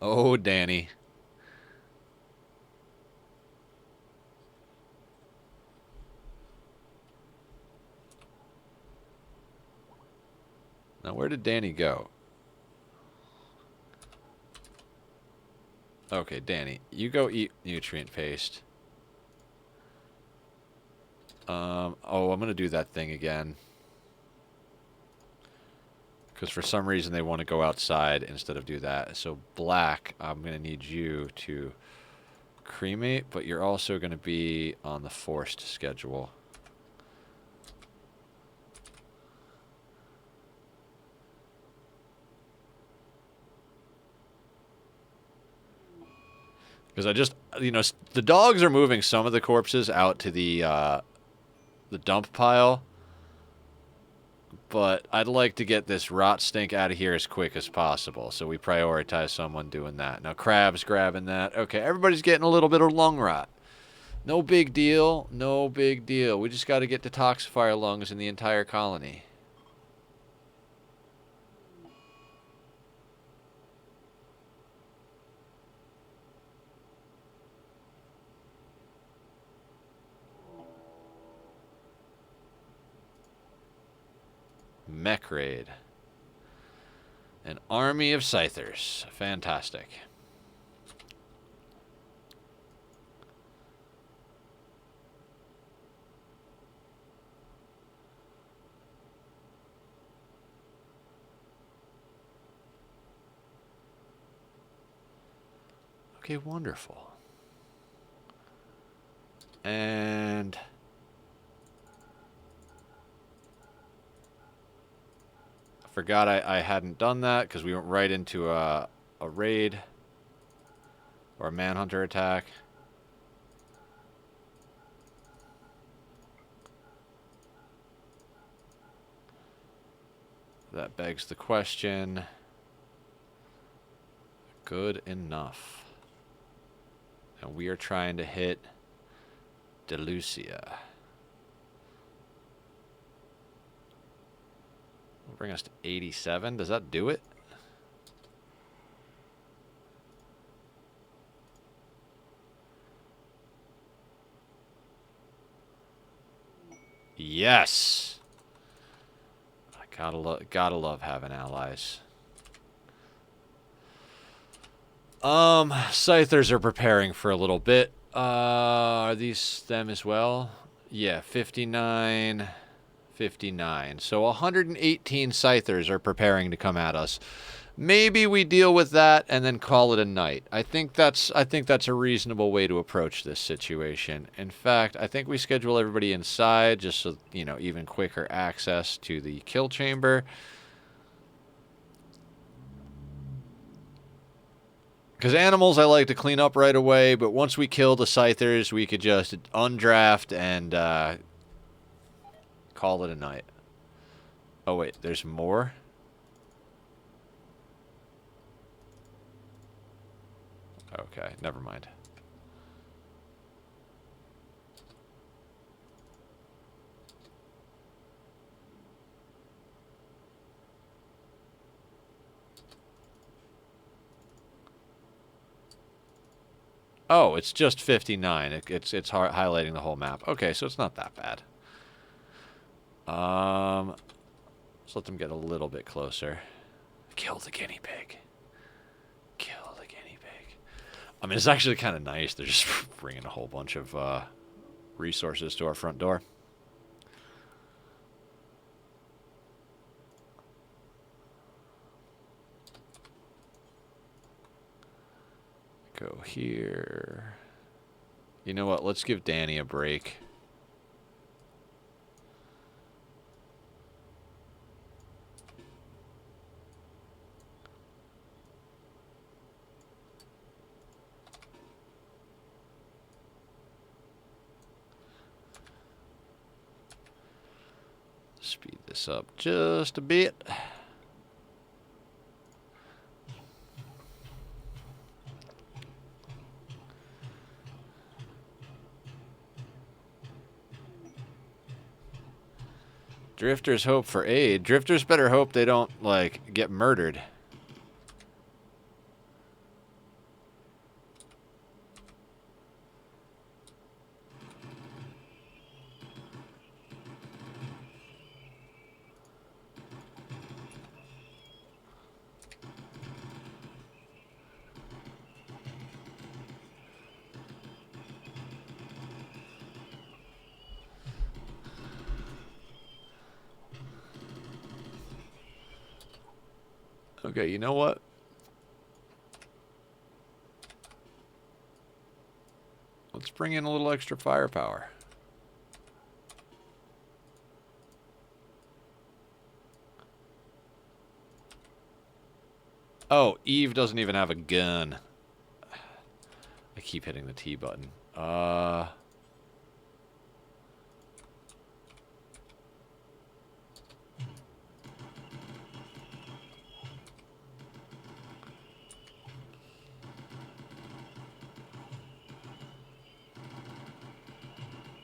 Oh, Danny. Now, where did Danny go? Okay, Danny, you go eat nutrient paste. Oh, I'm going to do that thing again. Because for some reason they want to go outside instead of do that. So, Black, I'm going to need you to cremate, but you're also going to be on the forced schedule. Because I just, you know, the dogs are moving some of the corpses out to the dump pile. But I'd like to get this rot stink out of here as quick as possible. So we prioritize someone doing that. Now, Crab's grabbing that. Okay, everybody's getting a little bit of lung rot. No big deal. No big deal. We just got to get detoxifier lungs in the entire colony. Mech raid. An army of scythers. Fantastic. Okay, wonderful. And forgot I hadn't done that because we went right into a raid or a manhunter attack. That begs the question. Good enough. And we are trying to hit Delucia. bring us to 87. Does that do it? Yes. I gotta love having allies. Scythers are preparing for a little bit. Are these them as well? Yeah, 59, 59. So 118 Scythers are preparing to come at us. Maybe we deal with that and then call it a night. I think that's a reasonable way to approach this situation. In fact, I think we schedule everybody inside just so, you know, even quicker access to the kill chamber. Because animals I like to clean up right away, but once we kill the Scythers, we could just undraft and call it a night. Oh wait, there's more? Okay, never mind. Oh, it's just 59. It's highlighting the whole map. Okay, so it's not that bad. Let's let them get a little bit closer. Kill the guinea pig. Kill the guinea pig. I mean, it's actually kind of nice. They're just bringing a whole bunch of resources to our front door. Go here. You know what? Let's give Danny a break. Speed this up just a bit. Drifters hope for aid. Drifters better hope they don't, like, get murdered. Okay, you know what? Let's bring in a little extra firepower. Oh, Eve doesn't even have a gun. I keep hitting the T button.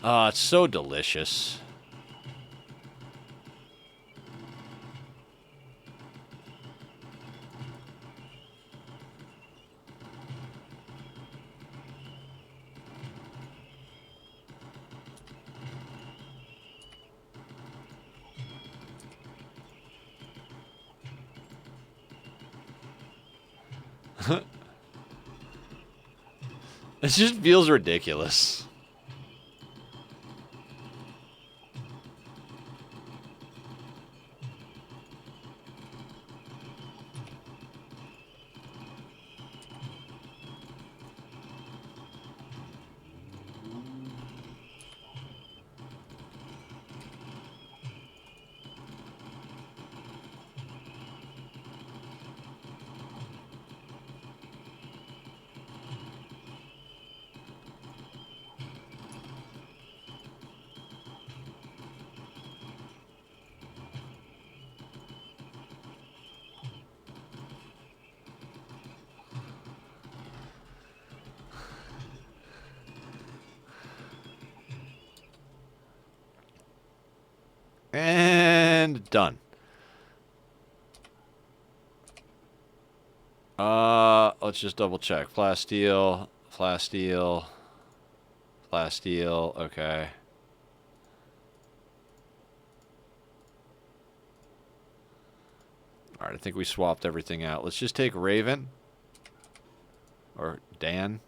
It's so delicious. It just feels ridiculous. And done. Let's just double check. Plasteel, plasteel, plasteel. Okay. All right, I think we swapped everything out. Let's just take Raven or Dan.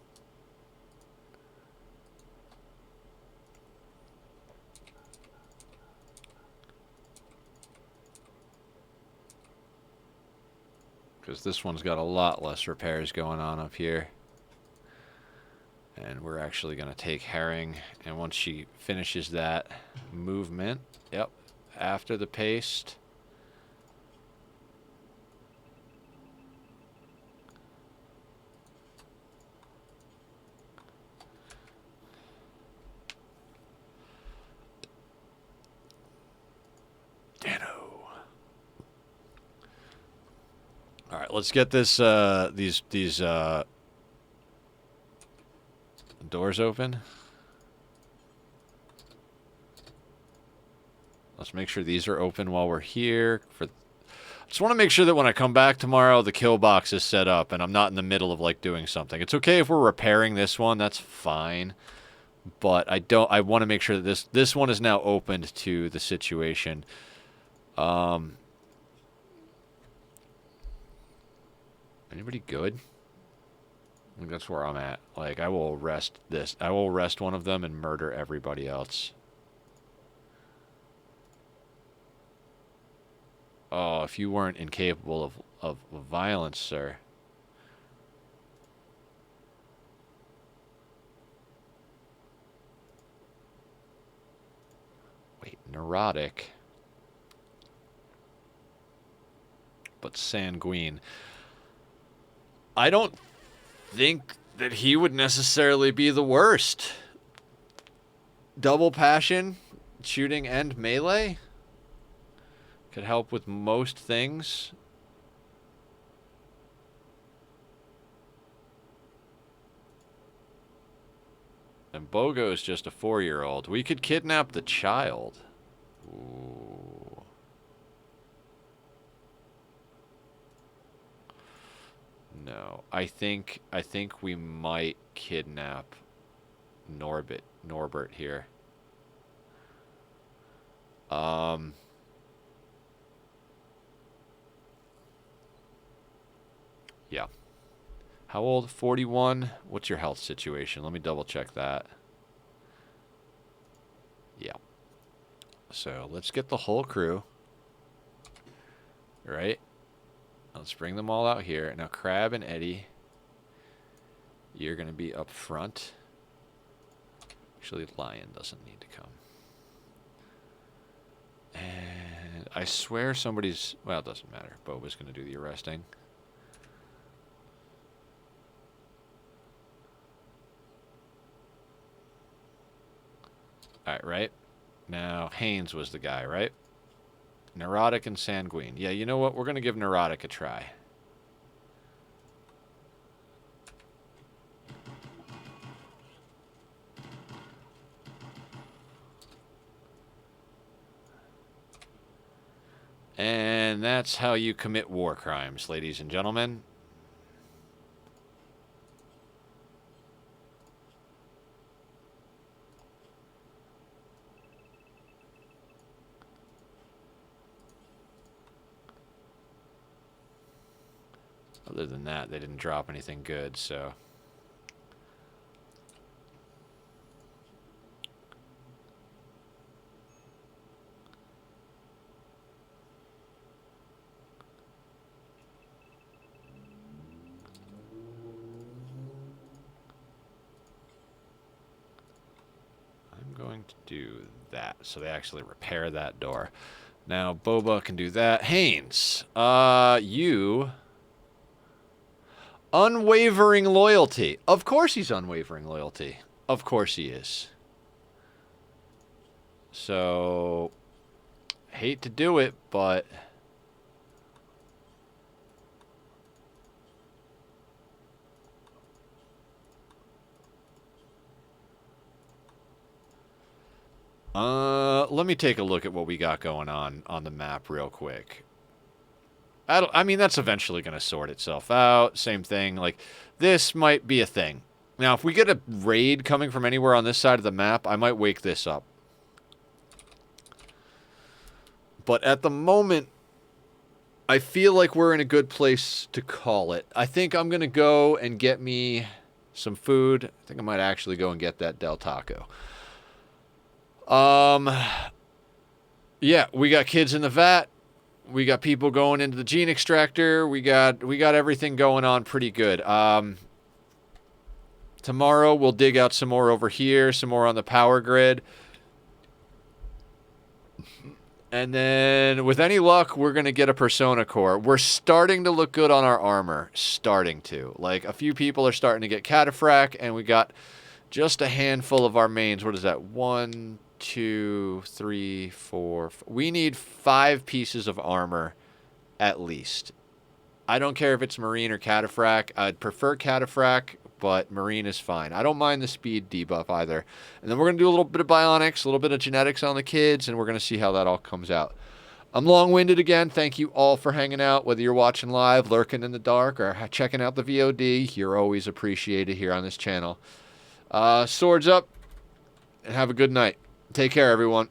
Because this one's got a lot less repairs going on up here. And we're actually going to take Herring. And once she finishes that movement, yep, after the paste. All right, let's get this these doors open. Let's make sure these are open while we're here. I just want to make sure that when I come back tomorrow, the kill box is set up and I'm not in the middle of like doing something. It's okay if we're repairing this one, that's fine. But I want to make sure that this one is now opened to the situation. Anybody good? I think that's where I'm at. Like, I will arrest this. I will arrest one of them and murder everybody else. Oh, if you weren't incapable of violence, sir. Wait, neurotic. But sanguine. I don't think that he would necessarily be the worst. Double passion, shooting and melee could help with most things. And Bogo is just a 4-year-old. We could kidnap the child. Ooh. No, I think we might kidnap Norbert here. Yeah. How old? 41? What's your health situation? Let me double check that. Yeah. So let's get the whole crew. Right? Let's bring them all out here. Now, Crab and Eddie, you're going to be up front. Actually, Lion doesn't need to come. And I swear somebody's... Well, it doesn't matter. Boba's going to do the arresting. All right. Now, Haynes was the guy, right? Neurotic and sanguine. Yeah, you know what? We're going to give neurotic a try. And that's how you commit war crimes, ladies and gentlemen. Other than that, they didn't drop anything good, so... I'm going to do that, so they actually repair that door. Now, Boba can do that. Haynes, you... Unwavering loyalty. Of course he's unwavering loyalty. Of course he is. So, hate to do it, but... let me take a look at what we got going on the map real quick. I mean, that's eventually going to sort itself out. Same thing. Like, this might be a thing. Now, if we get a raid coming from anywhere on this side of the map, I might wake this up. But at the moment, I feel like we're in a good place to call it. I think I'm going to go and get me some food. I think I might actually go and get that Del Taco. Yeah, we got kids in the vat. We got people going into the gene extractor. We got everything going on pretty good. Tomorrow we'll dig out some more over here, some more on the power grid. And then, with any luck, we're going to get a Persona Core. We're starting to look good on our armor. Starting to. Like, a few people are starting to get Cataphract, and we got just a handful of our mains. What is that? 1, 2, 3, 4. We need 5 pieces of armor, at least. I don't care if it's Marine or Cataphract. I'd prefer Cataphract, but Marine is fine. I don't mind the speed debuff either. And then we're going to do a little bit of bionics, a little bit of genetics on the kids, and we're going to see how that all comes out. I'm long-winded again. Thank you all for hanging out, whether you're watching live, lurking in the dark, or checking out the VOD. You're always appreciated here on this channel. Swords up, and have a good night. Take care, everyone.